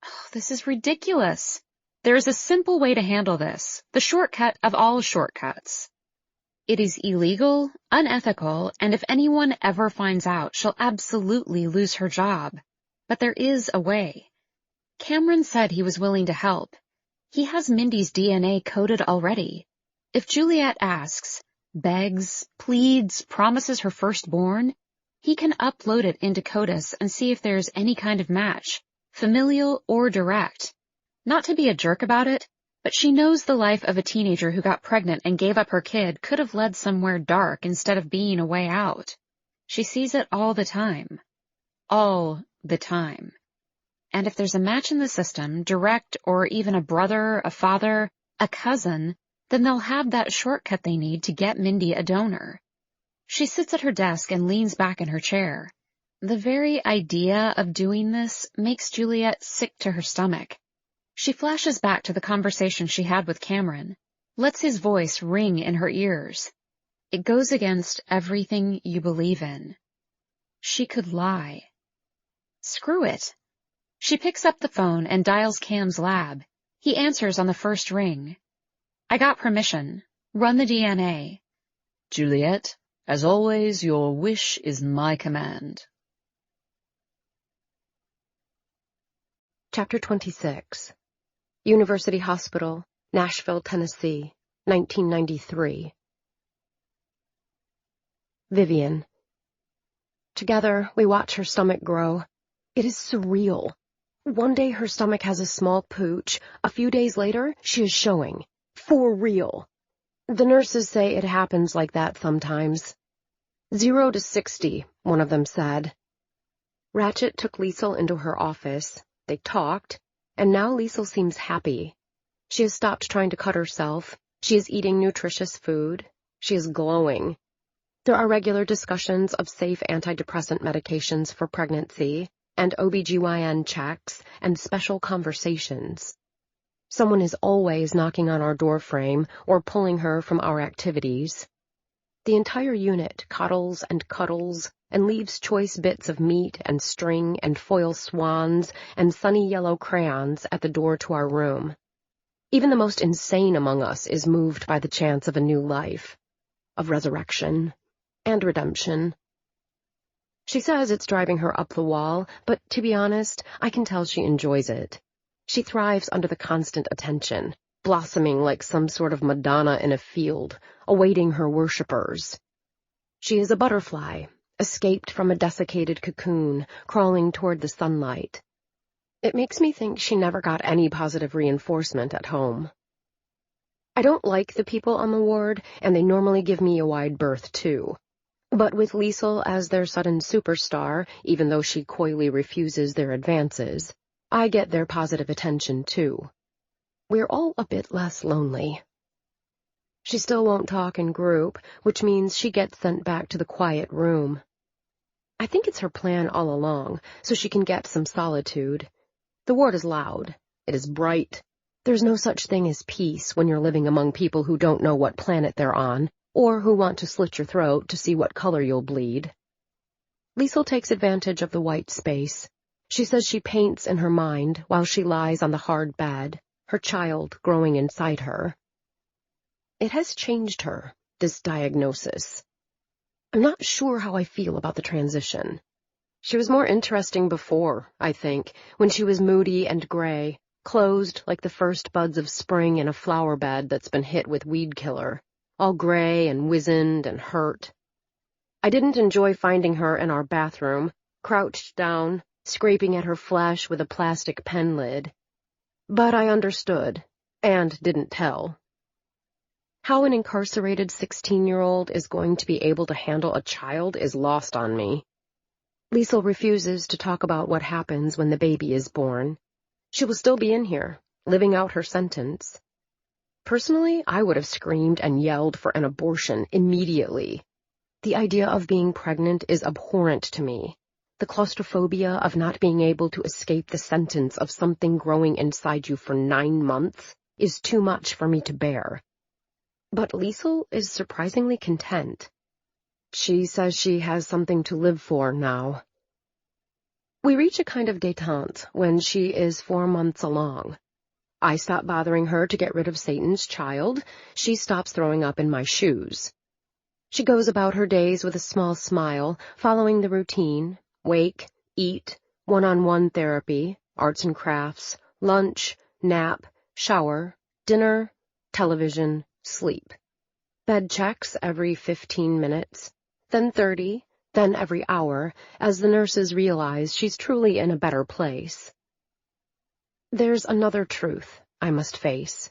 Oh, this is ridiculous. There is a simple way to handle this, the shortcut of all shortcuts. It is illegal, unethical, and if anyone ever finds out, she'll absolutely lose her job. But there is a way. Cameron said he was willing to help. He has Mindy's DNA coded already. If Juliet asks, begs, pleads, promises her firstborn, he can upload it into CODIS and see if there's any kind of match, familial or direct. Not to be a jerk about it, but she knows the life of a teenager who got pregnant and gave up her kid could have led somewhere dark instead of being a way out. She sees it all the time. All the time. And if there's a match in the system, direct or even a brother, a father, a cousin, then they'll have that shortcut they need to get Mindy a donor. She sits at her desk and leans back in her chair. The very idea of doing this makes Juliet sick to her stomach. She flashes back to the conversation she had with Cameron, lets his voice ring in her ears. It goes against everything you believe in. She could lie. Screw it. She picks up the phone and dials Cam's lab. He answers on the first ring. I got permission. Run the DNA. Juliet, as always, your wish is my command. Chapter 26. University Hospital, Nashville, Tennessee, 1993. Vivian. Together, we watch her stomach grow. It is surreal. One day her stomach has a small pooch. A few days later, she is showing. For real. The nurses say it happens like that sometimes. 0 to 60, one of them said. Ratchet took Liesel into her office. They talked, and now Liesel seems happy. She has stopped trying to cut herself. She is eating nutritious food. She is glowing. There are regular discussions of safe antidepressant medications for pregnancy, and OBGYN checks, and special conversations. Someone is always knocking on our doorframe or pulling her from our activities. The entire unit coddles and cuddles and leaves choice bits of meat and string and foil swans and sunny yellow crayons at the door to our room. Even the most insane among us is moved by the chance of a new life, of resurrection and redemption. She says it's driving her up the wall, but to be honest, I can tell she enjoys it. She thrives under the constant attention, blossoming like some sort of Madonna in a field, awaiting her worshippers. She is a butterfly, escaped from a desiccated cocoon, crawling toward the sunlight. It makes me think she never got any positive reinforcement at home. I don't like the people on the ward, and they normally give me a wide berth, too. But with Liesel as their sudden superstar, even though she coyly refuses their advances, I get their positive attention, too. We're all a bit less lonely. She still won't talk in group, which means she gets sent back to the quiet room. I think it's her plan all along, so she can get some solitude. The ward is loud. It is bright. There's no such thing as peace when you're living among people who don't know what planet they're on, or who want to slit your throat to see what color you'll bleed. Liesel takes advantage of the white space. She says she paints in her mind while she lies on the hard bed, her child growing inside her. It has changed her, this diagnosis. I'm not sure how I feel about the transition. She was more interesting before, I think, when she was moody and gray, closed like the first buds of spring in a flower bed that's been hit with weed killer, all gray and wizened and hurt. I didn't enjoy finding her in our bathroom, crouched down, scraping at her flesh with a plastic pen lid. But I understood, and didn't tell. How an incarcerated 16-year-old is going to be able to handle a child is lost on me. Liesel refuses to talk about what happens when the baby is born. She will still be in here, living out her sentence. Personally, I would have screamed and yelled for an abortion immediately. The idea of being pregnant is abhorrent to me. The claustrophobia of not being able to escape the sentence of something growing inside you for 9 months is too much for me to bear. But Liesel is surprisingly content. She says she has something to live for now. We reach a kind of détente when she is 4 months along. I stop bothering her to get rid of Satan's child. She stops throwing up in my shoes. She goes about her days with a small smile, following the routine: wake, eat, one-on-one therapy, arts and crafts, lunch, nap, shower, dinner, television, sleep. Bed checks every 15 minutes, then 30, then every hour, as the nurses realize she's truly in a better place. There's another truth I must face.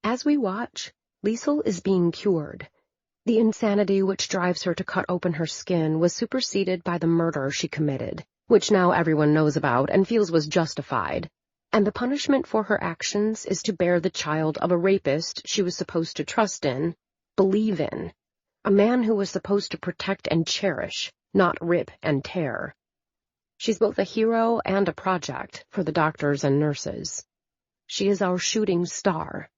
As we watch, Liesl is being cured. The insanity which drives her to cut open her skin was superseded by the murder she committed, which now everyone knows about and feels was justified. And the punishment for her actions is to bear the child of a rapist she was supposed to trust in, believe in, a man who was supposed to protect and cherish, not rip and tear. She's both a hero and a project for the doctors and nurses. She is our shooting star.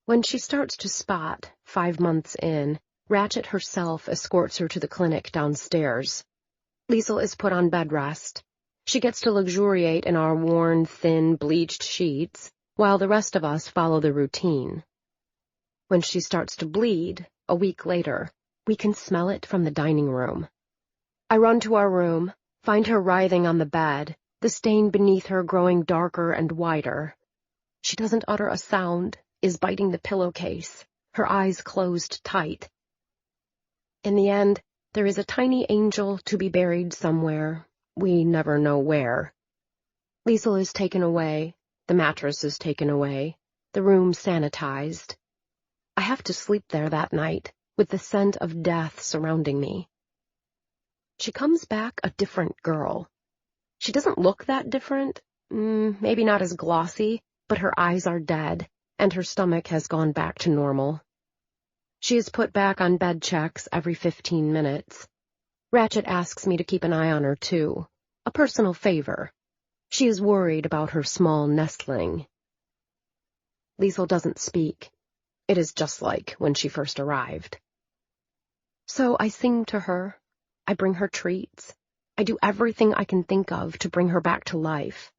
When she starts to spot, 5 months in, Ratchet herself escorts her to the clinic downstairs. Liesl is put on bed rest. She gets to luxuriate in our worn, thin, bleached sheets, while the rest of us follow the routine. When she starts to bleed, a week later, we can smell it from the dining room. I run to our room, find her writhing on the bed, the stain beneath her growing darker and wider. She doesn't utter a sound, is biting the pillowcase, her eyes closed tight. In the end, there is a tiny angel to be buried somewhere. We never know where. Liesl is taken away, the mattress is taken away, the room sanitized. I have to sleep there that night, with the scent of death surrounding me. She comes back a different girl. She doesn't look that different, maybe not as glossy, but her eyes are dead, and her stomach has gone back to normal. She is put back on bed checks every 15 minutes. Ratchet asks me to keep an eye on her, too. A personal favor. She is worried about her small nestling. Liesl doesn't speak. It is just like when she first arrived. So I sing to her. I bring her treats. I do everything I can think of to bring her back to life.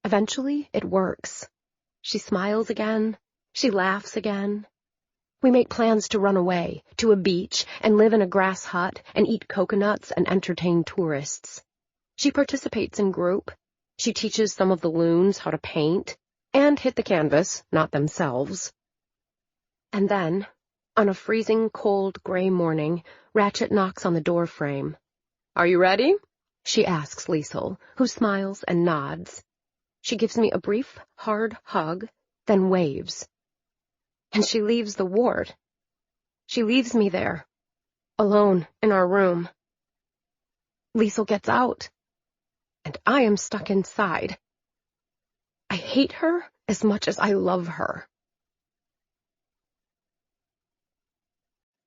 Eventually, it works. She smiles again. She laughs again. We make plans to run away, to a beach, and live in a grass hut, and eat coconuts and entertain tourists. She participates in group. She teaches some of the loons how to paint, and hit the canvas, not themselves. And then, on a freezing, cold, gray morning, Ratchet knocks on the door frame. "Are you ready?" she asks Liesl, who smiles and nods. She gives me a brief, hard hug, then waves. And she leaves the ward. She leaves me there, alone in our room. Liesl gets out, and I am stuck inside. I hate her as much as I love her.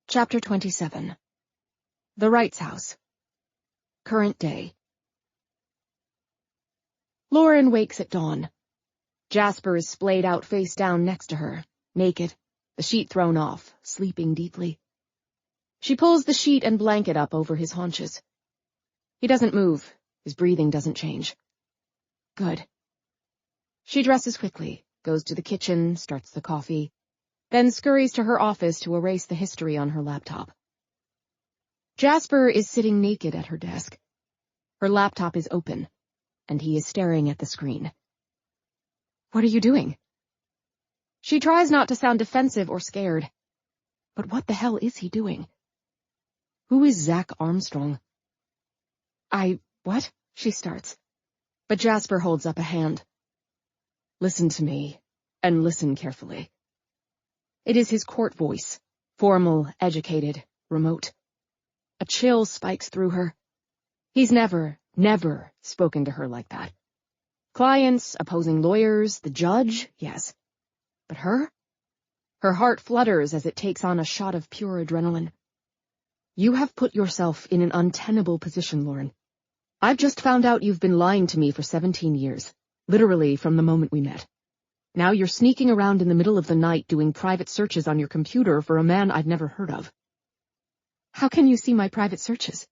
Chapter 27. The Wrights' House. Current day. Lauren wakes at dawn. Jasper is splayed out face down next to her, naked, the sheet thrown off, sleeping deeply. She pulls the sheet and blanket up over his haunches. He doesn't move. His breathing doesn't change. Good. She dresses quickly, goes to the kitchen, starts the coffee, then scurries to her office to erase the history on her laptop. Jasper is sitting naked at her desk. Her laptop is open, and he is staring at the screen. What are you doing? She tries not to sound defensive or scared. But what the hell is he doing? Who is Zach Armstrong? What? She starts. But Jasper holds up a hand. Listen to me, and listen carefully. It is his court voice, formal, educated, remote. A chill spikes through her. He's never spoken to her like that. Clients, opposing lawyers, the judge, yes. But her? Her heart flutters as it takes on a shot of pure adrenaline. You have put yourself in an untenable position, Lauren. I've just found out you've been lying to me for 17 years, literally from the moment we met. Now you're sneaking around in the middle of the night doing private searches on your computer for a man I'd never heard of. How can you see my private searches?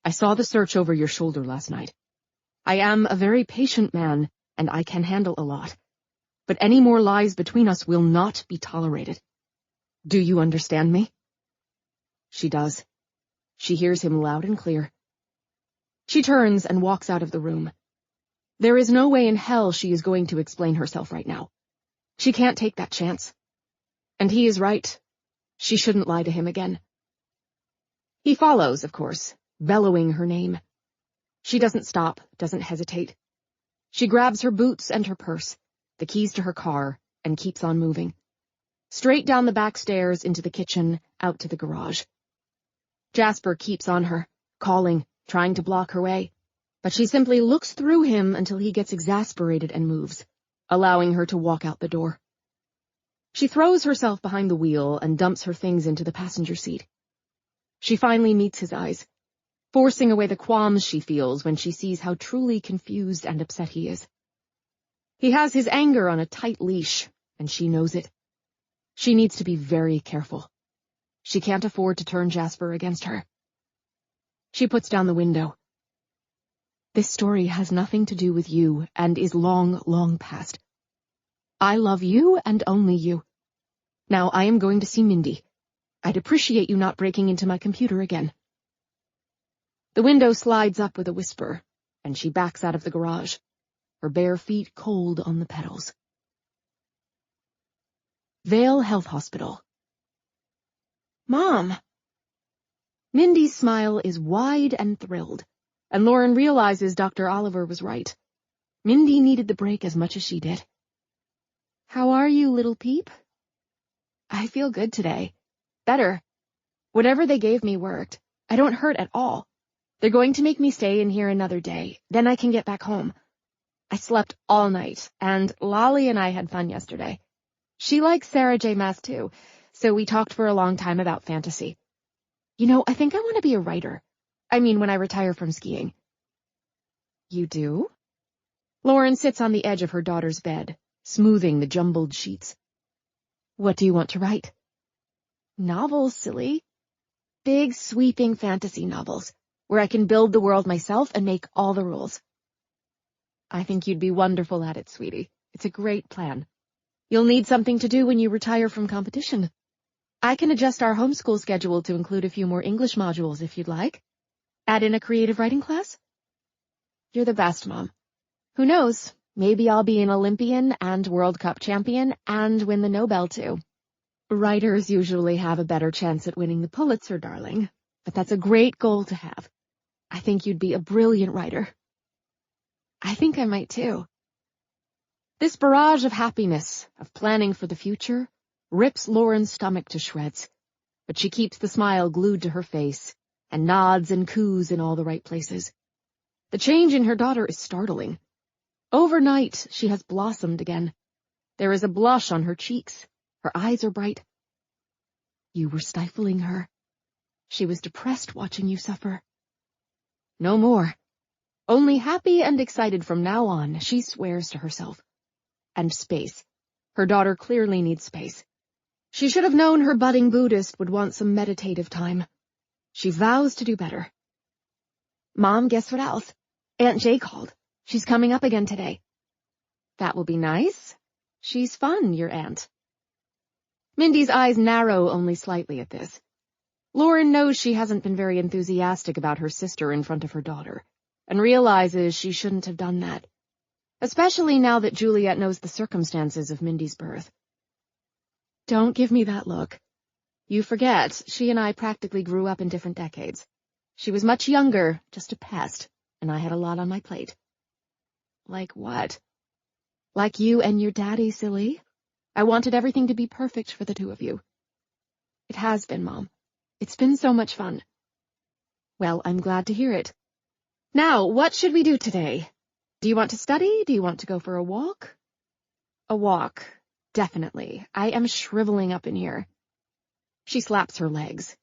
I saw the search over your shoulder last night. I am a very patient man, and I can handle a lot. But any more lies between us will not be tolerated. Do you understand me? She does. She hears him loud and clear. She turns and walks out of the room. There is no way in hell she is going to explain herself right now. She can't take that chance. And he is right. She shouldn't lie to him again. He follows, of course, bellowing her name. She doesn't stop, doesn't hesitate. She grabs her boots and her purse, the keys to her car, and keeps on moving. Straight down the back stairs into the kitchen, out to the garage. Jasper keeps on her, calling, trying to block her way, but she simply looks through him until he gets exasperated and moves, allowing her to walk out the door. She throws herself behind the wheel and dumps her things into the passenger seat. She finally meets his eyes, forcing away the qualms she feels when she sees how truly confused and upset he is. He has his anger on a tight leash, and she knows it. She needs to be very careful. She can't afford to turn Jasper against her. She puts down the window. This story has nothing to do with you and is long, long past. I love you and only you. Now I am going to see Mindy. I'd appreciate you not breaking into my computer again. The window slides up with a whisper, and she backs out of the garage, her bare feet cold on the pedals. Vale Health Hospital. Mom! Mindy's smile is wide and thrilled, and Lauren realizes Dr. Oliver was right. Mindy needed the break as much as she did. How are you, little peep? I feel good today. Better. Whatever they gave me worked. I don't hurt at all. They're going to make me stay in here another day. Then I can get back home. I slept all night, and Lolly and I had fun yesterday. She likes Sarah J. Maas too, so we talked for a long time about fantasy. You know, I think I want to be a writer. I mean, when I retire from skiing. You do? Lauren sits on the edge of her daughter's bed, smoothing the jumbled sheets. What do you want to write? Novels, silly. Big, sweeping fantasy novels, where I can build the world myself and make all the rules. I think you'd be wonderful at it, sweetie. It's a great plan. You'll need something to do when you retire from competition. I can adjust our homeschool schedule to include a few more English modules if you'd like. Add in a creative writing class? You're the best, Mom. Who knows? Maybe I'll be an Olympian and World Cup champion and win the Nobel, too. Writers usually have a better chance at winning the Pulitzer, darling, but that's a great goal to have. I think you'd be a brilliant writer. I think I might, too. This barrage of happiness, of planning for the future, rips Lauren's stomach to shreds, but she keeps the smile glued to her face and nods and coos in all the right places. The change in her daughter is startling. Overnight, she has blossomed again. There is a blush on her cheeks. Her eyes are bright. You were stifling her. She was depressed watching you suffer. No more. Only happy and excited from now on, she swears to herself. And space. Her daughter clearly needs space. She should have known her budding Buddhist would want some meditative time. She vows to do better. Mom, guess what else? Aunt Jay called. She's coming up again today. That will be nice. She's fun, your aunt. Mindy's eyes narrow only slightly at this. Lauren knows she hasn't been very enthusiastic about her sister in front of her daughter, and realizes she shouldn't have done that, especially now that Juliet knows the circumstances of Mindy's birth. Don't give me that look. You forget, she and I practically grew up in different decades. She was much younger, just a pest, and I had a lot on my plate. Like what? Like you and your daddy, silly. I wanted everything to be perfect for the two of you. It has been, Mom. It's been so much fun. Well, I'm glad to hear it. Now, what should we do today? Do you want to study? Do you want to go for a walk? A walk. Definitely. I am shriveling up in here. She slaps her legs.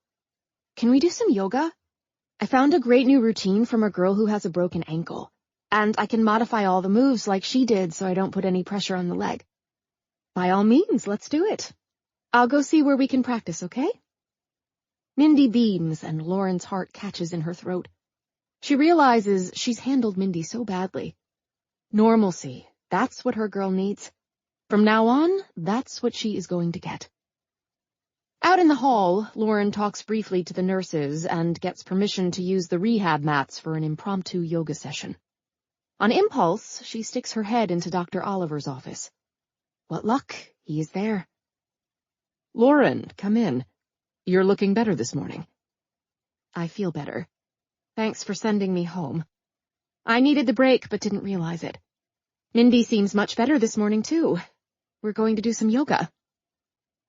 Can we do some yoga? I found a great new routine from a girl who has a broken ankle, and I can modify all the moves like she did so I don't put any pressure on the leg. By all means, let's do it. I'll go see where we can practice, okay? Mindy beams, and Lauren's heart catches in her throat. She realizes she's handled Mindy so badly. Normalcy, That's what her girl needs. From now on, that's what she is going to get. Out in the hall, Lauren talks briefly to the nurses and gets permission to use the rehab mats for an impromptu yoga session. On impulse, she sticks her head into Dr. Oliver's office. What luck, he is there. Lauren, come in. You're looking better this morning. I feel better. Thanks for sending me home. I needed the break but didn't realize it. Mindy seems much better this morning, too. We're going to do some yoga.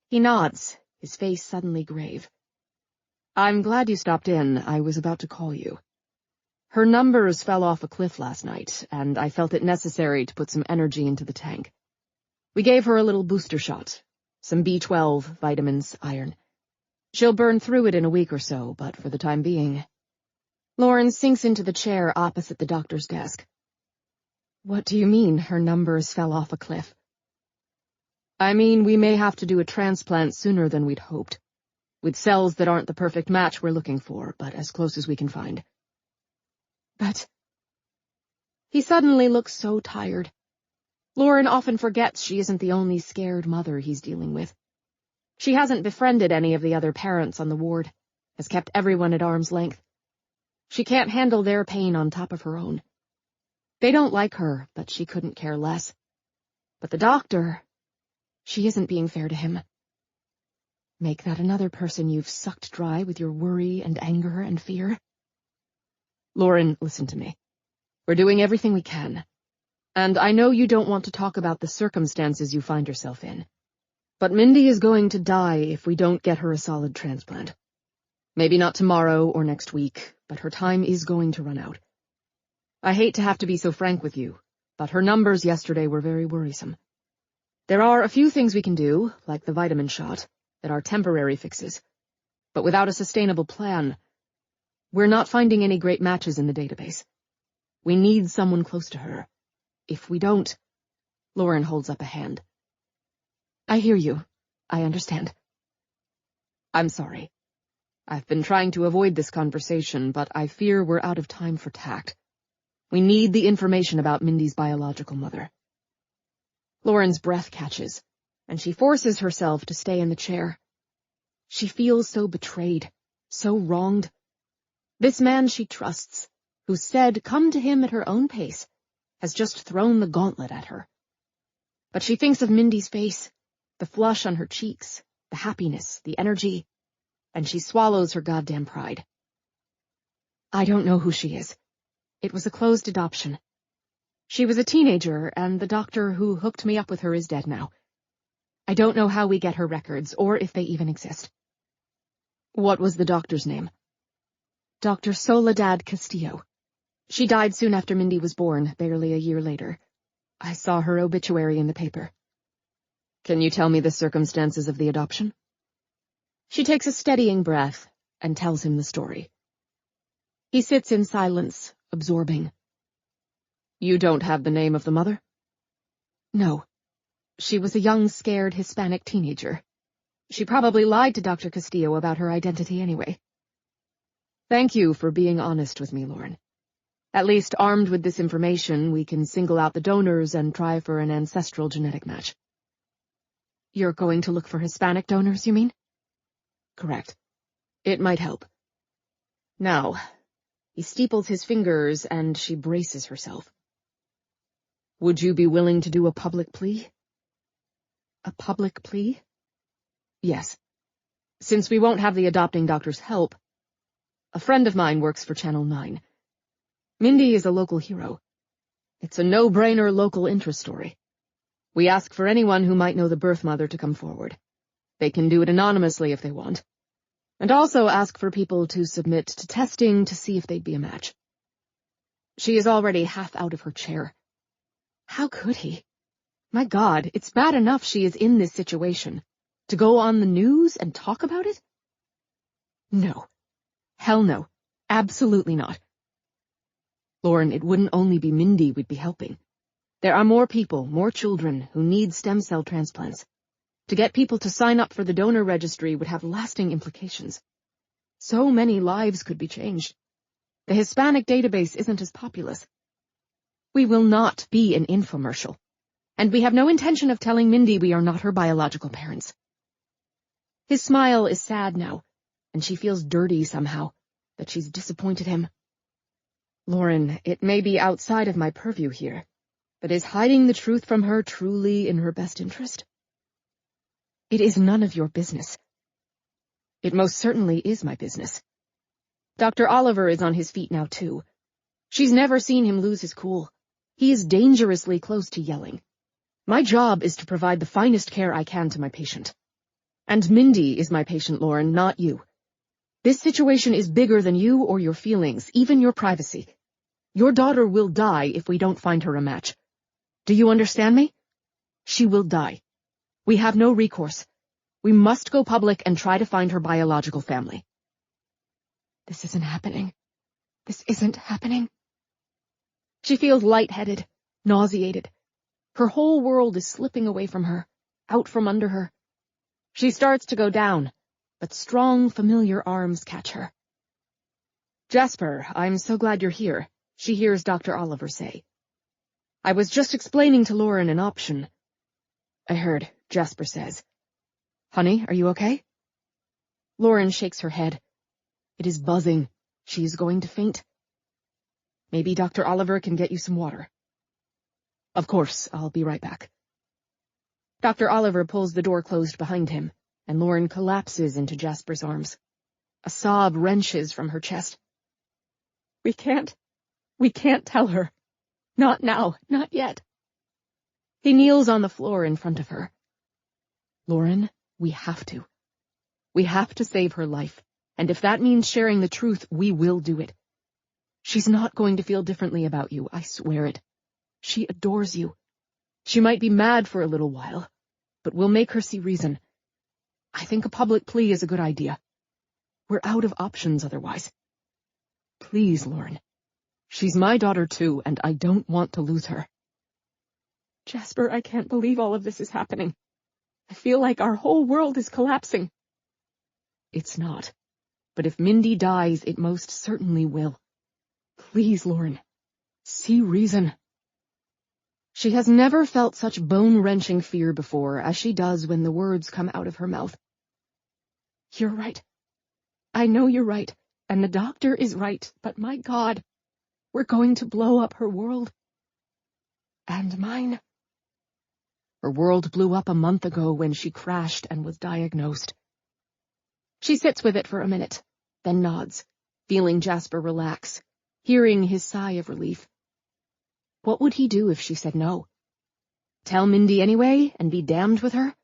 He nods, his face suddenly grave. I'm glad you stopped in. I was about to call you. Her numbers fell off a cliff last night, and I felt it necessary to put some energy into the tank. We gave her a little booster shot, some B12, vitamins, iron. She'll burn through it in a week or so, but for the time being... Lauren sinks into the chair opposite the doctor's desk. What do you mean, her numbers fell off a cliff? I mean, we may have to do a transplant sooner than we'd hoped, with cells that aren't the perfect match we're looking for, but as close as we can find. But... He suddenly looks so tired. Lauren often forgets she isn't the only scared mother he's dealing with. She hasn't befriended any of the other parents on the ward, has kept everyone at arm's length. She can't handle their pain on top of her own. They don't like her, but she couldn't care less. But the doctor, she isn't being fair to him. Make that another person you've sucked dry with your worry and anger and fear. Lauren, listen to me. We're doing everything we can. And I know you don't want to talk about the circumstances you find yourself in. But Mindy is going to die if we don't get her a solid transplant. Maybe not tomorrow or next week, but her time is going to run out. I hate to have to be so frank with you, but her numbers yesterday were very worrisome. There are a few things we can do, like the vitamin shot, that are temporary fixes. But without a sustainable plan, we're not finding any great matches in the database. We need someone close to her. If we don't... Lauren holds up a hand. I hear you. I understand. I'm sorry. I've been trying to avoid this conversation, but I fear we're out of time for tact. We need the information about Mindy's biological mother. Lauren's breath catches, and she forces herself to stay in the chair. She feels so betrayed, so wronged. This man she trusts, who said come to him at her own pace, has just thrown the gauntlet at her. But she thinks of Mindy's face, the flush on her cheeks, the happiness, the energy, and she swallows her goddamn pride. I don't know who she is. It was a closed adoption. She was a teenager, and the doctor who hooked me up with her is dead now. I don't know how we get her records, or if they even exist. What was the doctor's name? Dr. Soledad Castillo. She died soon after Mindy was born, barely a year later. I saw her obituary in the paper. Can you tell me the circumstances of the adoption? She takes a steadying breath and tells him the story. He sits in silence, absorbing. You don't have the name of the mother? No. She was a young, scared Hispanic teenager. She probably lied to Dr. Castillo about her identity anyway. Thank you for being honest with me, Lauren. At least, armed with this information, we can single out the donors and try for an ancestral genetic match. You're going to look for Hispanic donors, you mean? Correct. It might help. Now, he steeples his fingers and she braces herself. Would you be willing to do a public plea? A public plea? Yes. Since we won't have the adopting doctor's help, a friend of mine works for Channel 9. Mindy is a local hero. It's a no-brainer local interest story. We ask for anyone who might know the birth mother to come forward. They can do it anonymously if they want. And also ask for people to submit to testing to see if they'd be a match. She is already half out of her chair. How could he? My God, it's bad enough she is in this situation. To go on the news and talk about it? No. Hell no. Absolutely not. Lauren, it wouldn't only be Mindy we'd be helping. There are more people, more children, who need stem cell transplants. To get people to sign up for the donor registry would have lasting implications. So many lives could be changed. The Hispanic database isn't as populous. We will not be an infomercial. And we have no intention of telling Mindy we are not her biological parents. His smile is sad now, and she feels dirty somehow, that she's disappointed him. Lauren, it may be outside of my purview here, but is hiding the truth from her truly in her best interest? It is none of your business. It most certainly is my business. Dr. Oliver is on his feet now, too. She's never seen him lose his cool. He is dangerously close to yelling. My job is to provide the finest care I can to my patient. And Mindy is my patient, Lauren, not you. This situation is bigger than you or your feelings, even your privacy. Your daughter will die if we don't find her a match. Do you understand me? She will die. We have no recourse. We must go public and try to find her biological family. This isn't happening. This isn't happening. She feels lightheaded, nauseated. Her whole world is slipping away from her, out from under her. She starts to go down, but strong, familiar arms catch her. Jasper, I'm so glad you're here, she hears Dr. Oliver say. I was just explaining to Lauren an option. I heard, Jasper says. Honey, are you okay? Lauren shakes her head. It is buzzing. She is going to faint. Maybe Dr. Oliver can get you some water. Of course, I'll be right back. Dr. Oliver pulls the door closed behind him, and Lauren collapses into Jasper's arms. A sob wrenches from her chest. We can't tell her. Not now, not yet. He kneels on the floor in front of her. Lauren, we have to. We have to save her life, and if that means sharing the truth, we will do it. She's not going to feel differently about you, I swear it. She adores you. She might be mad for a little while, but we'll make her see reason. I think a public plea is a good idea. We're out of options otherwise. Please, Lauren. She's my daughter too, and I don't want to lose her. Jasper, I can't believe all of this is happening. I feel like our whole world is collapsing. It's not. But if Mindy dies, it most certainly will. Please, Lauren. See reason. She has never felt such bone-wrenching fear before as she does when the words come out of her mouth. You're right. I know you're right, and the doctor is right, but my God, we're going to blow up her world. And mine. Her world blew up a month ago when she crashed and was diagnosed. She sits with it for a minute, then nods, feeling Jasper relax, hearing his sigh of relief. What would he do if she said no? Tell Mindy anyway and be damned with her?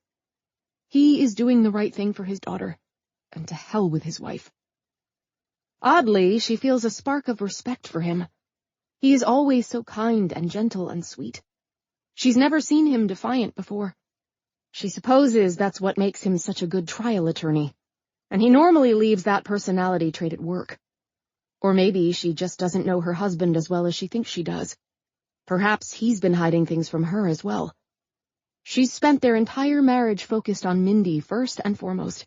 He is doing the right thing for his daughter, and to hell with his wife. Oddly, she feels a spark of respect for him. He is always so kind and gentle and sweet. She's never seen him defiant before. She supposes that's what makes him such a good trial attorney, and he normally leaves that personality trait at work. Or maybe she just doesn't know her husband as well as she thinks she does. Perhaps he's been hiding things from her as well. She's spent their entire marriage focused on Mindy first and foremost.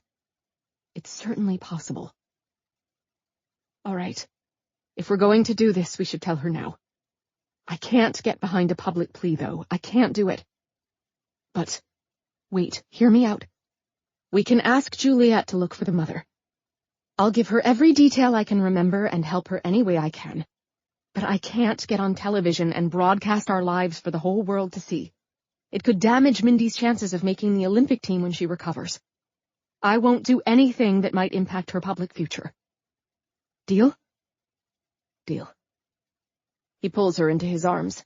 It's certainly possible. All right. If we're going to do this, we should tell her now. I can't get behind a public plea, though. I can't do it. But, wait, hear me out. We can ask Juliet to look for the mother. I'll give her every detail I can remember and help her any way I can. But I can't get on television and broadcast our lives for the whole world to see. It could damage Mindy's chances of making the Olympic team when she recovers. I won't do anything that might impact her public future. Deal? Deal. He pulls her into his arms.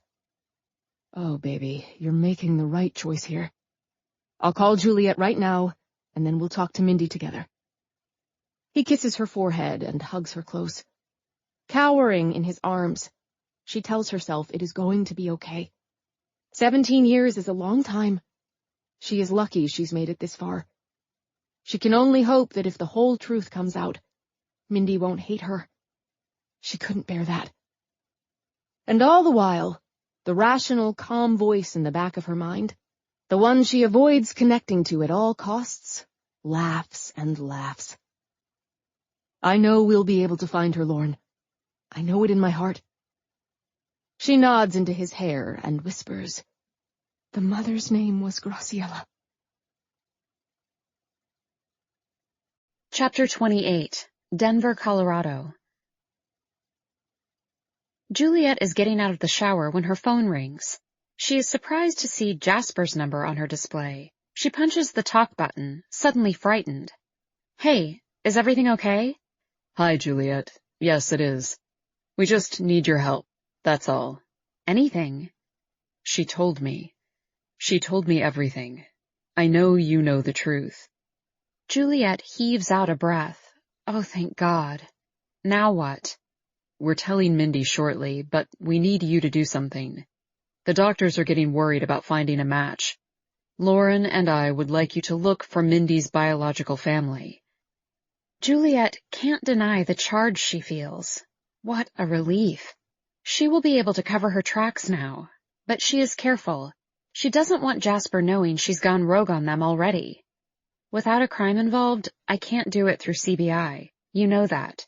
Oh, baby, you're making the right choice here. I'll call Juliet right now, and then we'll talk to Mindy together. He kisses her forehead and hugs her close. Cowering in his arms, she tells herself it is going to be okay. 17 years is a long time. She is lucky she's made it this far. She can only hope that if the whole truth comes out, Mindy won't hate her. She couldn't bear that. And all the while, the rational, calm voice in the back of her mind, the one she avoids connecting to at all costs, laughs and laughs. I know we'll be able to find her, Lauren. I know it in my heart. She nods into his hair and whispers, The mother's name was Graciela. Chapter 28, Denver, Colorado. Juliet is getting out of the shower when her phone rings. She is surprised to see Jasper's number on her display. She punches the talk button, suddenly frightened. Hey, is everything okay? Hi, Juliet. Yes, it is. We just need your help. That's all. Anything? She told me. She told me everything. I know you know the truth. Juliet heaves out a breath. Oh, thank God. Now what? We're telling Mindy shortly, but we need you to do something. The doctors are getting worried about finding a match. Lauren and I would like you to look for Mindy's biological family. Juliet can't deny the charge she feels. What a relief. She will be able to cover her tracks now. But she is careful. She doesn't want Jasper knowing she's gone rogue on them already. Without a crime involved, I can't do it through CBI. You know that.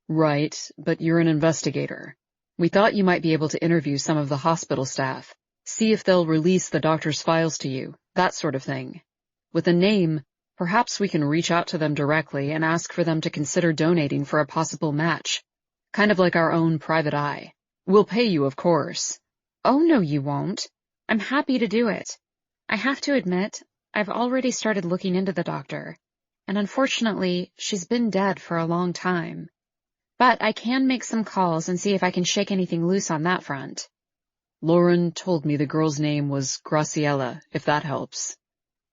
Right, but you're an investigator. We thought you might be able to interview some of the hospital staff, see if they'll release the doctor's files to you, that sort of thing. With a name, perhaps we can reach out to them directly and ask for them to consider donating for a possible match. Kind of like our own private eye. We'll pay you, of course. Oh, no, you won't. I'm happy to do it. I have to admit, I've already started looking into the doctor, and unfortunately, she's been dead for a long time. But I can make some calls and see if I can shake anything loose on that front. Lauren told me the girl's name was Graciela, if that helps.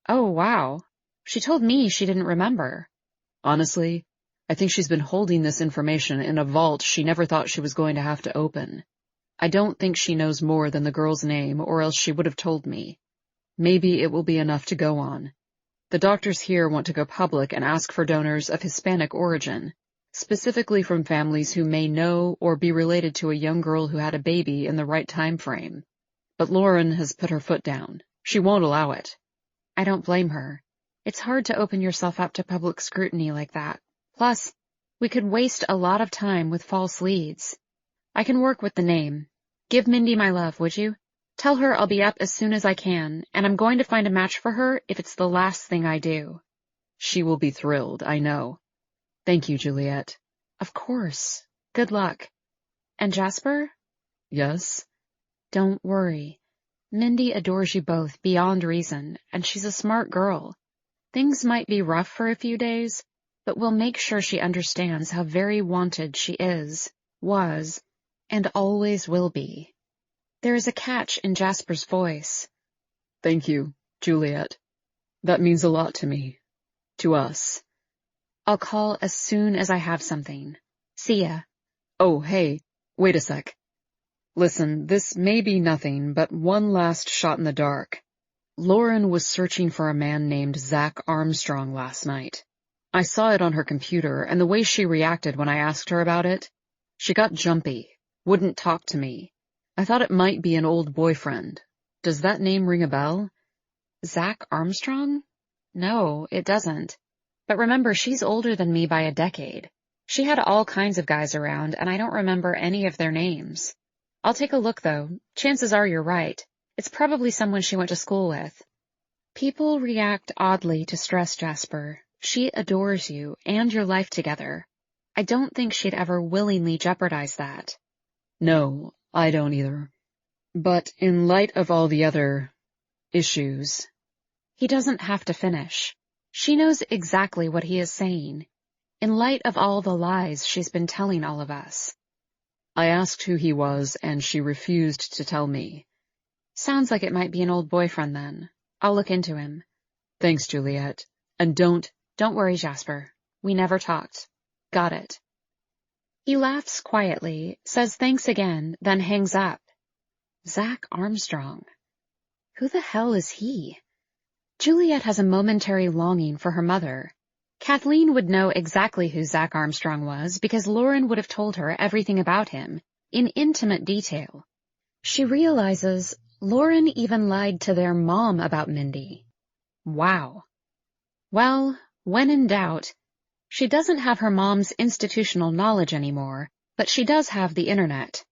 Oh, wow. She told me she didn't remember. Honestly, I think she's been holding this information in a vault she never thought she was going to have to open. I don't think she knows more than the girl's name, or else she would have told me. Maybe it will be enough to go on. The doctors here want to go public and ask for donors of Hispanic origin, specifically from families who may know or be related to a young girl who had a baby in the right time frame. But Lauren has put her foot down. She won't allow it. I don't blame her. It's hard to open yourself up to public scrutiny like that. Plus, we could waste a lot of time with false leads. I can work with the name. Give Mindy my love, would you? Tell her I'll be up as soon as I can, and I'm going to find a match for her if it's the last thing I do. She will be thrilled, I know. Thank you, Juliet. Of course. Good luck. And Jasper? Yes? Don't worry. Mindy adores you both beyond reason, and she's a smart girl. Things might be rough for a few days, but we'll make sure she understands how very wanted she is, was, and always will be. There is a catch in Jasper's voice. Thank you, Juliet. That means a lot to me. To us. I'll call as soon as I have something. See ya. Oh, hey, wait a sec. Listen, this may be nothing, but one last shot in the dark. Lauren was searching for a man named Zach Armstrong last night. I saw it on her computer, and the way she reacted when I asked her about it, she got jumpy, wouldn't talk to me. I thought it might be an old boyfriend. Does that name ring a bell? Zach Armstrong? No, it doesn't. But remember, she's older than me by a decade. She had all kinds of guys around, and I don't remember any of their names. I'll take a look, though. Chances are you're right. It's probably someone she went to school with. People react oddly to stress, Jasper. She adores you and your life together. I don't think she'd ever willingly jeopardize that. No, I don't either. But in light of all the other issues... He doesn't have to finish. She knows exactly what he is saying. In light of all the lies she's been telling all of us. I asked who he was, and she refused to tell me. Sounds like it might be an old boyfriend, then. I'll look into him. Thanks, Juliet. And don't worry, Jasper. We never talked. Got it. He laughs quietly, says thanks again, then hangs up. Zach Armstrong. Who the hell is he? Juliet has a momentary longing for her mother. Kathleen would know exactly who Zach Armstrong was because Lauren would have told her everything about him, in intimate detail. She realizes Lauren even lied to their mom about Mindy. Wow. Well, when in doubt, she doesn't have her mom's institutional knowledge anymore, but she does have the internet.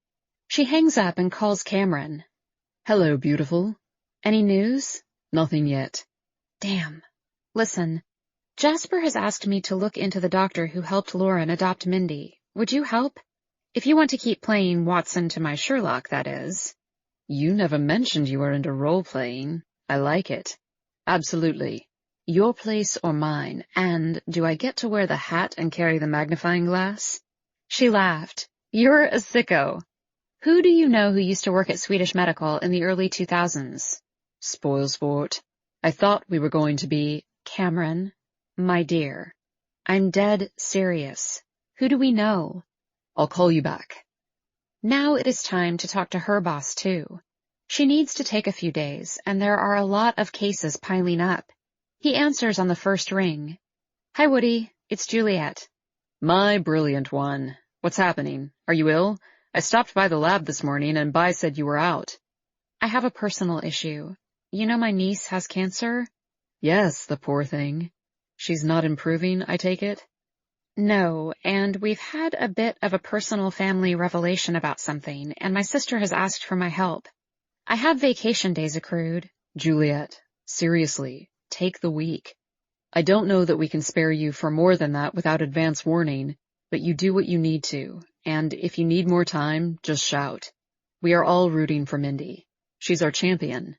She hangs up and calls Cameron. Hello, beautiful. Any news? Nothing yet. Damn. Listen, Jasper has asked me to look into the doctor who helped Lauren adopt Mindy. Would you help? If you want to keep playing Watson to my Sherlock, that is. You never mentioned you were into role-playing. I like it. Absolutely. Your place or mine, and do I get to wear the hat and carry the magnifying glass? She laughed. You're a sicko. Who do you know who used to work at Swedish Medical in the early 2000s? Spoil sport. I thought we were going to be... Cameron, my dear, I'm dead serious. Who do we know? I'll call you back. Now it is time to talk to her boss, too. She needs to take a few days, and there are a lot of cases piling up. He answers on the first ring. Hi, Woody. It's Juliet. My brilliant one. What's happening? Are you ill? I stopped by the lab this morning and Bai said you were out. I have a personal issue. You know my niece has cancer? Yes, the poor thing. She's not improving, I take it? No, and we've had a bit of a personal family revelation about something, and my sister has asked for my help. I have vacation days accrued. Juliet, seriously, take the week. I don't know that we can spare you for more than that without advance warning, but you do what you need to, and if you need more time, just shout. We are all rooting for Mindy. She's our champion.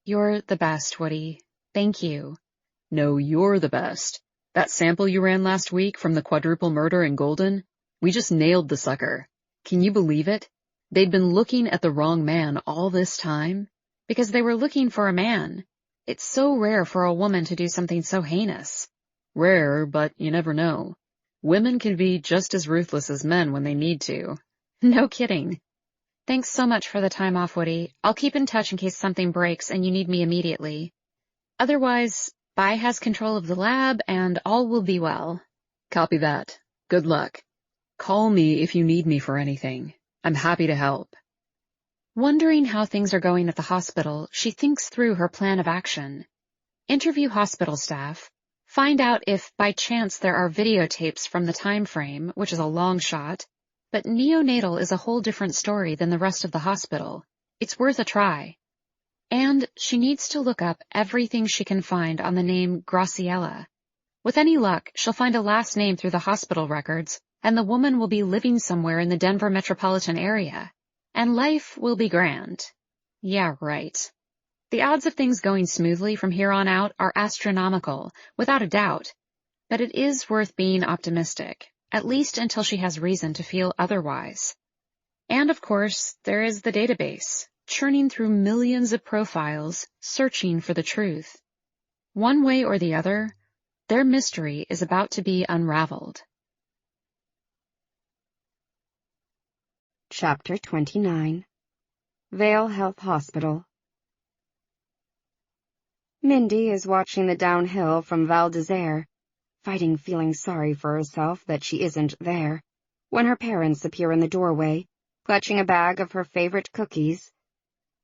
You're the best, Woody. Thank you. No, you're the best. That sample you ran last week from the quadruple murder in Golden, we just nailed the sucker. Can you believe it? They'd been looking at the wrong man all this time. Because they were looking for a man. It's so rare for a woman to do something so heinous. Rare, but you never know. Women can be just as ruthless as men when they need to. No kidding. Thanks so much for the time off, Woody. I'll keep in touch in case something breaks and you need me immediately. Otherwise, Bai has control of the lab and all will be well. Copy that. Good luck. Call me if you need me for anything. I'm happy to help. Wondering how things are going at the hospital, she thinks through her plan of action. Interview hospital staff. Find out if, by chance, there are videotapes from the time frame, which is a long shot. But neonatal is a whole different story than the rest of the hospital. It's worth a try. And she needs to look up everything she can find on the name Graciela. With any luck, she'll find a last name through the hospital records, and the woman will be living somewhere in the Denver metropolitan area. And life will be grand. Yeah, right. The odds of things going smoothly from here on out are astronomical, without a doubt. But it is worth being optimistic, at least until she has reason to feel otherwise. And of course, there is the database, churning through millions of profiles, searching for the truth. One way or the other, their mystery is about to be unraveled. Chapter 29. Vale Health Hospital. Mindy is watching the downhill from Val d'Isere, fighting feeling sorry for herself that she isn't there, when her parents appear in the doorway, clutching a bag of her favorite cookies.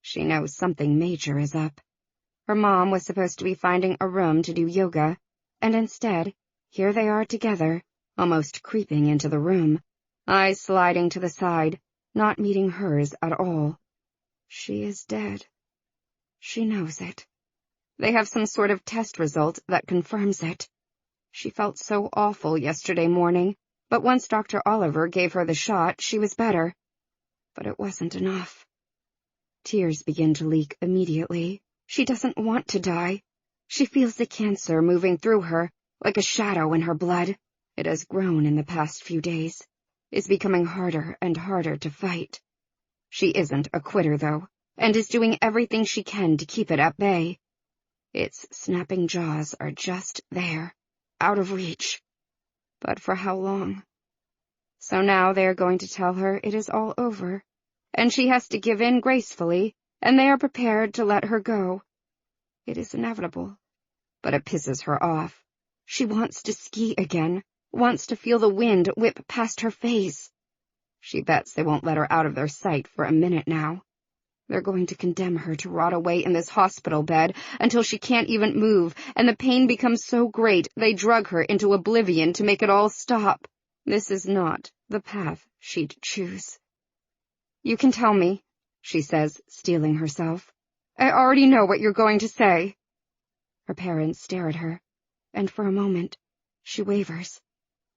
She knows something major is up. Her mom was supposed to be finding a room to do yoga, and instead, here they are together, almost creeping into the room, eyes sliding to the side, not meeting hers at all. She is dead. She knows it. They have some sort of test result that confirms it. She felt so awful yesterday morning, but once Dr. Oliver gave her the shot, she was better. But it wasn't enough. Tears begin to leak immediately. She doesn't want to die. She feels the cancer moving through her, like a shadow in her blood. It has grown in the past few days, is becoming harder and harder to fight. She isn't a quitter, though, and is doing everything she can to keep it at bay. Its snapping jaws are just there, out of reach. But for how long? So now they are going to tell her it is all over, and she has to give in gracefully, and they are prepared to let her go. It is inevitable, but it pisses her off. She wants to ski again, wants to feel the wind whip past her face. She bets they won't let her out of their sight for a minute now. They're going to condemn her to rot away in this hospital bed until she can't even move, and the pain becomes so great they drug her into oblivion to make it all stop. This is not the path she'd choose. "You can tell me," she says, steeling herself. I already know what you're going to say. Her parents stare at her, and for a moment, she wavers.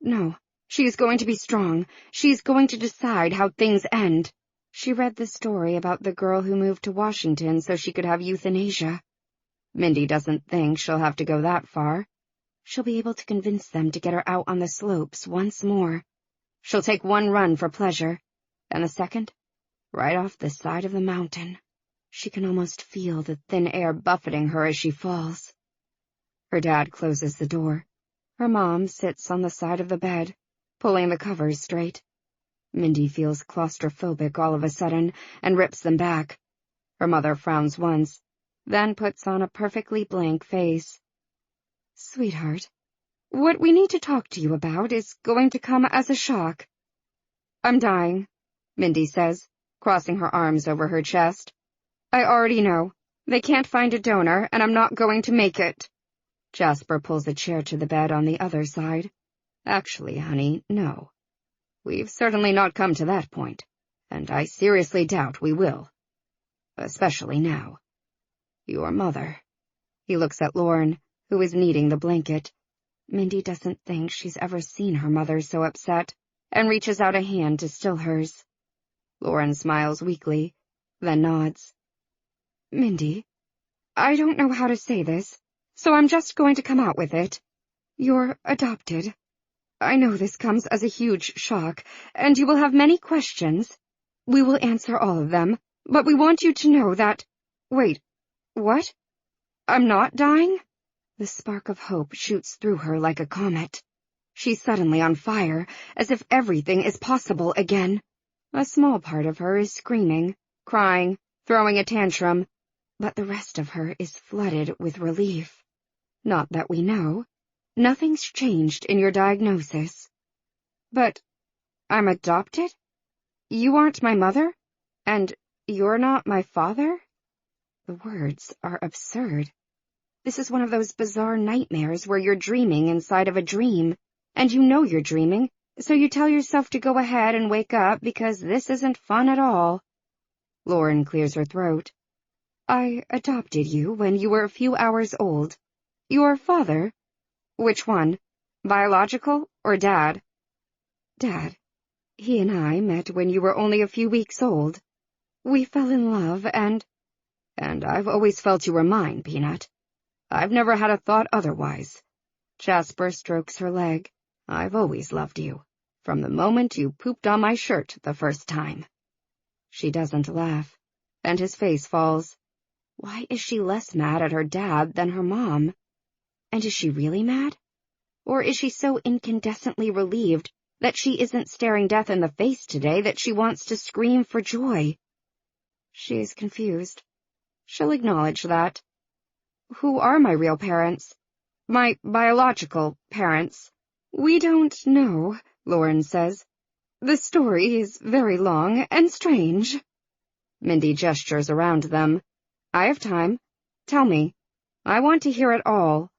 No, she is going to be strong. She is going to decide how things end. She read the story about the girl who moved to Washington so she could have euthanasia. Mindy doesn't think she'll have to go that far. She'll be able to convince them to get her out on the slopes once more. She'll take one run for pleasure, and the second, right off the side of the mountain. She can almost feel the thin air buffeting her as she falls. Her dad closes the door. Her mom sits on the side of the bed, pulling the covers straight. Mindy feels claustrophobic all of a sudden and rips them back. Her mother frowns once, then puts on a perfectly blank face. Sweetheart, what we need to talk to you about is going to come as a shock. I'm dying, Mindy says, crossing her arms over her chest. I already know. They can't find a donor, and I'm not going to make it. Jasper pulls a chair to the bed on the other side. Actually, honey, no. We've certainly not come to that point, and I seriously doubt we will. Especially now. Your mother. He looks at Lauren, who is kneading the blanket. Mindy doesn't think she's ever seen her mother so upset, and reaches out a hand to still hers. Lauren smiles weakly, then nods. Mindy, I don't know how to say this, so I'm just going to come out with it. You're adopted. I know this comes as a huge shock, and you will have many questions. We will answer all of them, but we want you to know that— Wait, what? I'm not dying? The spark of hope shoots through her like a comet. She's suddenly on fire, as if everything is possible again. A small part of her is screaming, crying, throwing a tantrum, but the rest of her is flooded with relief. Not that we know. Nothing's changed in your diagnosis. But I'm adopted? You aren't my mother? And you're not my father? The words are absurd. This is one of those bizarre nightmares where you're dreaming inside of a dream, and you know you're dreaming, so you tell yourself to go ahead and wake up because this isn't fun at all. Lauren clears her throat. I adopted you when you were a few hours old. Your father? Which one? Biological or Dad? Dad. He and I met when you were only a few weeks old. We fell in love and I've always felt you were mine, Peanut. I've never had a thought otherwise. Jasper strokes her leg. I've always loved you, from the moment you pooped on my shirt the first time. She doesn't laugh, and his face falls. Why is she less mad at her dad than her mom? And is she really mad? Or is she so incandescently relieved that she isn't staring death in the face today that she wants to scream for joy? She is confused. She'll acknowledge that. Who are my real parents? My biological parents? We don't know, Lauren says. The story is very long and strange. Mindy gestures around them. I have time. Tell me. I want to hear it all.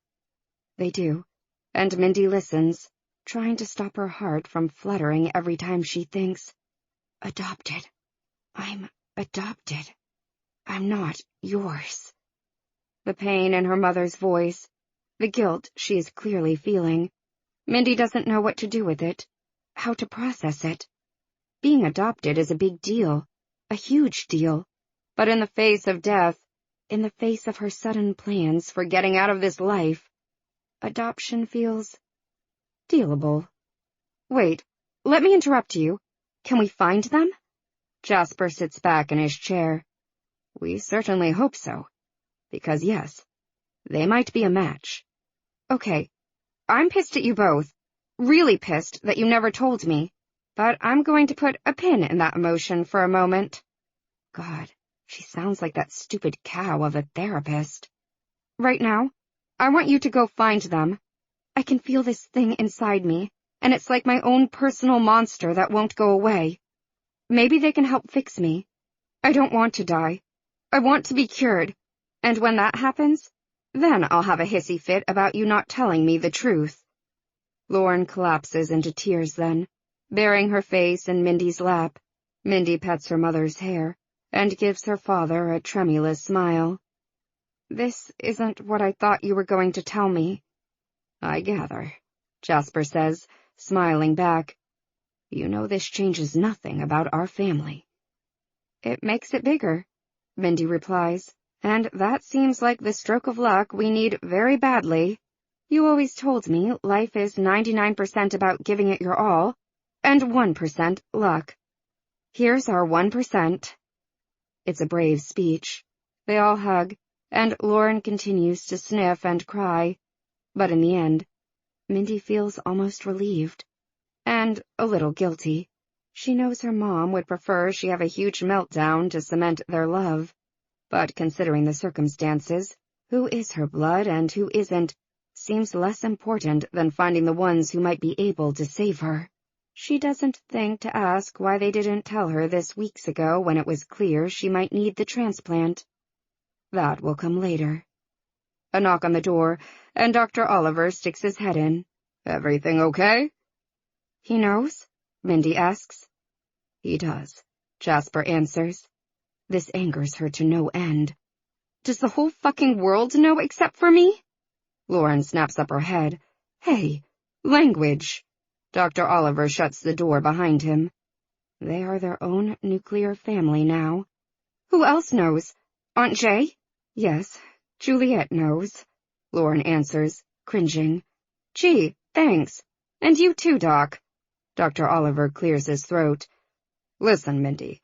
They do, and Mindy listens, trying to stop her heart from fluttering every time she thinks. Adopted. I'm adopted. I'm not yours. The pain in her mother's voice, the guilt she is clearly feeling. Mindy doesn't know what to do with it, how to process it. Being adopted is a big deal, a huge deal, but in the face of death, in the face of her sudden plans for getting out of this life, adoption feels dealable. Wait, let me interrupt you. Can we find them? Jasper sits back in his chair. We certainly hope so. Because yes, they might be a match. Okay, I'm pissed at you both. Really pissed that you never told me. But I'm going to put a pin in that emotion for a moment. God, she sounds like that stupid cow of a therapist. Right now, I want you to go find them. I can feel this thing inside me, and it's like my own personal monster that won't go away. Maybe they can help fix me. I don't want to die. I want to be cured. And when that happens, then I'll have a hissy fit about you not telling me the truth. Lauren collapses into tears then, burying her face in Mindy's lap. Mindy pets her mother's hair, and gives her father a tremulous smile. "This isn't what I thought you were going to tell me." "I gather," Jasper says, smiling back. "You know this changes nothing about our family." "It makes it bigger," Mindy replies, "and that seems like the stroke of luck we need very badly. You always told me life is 99% about giving it your all, and 1% luck. Here's our 1%. It's a brave speech. They all hug, and Lauren continues to sniff and cry. But in the end, Mindy feels almost relieved. And a little guilty. She knows her mom would prefer she have a huge meltdown to cement their love. But considering the circumstances, who is her blood and who isn't, seems less important than finding the ones who might be able to save her. She doesn't think to ask why they didn't tell her this weeks ago when it was clear she might need the transplant. That will come later. A knock on the door, and Dr. Oliver sticks his head in. "Everything okay?" "He knows?" Mindy asks. "He does," Jasper answers. This angers her to no end. "Does the whole fucking world know except for me?" Lauren snaps up her head. "Hey, language." Dr. Oliver shuts the door behind him. They are their own nuclear family now. "Who else knows? Aunt Jay?" "Yes, Juliet knows," Lauren answers, cringing. "Gee, thanks. And you too, Doc." Dr. Oliver clears his throat. "Listen, Mindy.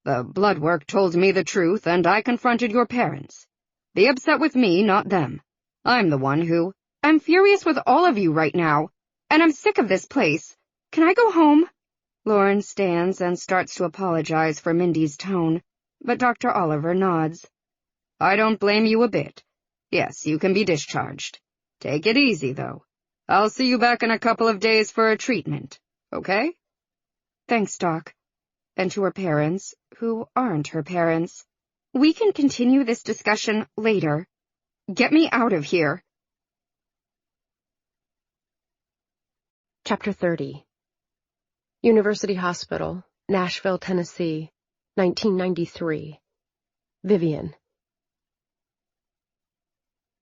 The blood work told me the truth, and I confronted your parents. Be upset with me, not them. I'm the one who— I'm furious with all of you right now, and I'm sick of this place. Can I go home?" Lauren stands and starts to apologize for Mindy's tone, but Dr. Oliver nods. "I don't blame you a bit. Yes, you can be discharged. Take it easy, though. I'll see you back in a couple of days for a treatment, okay?" "Thanks, Doc." And to her parents, who aren't her parents, "We can continue this discussion later. Get me out of here." Chapter 30. University Hospital, Nashville, Tennessee, 1993. Vivian.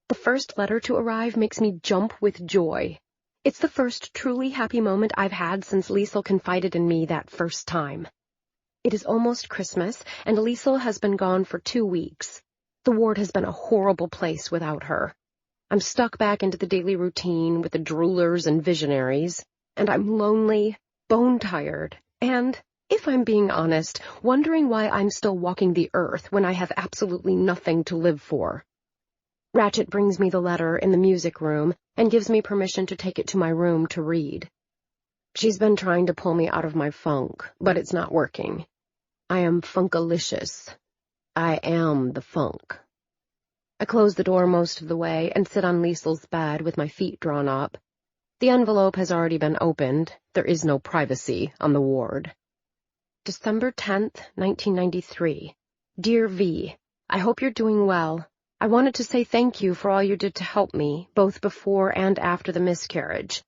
The first letter to arrive makes me jump with joy. It's the first truly happy moment I've had since Liesl confided in me that first time. It is almost Christmas, and Liesl has been gone for 2 weeks. The ward has been a horrible place without her. I'm stuck back into the daily routine with the droolers and visionaries, and I'm lonely, bone-tired, and, if I'm being honest, wondering why I'm still walking the earth when I have absolutely nothing to live for. Ratchet brings me the letter in the music room and gives me permission to take it to my room to read. She's been trying to pull me out of my funk, but it's not working. I am funkalicious. I am the funk. I close the door most of the way and sit on Liesl's bed with my feet drawn up. The envelope has already been opened. There is no privacy on the ward. December 10th, 1993. Dear V, I hope you're doing well. I wanted to say thank you for all you did to help me, both before and after the miscarriage.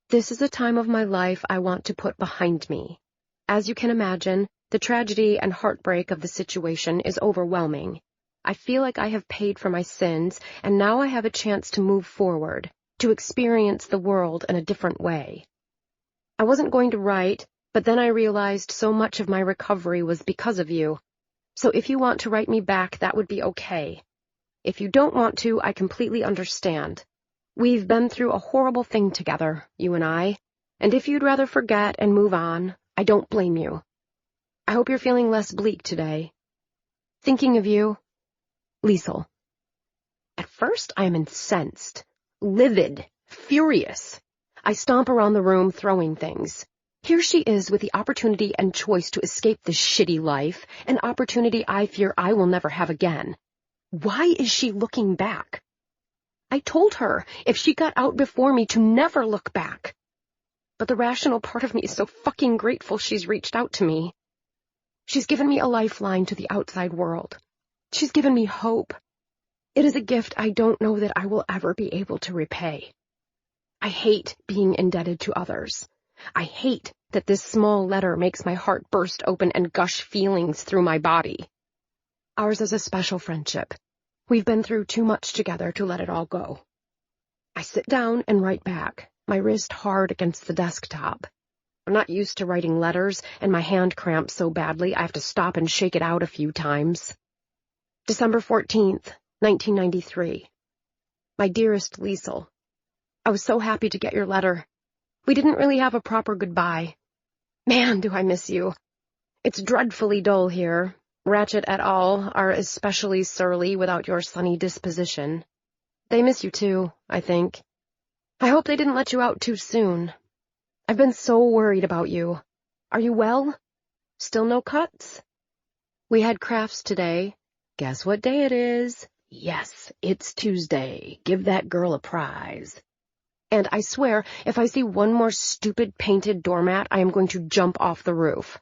This is a time of my life I want to put behind me. As you can imagine, the tragedy and heartbreak of the situation is overwhelming. I feel like I have paid for my sins, and now I have a chance to move forward, to experience the world in a different way. I wasn't going to write, but then I realized so much of my recovery was because of you. So if you want to write me back, that would be okay. If you don't want to, I completely understand. We've been through a horrible thing together, you and I, and if you'd rather forget and move on, I don't blame you. I hope you're feeling less bleak today. Thinking of you, Liesl. At first, I am incensed, livid, furious. I stomp around the room, throwing things. Here she is with the opportunity and choice to escape this shitty life, an opportunity I fear I will never have again. Why is she looking back? I told her, if she got out before me, to never look back. But the rational part of me is so fucking grateful she's reached out to me. She's given me a lifeline to the outside world. She's given me hope. It is a gift I don't know that I will ever be able to repay. I hate being indebted to others. I hate that this small letter makes my heart burst open and gush feelings through my body. Ours is a special friendship. We've been through too much together to let it all go. I sit down and write back, my wrist hard against the desktop. I'm not used to writing letters, and my hand cramps so badly I have to stop and shake it out a few times. December 14th, 1993. My dearest Liesel, I was so happy to get your letter. We didn't really have a proper goodbye. Man, do I miss you. It's dreadfully dull here. Ratchet et al. Are especially surly without your sunny disposition. They miss you too, I think. I hope they didn't let you out too soon. I've been so worried about you. Are you well? Still no cuts? We had crafts today. Guess what day it is? Yes, it's Tuesday. Give that girl a prize. And I swear, if I see one more stupid painted doormat, I am going to jump off the roof.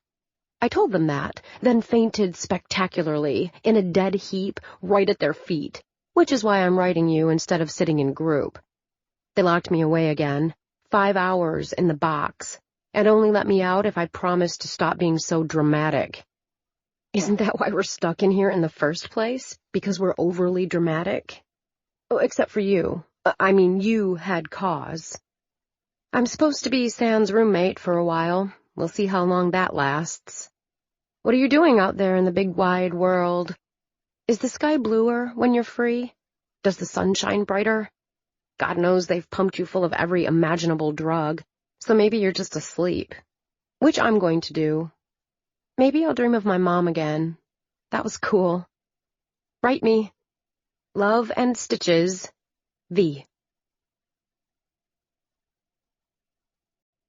I told them that, then fainted spectacularly, in a dead heap, right at their feet, which is why I'm writing you instead of sitting in group. They locked me away again, 5 hours in the box, and only let me out if I promised to stop being so dramatic. Isn't that why we're stuck in here in the first place? Because we're overly dramatic? Oh, except for you. I mean, you had cause. I'm supposed to be Sans' roommate for a while. We'll see how long that lasts. What are you doing out there in the big wide world? Is the sky bluer when you're free? Does the sun shine brighter? God knows they've pumped you full of every imaginable drug, so maybe you're just asleep. Which I'm going to do. Maybe I'll dream of my mom again. That was cool. Write me. Love and Stitches, V.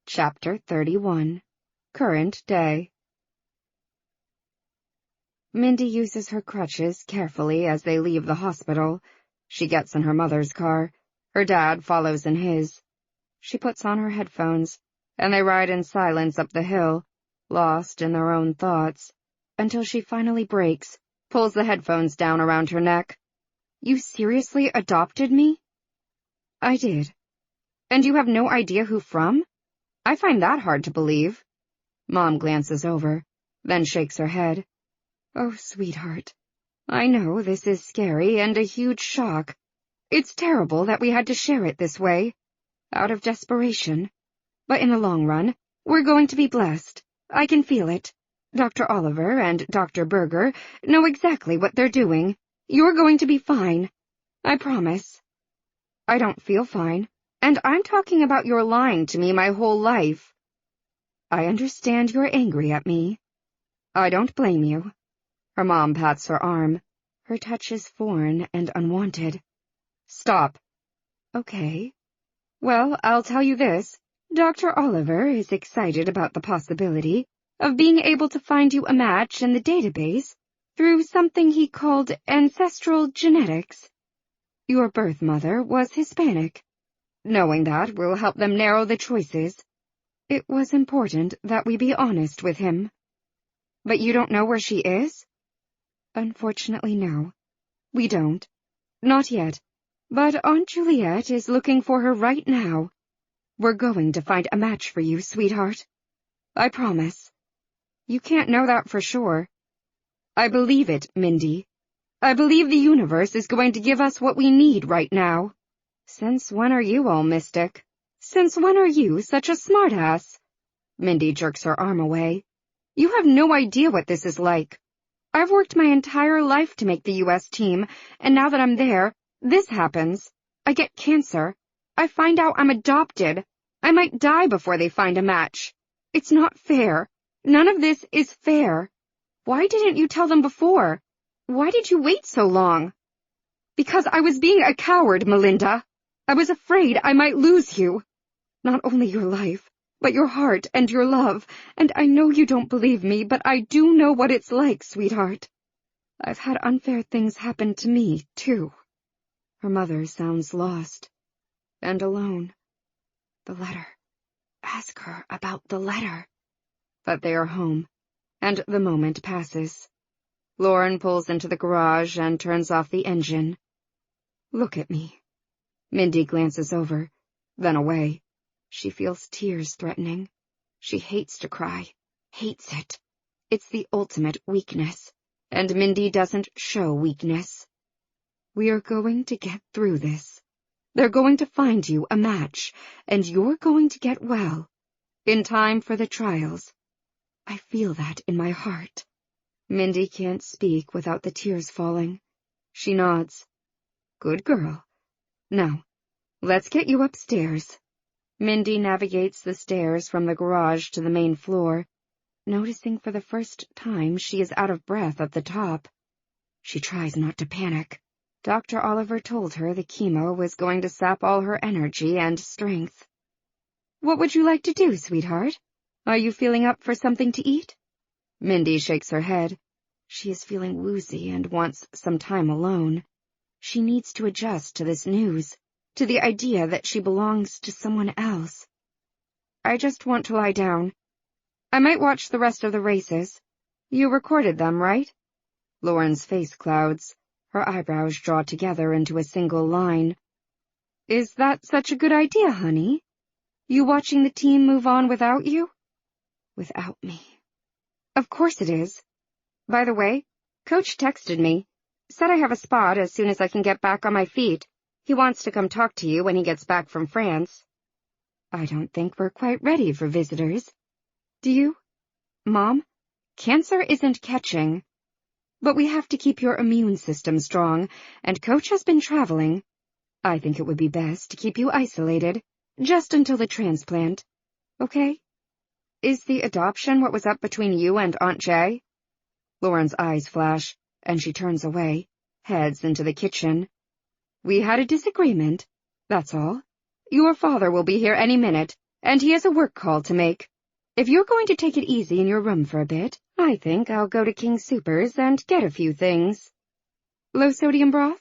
Chapter 31. Current Day. Mindy uses her crutches carefully as they leave the hospital. She gets in her mother's car. Her dad follows in his. She puts on her headphones, and they ride in silence up the hill, lost in their own thoughts, until she finally breaks, pulls the headphones down around her neck. "You seriously adopted me?" "I did. And you have no idea who from? I find that hard to believe." Mom glances over, then shakes her head. "Oh, sweetheart, I know this is scary and a huge shock. It's terrible that we had to share it this way, out of desperation. But in the long run, we're going to be blessed. I can feel it. Dr. Oliver and Dr. Berger know exactly what they're doing. You're going to be fine. I promise." "I don't feel fine, and I'm talking about your lying to me my whole life." "I understand you're angry at me. I don't blame you." Her mom pats her arm. Her touch is foreign and unwanted. "Stop." "Okay. Well, I'll tell you this. Dr. Oliver is excited about the possibility of being able to find you a match in the database through something he called ancestral genetics. Your birth mother was Hispanic. Knowing that will help them narrow the choices. It was important that we be honest with him." "But you don't know where she is?" "Unfortunately, no. We don't. Not yet. But Aunt Juliet is looking for her right now. We're going to find a match for you, sweetheart. I promise." "You can't know that for sure." "I believe it, Mindy. I believe the universe is going to give us what we need right now." "Since when are you all mystic?" "Since when are you such a smartass?" Mindy jerks her arm away. "You have no idea what this is like. I've worked my entire life to make the U.S. team, and now that I'm there, this happens. I get cancer. I find out I'm adopted. I might die before they find a match. It's not fair. None of this is fair. Why didn't you tell them before? Why did you wait so long?" "Because I was being a coward, Melinda. I was afraid I might lose you. Not only your life, but your heart and your love, and I know you don't believe me, but I do know what it's like, sweetheart. I've had unfair things happen to me, too." Her mother sounds lost and alone. The letter. Ask her about the letter. But they are home, and the moment passes. Lauren pulls into the garage and turns off the engine. "Look at me." Mindy glances over, then away. She feels tears threatening. She hates to cry. Hates it. It's the ultimate weakness. and Mindy doesn't show weakness. We are going to get through this. They're going to find you a match, and you're going to get well, in time for the trials. I feel that in my heart. Mindy can't speak without the tears falling. She nods. Good girl. Now, let's get you upstairs. Mindy navigates the stairs from the garage to the main floor, noticing for the first time she is out of breath at the top. She tries not to panic. Dr. Oliver told her the chemo was going to sap all her energy and strength. What would you like to do, sweetheart? Are you feeling up for something to eat? Mindy shakes her head. She is feeling woozy and wants some time alone. She needs to adjust to this news, to the idea that she belongs to someone else. I just want to lie down. I might watch the rest of the races. You recorded them, right? Lauren's face clouds. Her eyebrows draw together into a single line. Is that such a good idea, honey? You watching the team move on without you? Without me. Of course it is. By the way, Coach texted me. Said I have a spot as soon as I can get back on my feet. He wants to come talk to you when he gets back from France. I don't think we're quite ready for visitors. Do you? Mom, cancer isn't catching. But we have to keep your immune system strong, and Coach has been traveling. I think it would be best to keep you isolated, just until the transplant. Okay? Is the adoption what was up between you and Aunt Jay? Lauren's eyes flash, and she turns away, heads into the kitchen. We had a disagreement, that's all. Your father will be here any minute, and he has a work call to make. If you're going to take it easy in your room for a bit, I think I'll go to King Soopers and get a few things. Low-sodium broth?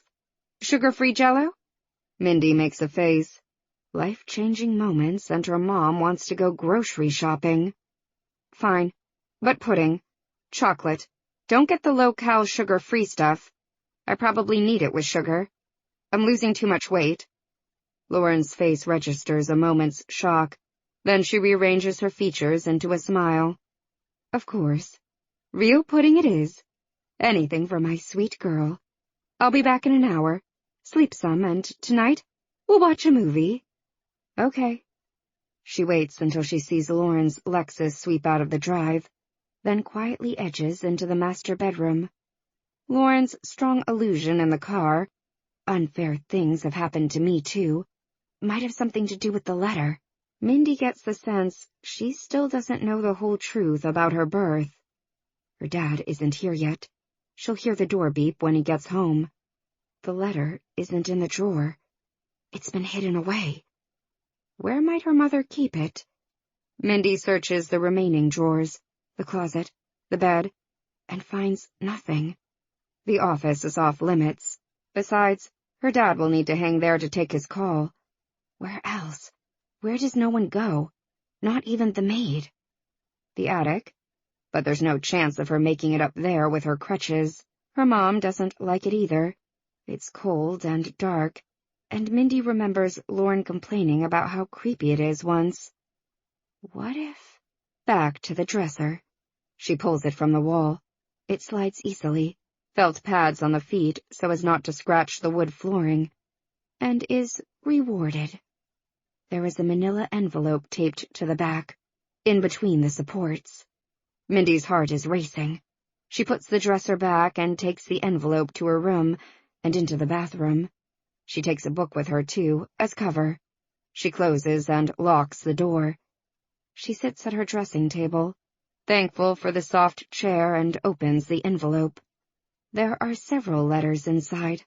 Sugar-free Jell-O? Mindy makes a face. Life-changing moments, and her mom wants to go grocery shopping. Fine, but pudding. Chocolate. Don't get the low-cal sugar-free stuff. I probably need it with sugar. I'm losing too much weight. Lauren's face registers a moment's shock. Then she rearranges her features into a smile. Of course. Real pudding it is. Anything for my sweet girl. I'll be back in an hour. Sleep some, and tonight, we'll watch a movie. Okay. She waits until she sees Lauren's Lexus sweep out of the drive, then quietly edges into the master bedroom. Lauren's strong illusion in the car, unfair things have happened to me too, might have something to do with the letter. Mindy gets the sense she still doesn't know the whole truth about her birth. Her dad isn't here yet. She'll hear the door beep when he gets home. The letter isn't in the drawer. It's been hidden away. Where might her mother keep it? Mindy searches the remaining drawers, the closet, the bed, and finds nothing. The office is off limits. Besides, her dad will need to hang there to take his call. Where else? Where does no one go? Not even the maid. The attic? But there's no chance of her making it up there with her crutches. Her mom doesn't like it either. It's cold and dark, and Mindy remembers Lauren complaining about how creepy it is once. What if... Back to the dresser. She pulls it from the wall. It slides easily, felt pads on the feet so as not to scratch the wood flooring, and is rewarded. There is a manila envelope taped to the back, in between the supports. Mindy's heart is racing. She puts the dresser back and takes the envelope to her room and into the bathroom. She takes a book with her, too, as cover. She closes and locks the door. She sits at her dressing table, thankful for the soft chair, and opens the envelope. There are several letters inside,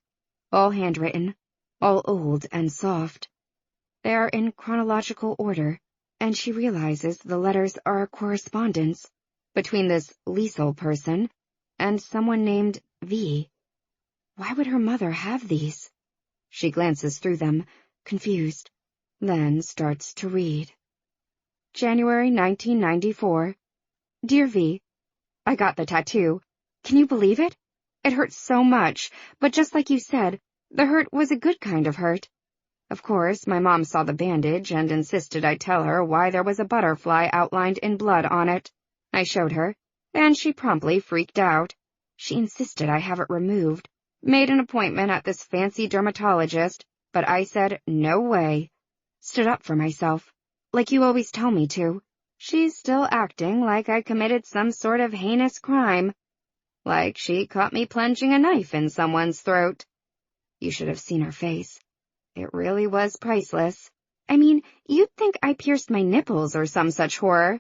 all handwritten, all old and soft. They are in chronological order, and she realizes the letters are a correspondence between this Liesel person and someone named V. Why would her mother have these? She glances through them, confused, then starts to read. January 1994. Dear V, I got the tattoo. Can you believe it? It hurts so much, but just like you said, the hurt was a good kind of hurt. Of course, my mom saw the bandage and insisted I tell her why there was a butterfly outlined in blood on it. I showed her, and she promptly freaked out. She insisted I have it removed, made an appointment at this fancy dermatologist, but I said no way. Stood up for myself, like you always tell me to. She's still acting like I committed some sort of heinous crime, like she caught me plunging a knife in someone's throat. You should have seen her face. It really was priceless. I mean, you'd think I pierced my nipples or some such horror.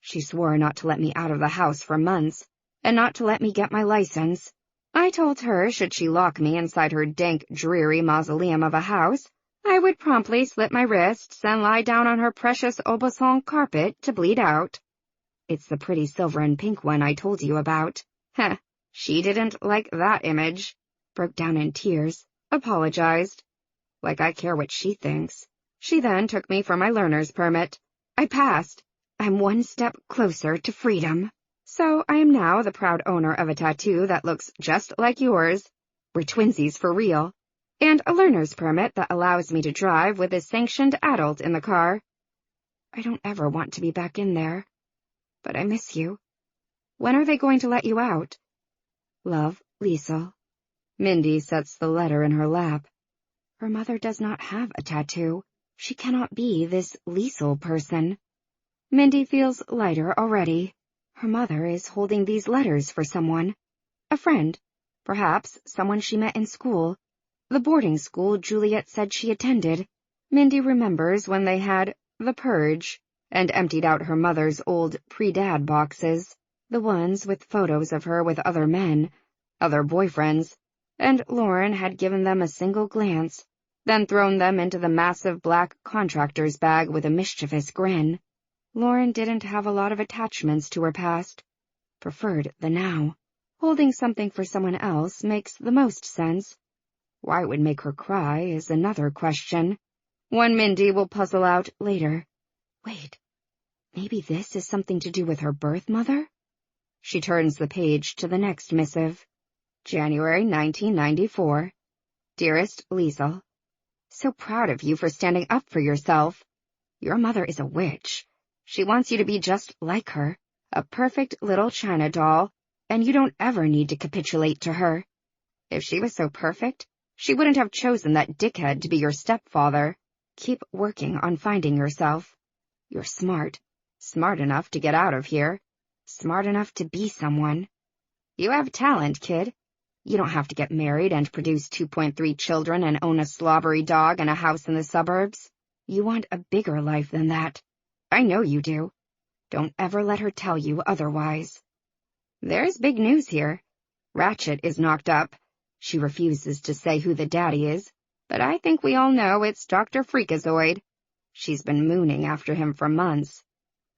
She swore not to let me out of the house for months, and not to let me get my license. I told her should she lock me inside her dank, dreary mausoleum of a house, I would promptly slit my wrists and lie down on her precious Aubusson carpet to bleed out. It's the pretty silver and pink one I told you about. Heh, she didn't like that image. Broke down in tears, apologized. Like I care what she thinks. She then took me for my learner's permit. I passed. I'm one step closer to freedom. So I am now the proud owner of a tattoo that looks just like yours. We're twinsies for real. And a learner's permit that allows me to drive with a sanctioned adult in the car. I don't ever want to be back in there. But I miss you. When are they going to let you out? Love, Liesel. Mindy sets the letter in her lap. Her mother does not have a tattoo. She cannot be this Liesel person. Mindy feels lighter already. Her mother is holding these letters for someone. A friend. Perhaps someone she met in school. The boarding school Juliet said she attended. Mindy remembers when they had the purge and emptied out her mother's old pre-dad boxes, the ones with photos of her with other men, other boyfriends, and Lauren had given them a single glance, then thrown them into the massive black contractor's bag with a mischievous grin. Lauren didn't have a lot of attachments to her past. Preferred the now. Holding something for someone else makes the most sense. Why it would make her cry is another question. One Mindy will puzzle out later. Wait, maybe this is something to do with her birth mother? She turns the page to the next missive. January 1994. Dearest Liesel, so proud of you for standing up for yourself. Your mother is a witch. She wants you to be just like her, a perfect little China doll, and you don't ever need to capitulate to her. If she was so perfect, she wouldn't have chosen that dickhead to be your stepfather. Keep working on finding yourself. You're smart. Smart enough to get out of here. Smart enough to be someone. You have talent, kid. You don't have to get married and produce 2.3 children and own a slobbery dog and a house in the suburbs. You want a bigger life than that. I know you do. Don't ever let her tell you otherwise. There's big news here. Ratchet is knocked up. She refuses to say who the daddy is, but I think we all know it's Dr. Freakazoid. She's been mooning after him for months.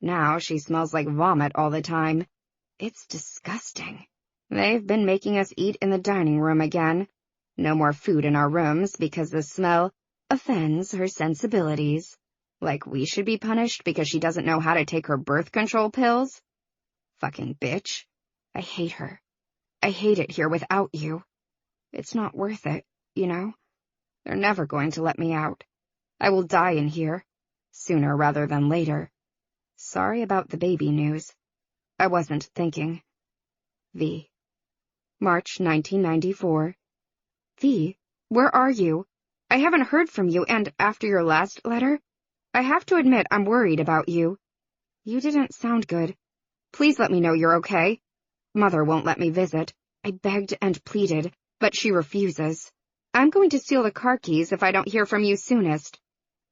Now she smells like vomit all the time. It's disgusting. They've been making us eat in the dining room again. No more food in our rooms because the smell offends her sensibilities. Like we should be punished because she doesn't know how to take her birth control pills? Fucking bitch. I hate her. I hate it here without you. It's not worth it, you know? They're never going to let me out. I will die in here, sooner rather than later. Sorry about the baby news. I wasn't thinking. V. March 1994. V, where are you? I haven't heard from you, and after your last letter, I have to admit I'm worried about you. You didn't sound good. Please let me know you're okay. Mother won't let me visit. I begged and pleaded, but she refuses. I'm going to steal the car keys if I don't hear from you soonest.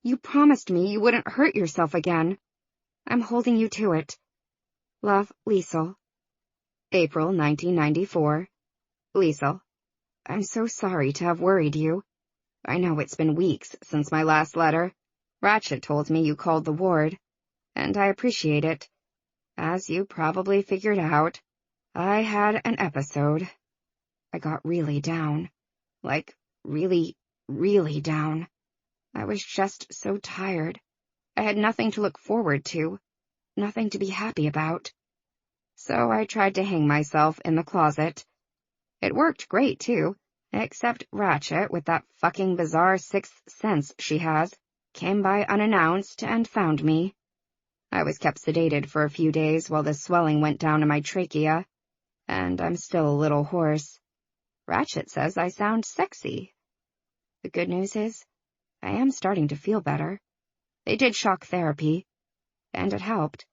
You promised me you wouldn't hurt yourself again. I'm holding you to it. Love, Liesel. April 1994. Liesel, I'm so sorry to have worried you. I know it's been weeks since my last letter. Ratchet told me you called the ward, and I appreciate it. As you probably figured out, I had an episode. I got really down. Like, really, really down. I was just so tired. I had nothing to look forward to, nothing to be happy about. So I tried to hang myself in the closet. It worked great, too, except Ratchet, with that fucking bizarre sixth sense she has, came by unannounced and found me. I was kept sedated for a few days while the swelling went down in my trachea, and I'm still a little hoarse. Ratchet says I sound sexy. The good news is, I am starting to feel better. They did shock therapy, and it helped.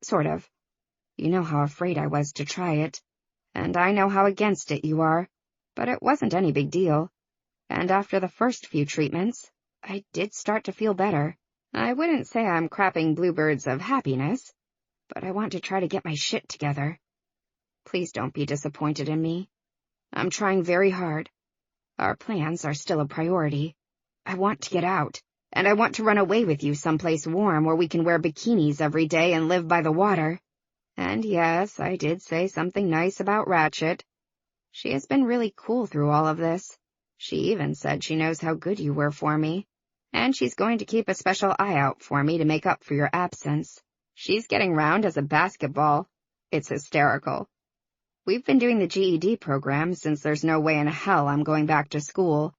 Sort of. You know how afraid I was to try it, and I know how against it you are, but it wasn't any big deal. And after the first few treatments, I did start to feel better. I wouldn't say I'm crapping bluebirds of happiness, but I want to try to get my shit together. Please don't be disappointed in me. I'm trying very hard. Our plans are still a priority. I want to get out, and I want to run away with you someplace warm where we can wear bikinis every day and live by the water. And yes, I did say something nice about Ratchet. She has been really cool through all of this. She even said she knows how good you were for me, and she's going to keep a special eye out for me to make up for your absence. She's getting round as a basketball. It's hysterical. We've been doing the GED program since there's no way in hell I'm going back to school.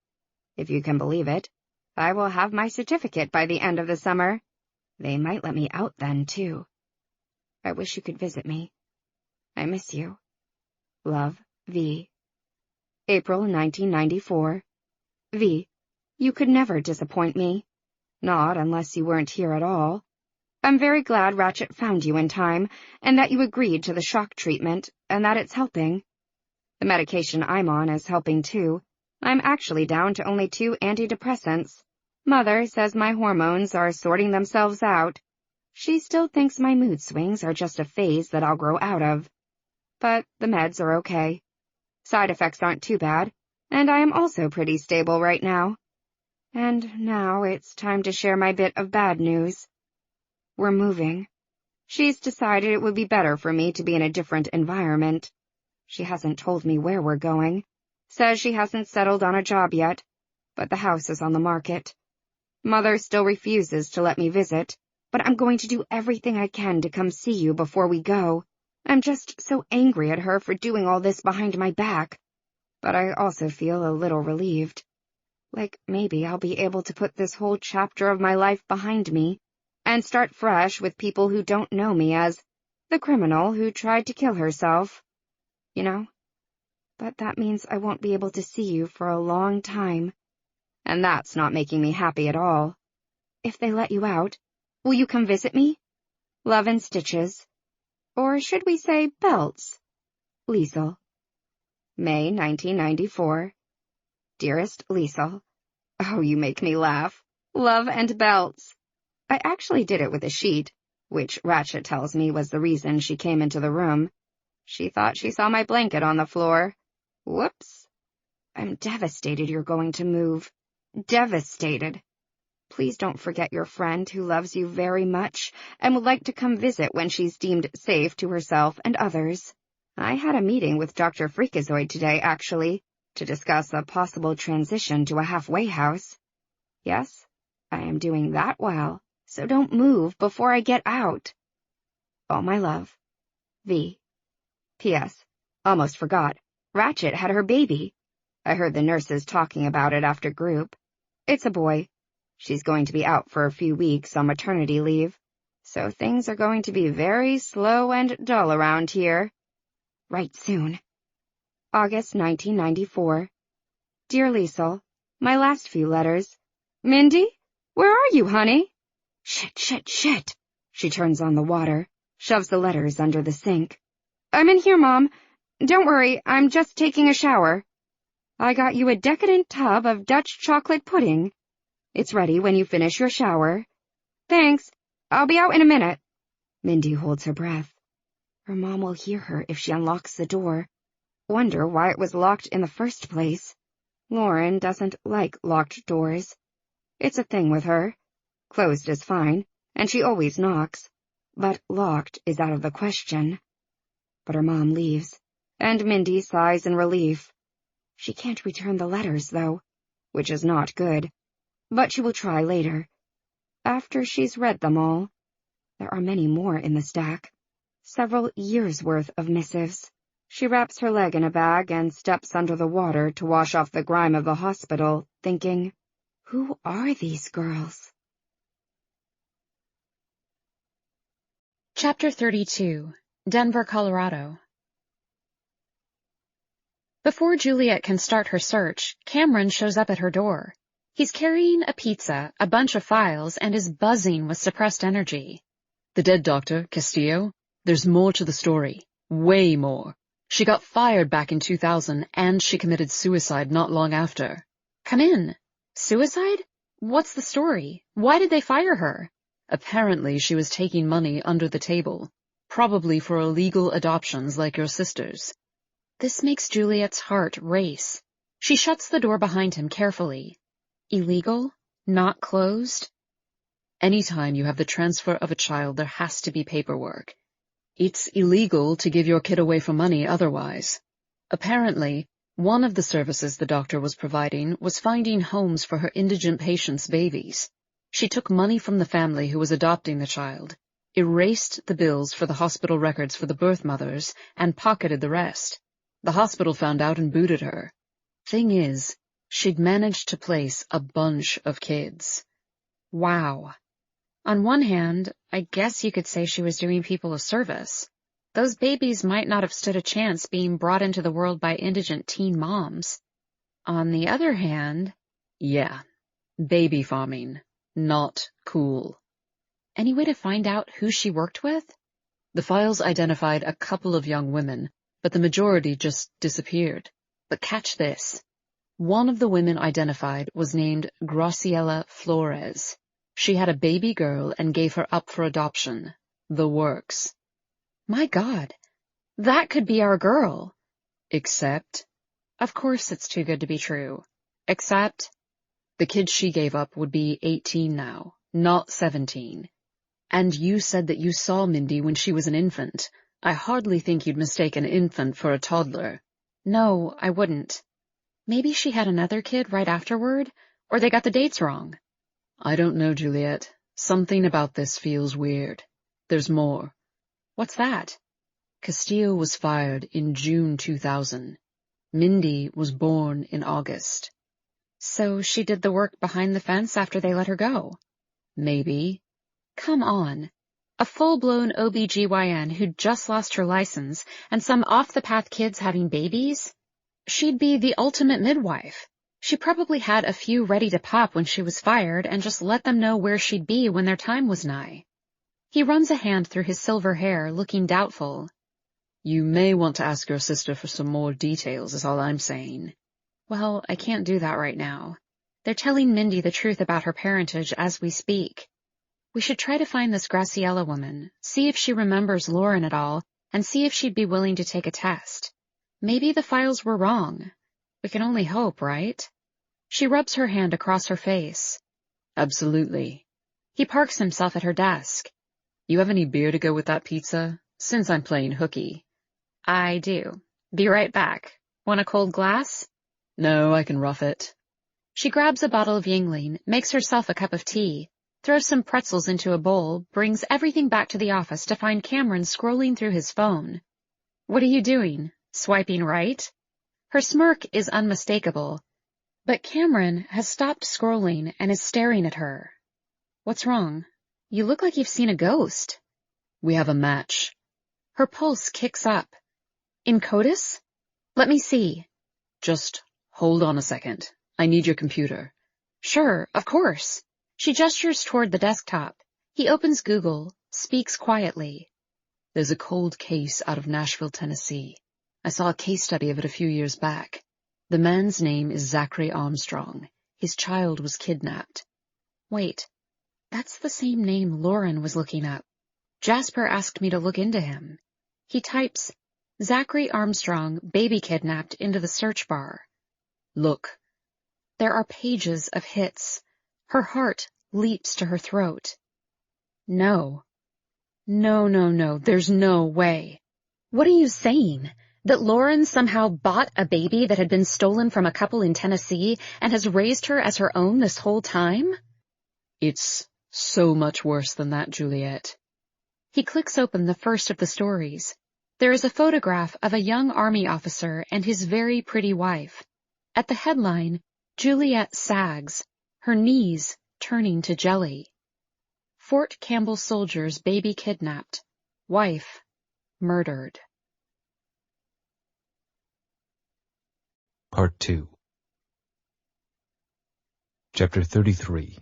If you can believe it, I will have my certificate by the end of the summer. They might let me out then, too. I wish you could visit me. I miss you. Love, V. April 1994. V. You could never disappoint me. Not unless you weren't here at all. I'm very glad Ratchet found you in time, and that you agreed to the shock treatment, and that it's helping. The medication I'm on is helping too. I'm actually down to only 2 antidepressants. Mother says my hormones are sorting themselves out. She still thinks my mood swings are just a phase that I'll grow out of. But the meds are okay. Side effects aren't too bad, and I am also pretty stable right now. And now it's time to share my bit of bad news. We're moving. She's decided it would be better for me to be in a different environment. She hasn't told me where we're going. Says she hasn't settled on a job yet, but the house is on the market. Mother still refuses to let me visit, but I'm going to do everything I can to come see you before we go. I'm just so angry at her for doing all this behind my back, but I also feel a little relieved. Like maybe I'll be able to put this whole chapter of my life behind me and start fresh with people who don't know me as the criminal who tried to kill herself. You know? But that means I won't be able to see you for a long time, and that's not making me happy at all. If they let you out, will you come visit me? Love and Stitches. Or should we say Belts? Liesel. May 1994. Dearest Liesel. Oh, you make me laugh. Love and Belts. I actually did it with a sheet, which Ratchet tells me was the reason she came into the room. She thought she saw my blanket on the floor. Whoops. I'm devastated you're going to move. Devastated. Please don't forget your friend who loves you very much and would like to come visit when she's deemed safe to herself and others. I had a meeting with Dr. Freakazoid today, actually, to discuss a possible transition to a halfway house. Yes, I am doing that well, so don't move before I get out. All my love. V. P.S. Almost forgot. Ratchet had her baby. I heard the nurses talking about it after group. It's a boy. She's going to be out for a few weeks on maternity leave, so things are going to be very slow and dull around here. Right soon. August 1994. Dear Liesel, my last few letters. Mindy? Where are you, honey? Shit. She turns on the water, shoves the letters under the sink. I'm in here, Mom. Don't worry, I'm just taking a shower. I got you a decadent tub of Dutch chocolate pudding. It's ready when you finish your shower. Thanks. I'll be out in a minute. Mindy holds her breath. Her mom will hear her if she unlocks the door. Wonder why it was locked in the first place. Lauren doesn't like locked doors. It's a thing with her. Closed is fine, and she always knocks. But locked is out of the question. But her mom leaves, and Mindy sighs in relief. She can't return the letters, though, which is not good. But she will try later. After she's read them all. There are many more in the stack. Several years' worth of missives. She wraps her leg in a bag and steps under the water to wash off the grime of the hospital, thinking, who are these girls? Chapter 32. Denver, Colorado. Before Juliet can start her search, Cameron shows up at her door. He's carrying a pizza, a bunch of files, and is buzzing with suppressed energy. The dead doctor, Castillo? There's more to the story. Way more. She got fired back in 2000, and she committed suicide not long after. Come in. Suicide? What's the story? Why did they fire her? Apparently she was taking money under the table. Probably for illegal adoptions like your sister's. This makes Juliet's heart race. She shuts the door behind him carefully. Illegal? Not closed? Anytime you have the transfer of a child, there has to be paperwork. It's illegal to give your kid away for money otherwise. Apparently, one of the services the doctor was providing was finding homes for her indigent patients' babies. She took money from the family who was adopting the child, erased the bills for the hospital records for the birth mothers, and pocketed the rest. The hospital found out and booted her. Thing is, she'd managed to place a bunch of kids. Wow. On one hand, I guess you could say she was doing people a service. Those babies might not have stood a chance being brought into the world by indigent teen moms. On the other hand... Yeah, baby farming. Not cool. Any way to find out who she worked with? The files identified a couple of young women, but the majority just disappeared. But catch this. One of the women identified was named Graciela Flores. She had a baby girl and gave her up for adoption. The works. My God, that could be our girl. Except? Of course it's too good to be true. Except? The kid she gave up would be 18 now, not 17. And you said that you saw Mindy when she was an infant. I hardly think you'd mistake an infant for a toddler. No, I wouldn't. Maybe she had another kid right afterward, or they got the dates wrong. I don't know, Juliet. Something about this feels weird. There's more. What's that? Castillo was fired in June 2000. Mindy was born in August. So she did the work behind the fence after they let her go? Maybe. Come on. A full-blown OBGYN who'd just lost her license and some off-the-path kids having babies? She'd be the ultimate midwife. She probably had a few ready to pop when she was fired and just let them know where she'd be when their time was nigh. He runs a hand through his silver hair, looking doubtful. You may want to ask your sister for some more details, is all I'm saying. Well, I can't do that right now. They're telling Mindy the truth about her parentage as we speak. We should try to find this Graciela woman, see if she remembers Lauren at all, and see if she'd be willing to take a test. Maybe the files were wrong. We can only hope, right? She rubs her hand across her face. Absolutely. He parks himself at her desk. You have any beer to go with that pizza? Since I'm playing hooky. I do. Be right back. Want a cold glass? No, I can rough it. She grabs a bottle of Yingling, makes herself a cup of tea, throws some pretzels into a bowl, brings everything back to the office to find Cameron scrolling through his phone. What are you doing? Swiping right? Her smirk is unmistakable, but Cameron has stopped scrolling and is staring at her. What's wrong? You look like you've seen a ghost. We have a match. Her pulse kicks up. In CODIS? Let me see. Just hold on a second. I need your computer. Sure, of course. She gestures toward the desktop. He opens Google, speaks quietly. There's a cold case out of Nashville, Tennessee. I saw a case study of it a few years back. The man's name is Zachary Armstrong. His child was kidnapped. Wait, that's the same name Lauren was looking up. Jasper asked me to look into him. He types, Zachary Armstrong, baby kidnapped, into the search bar. Look. There are pages of hits. Her heart leaps to her throat. No. No, there's no way. What are you saying? That Lauren somehow bought a baby that had been stolen from a couple in Tennessee and has raised her as her own this whole time? It's so much worse than that, Juliet. He clicks open the first of the stories. There is a photograph of a young army officer and his very pretty wife. At the headline, Juliet sags, her knees turning to jelly. Fort Campbell soldiers baby kidnapped. Wife murdered. Part 2. Chapter 33.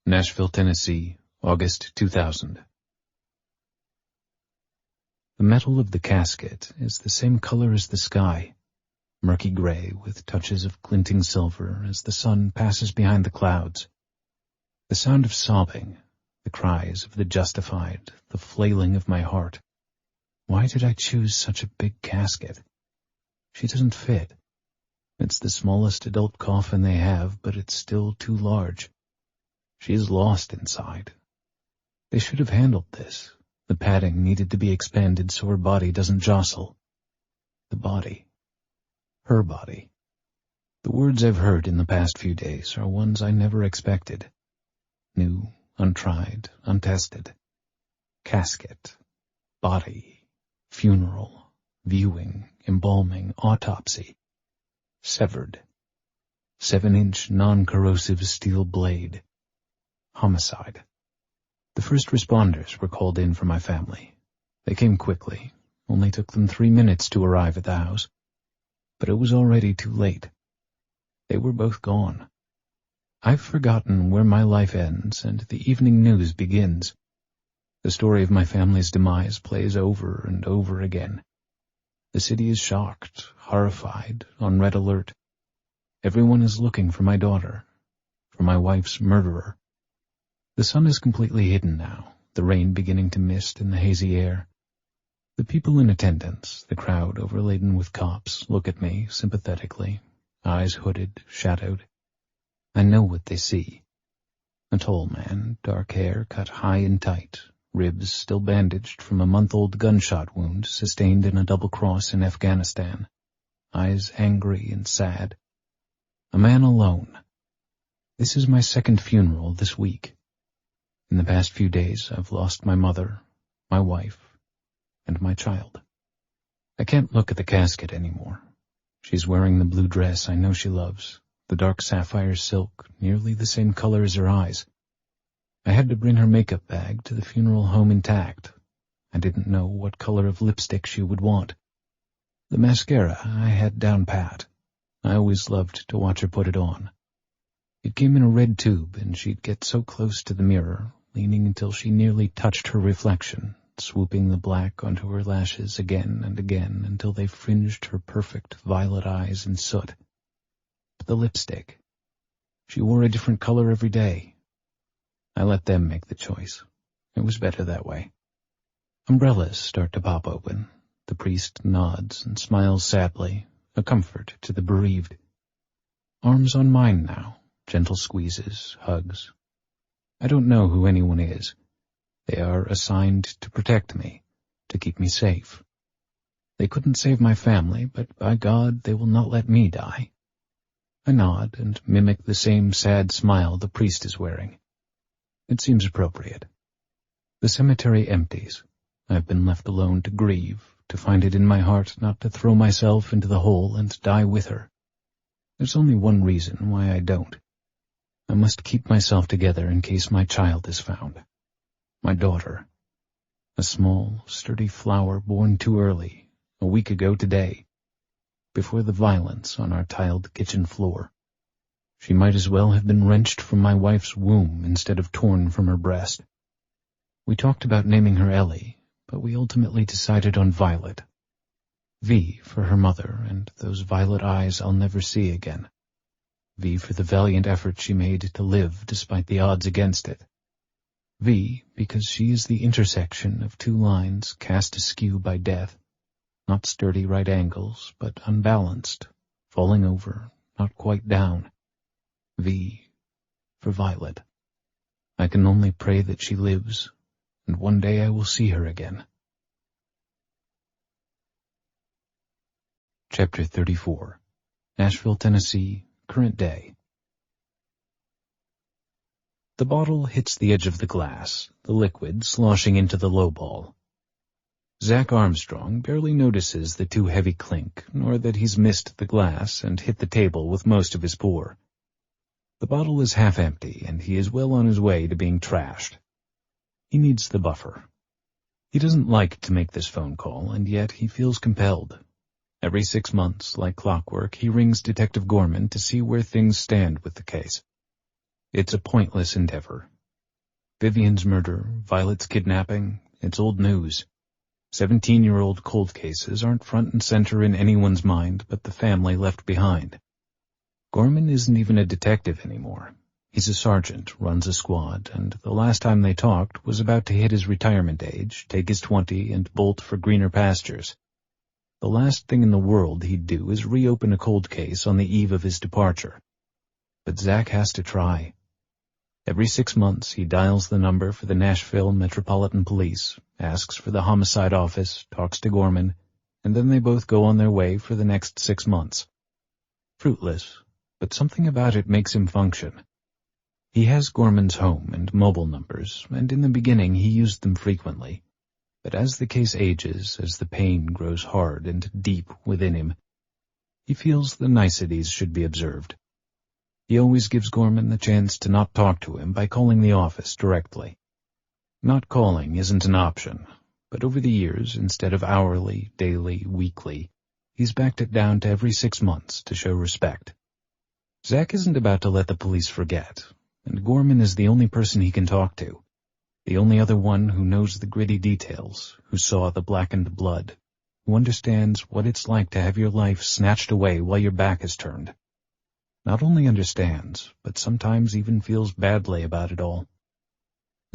Nashville, Tennessee, August 2000. The metal of the casket is the same color as the sky, murky gray with touches of glinting silver as the sun passes behind the clouds. The sound of sobbing, the cries of the justified, the flailing of my heart. Why did I choose such a big casket? She doesn't fit. It's the smallest adult coffin they have, but it's still too large. She is lost inside. They should have handled this. The padding needed to be expanded so her body doesn't jostle. The body. Her body. The words I've heard in the past few days are ones I never expected. New, untried, untested. Casket. Body. Funeral. Viewing. Embalming. Autopsy. Severed. 7-inch non-corrosive steel blade. Homicide. The first responders were called in for my family. They came quickly. Only took them 3 minutes to arrive at the house. But it was already too late. They were both gone. I've forgotten where my life ends and the evening news begins. The story of my family's demise plays over and over again. The city is shocked, horrified, on red alert. Everyone is looking for my daughter, for my wife's murderer. The sun is completely hidden now, the rain beginning to mist in the hazy air. The people in attendance, the crowd overladen with cops, look at me sympathetically, eyes hooded, shadowed. I know what they see. A tall man, dark hair cut high and tight, ribs still bandaged from a month-old gunshot wound sustained in a double cross in Afghanistan, eyes angry and sad. A man alone. This is my second funeral this week. In the past few days, I've lost my mother, my wife, and my child. I can't look at the casket anymore. She's wearing the blue dress I know she loves, the dark sapphire silk, nearly the same color as her eyes. I had to bring her makeup bag to the funeral home intact. I didn't know what color of lipstick she would want. The mascara I had down pat. I always loved to watch her put it on. It came in a red tube, and she'd get so close to the mirror, leaning until she nearly touched her reflection, swooping the black onto her lashes again and again until they fringed her perfect violet eyes in soot. But the lipstick. She wore a different color every day. I let them make the choice. It was better that way. Umbrellas start to pop open. The priest nods and smiles sadly, a comfort to the bereaved. Arms on mine now, gentle squeezes, hugs. I don't know who anyone is. They are assigned to protect me, to keep me safe. They couldn't save my family, but by God, they will not let me die. I nod and mimic the same sad smile the priest is wearing. It seems appropriate. The cemetery empties. I've been left alone to grieve, to find it in my heart not to throw myself into the hole and die with her. There's only one reason why I don't. I must keep myself together in case my child is found. My daughter. A small, sturdy flower born too early, a week ago today, before the violence on our tiled kitchen floor. She might as well have been wrenched from my wife's womb instead of torn from her breast. We talked about naming her Ellie, but we ultimately decided on Violet. V for her mother and those violet eyes I'll never see again. V for the valiant effort she made to live despite the odds against it. V because she is the intersection of two lines cast askew by death, not sturdy right angles, but unbalanced, falling over, not quite down. V for Violet. I can only pray that she lives, and one day I will see her again. Chapter 34. Nashville, Tennessee, current day. The bottle hits the edge of the glass, the liquid sloshing into the low ball. Zach Armstrong barely notices the too heavy clink, nor that he's missed the glass and hit the table with most of his pour. The bottle is half empty, and he is well on his way to being trashed. He needs the buffer. He doesn't like to make this phone call, and yet he feels compelled. Every 6 months, like clockwork, he rings Detective Gorman to see where things stand with the case. It's a pointless endeavor. Vivian's murder, Violet's kidnapping, it's old news. 17-year-old cold cases aren't front and center in anyone's mind but the family left behind. Gorman isn't even a detective anymore. He's a sergeant, runs a squad, and the last time they talked was about to hit his retirement age, take his 20, and bolt for greener pastures. The last thing in the world he'd do is reopen a cold case on the eve of his departure. But Zach has to try. Every 6 months he dials the number for the Nashville Metropolitan Police, asks for the homicide office, talks to Gorman, and then they both go on their way for the next 6 months. Fruitless, but something about it makes him function. He has Gorman's home and mobile numbers, and in the beginning he used them frequently. But as the case ages, as the pain grows hard and deep within him, he feels the niceties should be observed. He always gives Gorman the chance to not talk to him by calling the office directly. Not calling isn't an option, but over the years, instead of hourly, daily, weekly, he's backed it down to every 6 months to show respect. Zach isn't about to let the police forget, and Gorman is the only person he can talk to. The only other one who knows the gritty details, who saw the blackened blood, who understands what it's like to have your life snatched away while your back is turned. Not only understands, but sometimes even feels badly about it all.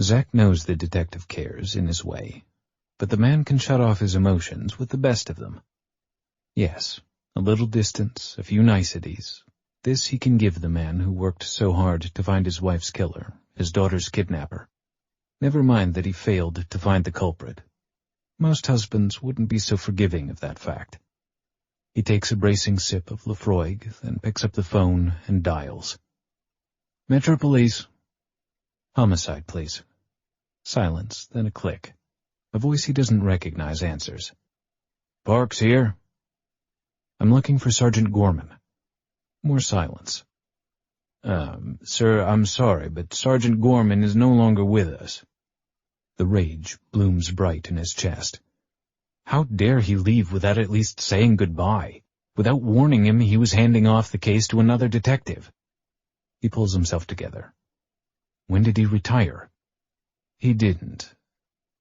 Zach knows the detective cares in his way, but the man can shut off his emotions with the best of them. Yes, a little distance, a few niceties. This he can give the man who worked so hard to find his wife's killer, his daughter's kidnapper. Never mind that he failed to find the culprit. Most husbands wouldn't be so forgiving of that fact. He takes a bracing sip of Lafroig, then picks up the phone and dials. Metro Police. Homicide, please. Silence, then a click. A voice he doesn't recognize answers. Parks here. I'm looking for Sergeant Gorman. More silence. Sir, I'm sorry, but Sergeant Gorman is no longer with us. The rage blooms bright in his chest. How dare he leave without at least saying goodbye, without warning him he was handing off the case to another detective? He pulls himself together. When did he retire? He didn't.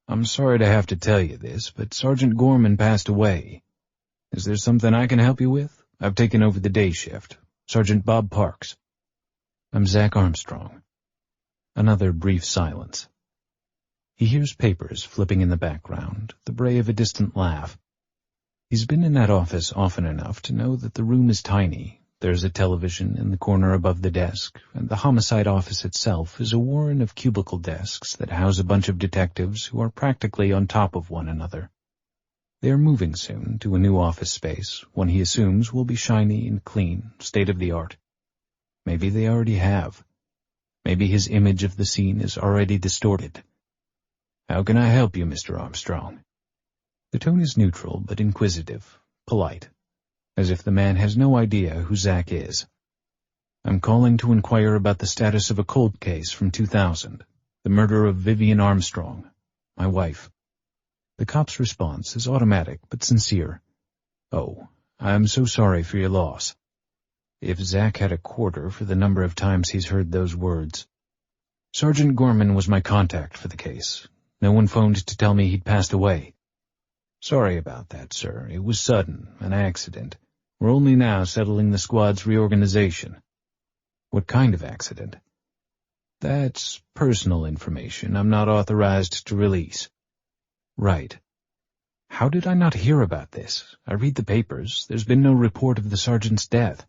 I'm sorry to have to tell you this, but Sergeant Gorman passed away. Is there something I can help you with? I've taken over the day shift. Sergeant Bob Parks. I'm Zach Armstrong. Another brief silence. He hears papers flipping in the background, the bray of a distant laugh. He's been in that office often enough to know that the room is tiny. There's a television in the corner above the desk, and the homicide office itself is a warren of cubicle desks that house a bunch of detectives who are practically on top of one another. They are moving soon to a new office space, one he assumes will be shiny and clean, state-of-the-art. Maybe they already have. Maybe his image of the scene is already distorted. How can I help you, Mr. Armstrong? The tone is neutral but inquisitive, polite, as if the man has no idea who Zach is. I'm calling to inquire about the status of a cold case from 2000, the murder of Vivian Armstrong, my wife. The cop's response is automatic but sincere. Oh, I'm so sorry for your loss. If Zach had a quarter for the number of times he's heard those words. Sergeant Gorman was my contact for the case. No one phoned to tell me he'd passed away. Sorry about that, sir. It was sudden, an accident. We're only now settling the squad's reorganization. What kind of accident? That's personal information I'm not authorized to release. Right. How did I not hear about this? I read the papers. There's been no report of the sergeant's death.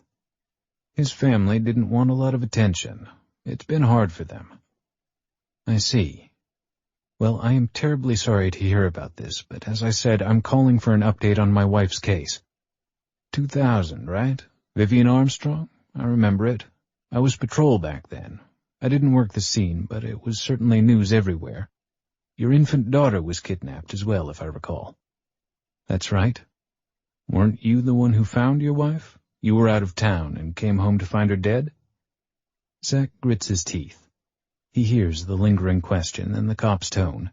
His family didn't want a lot of attention. It's been hard for them. I see. Well, I am terribly sorry to hear about this, but as I said, I'm calling for an update on my wife's case. 2000, right? Vivian Armstrong? I remember it. I was patrol back then. I didn't work the scene, but it was certainly news everywhere. Your infant daughter was kidnapped as well, if I recall. That's right. Weren't you the one who found your wife? You were out of town and came home to find her dead? Zach grits his teeth. He hears the lingering question and the cop's tone.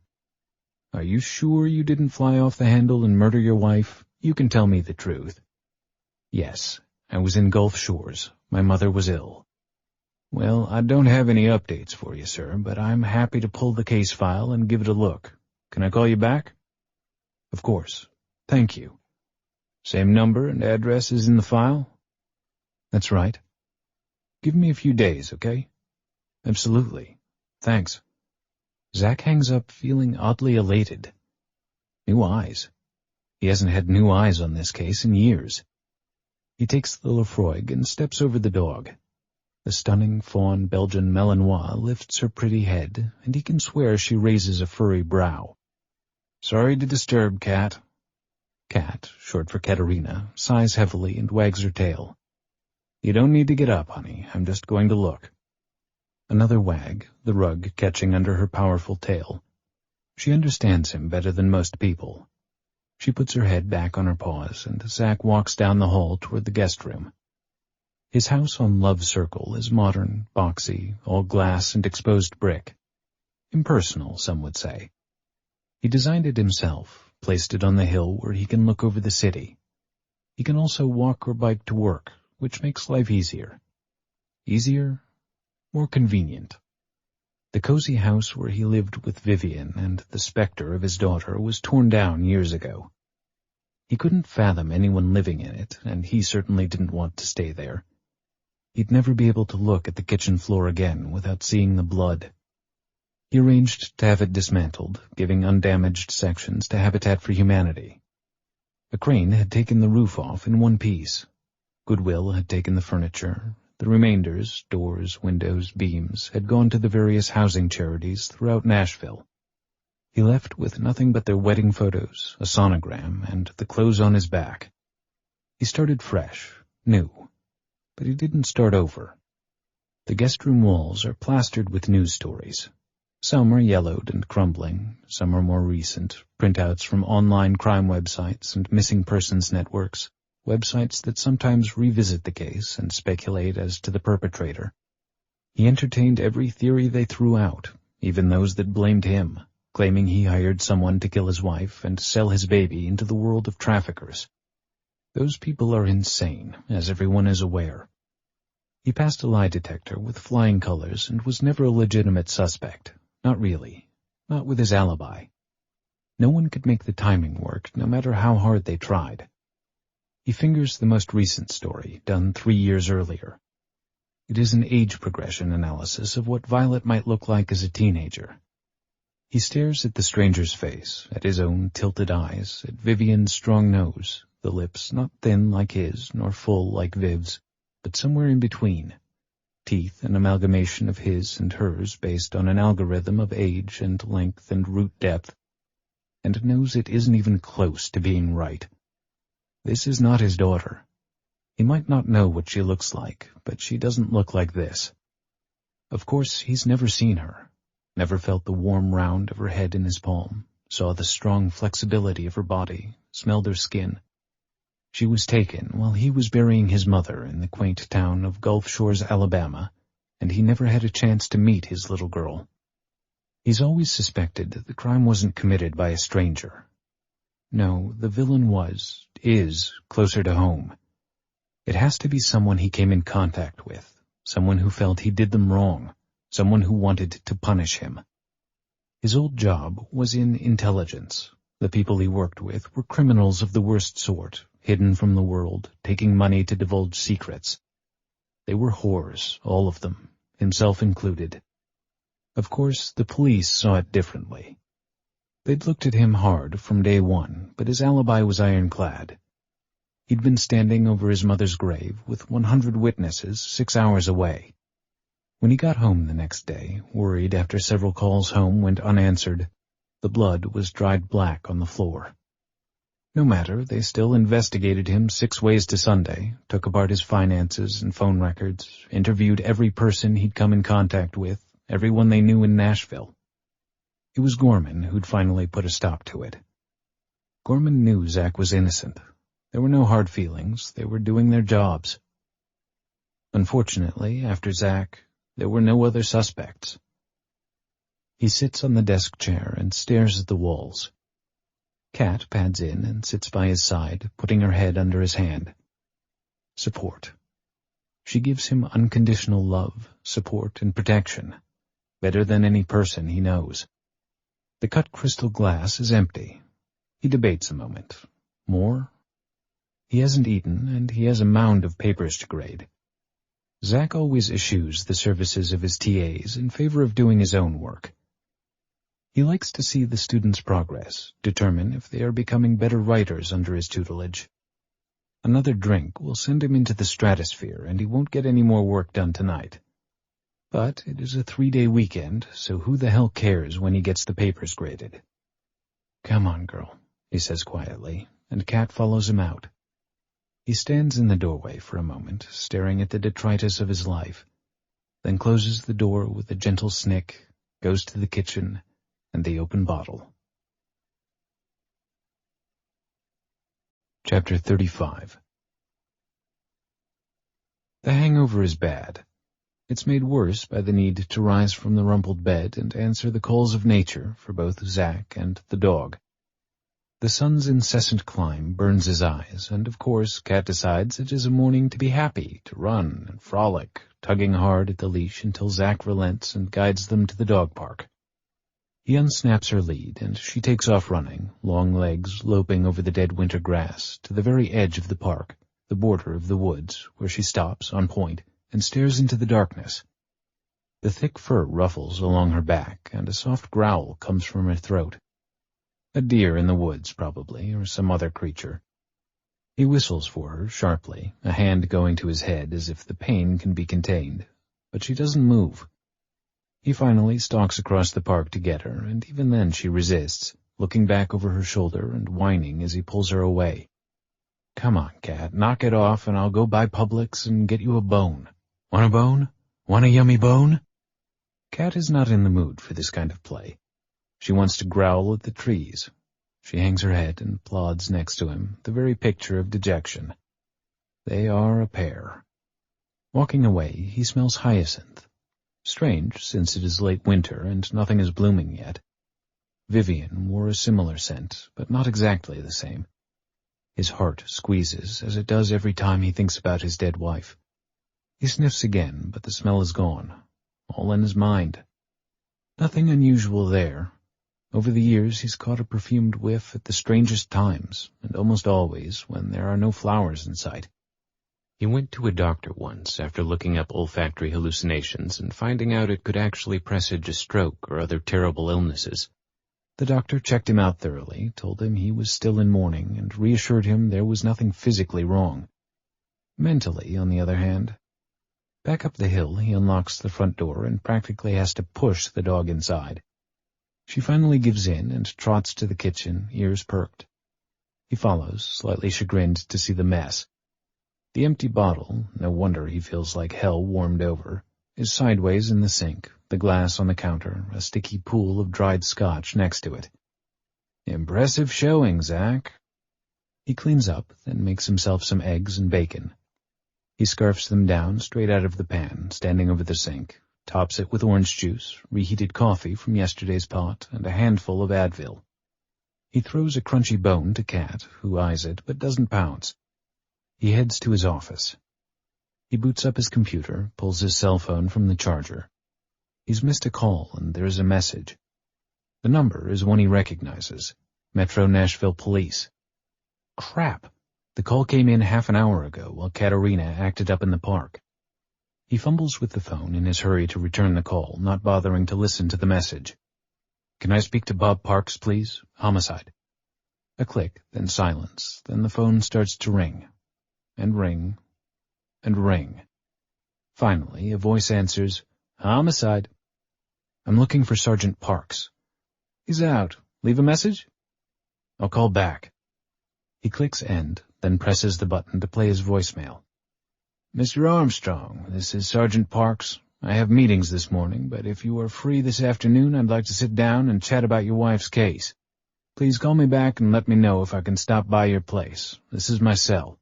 Are you sure you didn't fly off the handle and murder your wife? You can tell me the truth. Yes, I was in Gulf Shores. My mother was ill. Well, I don't have any updates for you, sir, but I'm happy to pull the case file and give it a look. Can I call you back? Of course. Thank you. Same number and address is in the file? That's right. Give me a few days, okay? Absolutely. Thanks. Zach hangs up feeling oddly elated. New eyes. He hasn't had new eyes on this case in years. He takes the Lefroy and steps over the dog. The stunning fawn Belgian Malinois lifts her pretty head, and he can swear she raises a furry brow. Sorry to disturb, Cat. Cat, short for Katerina, sighs heavily and wags her tail. You don't need to get up, honey. I'm just going to look. Another wag, the rug catching under her powerful tail. She understands him better than most people. She puts her head back on her paws, and Zach walks down the hall toward the guest room. His house on Love Circle is modern, boxy, all glass and exposed brick. Impersonal, some would say. He designed it himself, placed it on the hill where he can look over the city. He can also walk or bike to work, which makes life easier. Easier? More convenient. The cozy house where he lived with Vivian and the specter of his daughter was torn down years ago. He couldn't fathom anyone living in it, and he certainly didn't want to stay there. He'd never be able to look at the kitchen floor again without seeing the blood. He arranged to have it dismantled, giving undamaged sections to Habitat for Humanity. A crane had taken the roof off in one piece. Goodwill had taken the furniture. The remainders, doors, windows, beams, had gone to the various housing charities throughout Nashville. He left with nothing but their wedding photos, a sonogram, and the clothes on his back. He started fresh, new. But he didn't start over. The guest room walls are plastered with news stories. Some are yellowed and crumbling, some are more recent, printouts from online crime websites and missing persons networks, websites that sometimes revisit the case and speculate as to the perpetrator. He entertained every theory they threw out, even those that blamed him, claiming he hired someone to kill his wife and sell his baby into the world of traffickers. Those people are insane, as everyone is aware. He passed a lie detector with flying colors and was never a legitimate suspect. Not really. Not with his alibi. No one could make the timing work, no matter how hard they tried. He fingers the most recent story, done 3 years earlier. It is an age progression analysis of what Violet might look like as a teenager. He stares at the stranger's face, at his own tilted eyes, at Vivian's strong nose, the lips not thin like his, nor full like Viv's, but somewhere in between. Teeth an amalgamation of his and hers based on an algorithm of age and length and root depth, and knows it isn't even close to being right. This is not his daughter. He might not know what she looks like, but she doesn't look like this. Of course, he's never seen her, never felt the warm round of her head in his palm, saw the strong flexibility of her body, smelled her skin. She was taken while he was burying his mother in the quaint town of Gulf Shores, Alabama, and he never had a chance to meet his little girl. He's always suspected that the crime wasn't committed by a stranger. No, the villain is closer to home. It has to be someone he came in contact with, someone who felt he did them wrong, someone who wanted to punish him. His old job was in intelligence. The people he worked with were criminals of the worst sort, hidden from the world, taking money to divulge secrets. They were whores, all of them, himself included. Of course, the police saw it differently. They'd looked at him hard from day one, but his alibi was ironclad. He'd been standing over his mother's grave with 100 witnesses 6 hours away. When he got home the next day, worried after several calls home went unanswered, the blood was dried black on the floor. No matter, they still investigated him 6 ways to Sunday, took apart his finances and phone records, interviewed every person he'd come in contact with, everyone they knew in Nashville. It was Gorman who'd finally put a stop to it. Gorman knew Zach was innocent. There were no hard feelings. They were doing their jobs. Unfortunately, after Zach, there were no other suspects. He sits on the desk chair and stares at the walls. Kat pads in and sits by his side, putting her head under his hand. Support. She gives him unconditional love, support, and protection, better than any person he knows. The cut crystal glass is empty. He debates a moment. More? He hasn't eaten, and he has a mound of papers to grade. Zack always eschews the services of his TAs in favor of doing his own work. He likes to see the students' progress, determine if they are becoming better writers under his tutelage. Another drink will send him into the stratosphere, and he won't get any more work done tonight. But it is a 3-day weekend, so who the hell cares when he gets the papers graded? "Come on, girl," he says quietly, and Kat follows him out. He stands in the doorway for a moment, staring at the detritus of his life, then closes the door with a gentle snick, goes to the kitchen, and the open bottle. Chapter 35. The hangover is bad. It's made worse by the need to rise from the rumpled bed and answer the calls of nature for both Zack and the dog. The sun's incessant climb burns his eyes, and of course Kat decides it is a morning to be happy, to run and frolic, tugging hard at the leash until Zack relents and guides them to the dog park. He unsnaps her lead, and she takes off running, long legs loping over the dead winter grass, to the very edge of the park, the border of the woods, where she stops, on point, and stares into the darkness. The thick fur ruffles along her back, and a soft growl comes from her throat. A deer in the woods, probably, or some other creature. He whistles for her, sharply, a hand going to his head as if the pain can be contained, but she doesn't move. He finally stalks across the park to get her, and even then she resists, looking back over her shoulder and whining as he pulls her away. "Come on, Kat, knock it off, and I'll go by Publix and get you a bone. Want a bone? Want a yummy bone?" Kat is not in the mood for this kind of play. She wants to growl at the trees. She hangs her head and plods next to him, the very picture of dejection. They are a pair. Walking away, he smells hyacinth. Strange, since it is late winter and nothing is blooming yet. Vivian wore a similar scent, but not exactly the same. His heart squeezes, as it does every time he thinks about his dead wife. He sniffs again, but the smell is gone, all in his mind. Nothing unusual there. Over the years he's caught a perfumed whiff at the strangest times, and almost always when there are no flowers in sight. He went to a doctor once after looking up olfactory hallucinations and finding out it could actually presage a stroke or other terrible illnesses. The doctor checked him out thoroughly, told him he was still in mourning, and reassured him there was nothing physically wrong. Mentally, on the other hand. Back up the hill, he unlocks the front door and practically has to push the dog inside. She finally gives in and trots to the kitchen, ears perked. He follows, slightly chagrined to see the mess. The empty bottle, no wonder he feels like hell warmed over, is sideways in the sink, the glass on the counter, a sticky pool of dried scotch next to it. "Impressive showing, Zack." He cleans up, then makes himself some eggs and bacon. He scarfs them down straight out of the pan, standing over the sink, tops it with orange juice, reheated coffee from yesterday's pot, and a handful of Advil. He throws a crunchy bone to Kat, who eyes it but doesn't pounce. He heads to his office. He boots up his computer, pulls his cell phone from the charger. He's missed a call, and there's a message. The number is one he recognizes, Metro Nashville Police. Crap! The call came in half an hour ago while Katerina acted up in the park. He fumbles with the phone in his hurry to return the call, not bothering to listen to the message. "Can I speak to Bob Parks, please? Homicide." A click, then silence, then the phone starts to ring. And ring. And ring. Finally, a voice answers, "Homicide." "I'm looking for Sergeant Parks." "He's out. Leave a message?" "I'll call back." He clicks end, then presses the button to play his voicemail. "Mr. Armstrong, this is Sergeant Parks. I have meetings this morning, but if you are free this afternoon, I'd like to sit down and chat about your wife's case. Please call me back and let me know if I can stop by your place. This is my cell."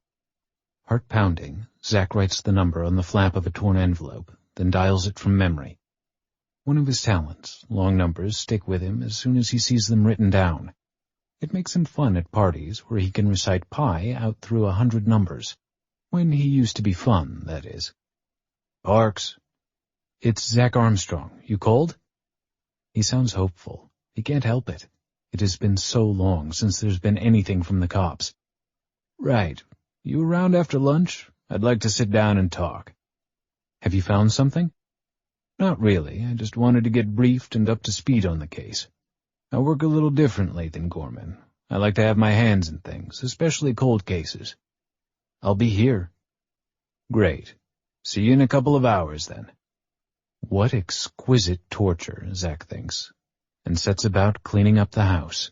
Heart pounding, Zack writes the number on the flap of a torn envelope, then dials it from memory. One of his talents, long numbers stick with him as soon as he sees them written down. It makes him fun at parties where he can recite pi out through 100 numbers. When he used to be fun, that is. Parks. It's Zach Armstrong. You called? He sounds hopeful. He can't help it. It has been so long since there's been anything from the cops. Right. You around after lunch? I'd like to sit down and talk. Have you found something? Not really. I just wanted to get briefed and up to speed on the case. I work a little differently than Gorman. I like to have my hands in things, especially cold cases. I'll be here. Great. See you in a couple of hours, then. What exquisite torture, Zach thinks, and sets about cleaning up the house.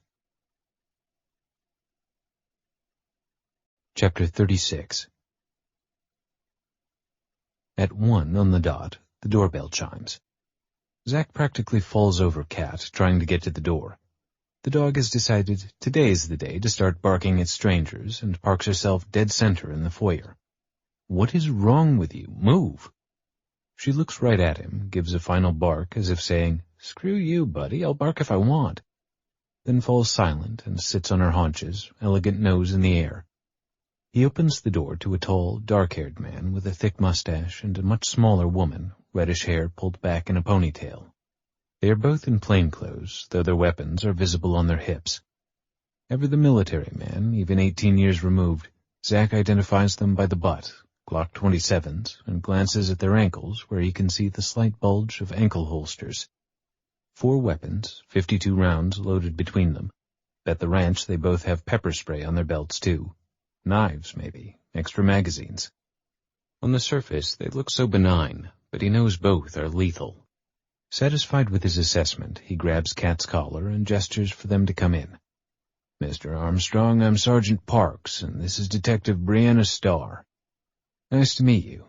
Chapter 36. At 1 on the dot, the doorbell chimes. Zach practically falls over Cat, trying to get to the door. The dog has decided today's the day to start barking at strangers and parks herself dead center in the foyer. What is wrong with you? Move! She looks right at him, gives a final bark as if saying, Screw you, buddy, I'll bark if I want. Then falls silent and sits on her haunches, elegant nose in the air. He opens the door to a tall, dark-haired man with a thick mustache and a much smaller woman, reddish hair pulled back in a ponytail. They are both in plainclothes, though their weapons are visible on their hips. Ever the military man, even 18 years removed, Zach identifies them by the butt, Glock 27s, and glances at their ankles where he can see the slight bulge of ankle holsters. 4 weapons, 52 rounds loaded between them. At the ranch they both have pepper spray on their belts too. Knives, maybe, extra magazines. On the surface they look so benign, but he knows both are lethal. Satisfied with his assessment, he grabs Cat's collar and gestures for them to come in. Mr. Armstrong, I'm Sergeant Parks, and this is Detective Brianna Starr. Nice to meet you.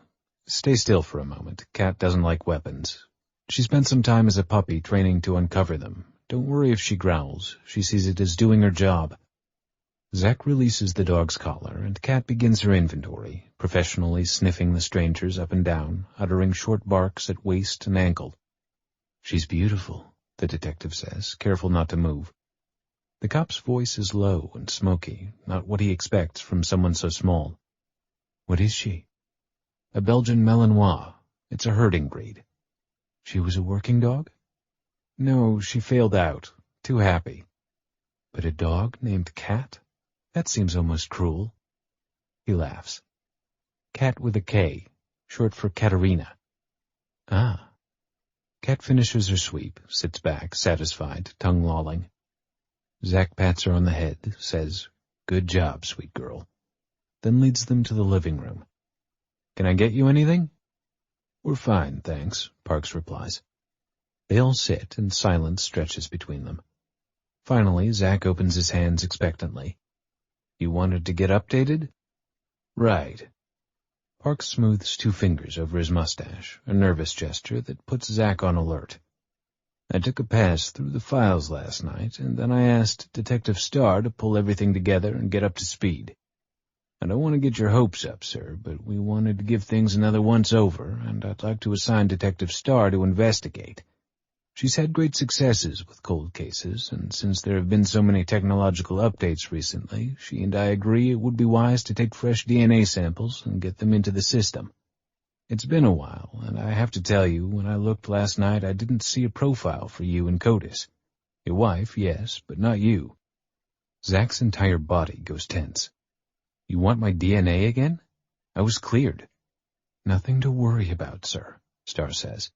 Stay still for a moment. Cat doesn't like weapons. She spent some time as a puppy training to uncover them. Don't worry if she growls. She sees it as doing her job. Zach releases the dog's collar, and Cat begins her inventory, professionally sniffing the strangers up and down, uttering short barks at waist and ankle. She's beautiful, the detective says, careful not to move. The cop's voice is low and smoky, not what he expects from someone so small. What is she? A Belgian Malinois. It's a herding breed. She was a working dog? No, she failed out. Too happy. But a dog named Cat? That seems almost cruel. He laughs. Cat with a K, short for Katerina. Ah. Cat finishes her sweep, sits back, satisfied, tongue lolling. Zach pats her on the head, says, Good job, sweet girl. Then leads them to the living room. Can I get you anything? We're fine, thanks, Parks replies. They all sit, and silence stretches between them. Finally, Zach opens his hands expectantly. You wanted to get updated? Right. Parks smooths 2 fingers over his mustache, a nervous gesture that puts Zach on alert. I took a pass through the files last night, and then I asked Detective Starr to pull everything together and get up to speed. I don't want to get your hopes up, sir, but we wanted to give things another once-over, and I'd like to assign Detective Starr to investigate. She's had great successes with cold cases, and since there have been so many technological updates recently, she and I agree it would be wise to take fresh DNA samples and get them into the system. It's been a while, and I have to tell you, when I looked last night, I didn't see a profile for you and Codis. Your wife, yes, but not you. Zach's entire body goes tense. You want my DNA again? I was cleared. Nothing to worry about, sir, Starr says.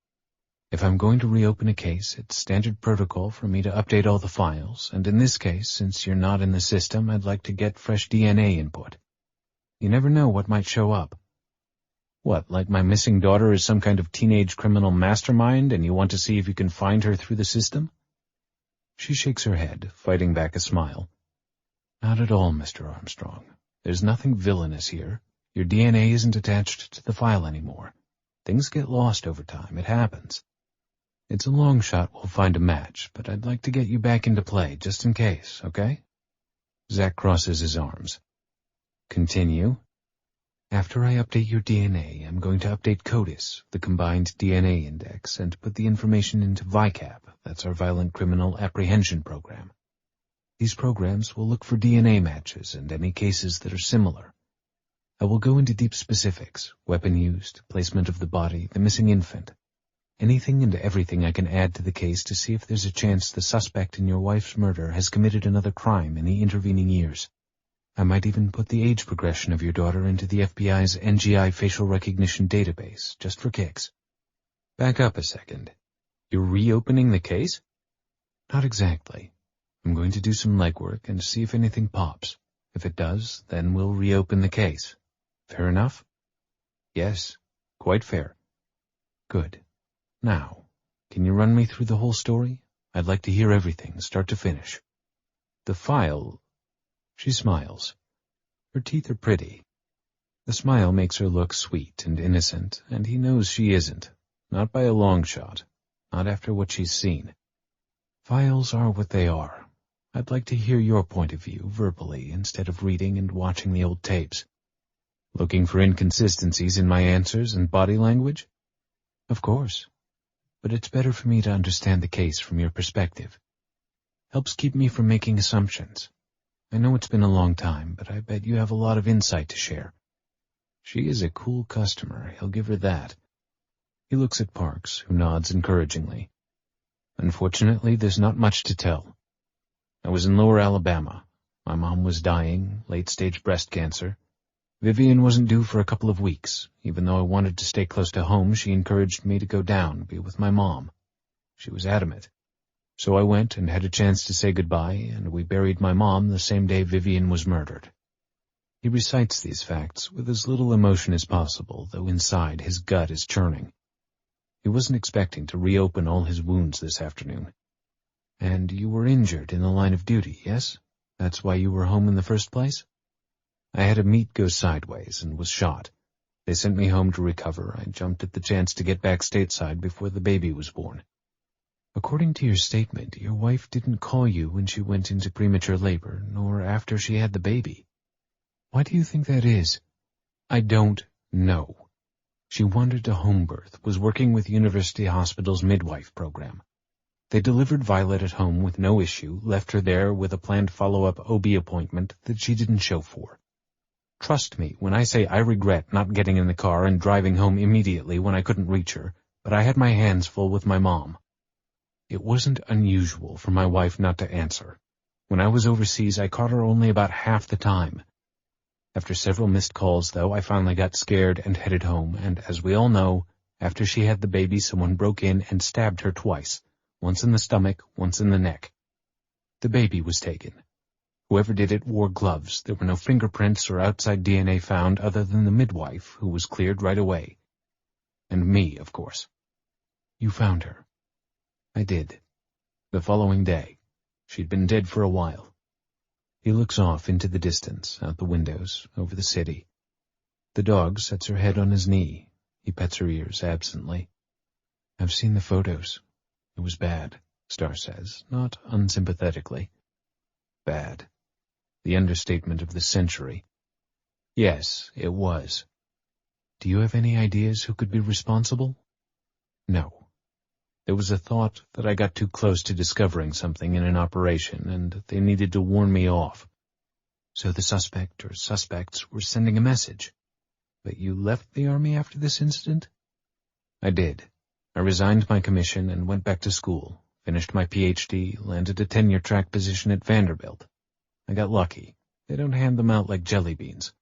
If I'm going to reopen a case, it's standard protocol for me to update all the files, and in this case, since you're not in the system, I'd like to get fresh DNA input. You never know what might show up. What, like my missing daughter is some kind of teenage criminal mastermind, and you want to see if you can find her through the system? She shakes her head, fighting back a smile. Not at all, Mr. Armstrong. There's nothing villainous here. Your DNA isn't attached to the file anymore. Things get lost over time. It happens. It's a long shot we'll find a match, but I'd like to get you back into play, just in case, okay? Zach crosses his arms. Continue. After I update your DNA, I'm going to update CODIS, the Combined DNA Index, and put the information into VICAP, that's our Violent Criminal Apprehension Program. These programs will look for DNA matches and any cases that are similar. I will go into deep specifics, weapon used, placement of the body, the missing infant. Anything and everything I can add to the case to see if there's a chance the suspect in your wife's murder has committed another crime in the intervening years. I might even put the age progression of your daughter into the FBI's NGI facial recognition database, just for kicks. Back up a second. You're reopening the case? Not exactly. I'm going to do some legwork and see if anything pops. If it does, then we'll reopen the case. Fair enough? Yes, quite fair. Good. Now, can you run me through the whole story? I'd like to hear everything, start to finish. The file... She smiles. Her teeth are pretty. The smile makes her look sweet and innocent, and he knows she isn't. Not by a long shot. Not after what she's seen. Files are what they are. I'd like to hear your point of view verbally instead of reading and watching the old tapes. Looking for inconsistencies in my answers and body language? Of course. But it's better for me to understand the case from your perspective. Helps keep me from making assumptions. I know it's been a long time, but I bet you have a lot of insight to share. She is a cool customer, he'll give her that. He looks at Parks, who nods encouragingly. Unfortunately, there's not much to tell. I was in Lower Alabama. My mom was dying, late-stage breast cancer. Vivian wasn't due for a couple of weeks. Even though I wanted to stay close to home, she encouraged me to go down, be with my mom. She was adamant. So I went and had a chance to say goodbye, and we buried my mom the same day Vivian was murdered. He recites these facts with as little emotion as possible, though inside his gut is churning. He wasn't expecting to reopen all his wounds this afternoon. And you were injured in the line of duty, yes? That's why you were home in the first place? I had a meet go sideways and was shot. They sent me home to recover. I jumped at the chance to get back stateside before the baby was born. According to your statement, your wife didn't call you when she went into premature labor, nor after she had the baby. Why do you think that is? I don't know. She wanted a home birth, was working with University Hospital's midwife program. They delivered Violet at home with no issue, left her there with a planned follow-up OB appointment that she didn't show for. Trust me when I say I regret not getting in the car and driving home immediately when I couldn't reach her, but I had my hands full with my mom. It wasn't unusual for my wife not to answer. When I was overseas, I caught her only about half the time. After several missed calls, though, I finally got scared and headed home, and as we all know, after she had the baby, someone broke in and stabbed her twice, once in the stomach, once in the neck. The baby was taken. Whoever did it wore gloves. There were no fingerprints or outside DNA found other than the midwife, who was cleared right away. And me, of course. You found her. I did. The following day. She'd been dead for a while. He looks off into the distance, out the windows, over the city. The dog sets her head on his knee. He pets her ears absently. I've seen the photos. It was bad, Star says, not unsympathetically. Bad. The understatement of the century. Yes, it was. Do you have any ideas who could be responsible? No. There was a thought that I got too close to discovering something in an operation, and they needed to warn me off. So the suspect or suspects were sending a message. But you left the Army after this incident? I did. I resigned my commission and went back to school, finished my PhD, landed a tenure-track position at Vanderbilt. I got lucky. They don't hand them out like jelly beans.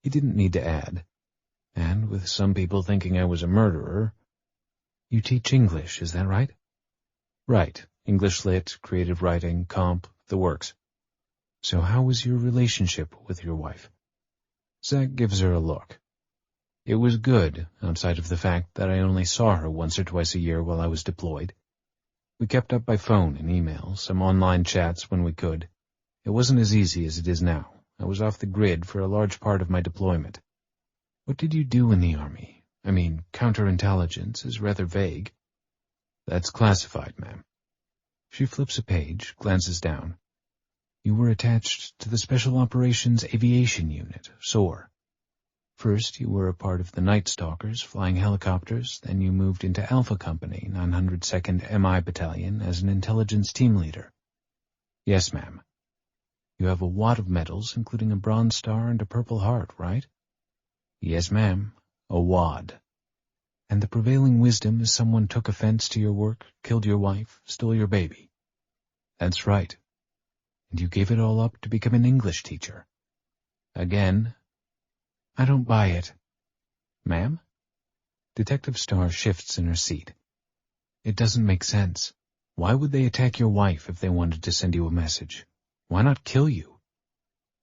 He didn't need to add. And with some people thinking I was a murderer... You teach English, is that right? Right. English Lit, creative writing, comp, the works. So how was your relationship with your wife? Zach gives her a look. It was good, outside of the fact that I only saw her once or twice a year while I was deployed. We kept up by phone and email, some online chats when we could. It wasn't as easy as it is now. I was off the grid for a large part of my deployment. What did you do in the Army? I mean, counterintelligence is rather vague. That's classified, ma'am. She flips a page, glances down. You were attached to the Special Operations Aviation Unit, SOAR. First, you were a part of the Night Stalkers, flying helicopters, then you moved into Alpha Company, 902nd MI Battalion, as an intelligence team leader. Yes, ma'am. You have a wad of medals, including a Bronze Star and a Purple Heart, right? Yes, ma'am, a wad. And the prevailing wisdom is someone took offense to your work, killed your wife, stole your baby. That's right. And you gave it all up to become an English teacher. Again, I don't buy it. Ma'am? Detective Starr shifts in her seat. It doesn't make sense. Why would they attack your wife if they wanted to send you a message? Why not kill you?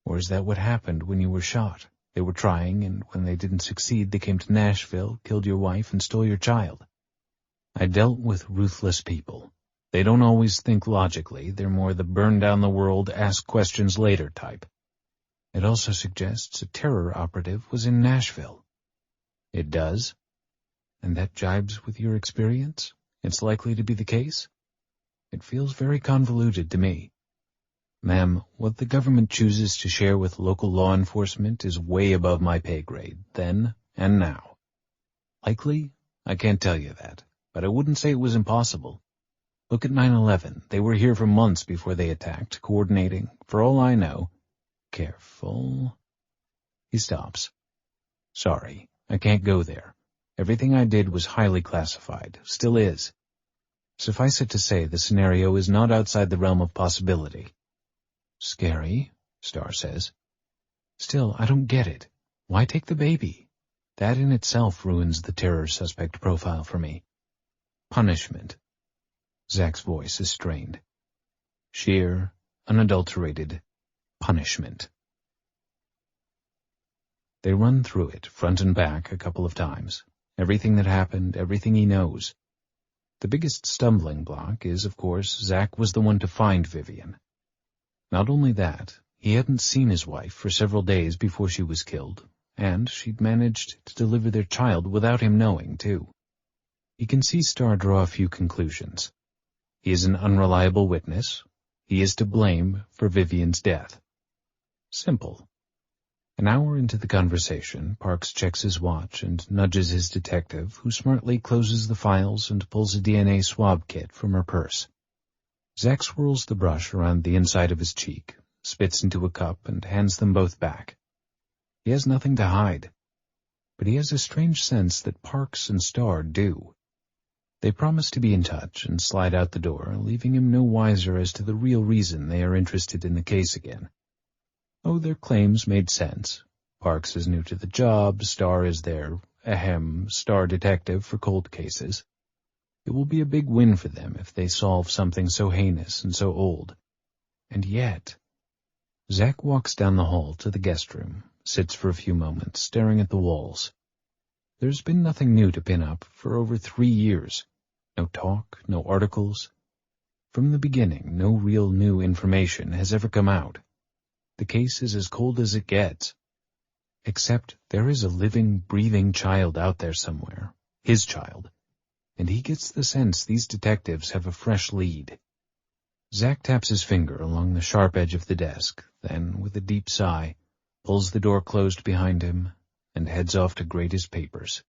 Or is that what happened when you were shot? They were trying, and when they didn't succeed, they came to Nashville, killed your wife, and stole your child. I dealt with ruthless people. They don't always think logically. They're more the burn down the world, ask questions later type. It also suggests a terror operative was in Nashville. It does. And that jibes with your experience? It's likely to be the case? It feels very convoluted to me. Ma'am, what the government chooses to share with local law enforcement is way above my pay grade, then and now. Likely? I can't tell you that, but I wouldn't say it was impossible. Look at 9/11. They were here for months before they attacked, coordinating. For all I know. Careful. He stops. Sorry, I can't go there. Everything I did was highly classified, still is. Suffice it to say, the scenario is not outside the realm of possibility. Scary, Starr says. Still, I don't get it. Why take the baby? That in itself ruins the terror suspect profile for me. Punishment. Zach's voice is strained. Sheer, unadulterated punishment. They run through it, front and back, a couple of times. Everything that happened, everything he knows. The biggest stumbling block is, of course, Zach was the one to find Vivian. Not only that, he hadn't seen his wife for several days before she was killed, and she'd managed to deliver their child without him knowing, too. He can see Starr draw a few conclusions. He is an unreliable witness. He is to blame for Vivian's death. Simple. An hour into the conversation, Parks checks his watch and nudges his detective, who smartly closes the files and pulls a DNA swab kit from her purse. Zach swirls the brush around the inside of his cheek, spits into a cup, and hands them both back. He has nothing to hide, but he has a strange sense that Parks and Starr do. They promise to be in touch and slide out the door, leaving him no wiser as to the real reason they are interested in the case again. Oh, their claims made sense. Parks is new to the job, Starr is their, star detective for cold cases. It will be a big win for them if they solve something so heinous and so old. And yet... Zach walks down the hall to the guest room, sits for a few moments, staring at the walls. There's been nothing new to pin up for over 3 years. No talk, no articles. From the beginning, no real new information has ever come out. The case is as cold as it gets. Except there is a living, breathing child out there somewhere. His child. And he gets the sense these detectives have a fresh lead. Zach taps his finger along the sharp edge of the desk, then, with a deep sigh, pulls the door closed behind him and heads off to grade his papers.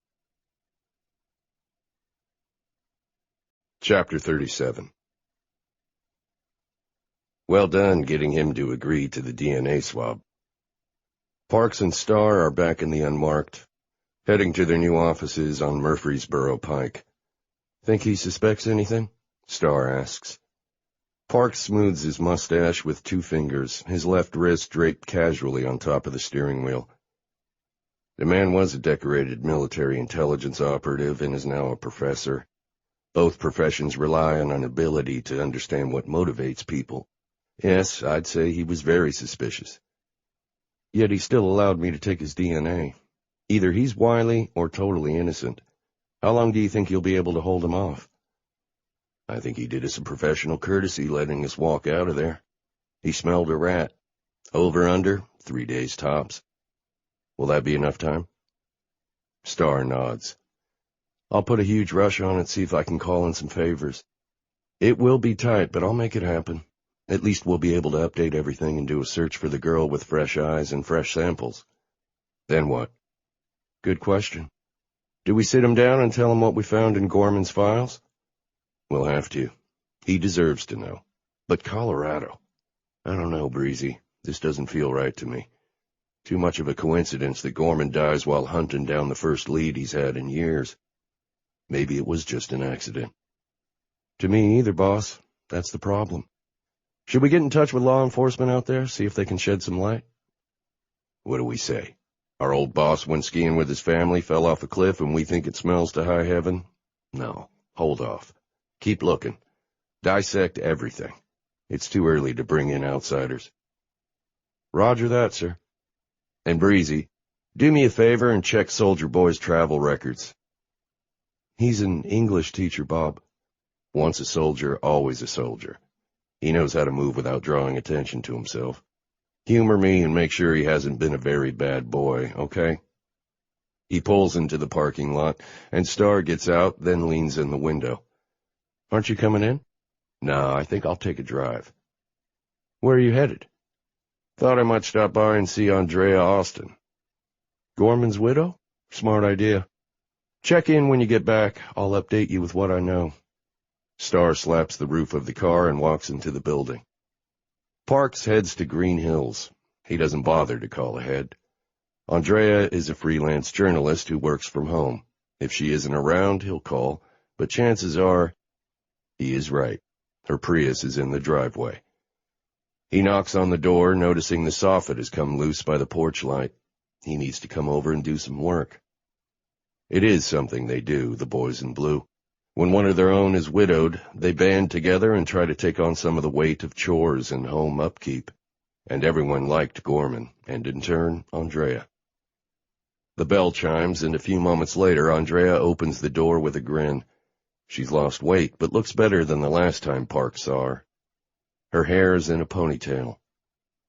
Chapter 37. Well done getting him to agree to the DNA swab. Parks and Starr are back in the Unmarked, heading to their new offices on Murfreesboro Pike. Think he suspects anything? Starr asks. Parks smooths his mustache with 2 fingers, his left wrist draped casually on top of the steering wheel. The man was a decorated military intelligence operative and is now a professor. Both professions rely on an ability to understand what motivates people. Yes, I'd say he was very suspicious. Yet he still allowed me to take his DNA. Either he's wily or totally innocent. How long do you think you'll be able to hold him off? I think he did us a professional courtesy letting us walk out of there. He smelled a rat. Over under, 3 days tops. Will that be enough time? Starr nods. I'll put a huge rush on it, see if I can call in some favors. It will be tight, but I'll make it happen. At least we'll be able to update everything and do a search for the girl with fresh eyes and fresh samples. Then what? Good question. Do we sit him down and tell him what we found in Gorman's files? We'll have to. He deserves to know. But Colorado? I don't know, Breezy. This doesn't feel right to me. Too much of a coincidence that Gorman dies while hunting down the first lead he's had in years. Maybe it was just an accident. To me either, boss. That's the problem. Should we get in touch with law enforcement out there, see if they can shed some light? What do we say? Our old boss went skiing with his family, fell off a cliff, and we think it smells to high heaven? No, hold off. Keep looking. Dissect everything. It's too early to bring in outsiders. Roger that, sir. And Breezy, do me a favor and check Soldier Boy's travel records. He's an English teacher, Bob. Once a soldier, always a soldier. He knows how to move without drawing attention to himself. Humor me and make sure he hasn't been a very bad boy, okay? He pulls into the parking lot, and Star gets out, then leans in the window. Aren't you coming in? No, I think I'll take a drive. Where are you headed? Thought I might stop by and see Andrea Austin. Gorman's widow? Smart idea. Check in when you get back. I'll update you with what I know. Star slaps the roof of the car and walks into the building. Parks heads to Green Hills. He doesn't bother to call ahead. Andrea is a freelance journalist who works from home. If she isn't around, he'll call, but chances are he is right. Her Prius is in the driveway. He knocks on the door, noticing the soffit has come loose by the porch light. He needs to come over and do some work. It is something they do, the boys in blue. When one of their own is widowed, they band together and try to take on some of the weight of chores and home upkeep. And everyone liked Gorman, and in turn, Andrea. The bell chimes, and a few moments later, Andrea opens the door with a grin. She's lost weight, but looks better than the last time Parks saw her. Her hair is in a ponytail.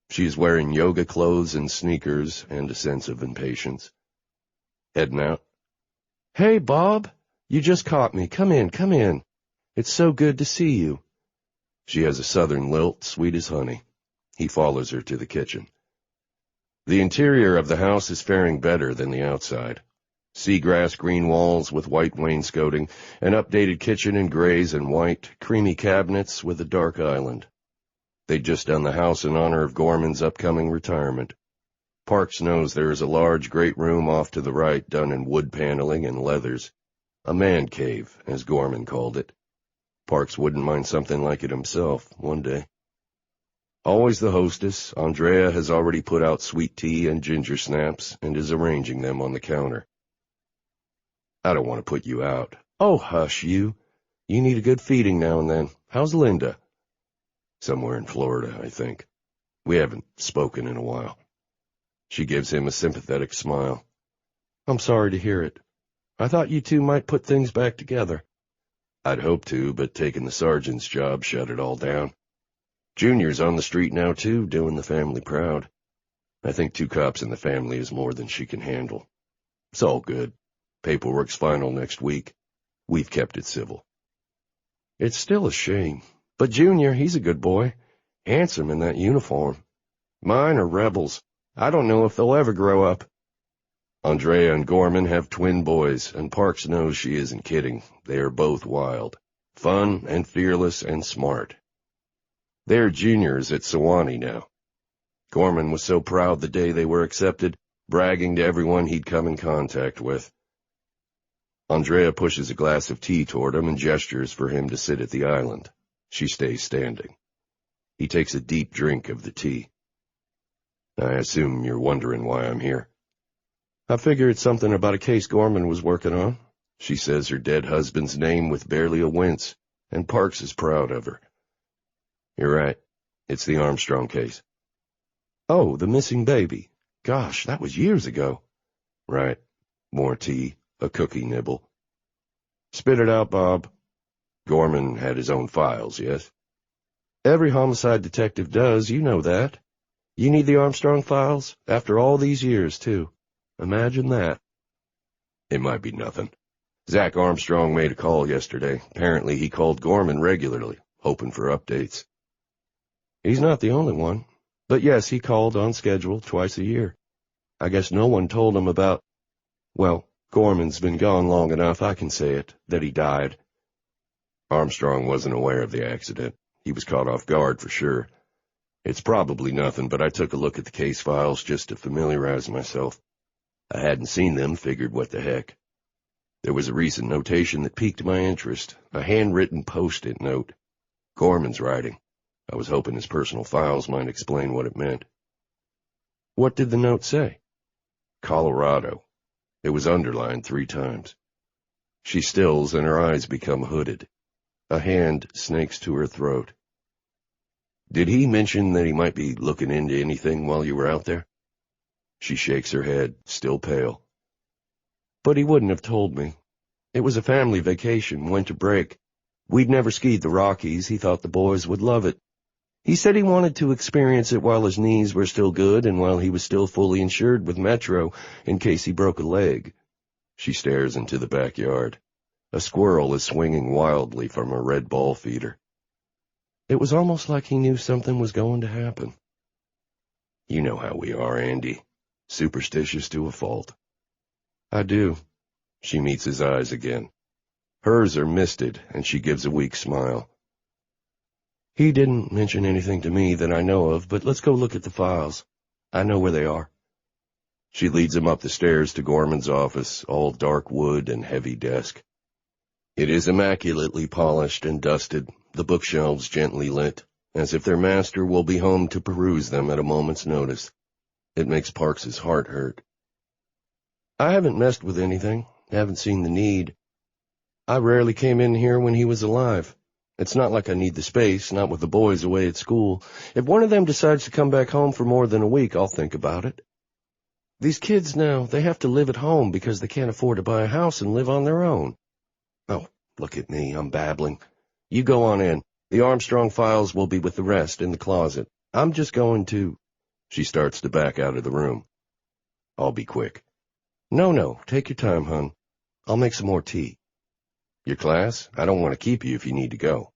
She is wearing yoga clothes and sneakers and a sense of impatience. Heading out. Hey, Bob. You just caught me. Come in, come in. It's so good to see you. She has a southern lilt, sweet as honey. He follows her to the kitchen. The interior of the house is faring better than the outside. Seagrass green walls with white wainscoting, an updated kitchen in grays and white, creamy cabinets with a dark island. They'd just done the house in honor of Gorman's upcoming retirement. Parks knows there is a large great room off to the right done in wood paneling and leathers. A man cave, as Gorman called it. Parks wouldn't mind something like it himself one day. Always the hostess, Andrea has already put out sweet tea and ginger snaps and is arranging them on the counter. I don't want to put you out. Oh, hush, you. You need a good feeding now and then. How's Linda? Somewhere in Florida, I think. We haven't spoken in a while. She gives him a sympathetic smile. I'm sorry to hear it. I thought you two might put things back together. I'd hoped to, but taking the sergeant's job shut it all down. Junior's on the street now, too, doing the family proud. I think 2 cops in the family is more than she can handle. It's all good. Paperwork's final next week. We've kept it civil. It's still a shame. But Junior, he's a good boy. Handsome in that uniform. Mine are rebels. I don't know if they'll ever grow up. Andrea and Gorman have twin boys, and Parks knows she isn't kidding. They are both wild. Fun and fearless and smart. They're juniors at Sewanee now. Gorman was so proud the day they were accepted, bragging to everyone he'd come in contact with. Andrea pushes a glass of tea toward him and gestures for him to sit at the island. She stays standing. He takes a deep drink of the tea. I assume you're wondering why I'm here. I figure it's something about a case Gorman was working on. She says her dead husband's name with barely a wince, and Parks is proud of her. You're right. It's the Armstrong case. Oh, the missing baby. Gosh, that was years ago. Right. More tea, a cookie nibble. Spit it out, Bob. Gorman had his own files, yes? Every homicide detective does, you know that. You need the Armstrong files? After all these years, too. Imagine that. It might be nothing. Zach Armstrong made a call yesterday. Apparently he called Gorman regularly, hoping for updates. He's not the only one. But yes, he called on schedule twice a year. I guess no one told him about, well, Gorman's been gone long enough, I can say it, that he died. Armstrong wasn't aware of the accident. He was caught off guard for sure. It's probably nothing, but I took a look at the case files just to familiarize myself. I hadn't seen them, figured what the heck. There was a recent notation that piqued my interest, a handwritten post-it note. Gorman's writing. I was hoping his personal files might explain what it meant. What did the note say? Colorado. It was underlined 3 times. She stills and her eyes become hooded. A hand snakes to her throat. Did he mention that he might be looking into anything while you were out there? She shakes her head, still pale. But he wouldn't have told me. It was a family vacation, winter break. We'd never skied the Rockies. He thought the boys would love it. He said he wanted to experience it while his knees were still good and while he was still fully insured with Metro in case he broke a leg. She stares into the backyard. A squirrel is swinging wildly from a red ball feeder. It was almost like he knew something was going to happen. You know how we are, Andy. Superstitious to a fault. I do. She meets his eyes again. Hers are misted, and she gives a weak smile. He didn't mention anything to me that I know of, but let's go look at the files. I know where they are. She leads him up the stairs to Gorman's office, all dark wood and heavy desk. It is immaculately polished and dusted, the bookshelves gently lit, as if their master will be home to peruse them at a moment's notice. It makes Parks's heart hurt. I haven't messed with anything, haven't seen the need. I rarely came in here when he was alive. It's not like I need the space, not with the boys away at school. If one of them decides to come back home for more than a week, I'll think about it. These kids now, they have to live at home because they can't afford to buy a house and live on their own. Oh, look at me, I'm babbling. You go on in. The Armstrong files will be with the rest in the closet. I'm just going to... She starts to back out of the room. I'll be quick. No, take your time, hon. I'll make some more tea. Your class? I don't want to keep you if you need to go.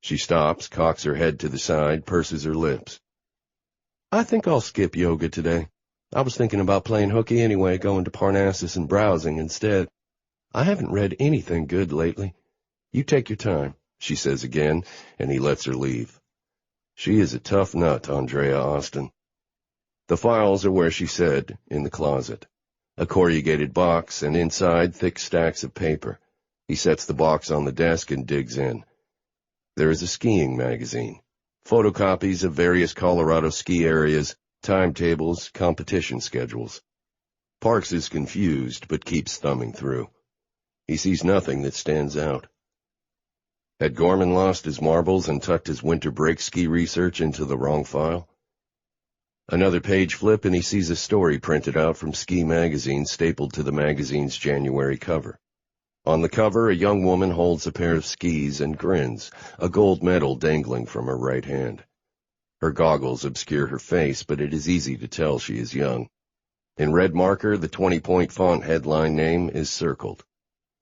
She stops, cocks her head to the side, purses her lips. I think I'll skip yoga today. I was thinking about playing hooky anyway, going to Parnassus and browsing instead. I haven't read anything good lately. You take your time, she says again, and he lets her leave. She is a tough nut, Andrea Austin. The files are where she said, in the closet. A corrugated box, and inside thick stacks of paper. He sets the box on the desk and digs in. There is a skiing magazine. Photocopies of various Colorado ski areas, timetables, competition schedules. Parks is confused, but keeps thumbing through. He sees nothing that stands out. Had Gorman lost his marbles and tucked his winter break ski research into the wrong file? Another page flip and he sees a story printed out from Ski Magazine stapled to the magazine's January cover. On the cover, a young woman holds a pair of skis and grins, a gold medal dangling from her right hand. Her goggles obscure her face, but it is easy to tell she is young. In red marker, the 20-point font headline name is circled.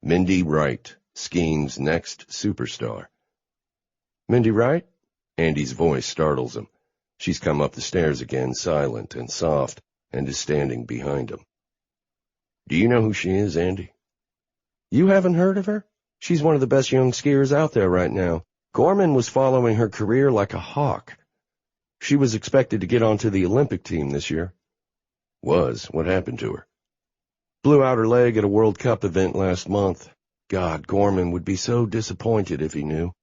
Mindy Wright, skiing's next superstar. Mindy Wright? Andy's voice startles him. She's come up the stairs again, silent and soft, and is standing behind him. Do you know who she is, Andy? You haven't heard of her? She's one of the best young skiers out there right now. Gorman was following her career like a hawk. She was expected to get onto the Olympic team this year. Was? What happened to her? Blew out her leg at a World Cup event last month. God, Gorman would be so disappointed if he knew.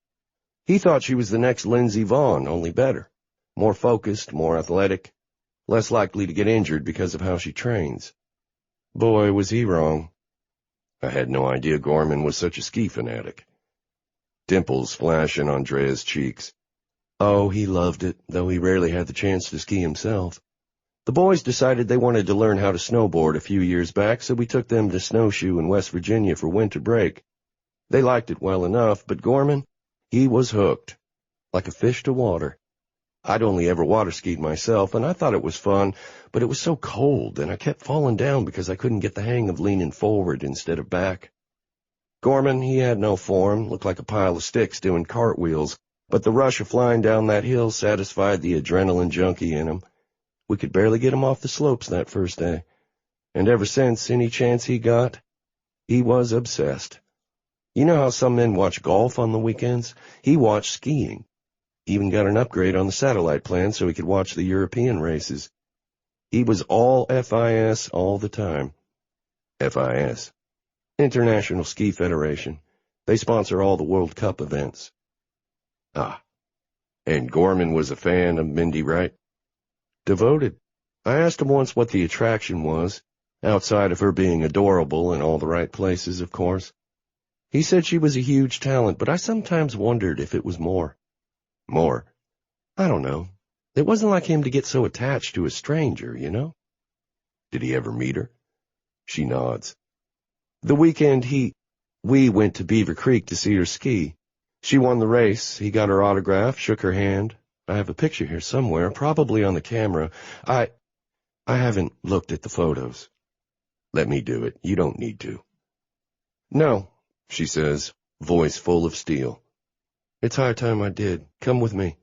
He thought she was the next Lindsey Vonn, only better. More focused, more athletic, less likely to get injured because of how she trains. Boy, was he wrong. I had no idea Gorman was such a ski fanatic. Dimples flash in Andrea's cheeks. Oh, he loved it, though he rarely had the chance to ski himself. The boys decided they wanted to learn how to snowboard a few years back, so we took them to Snowshoe in West Virginia for winter break. They liked it well enough, but Gorman, he was hooked, like a fish to water. I'd only ever water skied myself, and I thought it was fun, but it was so cold, and I kept falling down because I couldn't get the hang of leaning forward instead of back. Gorman, he had no form, looked like a pile of sticks doing cartwheels, but the rush of flying down that hill satisfied the adrenaline junkie in him. We could barely get him off the slopes that first day, and ever since, any chance he got, he was obsessed. You know how some men watch golf on the weekends? He watched skiing. Even got an upgrade on the satellite plan so he could watch the European races. He was all FIS all the time. FIS. International Ski Federation. They sponsor all the World Cup events. Ah. And Gorman was a fan of Mindy Wright? Devoted. I asked him once what the attraction was, outside of her being adorable in all the right places, of course. He said she was a huge talent, but I sometimes wondered if it was more. More? I don't know. It wasn't like him to get so attached to a stranger, you know? Did he ever meet her? She nods. The weekend we went to Beaver Creek to see her ski. She won the race. He got her autograph, shook her hand. I have a picture here somewhere, probably on the camera. I haven't looked at the photos. Let me do it. You don't need to. No, she says, voice full of steel. It's high time I did. Come with me.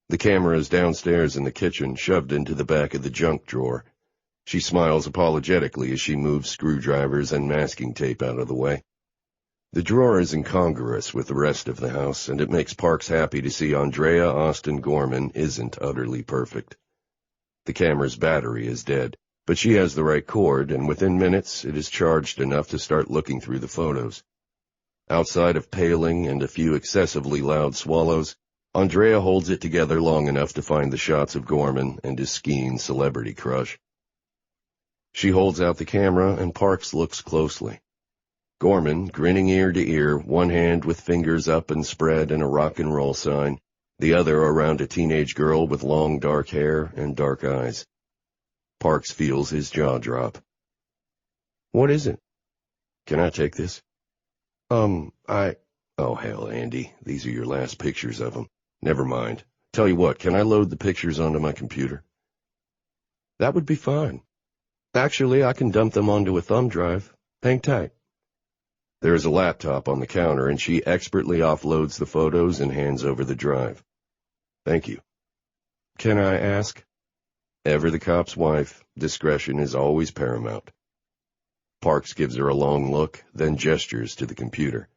The camera is downstairs in the kitchen, shoved into the back of the junk drawer. She smiles apologetically as she moves screwdrivers and masking tape out of the way. The drawer is incongruous with the rest of the house, and it makes Parks happy to see Andrea Austin Gorman isn't utterly perfect. The camera's battery is dead, but she has the right cord, and within minutes it is charged enough to start looking through the photos. Outside of paling and a few excessively loud swallows, Andrea holds it together long enough to find the shots of Gorman and his skiing celebrity crush. She holds out the camera, and Parks looks closely. Gorman, grinning ear to ear, one hand with fingers up and spread in a rock and roll sign, the other around a teenage girl with long dark hair and dark eyes. Parks feels his jaw drop. What is it? Can I take this? Oh, hell, Andy, these are your last pictures of him. Never mind. Tell you what, can I load the pictures onto my computer? That would be fine. Actually, I can dump them onto a thumb drive. Hang tight. There is a laptop on the counter, and she expertly offloads the photos and hands over the drive. Thank you. Can I ask? Ever the cop's wife, discretion is always paramount. Parks gives her a long look, then gestures to the computer.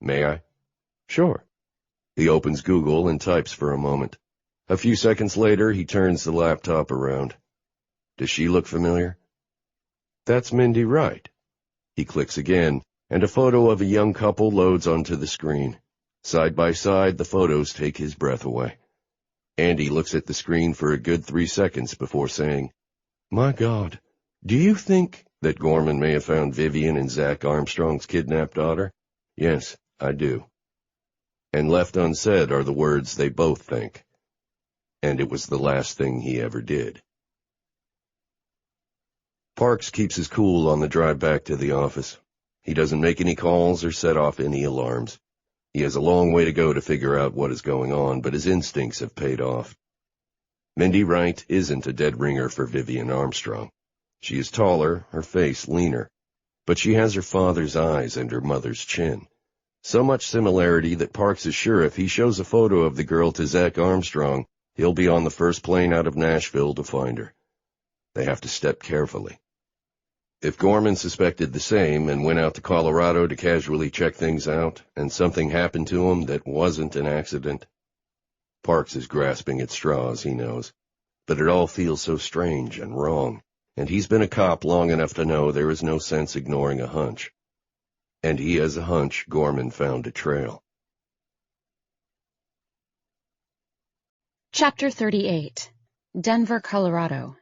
May I? Sure. He opens Google and types for a moment. A few seconds later, he turns the laptop around. Does she look familiar? That's Mindy Wright. He clicks again, and a photo of a young couple loads onto the screen. Side by side, the photos take his breath away. Andy looks at the screen for a good 3 seconds before saying, My God, do you think that Gorman may have found Vivian and Zach Armstrong's kidnapped daughter? Yes, I do. And left unsaid are the words they both think. And it was the last thing he ever did. Parks keeps his cool on the drive back to the office. He doesn't make any calls or set off any alarms. He has a long way to go to figure out what is going on, but his instincts have paid off. Mindy Wright isn't a dead ringer for Vivian Armstrong. She is taller, her face leaner, but she has her father's eyes and her mother's chin. So much similarity that Parks is sure if he shows a photo of the girl to Zach Armstrong, he'll be on the first plane out of Nashville to find her. They have to step carefully. If Gorman suspected the same and went out to Colorado to casually check things out, and something happened to him that wasn't an accident, Parks is grasping at straws, he knows. But it all feels so strange and wrong, and he's been a cop long enough to know there is no sense ignoring a hunch. And he has a hunch Gorman found a trail. Chapter 38. Denver, Colorado.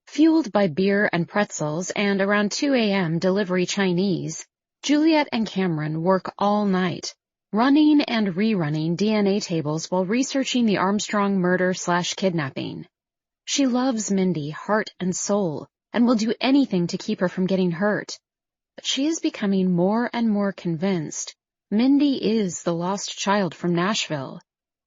Fueled by beer and pretzels and around 2 a.m. delivery Chinese, Juliet and Cameron work all night, running and rerunning DNA tables while researching the Armstrong murder/kidnapping. She loves Mindy heart and soul and will do anything to keep her from getting hurt. But she is becoming more and more convinced Mindy is the lost child from Nashville.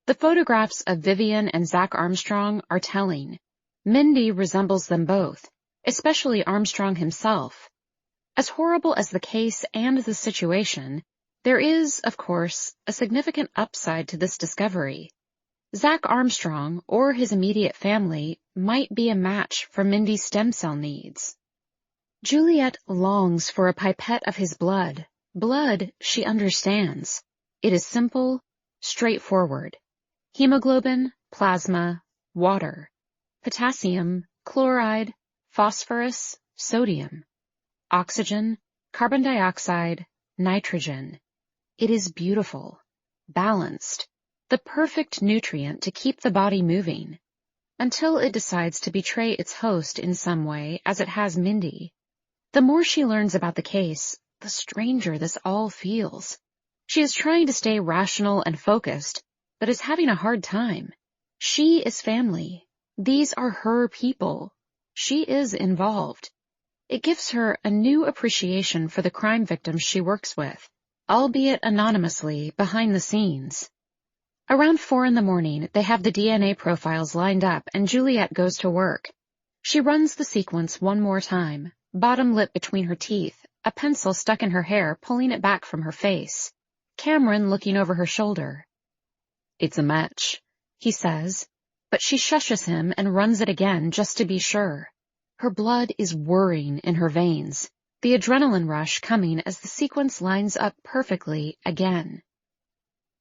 The photographs of Vivian and Zach Armstrong are telling. Mindy resembles them both, especially Armstrong himself. As horrible as the case and the situation, there is, of course, a significant upside to this discovery. Zach Armstrong, or his immediate family, might be a match for Mindy's stem cell needs. Juliet longs for a pipette of his blood. Blood, she understands. It is simple, straightforward. Hemoglobin, plasma, water, potassium, chloride, phosphorus, sodium, oxygen, carbon dioxide, nitrogen. It is beautiful, balanced, the perfect nutrient to keep the body moving, until it decides to betray its host in some way, as it has Mindy. The more she learns about the case, the stranger this all feels. She is trying to stay rational and focused, but is having a hard time. She is family. These are her people. She is involved. It gives her a new appreciation for the crime victims she works with, albeit anonymously, behind the scenes. Around 4 a.m, they have the DNA profiles lined up and Juliet goes to work. She runs the sequence one more time, bottom lip between her teeth, a pencil stuck in her hair pulling it back from her face. Cameron looking over her shoulder. "It's a match," he says, but she shushes him and runs it again just to be sure. Her blood is whirring in her veins, the adrenaline rush coming as the sequence lines up perfectly again.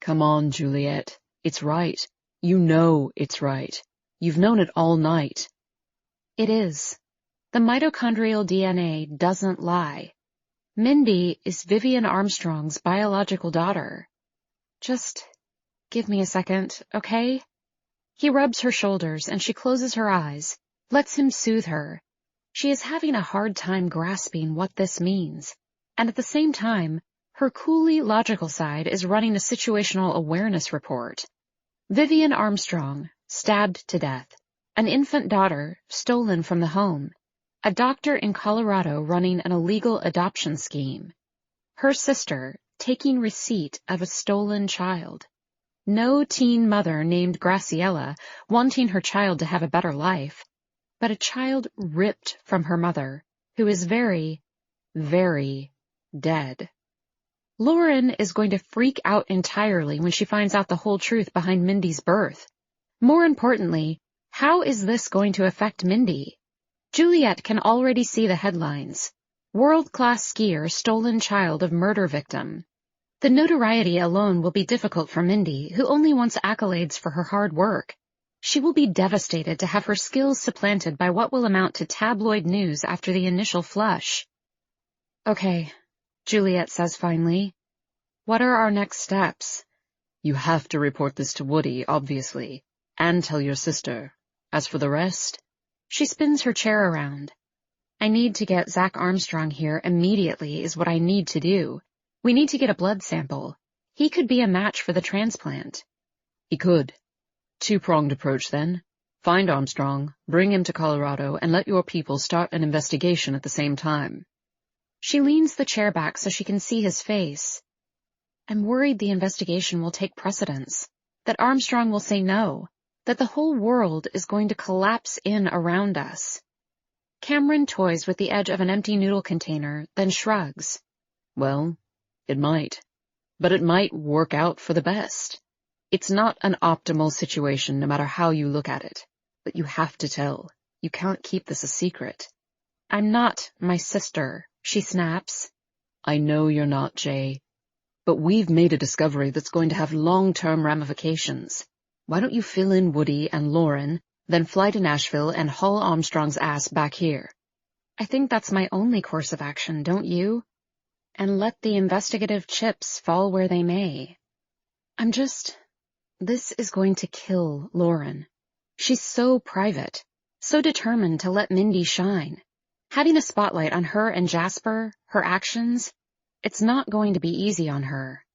"Come on, Juliet. It's right. You know it's right. You've known it all night." It is. The mitochondrial DNA doesn't lie. Mindy is Vivian Armstrong's biological daughter. Just give me a second, okay? He rubs her shoulders and she closes her eyes, lets him soothe her. She is having a hard time grasping what this means, and at the same time, her coolly logical side is running a situational awareness report. Vivian Armstrong, stabbed to death. An infant daughter, stolen from the home. A doctor in Colorado running an illegal adoption scheme. Her sister, taking receipt of a stolen child. No teen mother named Graciela wanting her child to have a better life, but a child ripped from her mother, who is very, very dead. Lauren is going to freak out entirely when she finds out the whole truth behind Mindy's birth. More importantly, how is this going to affect Mindy? Juliet can already see the headlines. World-class skier, stolen child of murder victim. The notoriety alone will be difficult for Mindy, who only wants accolades for her hard work. She will be devastated to have her skills supplanted by what will amount to tabloid news after the initial flush. "Okay," Juliet says finally. "What are our next steps?" "You have to report this to Woody, obviously, and tell your sister. As for the rest..." She spins her chair around. "I need to get Zach Armstrong here immediately is what I need to do. We need to get a blood sample. He could be a match for the transplant." "He could. Two-pronged approach then. Find Armstrong, bring him to Colorado, and let your people start an investigation at the same time." She leans the chair back so she can see his face. "I'm worried the investigation will take precedence, that Armstrong will say no, that the whole world is going to collapse in around us." Cameron toys with the edge of an empty noodle container, then shrugs. "Well, it might. But it might work out for the best. It's not an optimal situation no matter how you look at it. But you have to tell. You can't keep this a secret." "I'm not my sister," she snaps. "I know you're not, Jay. But we've made a discovery that's going to have long-term ramifications. Why don't you fill in Woody and Lauren, then fly to Nashville and haul Armstrong's ass back here?" "I think that's my only course of action, don't you? And let the investigative chips fall where they may. This is going to kill Lauren. She's so private, so determined to let Mindy shine. Having a spotlight on her and Jasper, her actions, it's not going to be easy on her."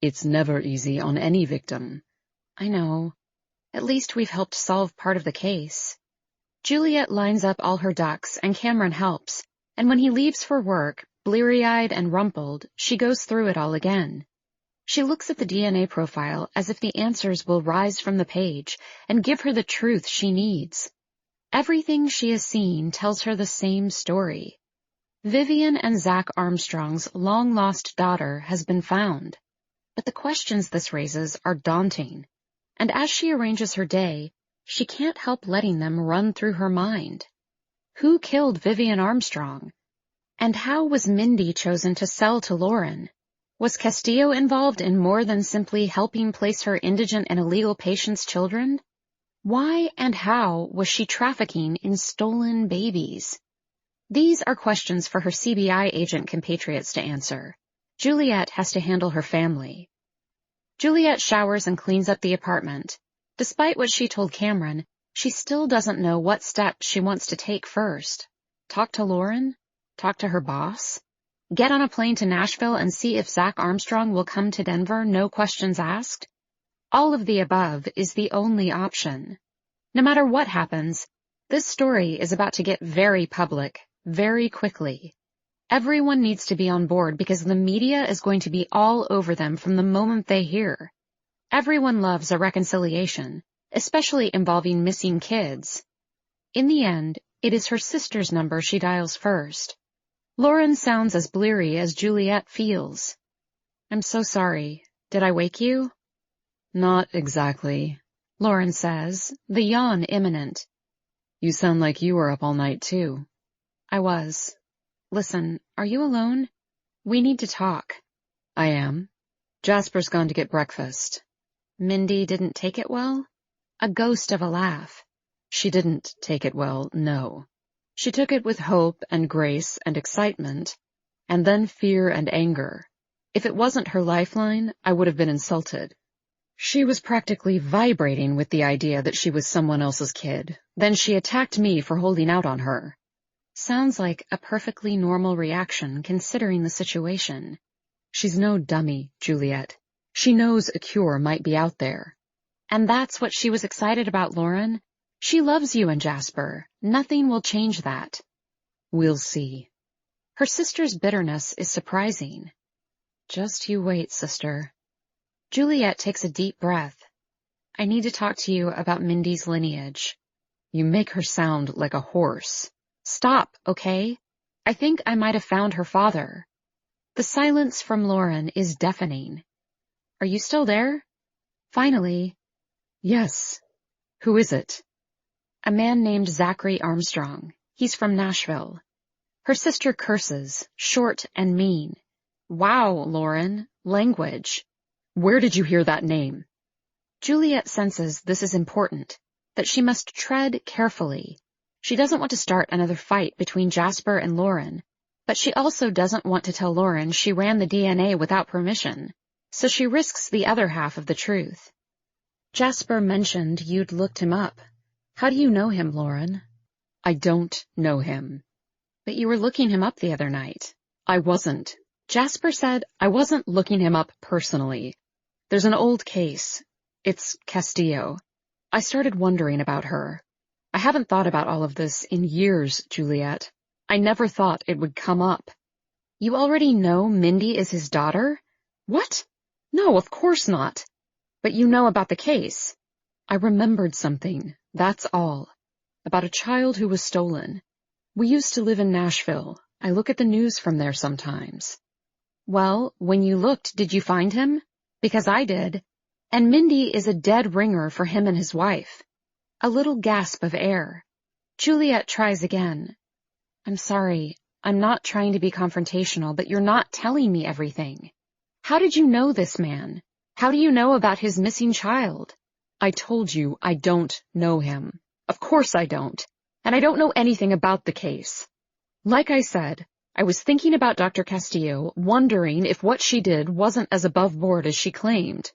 "It's never easy on any victim." "I know. At least we've helped solve part of the case." Juliet lines up all her ducks and Cameron helps, and when he leaves for work, bleary-eyed and rumpled, she goes through it all again. She looks at the DNA profile as if the answers will rise from the page and give her the truth she needs. Everything she has seen tells her the same story. Vivian and Zach Armstrong's long-lost daughter has been found. But the questions this raises are daunting, and as she arranges her day, she can't help letting them run through her mind. Who killed Vivian Armstrong? And how was Mindy chosen to sell to Lauren? Was Castillo involved in more than simply helping place her indigent and illegal patients' children? Why and how was she trafficking in stolen babies? These are questions for her CBI agent compatriots to answer. Juliet has to handle her family. Juliet showers and cleans up the apartment. Despite what she told Cameron, she still doesn't know what steps she wants to take first. Talk to Lauren? Talk to her boss? Get on a plane to Nashville and see if Zach Armstrong will come to Denver, no questions asked? All of the above is the only option. No matter what happens, this story is about to get very public, very quickly. Everyone needs to be on board because the media is going to be all over them from the moment they hear. Everyone loves a reconciliation, especially involving missing kids. In the end, it is her sister's number she dials first. Lauren sounds as bleary as Juliet feels. I'm so sorry. Did I wake you? Not exactly, Lauren says, the yawn imminent. You sound like you were up all night, too. I was. Listen, are you alone? We need to talk. I am. Jasper's gone to get breakfast. Mindy didn't take it well? A ghost of a laugh. She didn't take it well, no. She took it with hope and grace and excitement, and then fear and anger. If it wasn't her lifeline, I would have been insulted. She was practically vibrating with the idea that she was someone else's kid. Then she attacked me for holding out on her. Sounds like a perfectly normal reaction considering the situation. She's no dummy, Juliet. She knows a cure might be out there. And that's what she was excited about, Lauren. She loves you and Jasper. Nothing will change that. We'll see. Her sister's bitterness is surprising. Just you wait, sister. Juliet takes a deep breath. I need to talk to you about Mindy's lineage. You make her sound like a horse. Stop, okay? I think I might have found her father. The silence from Lauren is deafening. Are you still there? Finally. Yes. Who is it? A man named Zachary Armstrong. He's from Nashville. Her sister curses, short and mean. Wow, Lauren. Language. Where did you hear that name? Juliet senses this is important, that she must tread carefully. She doesn't want to start another fight between Jasper and Lauren, but she also doesn't want to tell Lauren she ran the DNA without permission, so she risks the other half of the truth. Jasper mentioned you'd looked him up. How do you know him, Lauren? I don't know him. But you were looking him up the other night. I wasn't. Jasper said I wasn't looking him up personally. There's an old case. It's Castillo. I started wondering about her. I haven't thought about all of this in years, Juliet. I never thought it would come up. You already know Mindy is his daughter? What? No, of course not. But you know about the case. I remembered something, that's all. About a child who was stolen. We used to live in Nashville. I look at the news from there sometimes. Well, when you looked, did you find him? Because I did. And Mindy is a dead ringer for him and his wife. A little gasp of air. Juliet tries again. I'm sorry. I'm not trying to be confrontational, but you're not telling me everything. How did you know this man? How do you know about his missing child? I told you I don't know him. Of course I don't. And I don't know anything about the case. Like I said, I was thinking about Dr. Castillo, wondering if what she did wasn't as above board as she claimed.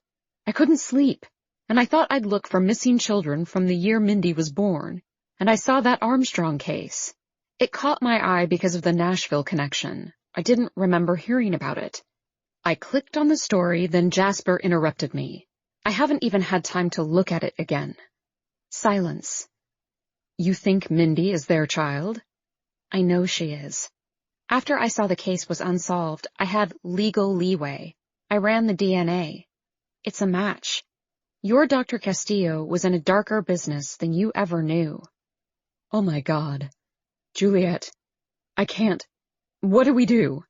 I couldn't sleep, and I thought I'd look for missing children from the year Mindy was born, and I saw that Armstrong case. It caught my eye because of the Nashville connection. I didn't remember hearing about it. I clicked on the story, then Jasper interrupted me. I haven't even had time to look at it again. Silence. You think Mindy is their child? I know she is. After I saw the case was unsolved, I had legal leeway. I ran the DNA. It's a match. Your Dr. Castillo was in a darker business than you ever knew. Oh my God. Juliet, I can't. What do we do?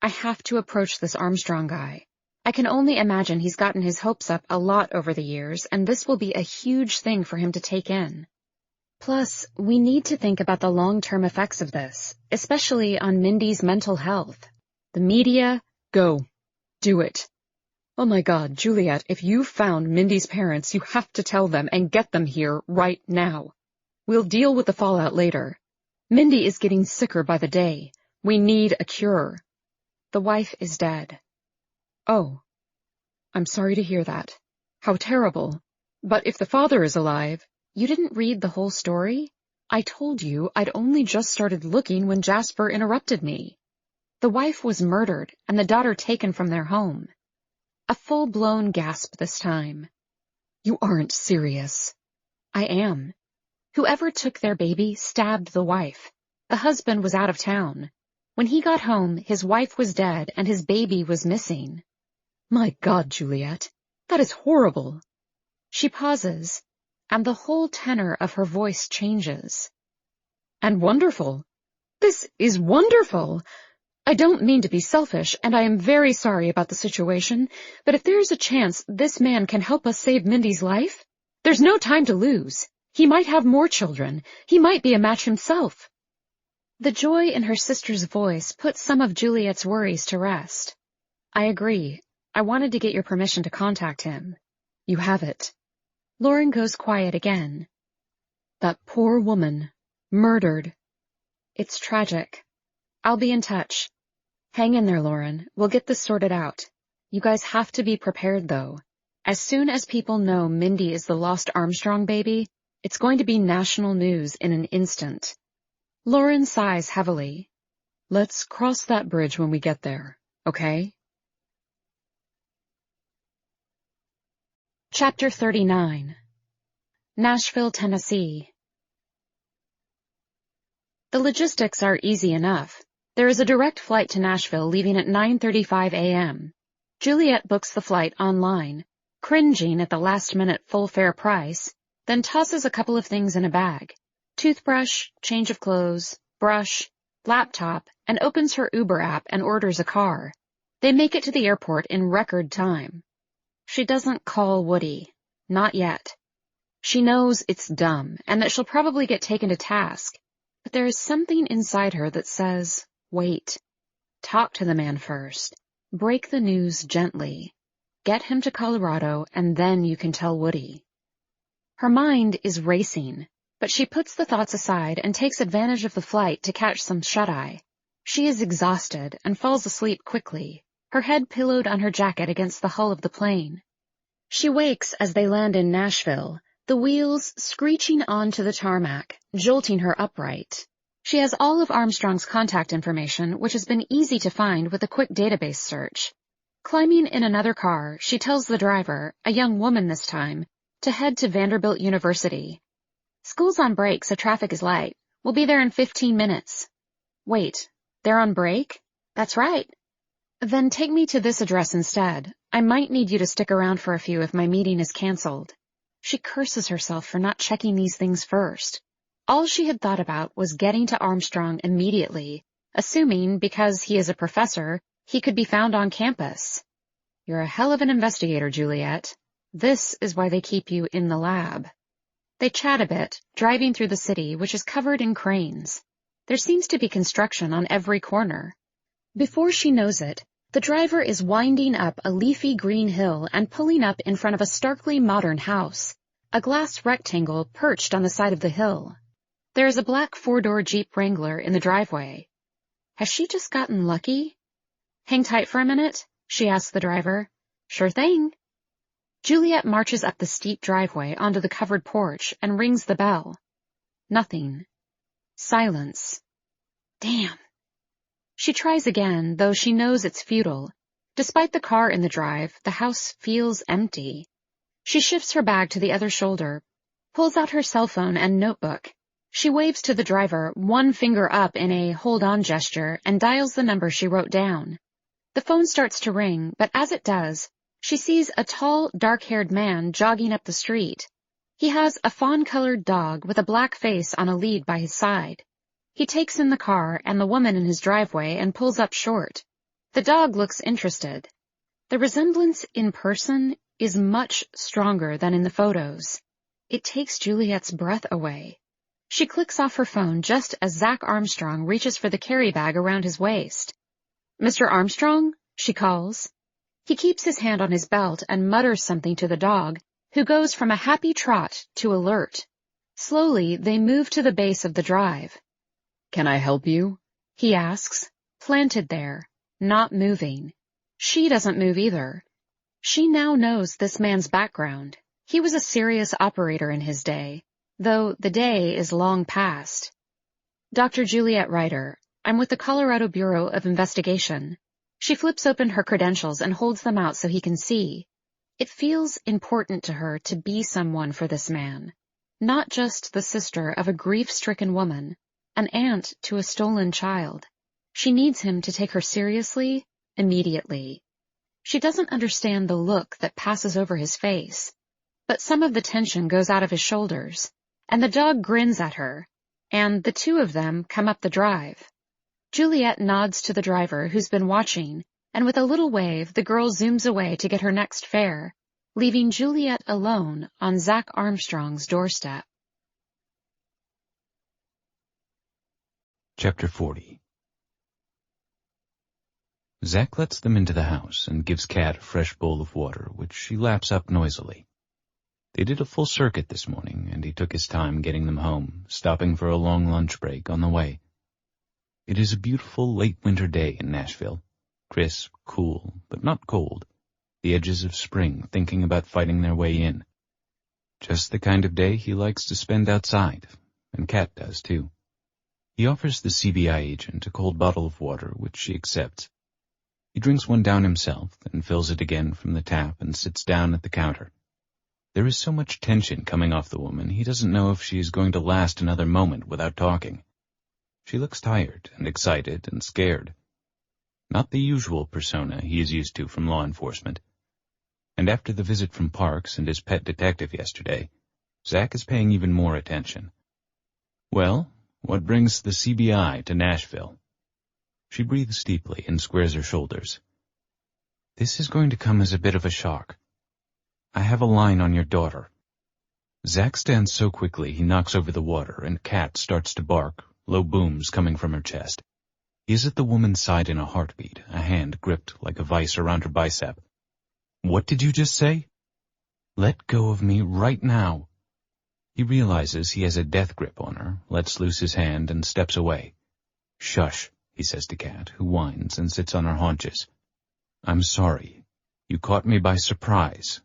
I have to approach this Armstrong guy. I can only imagine he's gotten his hopes up a lot over the years, and this will be a huge thing for him to take in. Plus, we need to think about the long-term effects of this, especially on Mindy's mental health. The media, go. Do it. Oh my God, Juliet, if you found Mindy's parents, you have to tell them and get them here right now. We'll deal with the fallout later. Mindy is getting sicker by the day. We need a cure. The wife is dead. Oh, I'm sorry to hear that. How terrible. But if the father is alive... You didn't read the whole story? I told you I'd only just started looking when Jasper interrupted me. The wife was murdered and the daughter taken from their home. A full-blown gasp this time. You aren't serious. I am. Whoever took their baby stabbed the wife. The husband was out of town. When he got home, his wife was dead and his baby was missing. My God, Juliet, that is horrible. She pauses, and the whole tenor of her voice changes. And wonderful. This is wonderful. I don't mean to be selfish, and I am very sorry about the situation, but if there's a chance this man can help us save Mindy's life, there's no time to lose. He might have more children. He might be a match himself. The joy in her sister's voice put some of Juliet's worries to rest. I agree. I wanted to get your permission to contact him. You have it. Lauren goes quiet again. That poor woman. Murdered. It's tragic. I'll be in touch. Hang in there, Lauren. We'll get this sorted out. You guys have to be prepared, though. As soon as people know Mindy is the lost Armstrong baby, it's going to be national news in an instant. Lauren sighs heavily. Let's cross that bridge when we get there, okay? Chapter 39. Nashville, Tennessee. The logistics are easy enough. There is a direct flight to Nashville leaving at 9:35 a.m. Juliet books the flight online, cringing at the last-minute full-fare price, then tosses a couple of things in a bag. Toothbrush, change of clothes, brush, laptop, and opens her Uber app and orders a car. They make it to the airport in record time. She doesn't call Woody. Not yet. She knows it's dumb and that she'll probably get taken to task, but there is something inside her that says, wait. Talk to the man first. Break the news gently. Get him to Colorado and then you can tell Woody. Her mind is racing, but she puts the thoughts aside and takes advantage of the flight to catch some shut-eye. She is exhausted and falls asleep quickly, her head pillowed on her jacket against the hull of the plane. She wakes as they land in Nashville, the wheels screeching onto the tarmac, jolting her upright. She has all of Armstrong's contact information, which has been easy to find with a quick database search. Climbing in another car, she tells the driver, a young woman this time, to head to Vanderbilt University. School's on break, so traffic is light. We'll be there in 15 minutes. Wait, they're on break? That's right. Then take me to this address instead. I might need you to stick around for a few if my meeting is canceled. She curses herself for not checking these things first. All she had thought about was getting to Armstrong immediately, assuming, because he is a professor, he could be found on campus. You're a hell of an investigator, Juliet. This is why they keep you in the lab. They chat a bit, driving through the city, which is covered in cranes. There seems to be construction on every corner. Before she knows it, the driver is winding up a leafy green hill and pulling up in front of a starkly modern house, a glass rectangle perched on the side of the hill. There is a black four-door Jeep Wrangler in the driveway. Has she just gotten lucky? Hang tight for a minute, she asks the driver. Sure thing. Juliet marches up the steep driveway onto the covered porch and rings the bell. Nothing. Silence. Damn. She tries again, though she knows it's futile. Despite the car in the drive, the house feels empty. She shifts her bag to the other shoulder, pulls out her cell phone and notebook. She waves to the driver, one finger up in a hold-on gesture, and dials the number she wrote down. The phone starts to ring, but as it does, she sees a tall, dark-haired man jogging up the street. He has a fawn-colored dog with a black face on a lead by his side. He takes in the car and the woman in his driveway and pulls up short. The dog looks interested. The resemblance in person is much stronger than in the photos. It takes Juliet's breath away. She clicks off her phone just as Zach Armstrong reaches for the carry bag around his waist. Mr. Armstrong? She calls. He keeps his hand on his belt and mutters something to the dog, who goes from a happy trot to alert. Slowly, they move to the base of the drive. "Can I help you?" he asks, planted there, not moving. She doesn't move either. She now knows this man's background. He was a serious operator in his day, though the day is long past. Dr. Juliet Ryder, I'm with the Colorado Bureau of Investigation. She flips open her credentials and holds them out so he can see. It feels important to her to be someone for this man, not just the sister of a grief-stricken woman, an aunt to a stolen child. She needs him to take her seriously, immediately. She doesn't understand the look that passes over his face, but some of the tension goes out of his shoulders, and the dog grins at her, and the two of them come up the drive. Juliet nods to the driver who's been watching, and with a little wave, the girl zooms away to get her next fare, leaving Juliet alone on Zach Armstrong's doorstep. Chapter 40. Zach lets them into the house and gives Kat a fresh bowl of water, which she laps up noisily. They did a full circuit this morning, and he took his time getting them home, stopping for a long lunch break on the way. It is a beautiful late winter day in Nashville, crisp, cool, but not cold, the edges of spring thinking about fighting their way in. Just the kind of day he likes to spend outside, and Kat does too. He offers the CBI agent a cold bottle of water, which she accepts. He drinks one down himself, then fills it again from the tap and sits down at the counter. There is so much tension coming off the woman, he doesn't know if she is going to last another moment without talking. She looks tired and excited and scared. Not the usual persona he is used to from law enforcement. And after the visit from Parks and his pet detective yesterday, Zach is paying even more attention. Well, what brings the CBI to Nashville? She breathes deeply and squares her shoulders. This is going to come as a bit of a shock. I have a line on your daughter. Zach stands so quickly he knocks over the water, and Kat starts to bark, low booms coming from her chest. He is at the woman's side in a heartbeat, a hand gripped like a vice around her bicep. What did you just say? Let go of me right now. He realizes he has a death grip on her, lets loose his hand, and steps away. Shush, he says to Kat, who whines and sits on her haunches. I'm sorry. You caught me by surprise.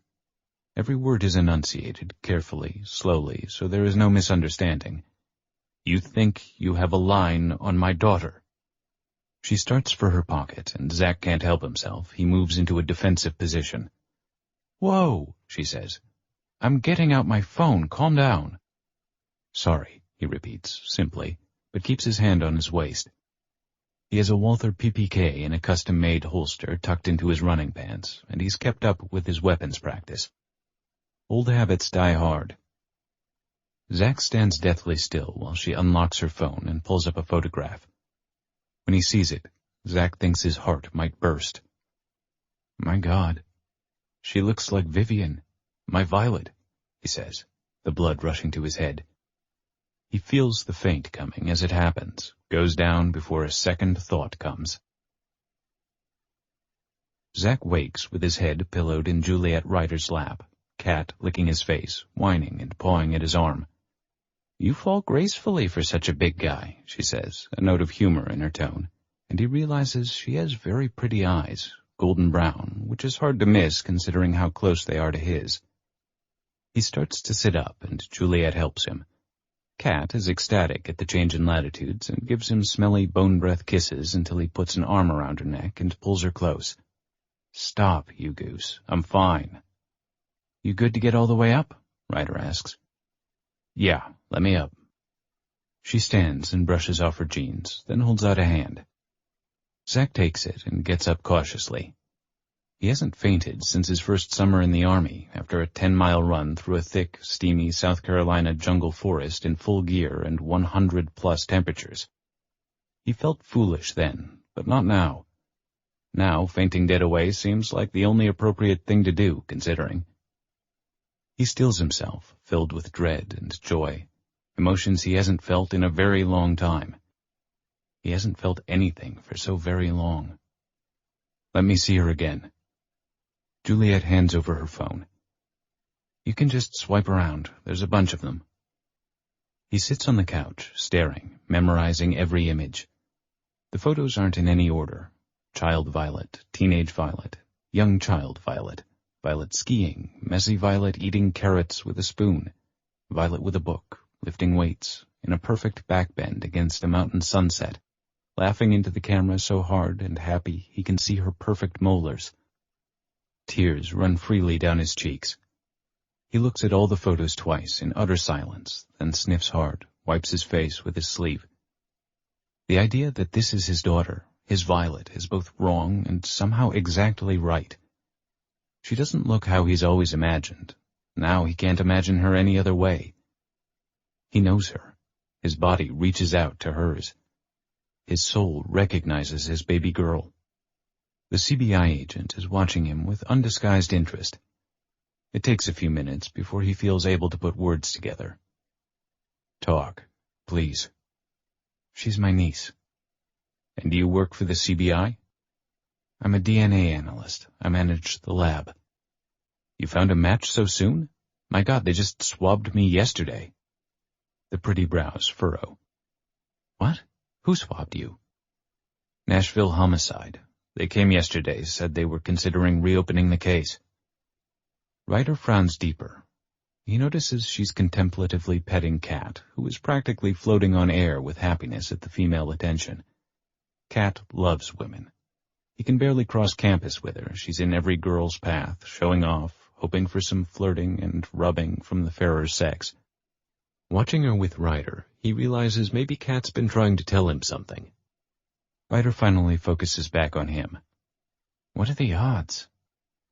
Every word is enunciated, carefully, slowly, so there is no misunderstanding. You think you have a line on my daughter. She starts for her pocket, and Zach can't help himself. He moves into a defensive position. Whoa, she says. I'm getting out my phone. Calm down. Sorry, he repeats, simply, but keeps his hand on his waist. He has a Walther PPK in a custom-made holster tucked into his running pants, and he's kept up with his weapons practice. Old habits die hard. Zach stands deathly still while she unlocks her phone and pulls up a photograph. When he sees it, Zach thinks his heart might burst. My God, she looks like Vivian, my Violet, he says, the blood rushing to his head. He feels the faint coming as it happens, goes down before a second thought comes. Zach wakes with his head pillowed in Juliet Ryder's lap, Kat licking his face, whining and pawing at his arm. You fall gracefully for such a big guy, she says, a note of humor in her tone, and he realizes she has very pretty eyes, golden brown, which is hard to miss considering how close they are to his. He starts to sit up, and Juliet helps him. Kat is ecstatic at the change in latitudes and gives him smelly bone-breath kisses until he puts an arm around her neck and pulls her close. Stop, you goose. I'm fine. You good to get all the way up? Ryder asks. Yeah, let me up. She stands and brushes off her jeans, then holds out a hand. Zach takes it and gets up cautiously. He hasn't fainted since his first summer in the Army, after a 10-mile run through a thick, steamy South Carolina jungle forest in full gear and 100-plus temperatures. He felt foolish then, but not now. Now, fainting dead away seems like the only appropriate thing to do, considering. He stills himself, filled with dread and joy, emotions he hasn't felt in a very long time. He hasn't felt anything for so very long. Let me see her again. Juliet hands over her phone. You can just swipe around. There's a bunch of them. He sits on the couch, staring, memorizing every image. The photos aren't in any order. Child Violet, teenage Violet, young child Violet, Violet skiing, messy Violet eating carrots with a spoon, Violet with a book, lifting weights, in a perfect backbend against a mountain sunset, laughing into the camera so hard and happy he can see her perfect molars. Tears run freely down his cheeks. He looks at all the photos twice in utter silence, then sniffs hard, wipes his face with his sleeve. The idea that this is his daughter, his Violet, is both wrong and somehow exactly right. She doesn't look how he's always imagined. Now he can't imagine her any other way. He knows her. His body reaches out to hers. His soul recognizes his baby girl. The CBI agent is watching him with undisguised interest. It takes a few minutes before he feels able to put words together. Talk, please. She's my niece. And do you work for the CBI? I'm a DNA analyst. I manage the lab. You found a match so soon? My God, they just swabbed me yesterday. The pretty brows furrow. What? Who swabbed you? Nashville homicide. They came yesterday, said they were considering reopening the case. Ryder frowns deeper. He notices she's contemplatively petting Kat, who is practically floating on air with happiness at the female attention. Kat loves women. He can barely cross campus with her. She's in every girl's path, showing off, hoping for some flirting and rubbing from the fairer sex. Watching her with Ryder, he realizes maybe Kat's been trying to tell him something. Ryder finally focuses back on him. What are the odds?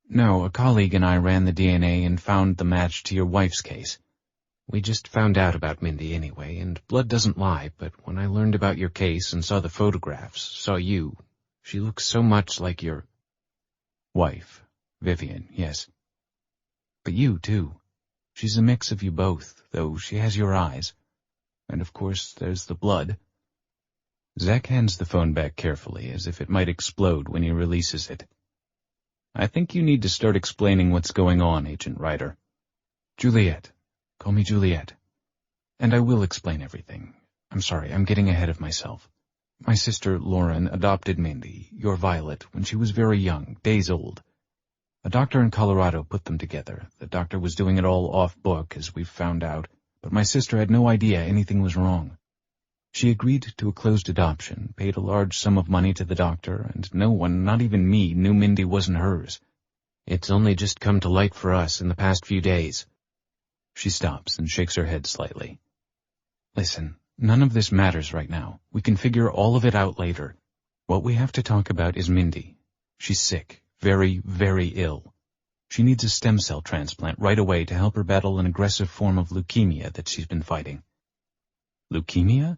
No, a colleague and I ran the DNA and found the match to your wife's case. We just found out about Mindy anyway, and blood doesn't lie, but when I learned about your case and saw the photographs, saw you, she looks so much like your wife, Vivian, yes. But you, too. She's a mix of you both, though she has your eyes. And of course, there's the blood. Zach hands the phone back carefully, as if it might explode when he releases it. I think you need to start explaining what's going on, Agent Ryder. Juliet. Call me Juliet. And I will explain everything. I'm sorry, I'm getting ahead of myself. My sister, Lauren, adopted Mindy, your Violet, when she was very young, days old. A doctor in Colorado put them together. The doctor was doing it all off-book, as we've found out, but my sister had no idea anything was wrong. She agreed to a closed adoption, paid a large sum of money to the doctor, and no one, not even me, knew Mindy wasn't hers. It's only just come to light for us in the past few days. She stops and shakes her head slightly. Listen, none of this matters right now. We can figure all of it out later. What we have to talk about is Mindy. She's sick, very, very ill. She needs a stem cell transplant right away to help her battle an aggressive form of leukemia that she's been fighting. Leukemia?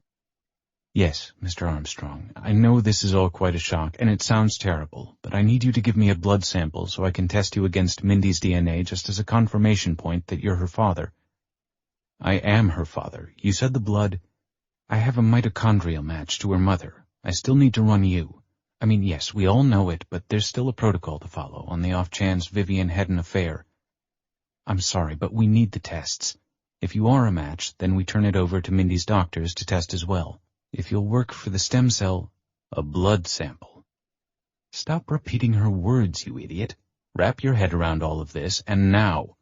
Yes, Mr. Armstrong, I know this is all quite a shock, and it sounds terrible, but I need you to give me a blood sample so I can test you against Mindy's DNA just as a confirmation point that you're her father. I am her father. You said the blood. I have a mitochondrial match to her mother. I still need to run you. I mean, yes, we all know it, but there's still a protocol to follow on the off chance Vivian had an affair. I'm sorry, but we need the tests. If you are a match, then we turn it over to Mindy's doctors to test as well. If you'll work for the stem cell, a blood sample. Stop repeating her words, you idiot. Wrap your head around all of this, and now.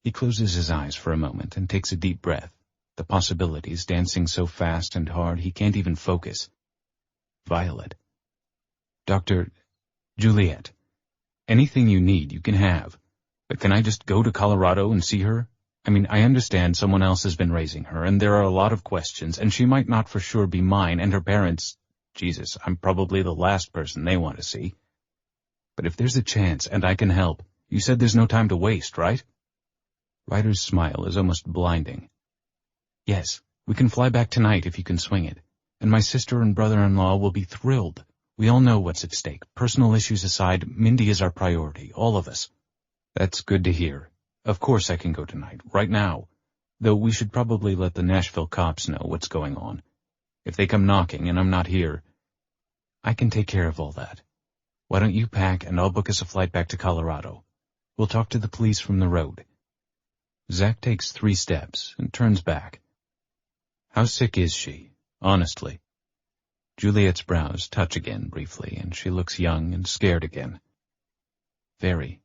He closes his eyes for a moment and takes a deep breath, the possibilities dancing so fast and hard he can't even focus. Violet. Dr. Juliet. Anything you need you can have. But can I just go to Colorado and see her? I mean, I understand someone else has been raising her, and there are a lot of questions, and she might not for sure be mine, and her parents, Jesus, I'm probably the last person they want to see. But if there's a chance, and I can help, you said there's no time to waste, right? Ryder's smile is almost blinding. Yes, we can fly back tonight if you can swing it, and my sister and brother-in-law will be thrilled. We all know what's at stake. Personal issues aside, Mindy is our priority, all of us. That's good to hear. Of course I can go tonight, right now, though we should probably let the Nashville cops know what's going on. If they come knocking and I'm not here, I can take care of all that. Why don't you pack and I'll book us a flight back to Colorado. We'll talk to the police from the road. Zach takes 3 steps and turns back. How sick is she, honestly? Juliet's brows touch again briefly, and she looks young and scared again. Very.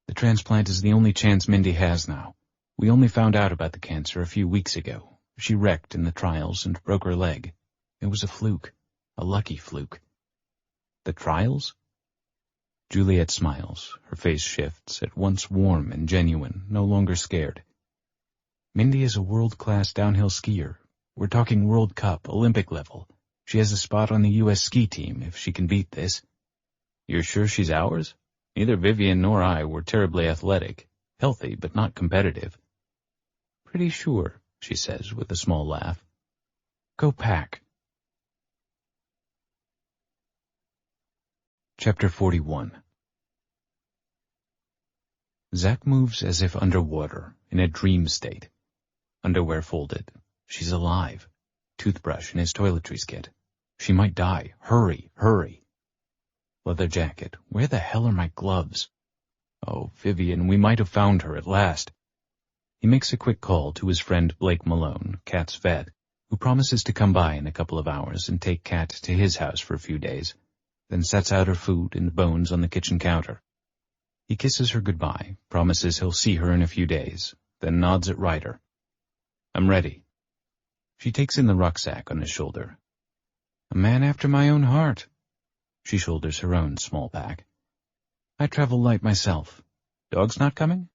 The transplant is the only chance Mindy has now. We only found out about the cancer a few weeks ago. She wrecked in the trials and broke her leg. It was a fluke, a lucky fluke. The trials? Juliet smiles. Her face shifts, at once warm and genuine, no longer scared. Mindy is a world-class downhill skier. We're talking World Cup, Olympic level. She has a spot on the U.S. ski team if she can beat this. You're sure she's ours? Neither Vivian nor I were terribly athletic, healthy but not competitive. Pretty sure, she says with a small laugh. Go pack. Chapter 41. Zach moves as if underwater, in a dream state. Underwear folded. She's alive. Toothbrush in his toiletries kit. She might die. Hurry, hurry. Leather jacket. Where the hell are my gloves? Oh, Vivian, we might have found her at last. He makes a quick call to his friend Blake Malone, Kat's vet, who promises to come by in a couple of hours and take Kat to his house for a few days, then sets out her food and bones on the kitchen counter. He kisses her goodbye, promises he'll see her in a few days, then nods at Ryder. I'm ready. She takes in the rucksack on his shoulder. A man after my own heart. She shoulders her own small pack. I travel light myself. Dog's not coming?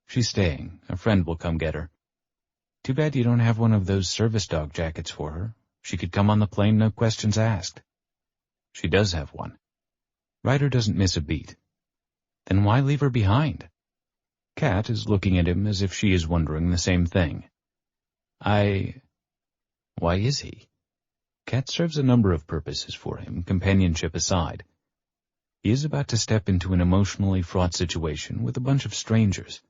She's staying. A friend will come get her. Too bad you don't have one of those service dog jackets for her. She could come on the plane, no questions asked. She does have one. Ryder doesn't miss a beat. Then why leave her behind? Kat is looking at him as if she is wondering the same thing. Why is he? Kat serves a number of purposes for him, companionship aside. He is about to step into an emotionally fraught situation with a bunch of strangers.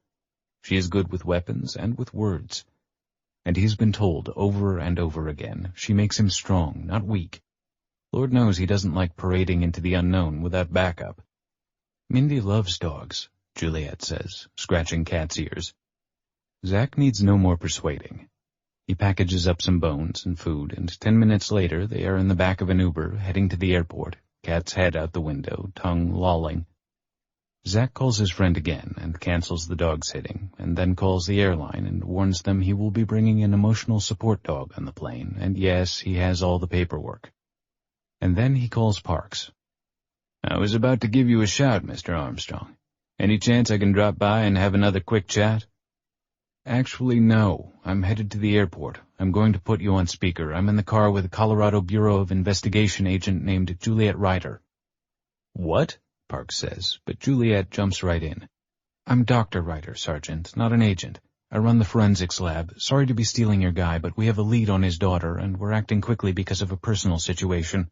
She is good with weapons and with words. And he's been told over and over again, she makes him strong, not weak. Lord knows he doesn't like parading into the unknown without backup. Mindy loves dogs, Juliet says, scratching Kat's ears. Zach needs no more persuading. He packages up some bones and food, and 10 minutes later they are in the back of an Uber, heading to the airport, Kat's head out the window, tongue lolling. Zach calls his friend again and cancels the dog sitting, and then calls the airline and warns them he will be bringing an emotional support dog on the plane, and yes, he has all the paperwork. And then he calls Parks. I was about to give you a shout, Mr. Armstrong. Any chance I can drop by and have another quick chat? Actually, no. I'm headed to the airport. I'm going to put you on speaker. I'm in the car with a Colorado Bureau of Investigation agent named Juliet Ryder. What? Parks says, but Juliet jumps right in. I'm Dr. Ryder, Sergeant, not an agent. I run the forensics lab. Sorry to be stealing your guy, but we have a lead on his daughter, and we're acting quickly because of a personal situation.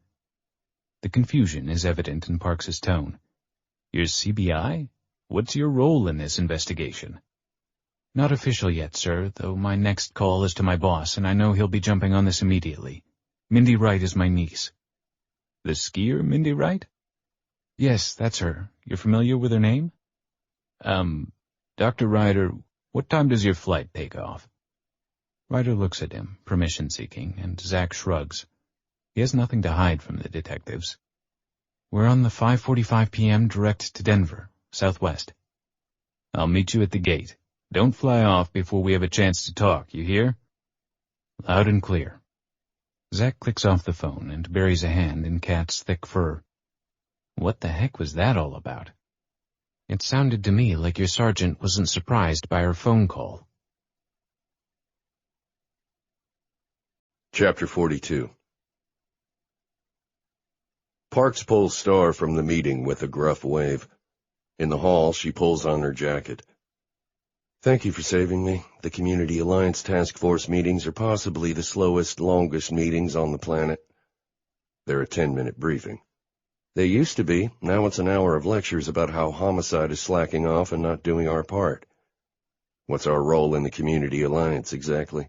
The confusion is evident in Parks's tone. You're CBI? What's your role in this investigation? Not official yet, sir, though my next call is to my boss, and I know he'll be jumping on this immediately. Mindy Wright is my niece. The skier Mindy Wright? Yes, that's her. You're familiar with her name? Dr. Ryder, what time does your flight take off? Ryder looks at him, permission-seeking, and Zach shrugs. He has nothing to hide from the detectives. We're on the 5:45 p.m. direct to Denver, Southwest. I'll meet you at the gate. Don't fly off before we have a chance to talk, you hear? Loud and clear. Zach clicks off the phone and buries a hand in Kat's thick fur. What the heck was that all about? It sounded to me like your sergeant wasn't surprised by our phone call. Chapter 42. Parks pulls Star from the meeting with a gruff wave. In the hall, she pulls on her jacket. Thank you for saving me. The Community Alliance Task Force meetings are possibly the slowest, longest meetings on the planet. They're a 10-minute briefing. They used to be. Now it's an hour of lectures about how homicide is slacking off and not doing our part. What's our role in the Community Alliance, exactly?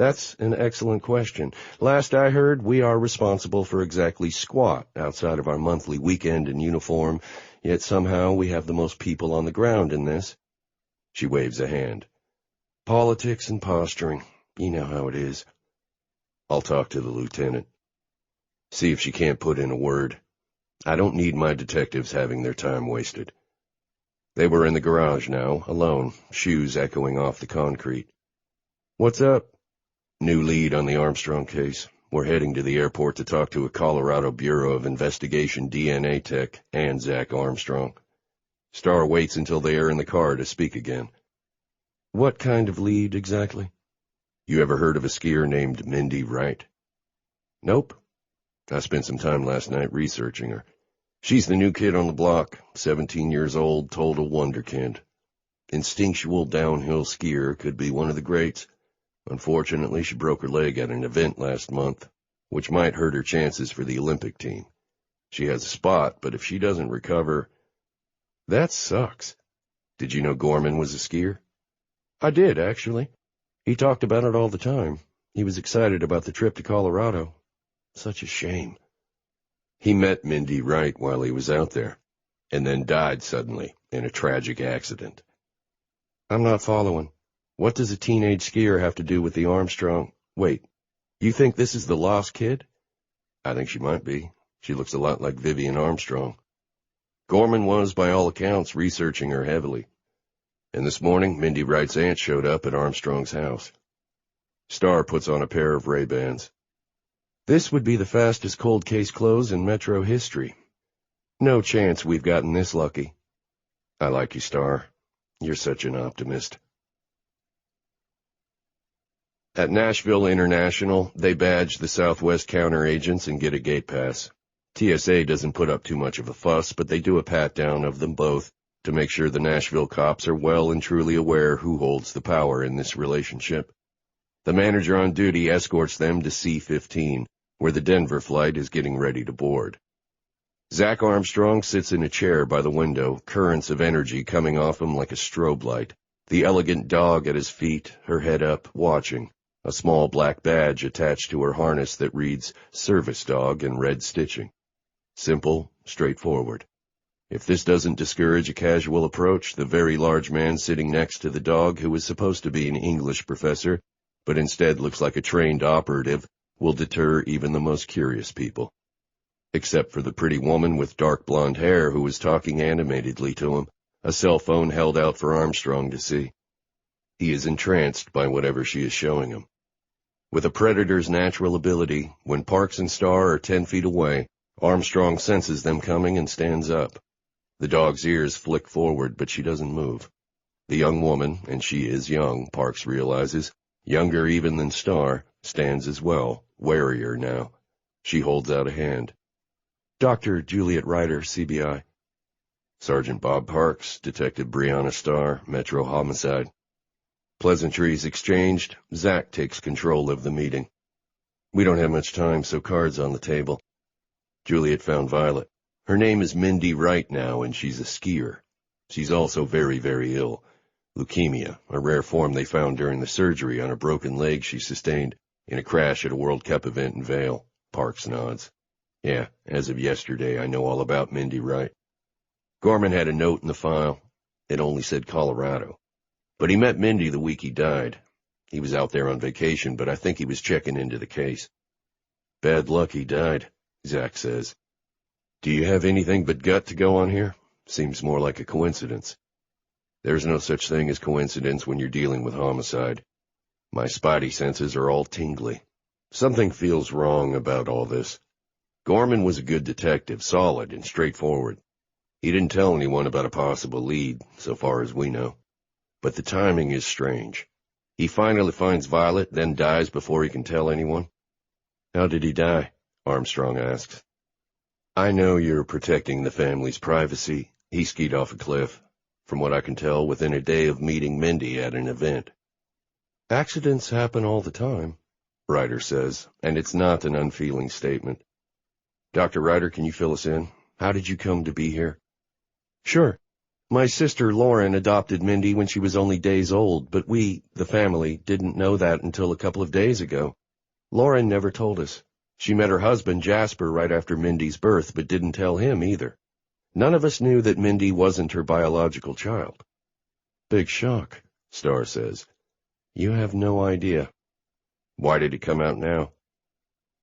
That's an excellent question. Last I heard, we are responsible for exactly squat outside of our monthly weekend in uniform, yet somehow we have the most people on the ground in this. She waves a hand. Politics and posturing. You know how it is. I'll talk to the lieutenant. See if she can't put in a word. I don't need my detectives having their time wasted. They were in the garage now, alone, shoes echoing off the concrete. What's up? New lead on the Armstrong case. We're heading to the airport to talk to a Colorado Bureau of Investigation DNA tech and Zach Armstrong. Starr waits until they are in the car to speak again. What kind of lead exactly? You ever heard of a skier named Mindy Wright? Nope. I spent some time last night researching her. She's the new kid on the block, 17 years old, total wonderkind. Instinctual downhill skier, could be one of the greats. Unfortunately, she broke her leg at an event last month, which might hurt her chances for the Olympic team. She has a spot, but if she doesn't recover... That sucks. Did you know Gorman was a skier? I did, actually. He talked about it all the time. He was excited about the trip to Colorado. Such a shame. He met Mindy Wright while he was out there, and then died suddenly in a tragic accident. I'm not following. What does a teenage skier have to do with the Armstrong? Wait, you think this is the lost kid? I think she might be. She looks a lot like Vivian Armstrong. Gorman was, by all accounts, researching her heavily. And this morning, Mindy Wright's aunt showed up at Armstrong's house. Starr puts on a pair of Ray-Bans. This would be the fastest cold case close in Metro history. No chance we've gotten this lucky. I like you, Starr. You're such an optimist. At Nashville International, they badge the Southwest counter agents and get a gate pass. TSA doesn't put up too much of a fuss, but they do a pat-down of them both to make sure the Nashville cops are well and truly aware who holds the power in this relationship. The manager on duty escorts them to C-15, where the Denver flight is getting ready to board. Zach Armstrong sits in a chair by the window, currents of energy coming off him like a strobe light, the elegant dog at his feet, her head up, watching. A small black badge attached to her harness that reads Service Dog in red stitching. Simple, straightforward. If this doesn't discourage a casual approach, the very large man sitting next to the dog, who is supposed to be an English professor, but instead looks like a trained operative, will deter even the most curious people. Except for the pretty woman with dark blonde hair who is talking animatedly to him, a cell phone held out for Armstrong to see. He is entranced by whatever she is showing him. With a predator's natural ability, when Parks and Starr are 10 feet away, Armstrong senses them coming and stands up. The dog's ears flick forward, but she doesn't move. The young woman, and she is young, Parks realizes, younger even than Starr, stands as well, warier now. She holds out a hand. Dr. Juliet Ryder, CBI. Sergeant Bob Parks, Detective Brianna Starr, Metro Homicide. Pleasantries exchanged, Zach takes control of the meeting. We don't have much time, so cards on the table. Juliet found Violet. Her name is Mindy Wright now, and she's a skier. She's also very, very ill. Leukemia, a rare form they found during the surgery on a broken leg she sustained in a crash at a World Cup event in Vail. Parks nods. Yeah, as of yesterday, I know all about Mindy Wright. Gorman had a note in the file. It only said Colorado. But he met Mindy the week he died. He was out there on vacation, but I think he was checking into the case. Bad luck he died, Zach says. Do you have anything but gut to go on here? Seems more like a coincidence. There's no such thing as coincidence when you're dealing with homicide. My spidey senses are all tingly. Something feels wrong about all this. Gorman was a good detective, solid and straightforward. He didn't tell anyone about a possible lead, so far as we know. But the timing is strange. He finally finds Violet, then dies before he can tell anyone. How did he die? Armstrong asks. I know you're protecting the family's privacy. He skied off a cliff. From what I can tell, within a day of meeting Mindy at an event. Accidents happen all the time, Ryder says, and it's not an unfeeling statement. Dr. Ryder, can you fill us in? How did you come to be here? Sure. My sister Lauren adopted Mindy when she was only days old, but we, the family, didn't know that until a couple of days ago. Lauren never told us. She met her husband Jasper right after Mindy's birth, but didn't tell him either. None of us knew that Mindy wasn't her biological child. Big shock, Star says. You have no idea. Why did it come out now?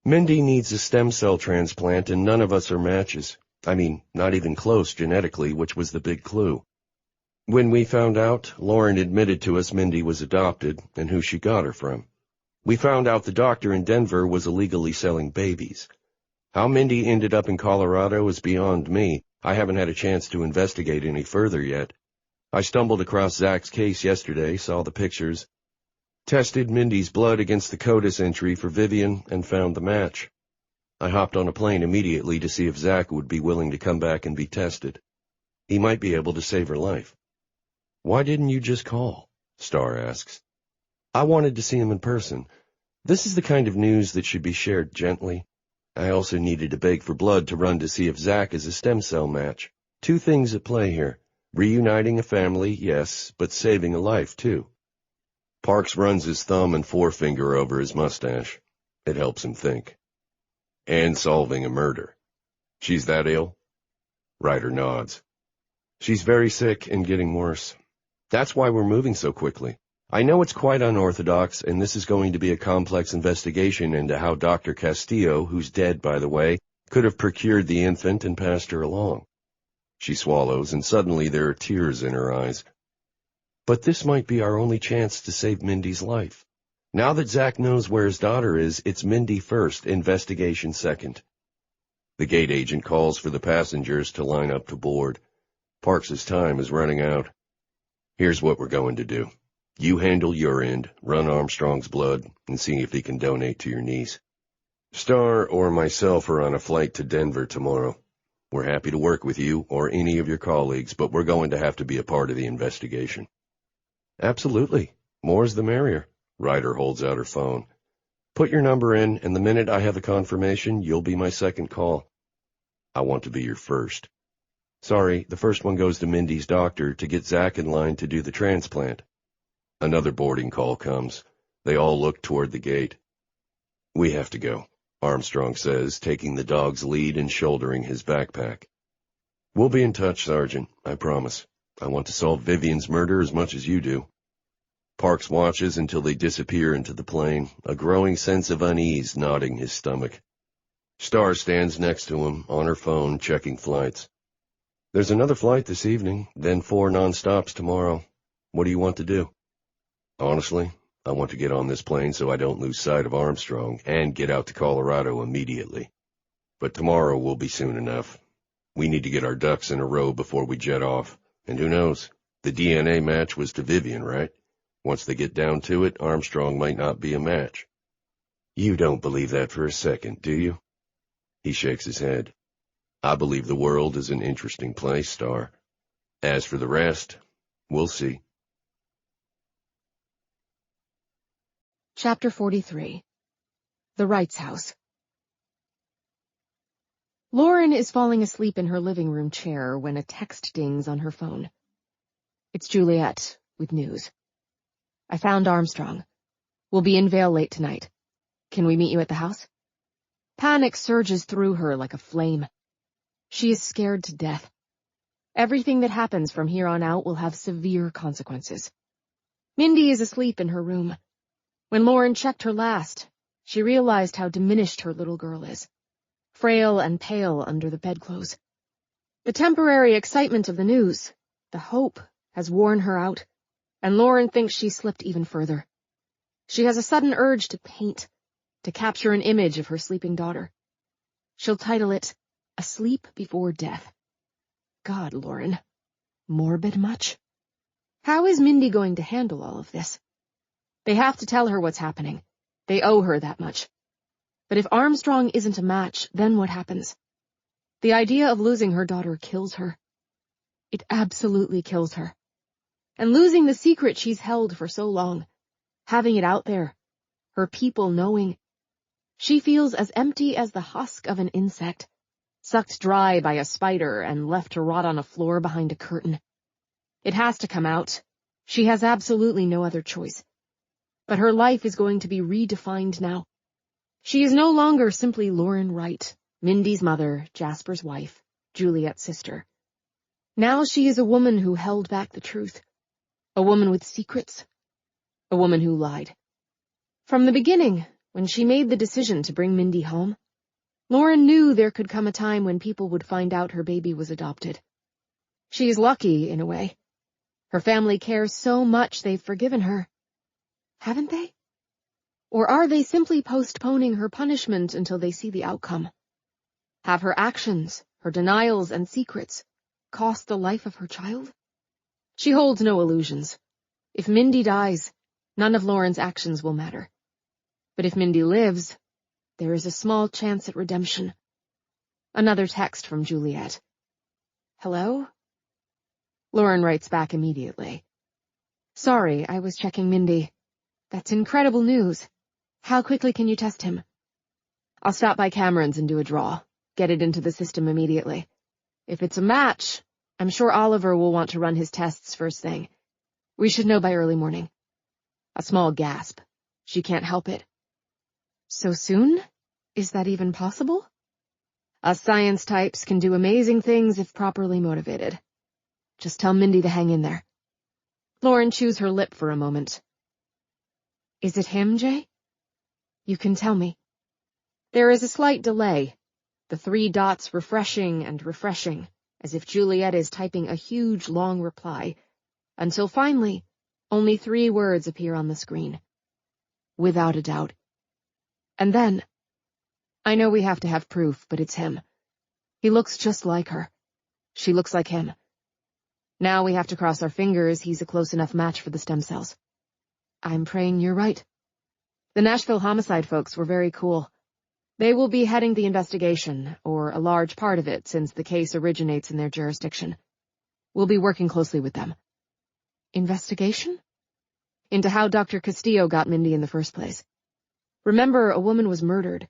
Mindy needs a stem cell transplant and none of us are matches. I mean, not even close genetically, which was the big clue. When we found out, Lauren admitted to us Mindy was adopted and who she got her from. We found out the doctor in Denver was illegally selling babies. How Mindy ended up in Colorado is beyond me. I haven't had a chance to investigate any further yet. I stumbled across Zach's case yesterday, saw the pictures, tested Mindy's blood against the CODIS entry for Vivian, and found the match. I hopped on a plane immediately to see if Zach would be willing to come back and be tested. He might be able to save her life. Why didn't you just call? Star asks. I wanted to see him in person. This is the kind of news that should be shared gently. I also needed to beg for blood to run to see if Zach is a stem cell match. Two things at play here. Reuniting a family, yes, but saving a life, too. Parks runs his thumb and forefinger over his mustache. It helps him think. And solving a murder. She's that ill? Ryder nods. She's very sick and getting worse. That's why we're moving so quickly. I know it's quite unorthodox, and this is going to be a complex investigation into how Dr. Castillo, who's dead, by the way, could have procured the infant and passed her along. She swallows, and suddenly there are tears in her eyes. But this might be our only chance to save Mindy's life. Now that Zach knows where his daughter is, it's Mindy first, investigation second. The gate agent calls for the passengers to line up to board. Parks's time is running out. Here's what we're going to do. You handle your end, run Armstrong's blood, and see if he can donate to your niece. Star or myself are on a flight to Denver tomorrow. We're happy to work with you or any of your colleagues, but we're going to have to be a part of the investigation. Absolutely. More's the merrier. Ryder holds out her phone. Put your number in, and the minute I have a confirmation, you'll be my second call. I want to be your first. Sorry, the first one goes to Mindy's doctor to get Zach in line to do the transplant. Another boarding call comes. They all look toward the gate. We have to go, Armstrong says, taking the dog's lead and shouldering his backpack. We'll be in touch, Sergeant, I promise. I want to solve Vivian's murder as much as you do. Parks watches until they disappear into the plane, a growing sense of unease knotting his stomach. Star stands next to him, on her phone, checking flights. There's another flight this evening, then 4 non-stops tomorrow. What do you want to do? Honestly, I want to get on this plane so I don't lose sight of Armstrong and get out to Colorado immediately. But tomorrow will be soon enough. We need to get our ducks in a row before we jet off. And who knows? The DNA match was to Vivian, right? Once they get down to it, Armstrong might not be a match. You don't believe that for a second, do you? He shakes his head. I believe the world is an interesting place, Star. As for the rest, we'll see. Chapter 43. The Wrights' House. Lauren is falling asleep in her living room chair when a text dings on her phone. It's Juliet, with news. I found Armstrong. We'll be in Vale late tonight. Can we meet you at the house? Panic surges through her like a flame. She is scared to death. Everything that happens from here on out will have severe consequences. Mindy is asleep in her room. When Lauren checked her last, she realized how diminished her little girl is, frail and pale under the bedclothes. The temporary excitement of the news, the hope, has worn her out, and Lauren thinks she slipped even further. She has a sudden urge to paint, to capture an image of her sleeping daughter. She'll title it, Asleep Before Death. God, Lauren. Morbid much? How is Mindy going to handle all of this? They have to tell her what's happening. They owe her that much. But if Armstrong isn't a match, then what happens? The idea of losing her daughter kills her. It absolutely kills her. And losing the secret she's held for so long, having it out there, her people knowing, she feels as empty as the husk of an insect, sucked dry by a spider and left to rot on a floor behind a curtain. It has to come out. She has absolutely no other choice. But her life is going to be redefined now. She is no longer simply Lauren Wright, Mindy's mother, Jasper's wife, Juliet's sister. Now she is a woman who held back the truth. A woman with secrets. A woman who lied. From the beginning, when she made the decision to bring Mindy home, Lauren knew there could come a time when people would find out her baby was adopted. She is lucky, in a way. Her family cares so much they've forgiven her. Haven't they? Or are they simply postponing her punishment until they see the outcome? Have her actions, her denials and secrets, cost the life of her child? She holds no illusions. If Mindy dies, none of Lauren's actions will matter. But if Mindy lives, there is a small chance at redemption. Another text from Juliet. Hello? Lauren writes back immediately. Sorry, I was checking Mindy. That's incredible news. How quickly can you test him? I'll stop by Cameron's and do a draw. Get it into the system immediately. If it's a match, I'm sure Oliver will want to run his tests first thing. We should know by early morning. A small gasp. She can't help it. So soon? Is that even possible? Us science types can do amazing things if properly motivated. Just tell Mindy to hang in there. Lauren chews her lip for a moment. Is it him, Jay? You can tell me. There is a slight delay, the 3 dots refreshing and refreshing, as if Juliet is typing a huge, long reply, until finally, only 3 words appear on the screen. Without a doubt. And then, I know we have to have proof, but it's him. He looks just like her. She looks like him. Now we have to cross our fingers he's a close enough match for the stem cells. I'm praying you're right. The Nashville homicide folks were very cool. They will be heading the investigation, or a large part of it, since the case originates in their jurisdiction. We'll be working closely with them. Investigation? Into how Dr. Castillo got Mindy in the first place. Remember, a woman was murdered.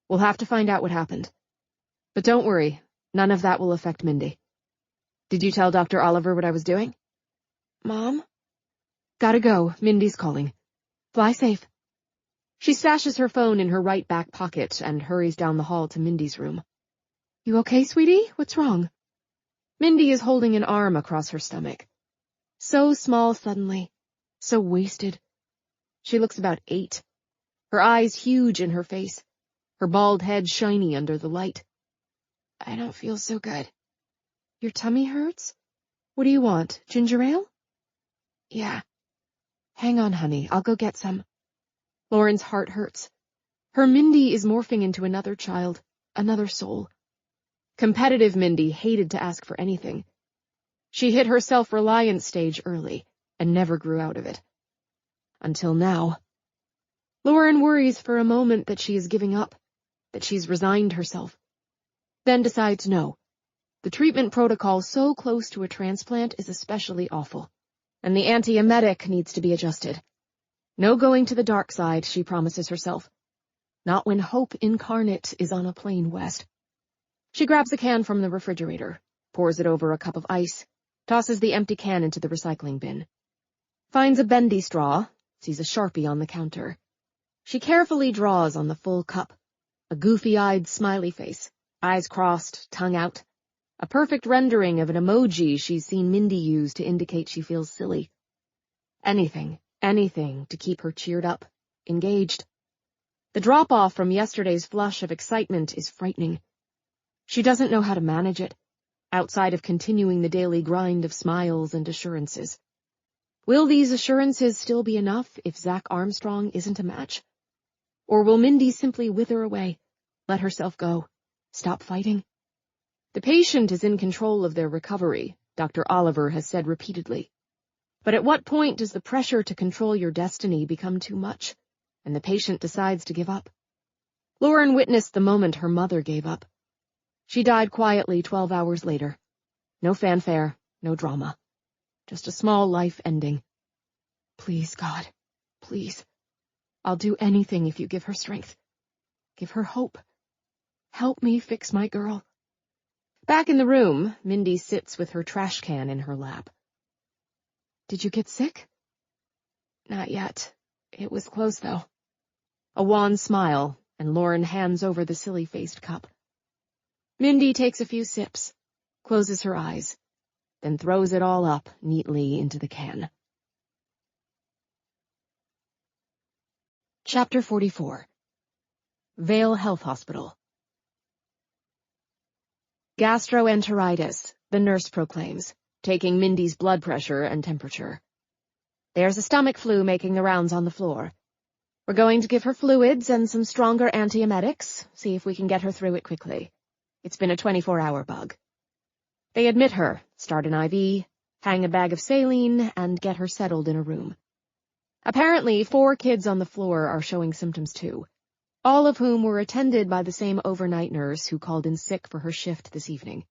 We'll have to find out what happened. But don't worry, none of that will affect Mindy. Did you tell Dr. Oliver what I was doing? Mom? Gotta go, Mindy's calling. Fly safe. She stashes her phone in her right back pocket and hurries down the hall to Mindy's room. You okay, sweetie? What's wrong? Mindy is holding an arm across her stomach. So small suddenly, so wasted. She looks about 8. Her eyes huge in her face, her bald head shiny under the light. I don't feel so good. Your tummy hurts? What do you want, ginger ale? Yeah. Hang on, honey, I'll go get some. Lauren's heart hurts. Her Mindy is morphing into another child, another soul. Competitive Mindy hated to ask for anything. She hit her self-reliance stage early and never grew out of it. Until now. Lauren worries for a moment that she is giving up, that she's resigned herself. Then decides no. The treatment protocol so close to a transplant is especially awful, and the antiemetic needs to be adjusted. No going to the dark side, she promises herself. Not when hope incarnate is on a plane west. She grabs a can from the refrigerator, pours it over a cup of ice, tosses the empty can into the recycling bin. Finds a bendy straw, sees a Sharpie on the counter. She carefully draws on the full cup. A goofy-eyed smiley face, eyes crossed, tongue out. A perfect rendering of an emoji she's seen Mindy use to indicate she feels silly. Anything to keep her cheered up, engaged. The drop-off from yesterday's flush of excitement is frightening. She doesn't know how to manage it, outside of continuing the daily grind of smiles and assurances. Will these assurances still be enough if Zach Armstrong isn't a match? Or will Mindy simply wither away, let herself go, stop fighting? The patient is in control of their recovery, Dr. Oliver has said repeatedly. But at what point does the pressure to control your destiny become too much, and the patient decides to give up? Lauren witnessed the moment her mother gave up. She died quietly 12 hours later. No fanfare, no drama. Just a small life ending. Please, God, please. I'll do anything if you give her strength. Give her hope. Help me fix my girl. Back in the room, Mindy sits with her trash can in her lap. Did you get sick? Not yet. It was close, though. A wan smile, and Lauren hands over the silly-faced cup. Mindy takes a few sips, closes her eyes, then throws it all up neatly into the can. Chapter 44. Vale Health Hospital. Gastroenteritis, the nurse proclaims, taking Mindy's blood pressure and temperature. There's a stomach flu making the rounds on the floor. We're going to give her fluids and some stronger antiemetics, see if we can get her through it quickly. It's been a 24-hour bug. They admit her, start an IV, hang a bag of saline, and get her settled in a room. Apparently, 4 kids on the floor are showing symptoms too, all of whom were attended by the same overnight nurse who called in sick for her shift this evening.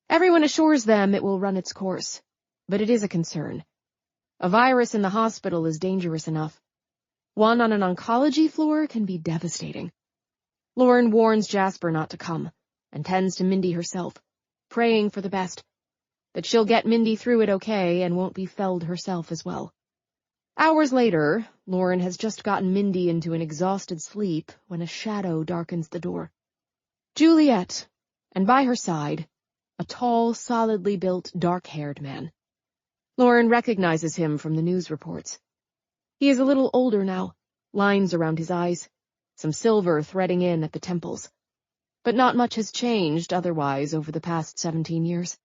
Everyone assures them it will run its course, but it is a concern. A virus in the hospital is dangerous enough. One on an oncology floor can be devastating. Lauren warns Jasper not to come, and tends to Mindy herself, praying for the best, that she'll get Mindy through it okay and won't be felled herself as well. Hours later, Lauren has just gotten Mindy into an exhausted sleep when a shadow darkens the door. Juliet, and by her side, a tall, solidly built, dark-haired man. Lauren recognizes him from the news reports. He is a little older now, lines around his eyes, some silver threading in at the temples. But not much has changed otherwise over the past 17 years.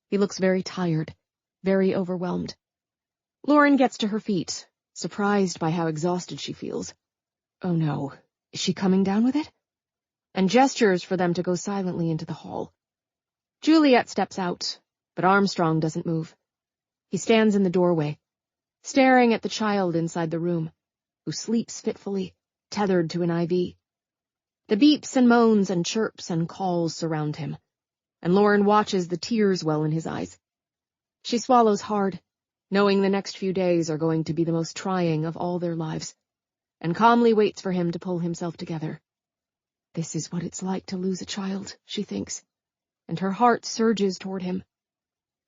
He looks very tired, very overwhelmed. Lauren gets to her feet, surprised by how exhausted she feels. Oh no, is she coming down with it? And gestures for them to go silently into the hall. Juliet steps out, but Armstrong doesn't move. He stands in the doorway, staring at the child inside the room, who sleeps fitfully, tethered to an IV. The beeps and moans and chirps and calls surround him, and Lauren watches the tears well in his eyes. She swallows hard, knowing the next few days are going to be the most trying of all their lives, and calmly waits for him to pull himself together. This is what it's like to lose a child, she thinks, and her heart surges toward him.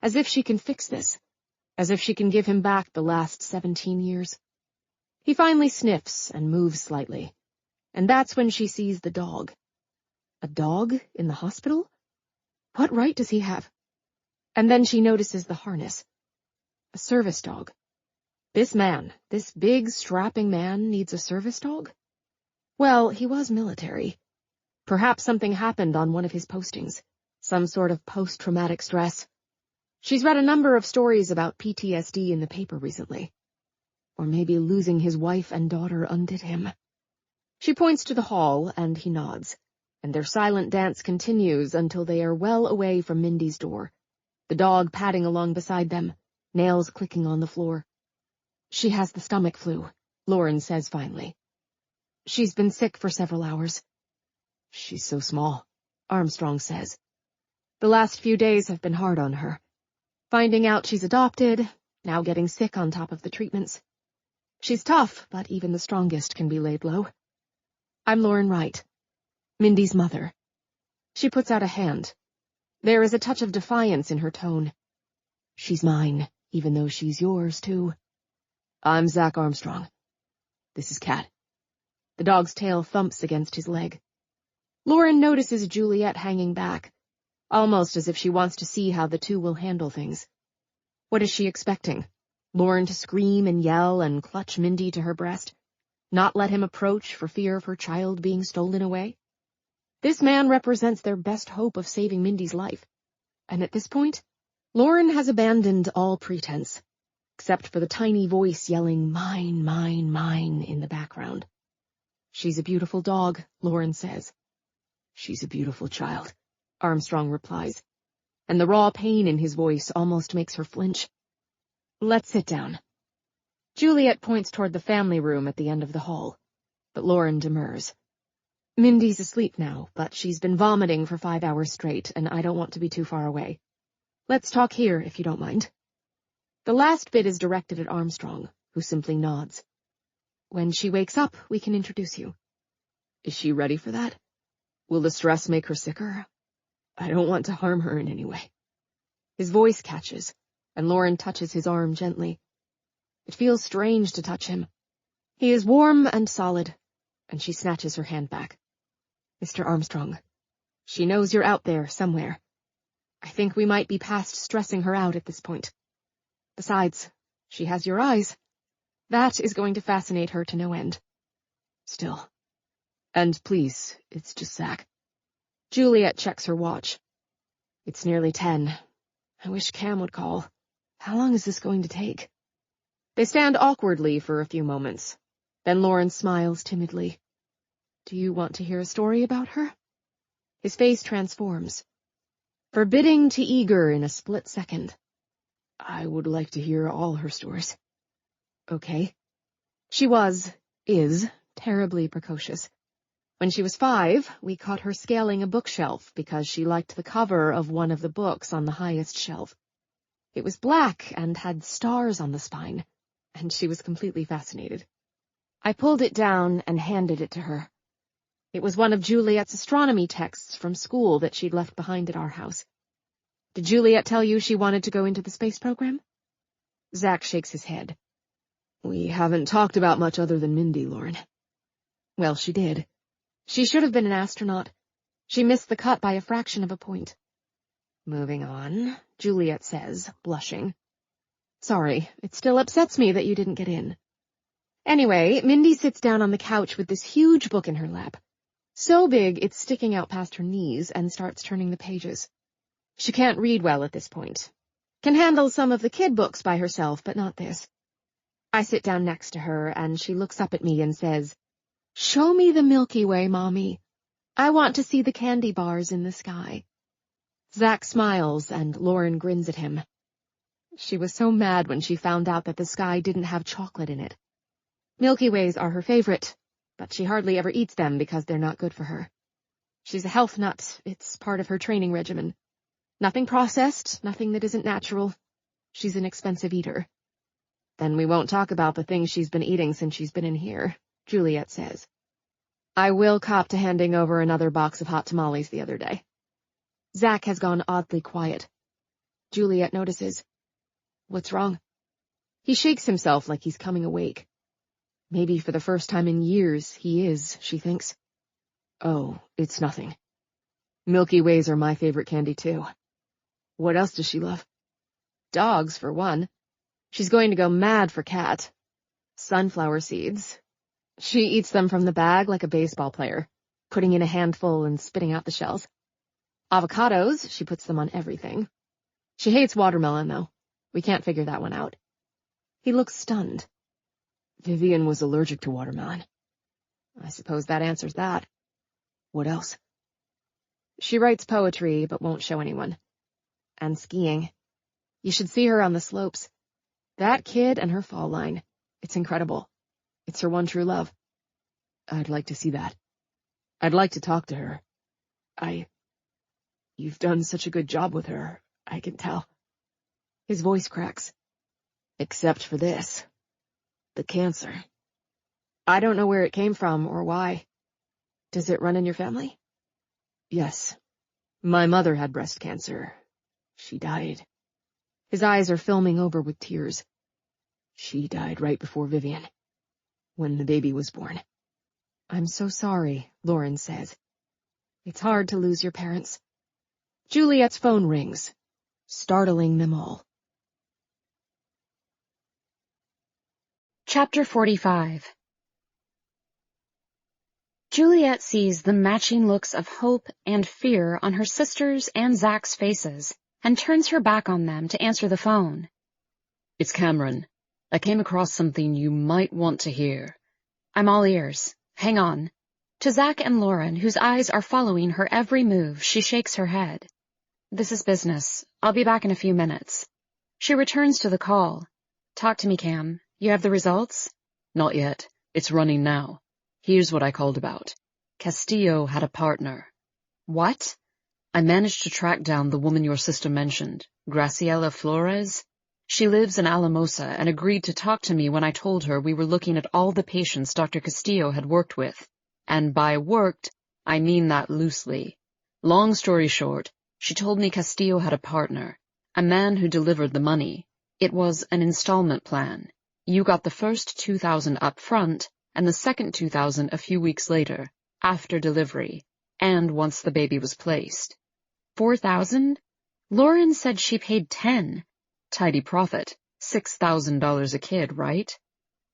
As if she can fix this, as if she can give him back the last 17 years. He finally sniffs and moves slightly, and that's when she sees the dog. A dog in the hospital? What right does he have? And then she notices the harness. A service dog. This man, this big, strapping man, needs a service dog? Well, he was military. Perhaps something happened on one of his postings. Some sort of post-traumatic stress. She's read a number of stories about PTSD in the paper recently. Or maybe losing his wife and daughter undid him. She points to the hall, and he nods, and their silent dance continues until they are well away from Mindy's door, the dog padding along beside them, nails clicking on the floor. She has the stomach flu, Lauren says finally. She's been sick for several hours. She's so small, Armstrong says. The last few days have been hard on her. Finding out she's adopted, now getting sick on top of the treatments. She's tough, but even the strongest can be laid low. I'm Lauren Wright, Mindy's mother. She puts out a hand. There is a touch of defiance in her tone. She's mine, even though she's yours, too. I'm Zach Armstrong. This is Kat. The dog's tail thumps against his leg. Lauren notices Juliet hanging back, almost as if she wants to see how the two will handle things. What is she expecting? Lauren to scream and yell and clutch Mindy to her breast? Not let him approach for fear of her child being stolen away? This man represents their best hope of saving Mindy's life. And at this point, Lauren has abandoned all pretense, except for the tiny voice yelling, "Mine, mine, mine," in the background. She's a beautiful dog, Lauren says. She's a beautiful child, Armstrong replies, and the raw pain in his voice almost makes her flinch. Let's sit down. Juliet points toward the family room at the end of the hall, but Lauren demurs. Mindy's asleep now, but she's been vomiting for 5 hours straight, and I don't want to be too far away. Let's talk here, if you don't mind. The last bit is directed at Armstrong, who simply nods. When she wakes up, we can introduce you. Is she ready for that? Will the stress make her sicker? I don't want to harm her in any way. His voice catches, and Lauren touches his arm gently. It feels strange to touch him. He is warm and solid, and she snatches her hand back. Mr. Armstrong, she knows you're out there somewhere. I think we might be past stressing her out at this point. Besides, she has your eyes. That is going to fascinate her to no end. Still. And please, it's just Zach. Juliet checks her watch. It's nearly 10. I wish Cam would call. How long is this going to take? They stand awkwardly for a few moments. Then Lauren smiles timidly. Do you want to hear a story about her? His face transforms. Forbidding to eager in a split second. I would like to hear all her stories. Okay. She is, terribly precocious. When she was 5, we caught her scaling a bookshelf because she liked the cover of one of the books on the highest shelf. It was black and had stars on the spine, and she was completely fascinated. I pulled it down and handed it to her. It was one of Juliet's astronomy texts from school that she'd left behind at our house. Did Juliet tell you she wanted to go into the space program? Zach shakes his head. We haven't talked about much other than Mindy, Lauren. Well, she did. She should have been an astronaut. She missed the cut by a fraction of a point. Moving on, Juliet says, blushing. Sorry, it still upsets me that you didn't get in. Anyway, Mindy sits down on the couch with this huge book in her lap. So big it's sticking out past her knees and starts turning the pages. She can't read well at this point. Can handle some of the kid books by herself, but not this. I sit down next to her, and she looks up at me and says, Show me the Milky Way, Mommy. I want to see the candy bars in the sky. Zach smiles, and Lauren grins at him. She was so mad when she found out that the sky didn't have chocolate in it. Milky Ways are her favorite, but she hardly ever eats them because they're not good for her. She's a health nut. It's part of her training regimen. Nothing processed, nothing that isn't natural. She's an expensive eater. Then we won't talk about the things she's been eating since she's been in here, Juliet says. I will cop to handing over another box of hot tamales the other day. Zach has gone oddly quiet. Juliet notices. What's wrong? He shakes himself like he's coming awake. Maybe for the first time in years he is, she thinks. Oh, it's nothing. Milky Ways are my favorite candy, too. What else does she love? Dogs, for one. She's going to go mad for Cat. Sunflower seeds. She eats them from the bag like a baseball player, putting in a handful and spitting out the shells. Avocados, she puts them on everything. She hates watermelon, though. We can't figure that one out. He looks stunned. Vivian was allergic to watermelon. I suppose that answers that. What else? She writes poetry, but won't show anyone. And skiing. You should see her on the slopes. That kid and her fall line. It's incredible. It's her one true love. I'd like to see that. I'd like to talk to her. You've done such a good job with her, I can tell. His voice cracks. Except for this. The cancer. I don't know where it came from or why. Does it run in your family? Yes. My mother had breast cancer. She died. His eyes are filming over with tears. She died right before Vivian, when the baby was born. I'm so sorry, Lauren says. It's hard to lose your parents. Juliet's phone rings, startling them all. Chapter 45. Juliet sees the matching looks of hope and fear on her sister's and Zach's faces, and turns her back on them to answer the phone. It's Cameron. I came across something you might want to hear. I'm all ears. Hang on. To Zach and Lauren, whose eyes are following her every move, she shakes her head. This is business. I'll be back in a few minutes. She returns to the call. Talk to me, Cam. You have the results? Not yet. It's running now. Here's what I called about. Castillo had a partner. What? I managed to track down the woman your sister mentioned, Graciela Flores. She lives in Alamosa and agreed to talk to me when I told her we were looking at all the patients Dr. Castillo had worked with. And by worked, I mean that loosely. Long story short, she told me Castillo had a partner, a man who delivered the money, It was an installment plan. You got the first $2,000 up front and the second $2,000 a few weeks later, after delivery, and once the baby was placed. $4,000? Lauren said she paid $10,000. Tidy profit. $6,000 a kid, right?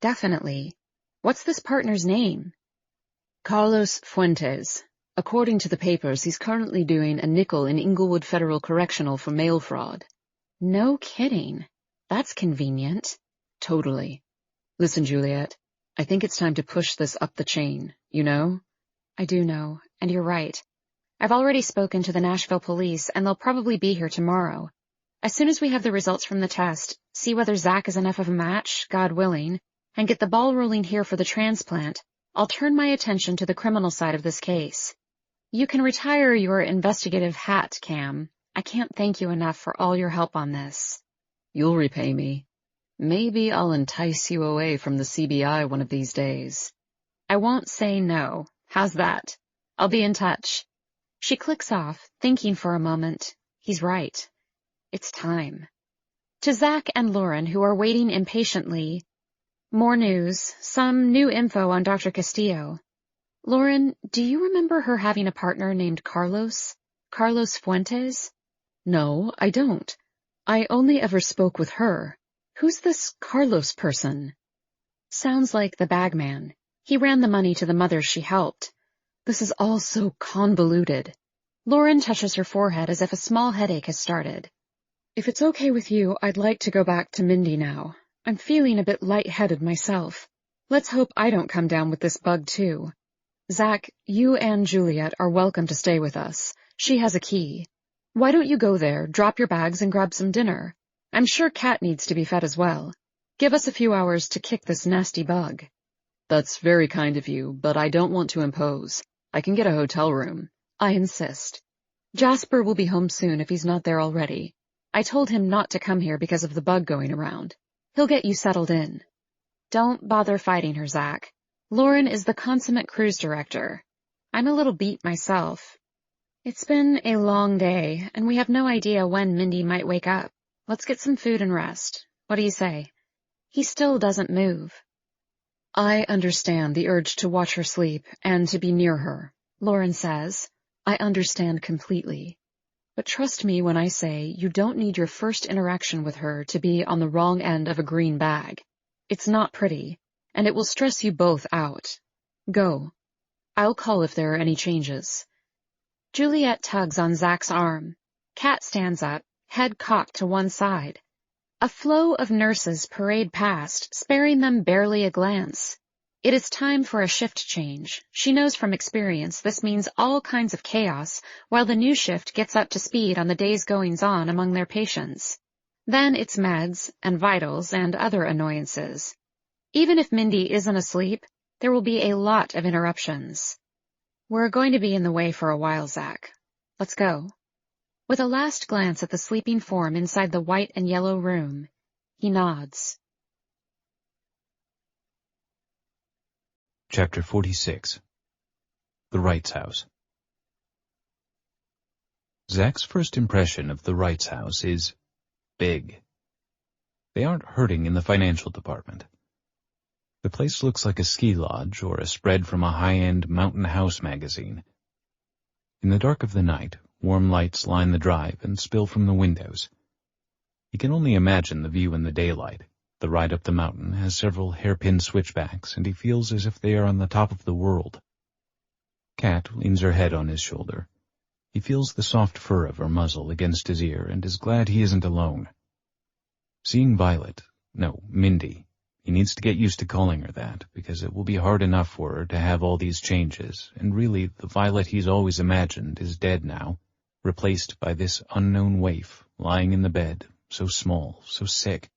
Definitely. What's this partner's name? Carlos Fuentes. According to the papers, he's currently doing a nickel in Inglewood Federal Correctional for mail fraud. No kidding. That's convenient. Totally. Listen, Juliet, I think it's time to push this up the chain, you know? I do know, and you're right. I've already spoken to the Nashville police, and they'll probably be here tomorrow. As soon as we have the results from the test, see whether Zach is enough of a match, God willing, and get the ball rolling here for the transplant, I'll turn my attention to the criminal side of this case. You can retire your investigative hat, Cam. I can't thank you enough for all your help on this. You'll repay me. Maybe I'll entice you away from the CBI one of these days. I won't say no. How's that? I'll be in touch. She clicks off, thinking for a moment. He's right. It's time. To Zach and Lauren, who are waiting impatiently. More news. Some new info on Dr. Castillo. Lauren, do you remember her having a partner named Carlos? Carlos Fuentes? No, I don't. I only ever spoke with her. Who's this Carlos person? Sounds like the bagman. He ran the money to the mothers she helped. This is all so convoluted. Lauren touches her forehead as if a small headache has started. If it's okay with you, I'd like to go back to Mindy now. I'm feeling a bit lightheaded myself. Let's hope I don't come down with this bug too. Zach, you and Juliet are welcome to stay with us. She has a key. Why don't you go there, drop your bags, and grab some dinner? I'm sure Kat needs to be fed as well. Give us a few hours to kick this nasty bug. That's very kind of you, but I don't want to impose. I can get a hotel room. I insist. Jasper will be home soon if he's not there already. I told him not to come here because of the bug going around. He'll get you settled in. Don't bother fighting her, Zach. Lauren is the consummate cruise director. I'm a little beat myself. It's been a long day, and we have no idea when Mindy might wake up. Let's get some food and rest. What do you say? He still doesn't move. I understand the urge to watch her sleep and to be near her, Lauren says. I understand completely. But trust me when I say you don't need your first interaction with her to be on the wrong end of a green bag. It's not pretty, and it will stress you both out. Go. I'll call if there are any changes. Juliet tugs on Zach's arm. Kat stands up, head cocked to one side. A flow of nurses parade past, sparing them barely a glance. It is time for a shift change. She knows from experience this means all kinds of chaos, while the new shift gets up to speed on the day's goings-on among their patients. Then it's meds and vitals and other annoyances. Even if Mindy isn't asleep, there will be a lot of interruptions. We're going to be in the way for a while, Zach. Let's go. With a last glance at the sleeping form inside the white and yellow room, he nods. Chapter 46. The Wrights' House. Zach's first impression of the Wrights' house is big. They aren't hurting in the financial department. The place looks like a ski lodge or a spread from a high-end Mountain House magazine. In the dark of the night, warm lights line the drive and spill from the windows. He can only imagine the view in the daylight. The ride up the mountain has several hairpin switchbacks, and he feels as if they are on the top of the world. Kat leans her head on his shoulder. He feels the soft fur of her muzzle against his ear and is glad he isn't alone. Seeing Mindy, he needs to get used to calling her that, because it will be hard enough for her to have all these changes, and really the Violet he's always imagined is dead now, replaced by this unknown waif lying in the bed, so small, so sick.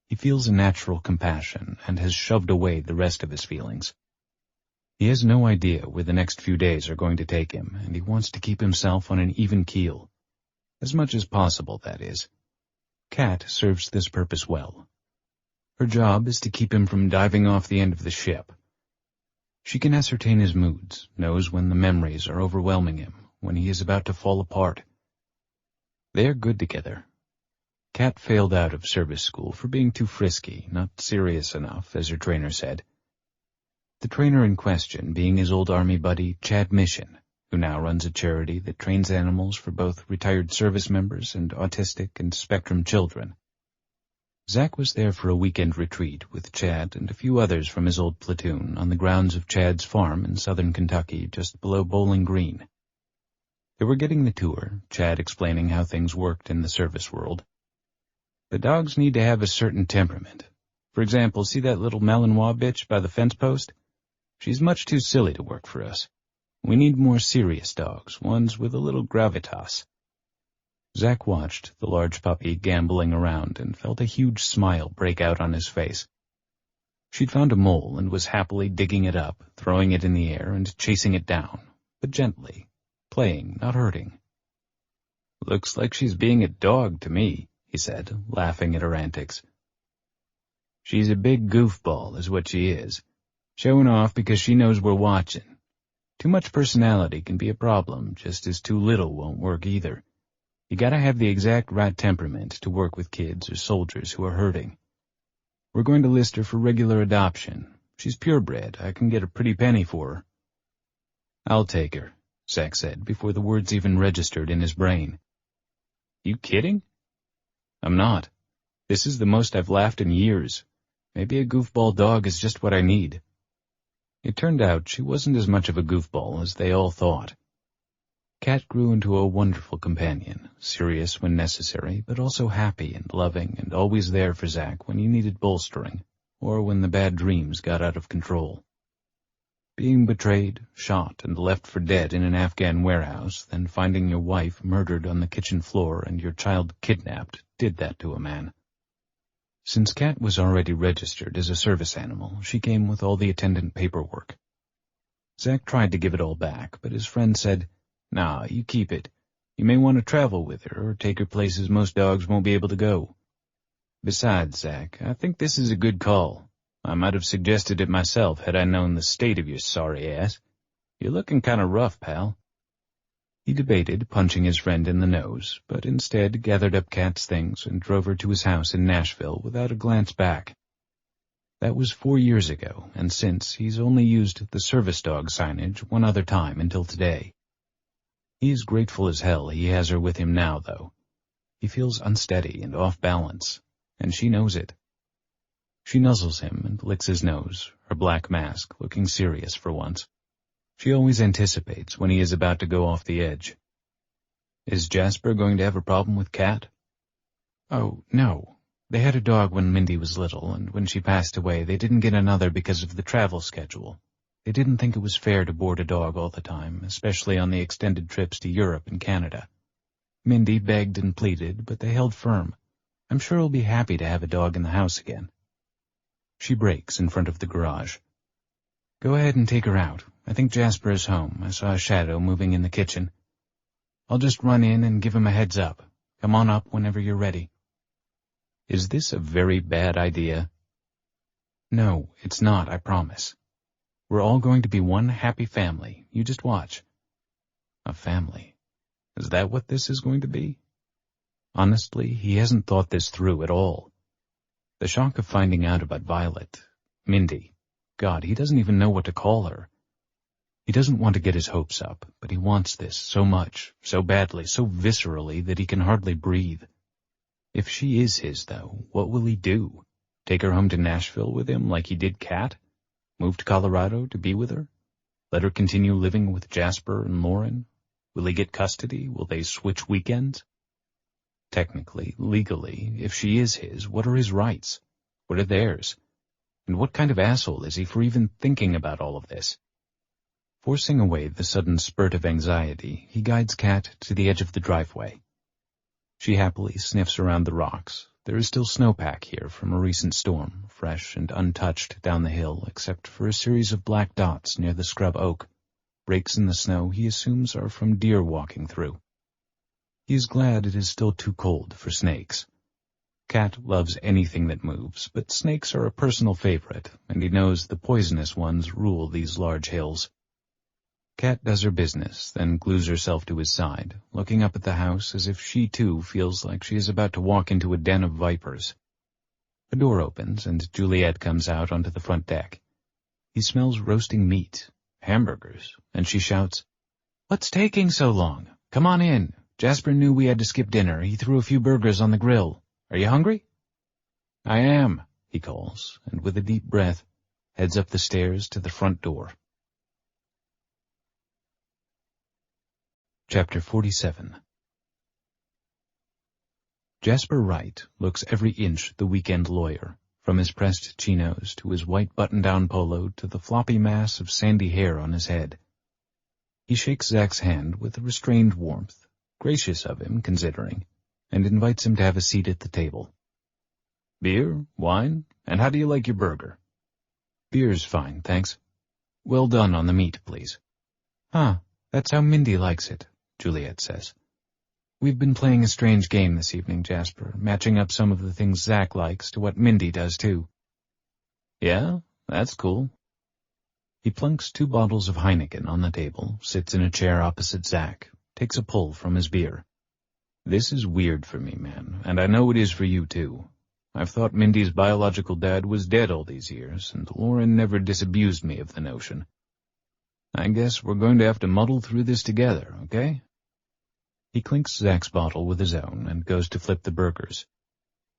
He feels a natural compassion and has shoved away the rest of his feelings. He has no idea where the next few days are going to take him, and he wants to keep himself on an even keel. As much as possible, that is. Kat serves this purpose well. Her job is to keep him from diving off the end of the ship. She can ascertain his moods, knows when the memories are overwhelming him, when he is about to fall apart. They are good together. Cat failed out of service school for being too frisky, not serious enough, as her trainer said. The trainer in question being his old army buddy, Chad Mission, who now runs a charity that trains animals for both retired service members and autistic and spectrum children. Zach was there for a weekend retreat with Chad and a few others from his old platoon on the grounds of Chad's farm in southern Kentucky, just below Bowling Green. They were getting the tour, Chad explaining how things worked in the service world. The dogs need to have a certain temperament. For example, see that little Malinois bitch by the fence post? She's much too silly to work for us. We need more serious dogs, ones with a little gravitas. Zach watched the large puppy gamboling around and felt a huge smile break out on his face. She'd found a mole and was happily digging it up, throwing it in the air and chasing it down, but gently, playing, not hurting. "Looks like she's being a dog to me," he said, laughing at her antics. "She's a big goofball, is what she is, showing off because she knows we're watching. Too much personality can be a problem, just as too little won't work either. You gotta have the exact right temperament to work with kids or soldiers who are hurting. We're going to list her for regular adoption. She's purebred. I can get a pretty penny for her." "I'll take her," Zach said, before the words even registered in his brain. "You kidding?" "I'm not. This is the most I've laughed in years. Maybe a goofball dog is just what I need." It turned out she wasn't as much of a goofball as they all thought. Cat grew into a wonderful companion, serious when necessary, but also happy and loving and always there for Zach when he needed bolstering, or when the bad dreams got out of control. Being betrayed, shot, and left for dead in an Afghan warehouse, then finding your wife murdered on the kitchen floor and your child kidnapped did that to a man. Since Cat was already registered as a service animal, she came with all the attendant paperwork. Zach tried to give it all back, but his friend said, "Nah, you keep it. You may want to travel with her or take her places most dogs won't be able to go. Besides, Zach, I think this is a good call. I might have suggested it myself had I known the state of your sorry ass. You're looking kind of rough, pal." He debated punching his friend in the nose, but instead gathered up Cat's things and drove her to his house in Nashville without a glance back. That was 4 years ago, and since, he's only used the service dog signage one other time until today. He is grateful as hell he has her with him now, though. He feels unsteady and off balance, and she knows it. She nuzzles him and licks his nose, her black mask looking serious for once. She always anticipates when he is about to go off the edge. "Is Jasper going to have a problem with Cat?" "Oh, no. They had a dog when Mindy was little, and when she passed away they didn't get another because of the travel schedule. They didn't think it was fair to board a dog all the time, especially on the extended trips to Europe and Canada. Mindy begged and pleaded, but they held firm. I'm sure he'll be happy to have a dog in the house again." She breaks in front of the garage. "Go ahead and take her out. I think Jasper is home. I saw a shadow moving in the kitchen. I'll just run in and give him a heads up. Come on up whenever you're ready." "Is this a very bad idea?" "No, it's not, I promise. We're all going to be one happy family. You just watch." A family. Is that what this is going to be? Honestly, he hasn't thought this through at all. The shock of finding out about Violet, Mindy, God, he doesn't even know what to call her. He doesn't want to get his hopes up, but he wants this so much, so badly, so viscerally that he can hardly breathe. If she is his, though, what will he do? Take her home to Nashville with him like he did Kat? Move to Colorado to be with her? Let her continue living with Jasper and Lauren? Will he get custody? Will they switch weekends? Technically, legally, if she is his, what are his rights? What are theirs? And what kind of asshole is he for even thinking about all of this? Forcing away the sudden spurt of anxiety, he guides Kat to the edge of the driveway. She happily sniffs around the rocks. There is still snowpack here from a recent storm, fresh and untouched down the hill, except for a series of black dots near the scrub oak. Breaks in the snow he assumes are from deer walking through. He is glad it is still too cold for snakes. Cat loves anything that moves, but snakes are a personal favorite, and he knows the poisonous ones rule these large hills. Kat does her business, then glues herself to his side, looking up at the house as if she too feels like she is about to walk into a den of vipers. A door opens, and Juliet comes out onto the front deck. He smells roasting meat, hamburgers, and she shouts, "What's taking so long? Come on in. Jasper knew we had to skip dinner. He threw a few burgers on the grill. Are you hungry?" "I am," he calls, and with a deep breath, heads up the stairs to the front door. Chapter 47. Jasper Wright looks every inch the weekend lawyer, from his pressed chinos to his white button-down polo to the floppy mass of sandy hair on his head. He shakes Zach's hand with a restrained warmth, gracious of him, considering, and invites him to have a seat at the table. "Beer? Wine? And how do you like your burger?" "Beer's fine, thanks. Well done on the meat, please." "Huh, that's how Mindy likes it," Juliet says. "We've been playing a strange game this evening, Jasper, matching up some of the things Zach likes to what Mindy does, too." "Yeah, that's cool." He plunks 2 bottles of Heineken on the table, sits in a chair opposite Zach, takes a pull from his beer. "This is weird for me, man, and I know it is for you, too. I've thought Mindy's biological dad was dead all these years, and Lauren never disabused me of the notion. I guess we're going to have to muddle through this together, okay?" He clinks Zach's bottle with his own and goes to flip the burgers.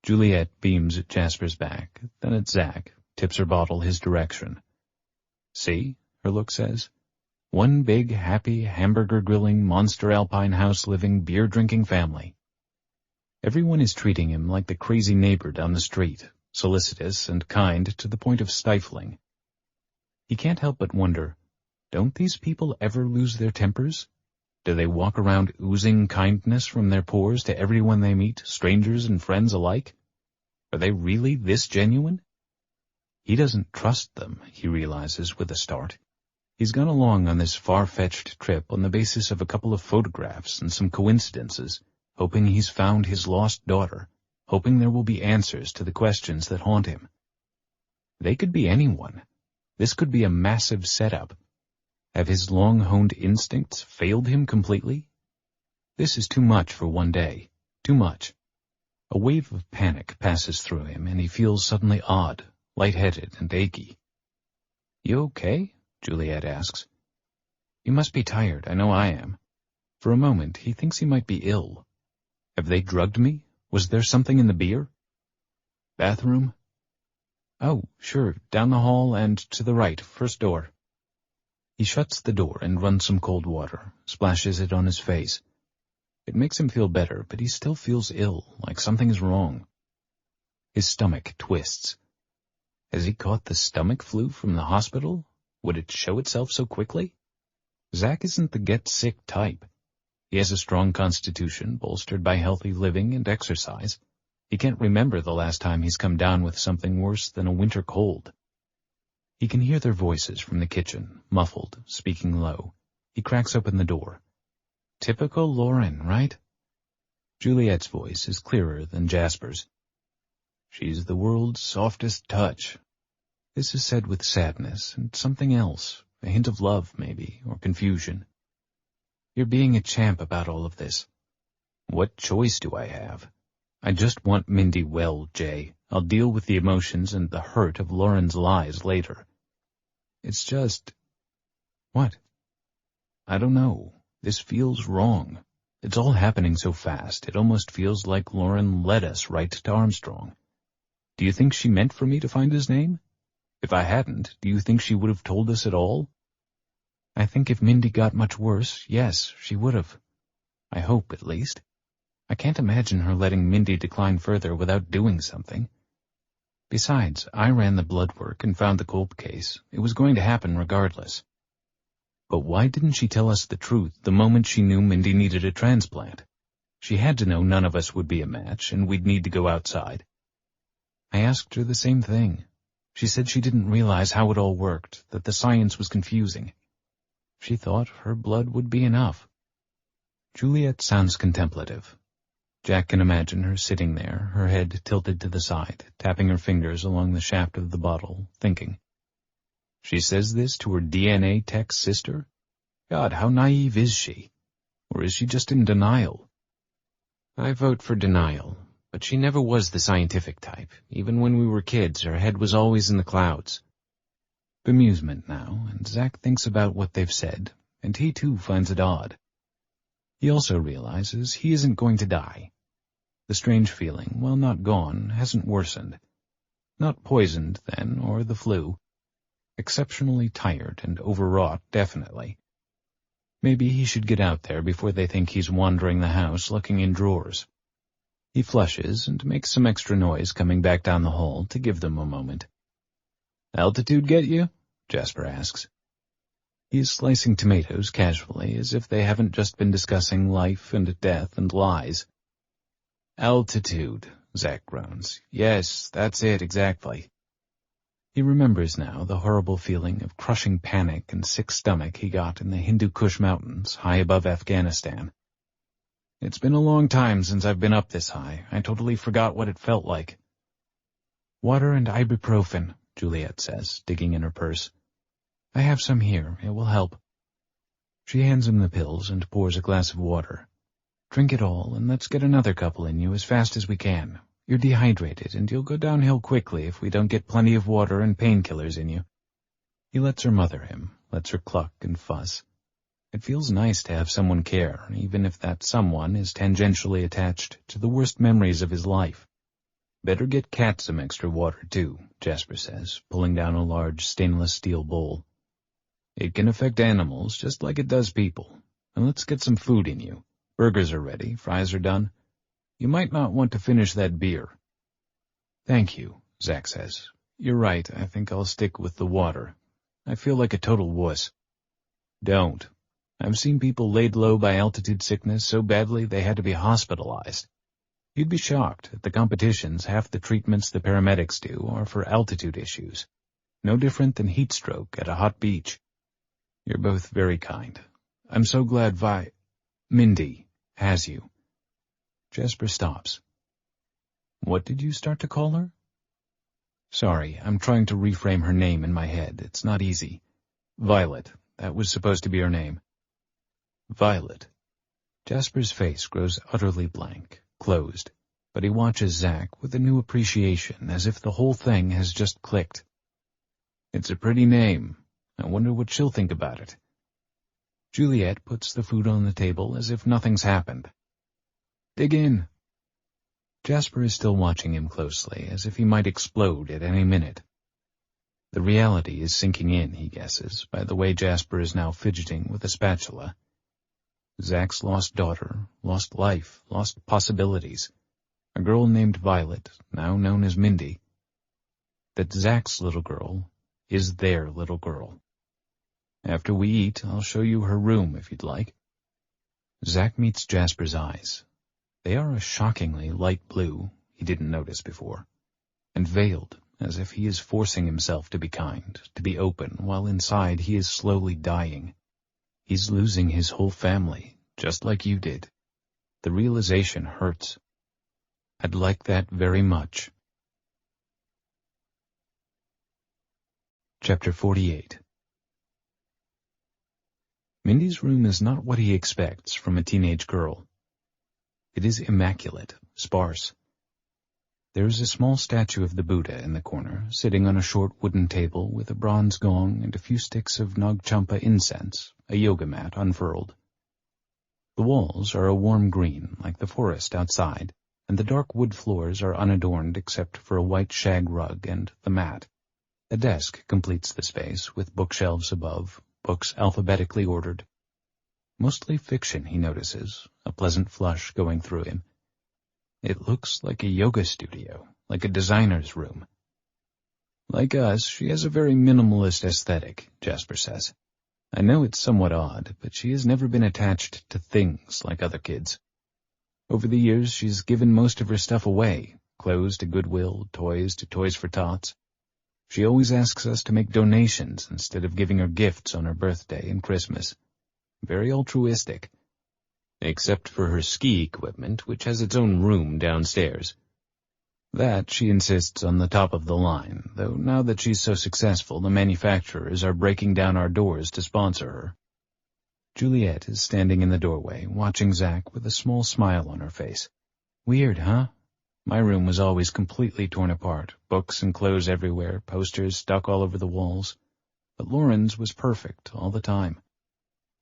Juliet beams at Jasper's back, then at Zach, tips her bottle his direction. "See," her look says. "One big, happy, hamburger-grilling, monster alpine house-living, beer-drinking family." Everyone is treating him like the crazy neighbor down the street, solicitous and kind to the point of stifling. He can't help but wonder, don't these people ever lose their tempers? Do they walk around oozing kindness from their pores to everyone they meet, strangers and friends alike? Are they really this genuine? He doesn't trust them, he realizes with a start. He's gone along on this far-fetched trip on the basis of a couple of photographs and some coincidences, hoping he's found his lost daughter, hoping there will be answers to the questions that haunt him. They could be anyone. This could be a massive setup. Have his long-honed instincts failed him completely? This is too much for one day. Too much. A wave of panic passes through him, and he feels suddenly odd, lightheaded, and achy. "You okay?" Juliet asks. "You must be tired. I know I am." For a moment, he thinks he might be ill. Have they drugged me? Was there something in the beer? "Bathroom?" "Oh, sure, down the hall and to the right, first door." He shuts the door and runs some cold water, splashes it on his face. It makes him feel better, but he still feels ill, like something is wrong. His stomach twists. Has he caught the stomach flu from the hospital? Would it show itself so quickly? Zach isn't the get-sick type. He has a strong constitution, bolstered by healthy living and exercise. He can't remember the last time he's come down with something worse than a winter cold. He can hear their voices from the kitchen, muffled, speaking low. He cracks open the door. Typical Lauren, right? Juliet's voice is clearer than Jasper's. She's the world's softest touch. This is said with sadness and something else, a hint of love, maybe, or confusion. You're being a champ about all of this. What choice do I have? I just want Mindy well, Jay. I'll deal with the emotions and the hurt of Lauren's lies later. It's just... What? I don't know. This feels wrong. It's all happening so fast, it almost feels like Lauren led us right to Armstrong. Do you think she meant for me to find his name? If I hadn't, do you think she would have told us at all? I think if Mindy got much worse, yes, she would have. I hope, at least. I can't imagine her letting Mindy decline further without doing something. Besides, I ran the blood work and found the cold case. It was going to happen regardless. But why didn't she tell us the truth the moment she knew Mindy needed a transplant? She had to know none of us would be a match, and we'd need to go outside. I asked her the same thing. She said she didn't realize how it all worked, that the science was confusing. She thought her blood would be enough. Juliet sounds contemplative. Jack can imagine her sitting there, her head tilted to the side, tapping her fingers along the shaft of the bottle, thinking. She says this to her DNA tech sister? God, how naive is she? Or is she just in denial? I vote for denial, but she never was the scientific type. Even when we were kids, her head was always in the clouds. Bemusement now, and Zack thinks about what they've said, and he too finds it odd. He also realizes he isn't going to die. The strange feeling, while not gone, hasn't worsened. Not poisoned, then, or the flu. Exceptionally tired and overwrought, definitely. Maybe he should get out there before they think he's wandering the house looking in drawers. He flushes and makes some extra noise coming back down the hall to give them a moment. "Altitude get you?" Jasper asks. He is slicing tomatoes casually, as if they haven't just been discussing life and death and lies. "Altitude," Zack groans. "Yes, that's it, exactly." He remembers now the horrible feeling of crushing panic and sick stomach he got in the Hindu Kush Mountains, high above Afghanistan. "It's been a long time since I've been up this high. I totally forgot what it felt like." "Water and ibuprofen," Juliet says, digging in her purse. "I have some here. It will help." She hands him the pills and pours a glass of water. "Drink it all, and let's get another couple in you as fast as we can. You're dehydrated, and you'll go downhill quickly if we don't get plenty of water and painkillers in you." He lets her mother him, lets her cluck and fuss. It feels nice to have someone care, even if that someone is tangentially attached to the worst memories of his life. "Better get Kat some extra water, too," Jasper says, pulling down a large stainless steel bowl. "It can affect animals just like it does people. And let's get some food in you. Burgers are ready, fries are done. You might not want to finish that beer." "Thank you," Zack says. "You're right, I think I'll stick with the water. I feel like a total wuss." "Don't. I've seen people laid low by altitude sickness so badly they had to be hospitalized. You'd be shocked. At the competitions, half the treatments the paramedics do are for altitude issues. No different than heat stroke at a hot beach. You're both very kind. I'm so glad Mindy has you." Jasper stops. "What did you start to call her?" "Sorry, I'm trying to reframe her name in my head. It's not easy. Violet. That was supposed to be her name." "Violet." Jasper's face grows utterly blank, closed, but he watches Zack with a new appreciation, as if the whole thing has just clicked. "It's a pretty name. I wonder what she'll think about it." Juliet puts the food on the table as if nothing's happened. "Dig in." Jasper is still watching him closely, as if he might explode at any minute. The reality is sinking in, he guesses, by the way Jasper is now fidgeting with a spatula. Zack's lost daughter, lost life, lost possibilities. A girl named Violet, now known as Mindy. That Zack's little girl is their little girl. "After we eat, I'll show you her room if you'd like." Zack meets Jasper's eyes. They are a shockingly light blue, he didn't notice before, and veiled, as if he is forcing himself to be kind, to be open, while inside he is slowly dying. He's losing his whole family, just like you did. The realization hurts. I'd like that very much. Chapter 48. Mindy's room is not what he expects from a teenage girl. It is immaculate, sparse. There is a small statue of the Buddha in the corner, sitting on a short wooden table with a bronze gong and a few sticks of Nagchampa incense, a yoga mat unfurled. The walls are a warm green, like the forest outside, and the dark wood floors are unadorned except for a white shag rug and the mat. A desk completes the space, with bookshelves above, books alphabetically ordered. Mostly fiction, he notices, a pleasant flush going through him. It looks like a yoga studio, like a designer's room. Like us, she has a very minimalist aesthetic, Jasper says. I know it's somewhat odd, but she has never been attached to things like other kids. Over the years, she's given most of her stuff away, clothes to Goodwill, toys to Toys for Tots. She always asks us to make donations instead of giving her gifts on her birthday and Christmas. Very altruistic. Except for her ski equipment, which has its own room downstairs. That she insists on the top of the line, though now that she's so successful, the manufacturers are breaking down our doors to sponsor her. Juliet is standing in the doorway, watching Zach with a small smile on her face. Weird, huh? My room was always completely torn apart, books and clothes everywhere, posters stuck all over the walls. But Lauren's was perfect all the time.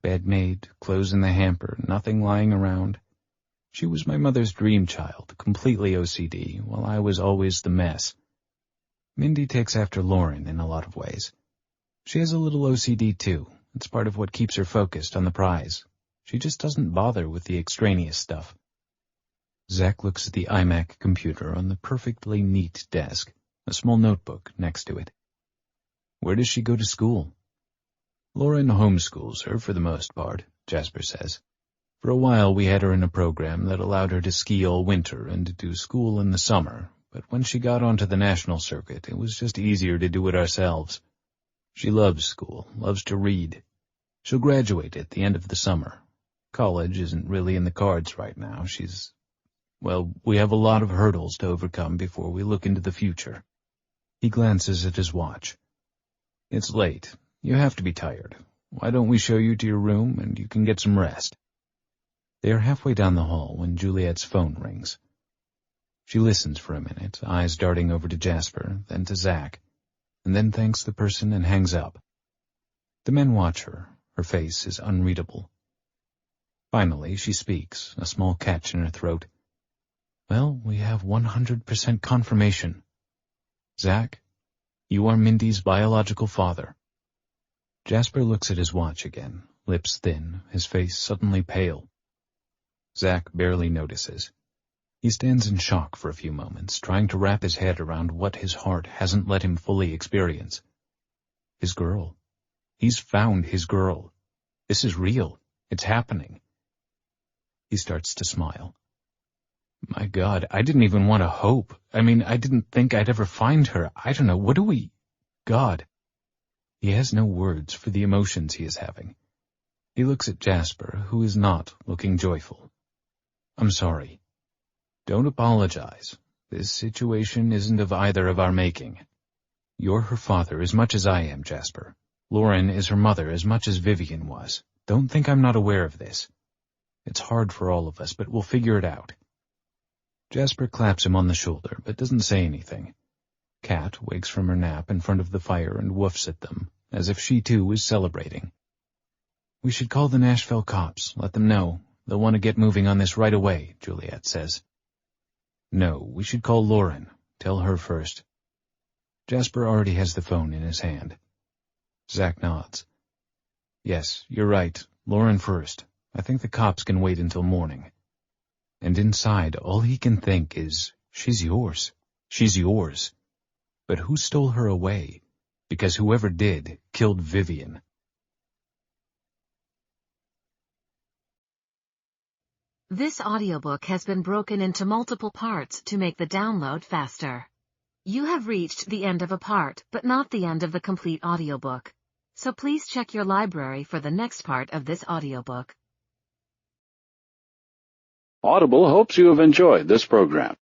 Bed made, clothes in the hamper, nothing lying around. She was my mother's dream child, completely OCD, while I was always the mess. Mindy takes after Lauren in a lot of ways. She has a little OCD too. It's part of what keeps her focused on the prize. She just doesn't bother with the extraneous stuff. Zach looks at the iMac computer on the perfectly neat desk, a small notebook next to it. Where does she go to school? Lauren homeschools her for the most part, Jasper says. For a while we had her in a program that allowed her to ski all winter and do school in the summer, but when she got onto the national circuit, it was just easier to do it ourselves. She loves school, loves to read. She'll graduate at the end of the summer. College isn't really in the cards right now. We have a lot of hurdles to overcome before we look into the future. He glances at his watch. It's late. You have to be tired. Why don't we show you to your room and you can get some rest? They are halfway down the hall when Juliet's phone rings. She listens for a minute, eyes darting over to Jasper, then to Zach, and then thanks the person and hangs up. The men watch her. Her face is unreadable. Finally, she speaks, a small catch in her throat. Well, we have 100% confirmation. Zach, you are Mindy's biological father. Jasper looks at his watch again, lips thin, his face suddenly pale. Zach barely notices. He stands in shock for a few moments, trying to wrap his head around what his heart hasn't let him fully experience. His girl. He's found his girl. This is real. It's happening. He starts to smile. My God, I didn't even want to hope. I didn't think I'd ever find her. I don't know, God. He has no words for the emotions he is having. He looks at Jasper, who is not looking joyful. I'm sorry. Don't apologize. This situation isn't of either of our making. You're her father as much as I am, Jasper. Lauren is her mother as much as Vivian was. Don't think I'm not aware of this. It's hard for all of us, but we'll figure it out. Jasper claps him on the shoulder, but doesn't say anything. Kat wakes from her nap in front of the fire and woofs at them, as if she too is celebrating. We should call the Nashville cops, let them know. They'll want to get moving on this right away, Juliet says. No, we should call Lauren. Tell her first. Jasper already has the phone in his hand. Zach nods. Yes, you're right. Lauren first. I think the cops can wait until morning. And inside, all he can think is, she's yours. She's yours. But who stole her away? Because whoever did killed Vivian. This audiobook has been broken into multiple parts to make the download faster. You have reached the end of a part, but not the end of the complete audiobook. So please check your library for the next part of this audiobook. Audible hopes you have enjoyed this program.